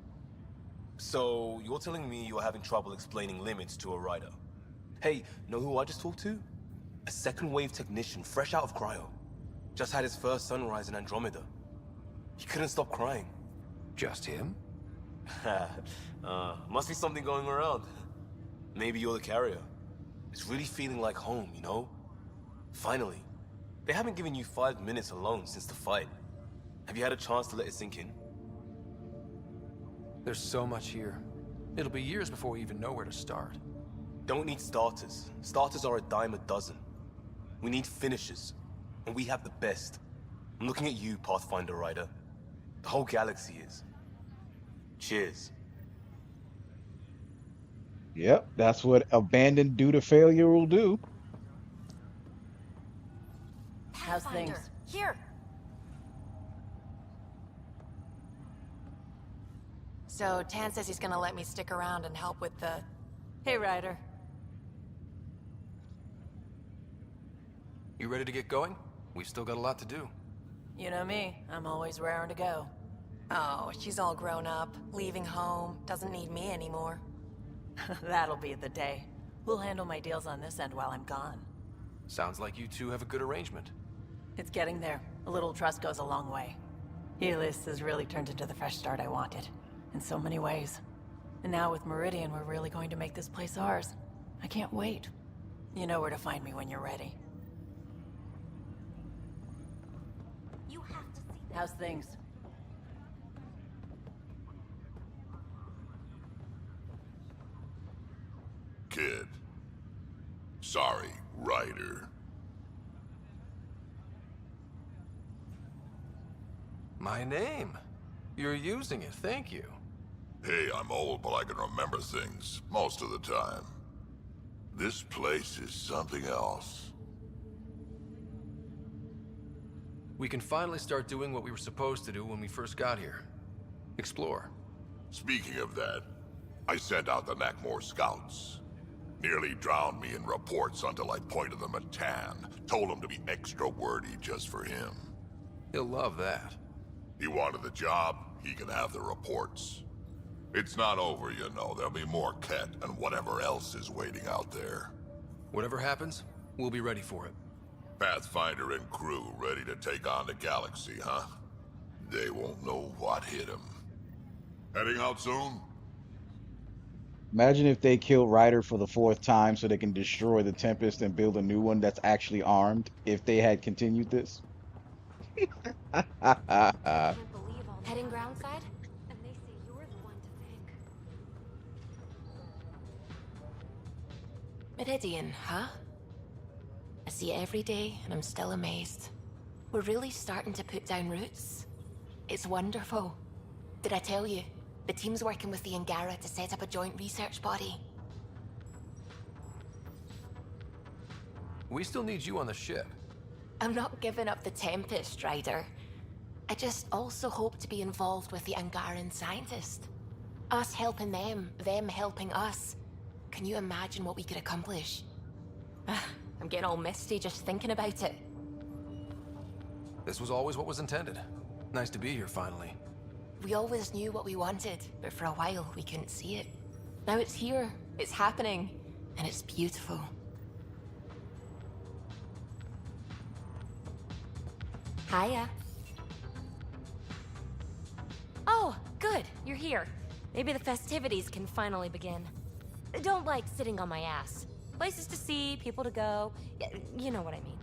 So, you're telling me you're having trouble explaining limits to a rider? Hey, know who I just talked to? A second wave technician, fresh out of cryo. Just had his first sunrise in Andromeda. He couldn't stop crying. Just him? Must be something going around. Maybe you're the carrier. It's really feeling like home, you know? Finally. They haven't given you 5 minutes alone since the fight. Have you had a chance to let it sink in? There's so much here. It'll be years before we even know where to start. Don't need starters. Starters are a dime a dozen. We need finishers. And we have the best. I'm looking at you, Pathfinder Rider. The whole galaxy is. Cheers. Yep, that's what abandoned due to failure will do. How's things? Here. So Tan says he's gonna let me stick around and help with the... Hey, Ryder. You ready to get going? We've still got a lot to do. You know me, I'm always raring to go. Oh, she's all grown up, leaving home, doesn't need me anymore. That'll be the day. We'll handle my deals on this end while I'm gone. Sounds like you two have a good arrangement. It's getting there. A little trust goes a long way. Helios has really turned into the fresh start I wanted, in so many ways. And now with Meridian, we're really going to make this place ours. I can't wait. You know where to find me when you're ready. You have to see that. How's things? Kid. Sorry, Ryder. My name. You're using it, thank you. Hey, I'm old, but I can remember things most of the time. This place is something else. We can finally start doing what we were supposed to do when we first got here. Explore. Speaking of that, I sent out the Nakmor scouts. Nearly drowned me in reports until I pointed them at Tan. Told him to be extra wordy just for him. He'll love that. He wanted the job, he can have the reports. It's not over, you know. There'll be more Ket and whatever else is waiting out there. Whatever happens, we'll be ready for it. Pathfinder and crew ready to take on the galaxy, huh? They won't know what hit them. Heading out soon? Imagine if they kill Ryder for the 4th time so they can destroy the Tempest and build a new one that's actually armed, if they had continued this. Heading groundside? And they say you're the one to thank. Meridian, huh? I see it every day, and I'm still amazed. We're really starting to put down roots. It's wonderful. Did I tell you? The team's working with the Angara to set up a joint research body. We still need you on the ship. I'm not giving up the Tempest, Ryder. I just also hope to be involved with the Angaran scientists. Us helping them helping us. Can you imagine what we could accomplish? I'm getting all misty just thinking about it. This was always what was intended. Nice to be here finally. We always knew what we wanted, but for a while we couldn't see it. Now it's here, it's happening, and it's beautiful. Hiya. Oh, good. You're here. Maybe the festivities can finally begin. Don't like sitting on my ass. Places to see, people to go. You know what I mean.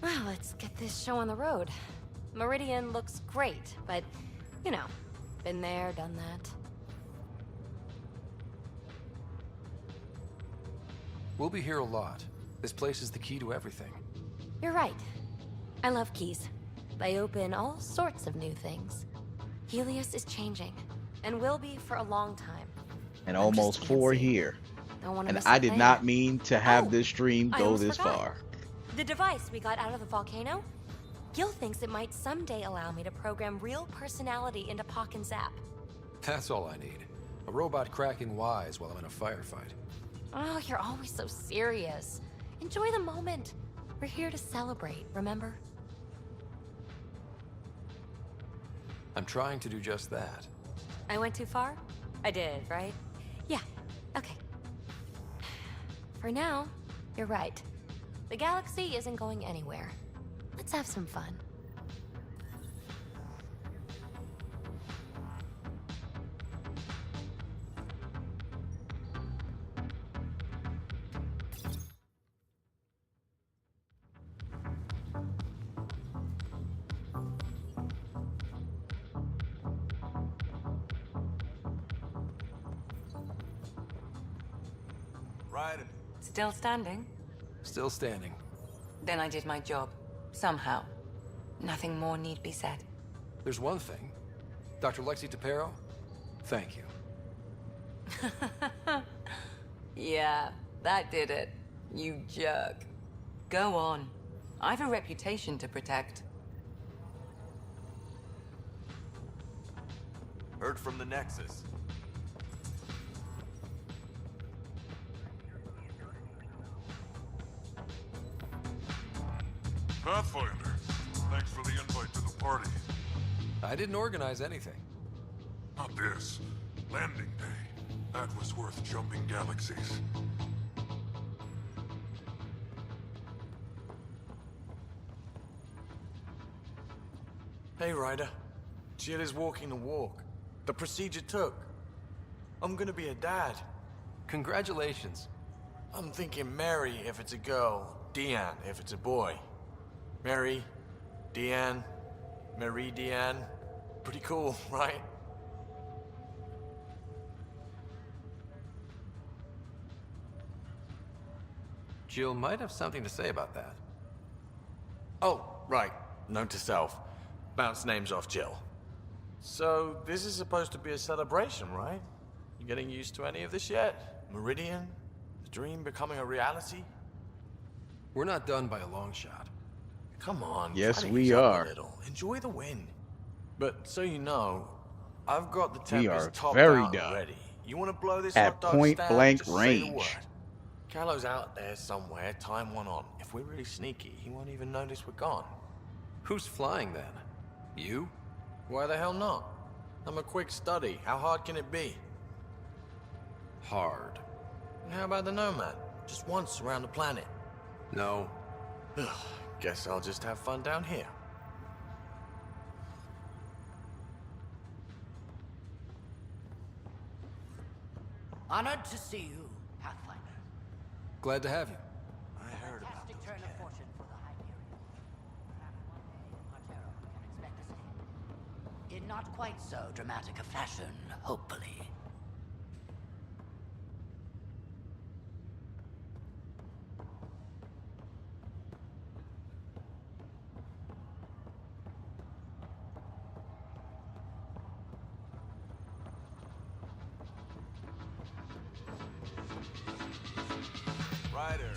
Well, let's get this show on the road. Meridian looks great, but, you know, been there, done that. We'll be here a lot. This place is the key to everything. You're right. I love keys. They open all sorts of new things. Helios is changing, and will be for a long time. And almost 4 here. Don't wanna And miss I a did thing. not mean to have this stream I go almost this forgot. far. The device we got out of the volcano? Gil thinks it might someday allow me to program real personality into Pock and Zap. That's all I need. A robot cracking wise while I'm in a firefight. Oh, you're always so serious. Enjoy the moment. We're here to celebrate, remember? I'm trying to do just that. I went too far? I did, right? Yeah, okay. For now, you're right. The galaxy isn't going anywhere. Let's have some fun. Right. Still standing? Still standing. Then I did my job. Somehow. Nothing more need be said. There's one thing. Dr. Lexi Tapero, thank you. Yeah, that did it. You jerk. Go on. I've a reputation to protect. Heard from the Nexus. Pathfinder, thanks for the invite to the party. I didn't organize anything. Not this. Landing day. That was worth jumping galaxies. Hey, Ryder. Jill is walking the walk. The procedure took. I'm gonna be a dad. Congratulations. I'm thinking Mary if it's a girl, Deanne if it's a boy. Mary, Deanne, Marie Deanne. Pretty cool, right? Jill might have something to say about that. Oh, right. Note to self. Bounce names off Jill. So, this is supposed to be a celebration, right? You getting used to any of this yet? Meridian? The dream becoming a reality? We're not done by a long shot. Come on, Yes, try to we ease up are. a little. Enjoy the win. But so you know, I've got the We Tempest are topped very out and done. ready. You want to blow this At hot dog point stand? blank Just say the range. word. Callow's out there somewhere, time one on. If we're really sneaky, he won't even notice we're gone. Who's flying then? You? Why the hell not? I'm a quick study. How hard can it be? Hard. And how about the Nomad? Just once around the planet. No. Guess I'll just have fun down here. Honored to see you, Pathfinder. Glad to have you. I heard about those turn of fortune for the Hyperion. Perhaps one day Martero can expect the same. In not quite so dramatic a fashion, hopefully. Ryder.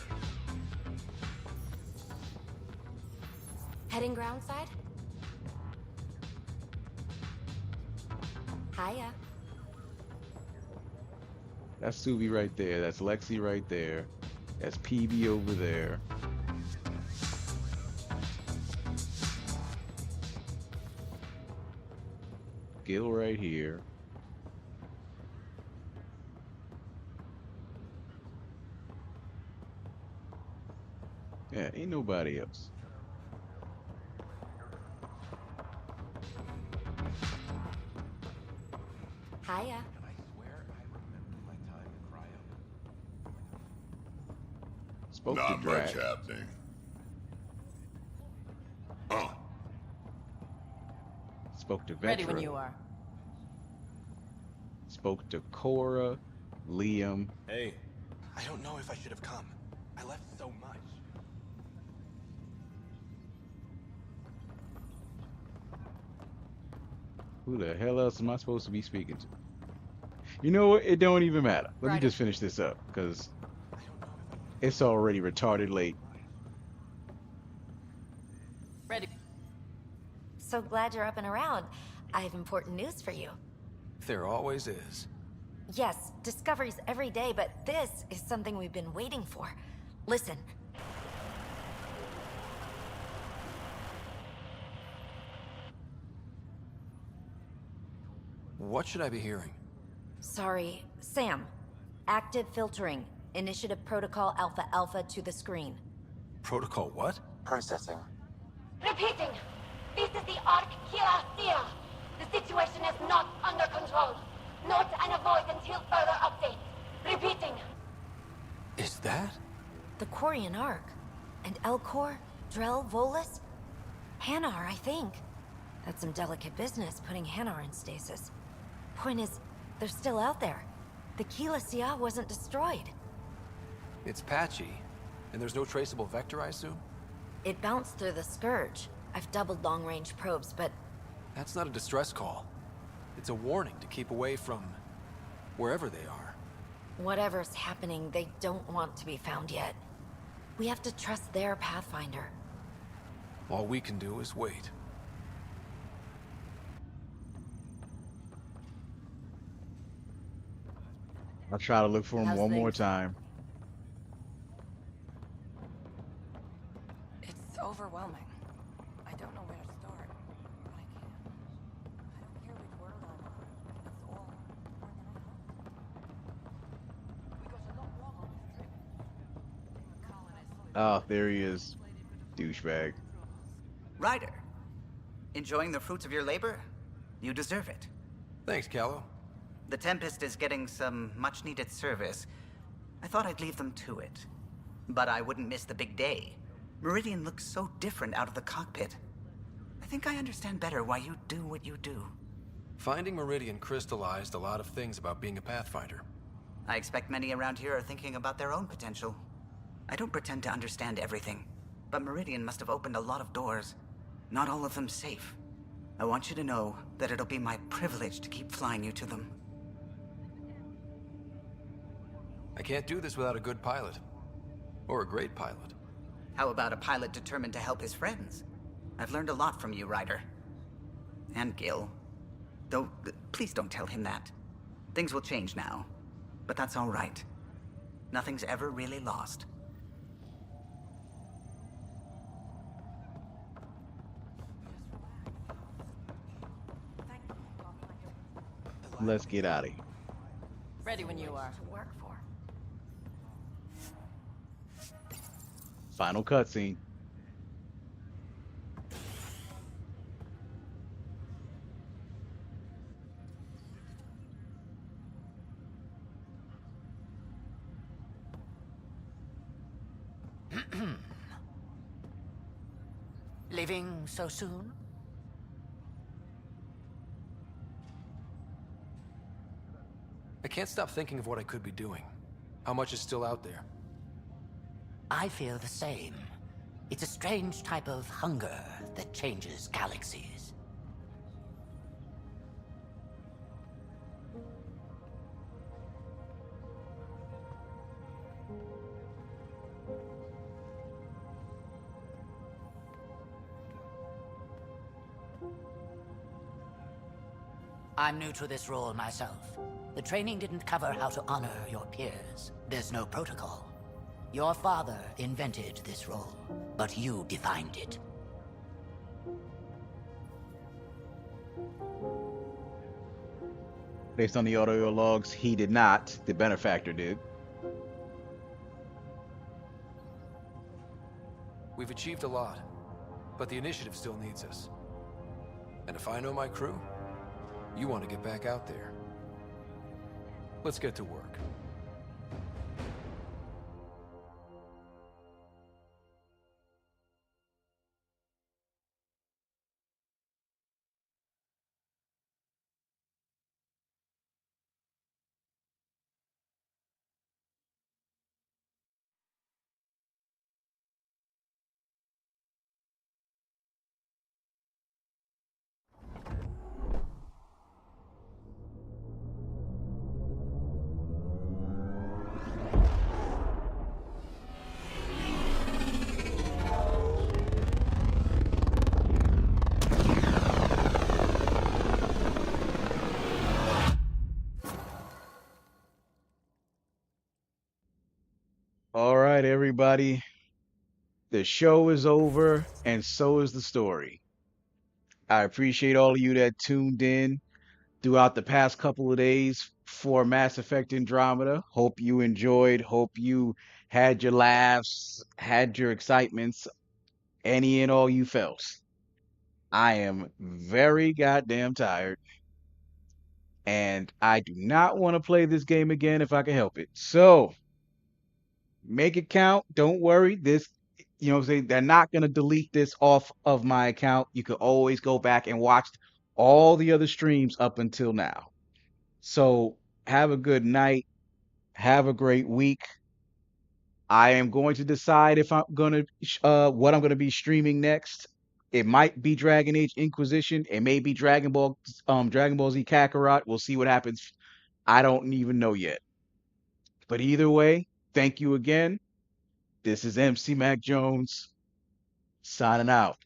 Heading groundside? Hiya. That's Subi right there. That's Lexi right there. That's PB over there. Gil right here. Yeah, ain't nobody else. Hiya. Spoke Not to much Drax. happening. Oh, Spoke to Vetra. Ready when you are. Spoke to Cora, Liam. Hey, I don't know if I should have come. I left so much. Who the hell else am I supposed to be speaking to? You know what? It don't even matter. Let me just finish this up, because it's already retarded late. Ready. So glad you're up and around. I have important news for you. There always is. Yes, discoveries every day, but this is something we've been waiting for. Listen. What should I be hearing? Sorry, Sam. Active filtering. Initiative Protocol Alpha Alpha to the screen. Protocol what? Processing. Repeating. This is the Ark Kira. The situation is not under control. Note and avoid until further update. Repeating. Is that? The Quarian Ark. And Elcor, Drell, Volus? Hanar, I think. That's some delicate business, putting Hanar in stasis. Point is, they're still out there. The Keela Sia wasn't destroyed. It's patchy. And there's no traceable vector, I assume? It bounced through the Scourge. I've doubled long-range probes, but... That's not a distress call. It's a warning to keep away from... wherever they are. whatever's happening, they don't want to be found yet. We have to trust their Pathfinder. All we can do is wait. I'll try to look for him one more time. It's overwhelming. I don't know where to start, but I can. I don't care which world I'm on. It's all more than I hoped. We got a lot wrong on this trip. Oh, there he is. Douchebag. Ryder, enjoying the fruits of your labor? You deserve it. Thanks, Callow. The Tempest is getting some much-needed service. I thought I'd leave them to it. But I wouldn't miss the big day. Meridian looks so different out of the cockpit. I think I understand better why you do what you do. Finding Meridian crystallized a lot of things about being a Pathfinder. I expect many around here are thinking about their own potential. I don't pretend to understand everything, but Meridian must have opened a lot of doors. Not all of them safe. I want you to know that it'll be my privilege to keep flying you to them. I can't do this without a good pilot. Or a great pilot. How about a pilot determined to help his friends? I've learned a lot from you, Ryder. And Gil. Though, please don't tell him that. Things will change now. But that's all right. Nothing's ever really lost. Let's get out of here. Ready when you are. To work for. Final cutscene. Leaving so soon? I can't stop thinking of what I could be doing. How much is still out there? I feel the same. It's a strange type of hunger that changes galaxies. I'm new to this role myself. The training didn't cover how to honor your peers. There's no protocol. Your father invented this role, but you defined it. Based on the audio logs, he did not. The benefactor did. We've achieved a lot, but the initiative still needs us. And if I know my crew, you want to get back out there. Let's get to work. All right, everybody. The show is over, and so is the story. I appreciate all of you that tuned in throughout the past couple of days for Mass Effect Andromeda. Hope you enjoyed. Hope you had your laughs, had your excitements, any and all you felt. I am very goddamn tired, and I do not want to play this game again if I can help it. So, make it count. Don't worry. This, what I'm saying, they're not going to delete this off of my account. You can always go back and watch all the other streams up until now. So have a good night. Have a great week. I am going to decide if I'm going to what I'm going to be streaming next. It might be Dragon Age Inquisition. It may be Dragon Ball Z Kakarot. We'll see what happens. I don't even know yet. But either way, thank you again. This is MC Mac Jones signing out.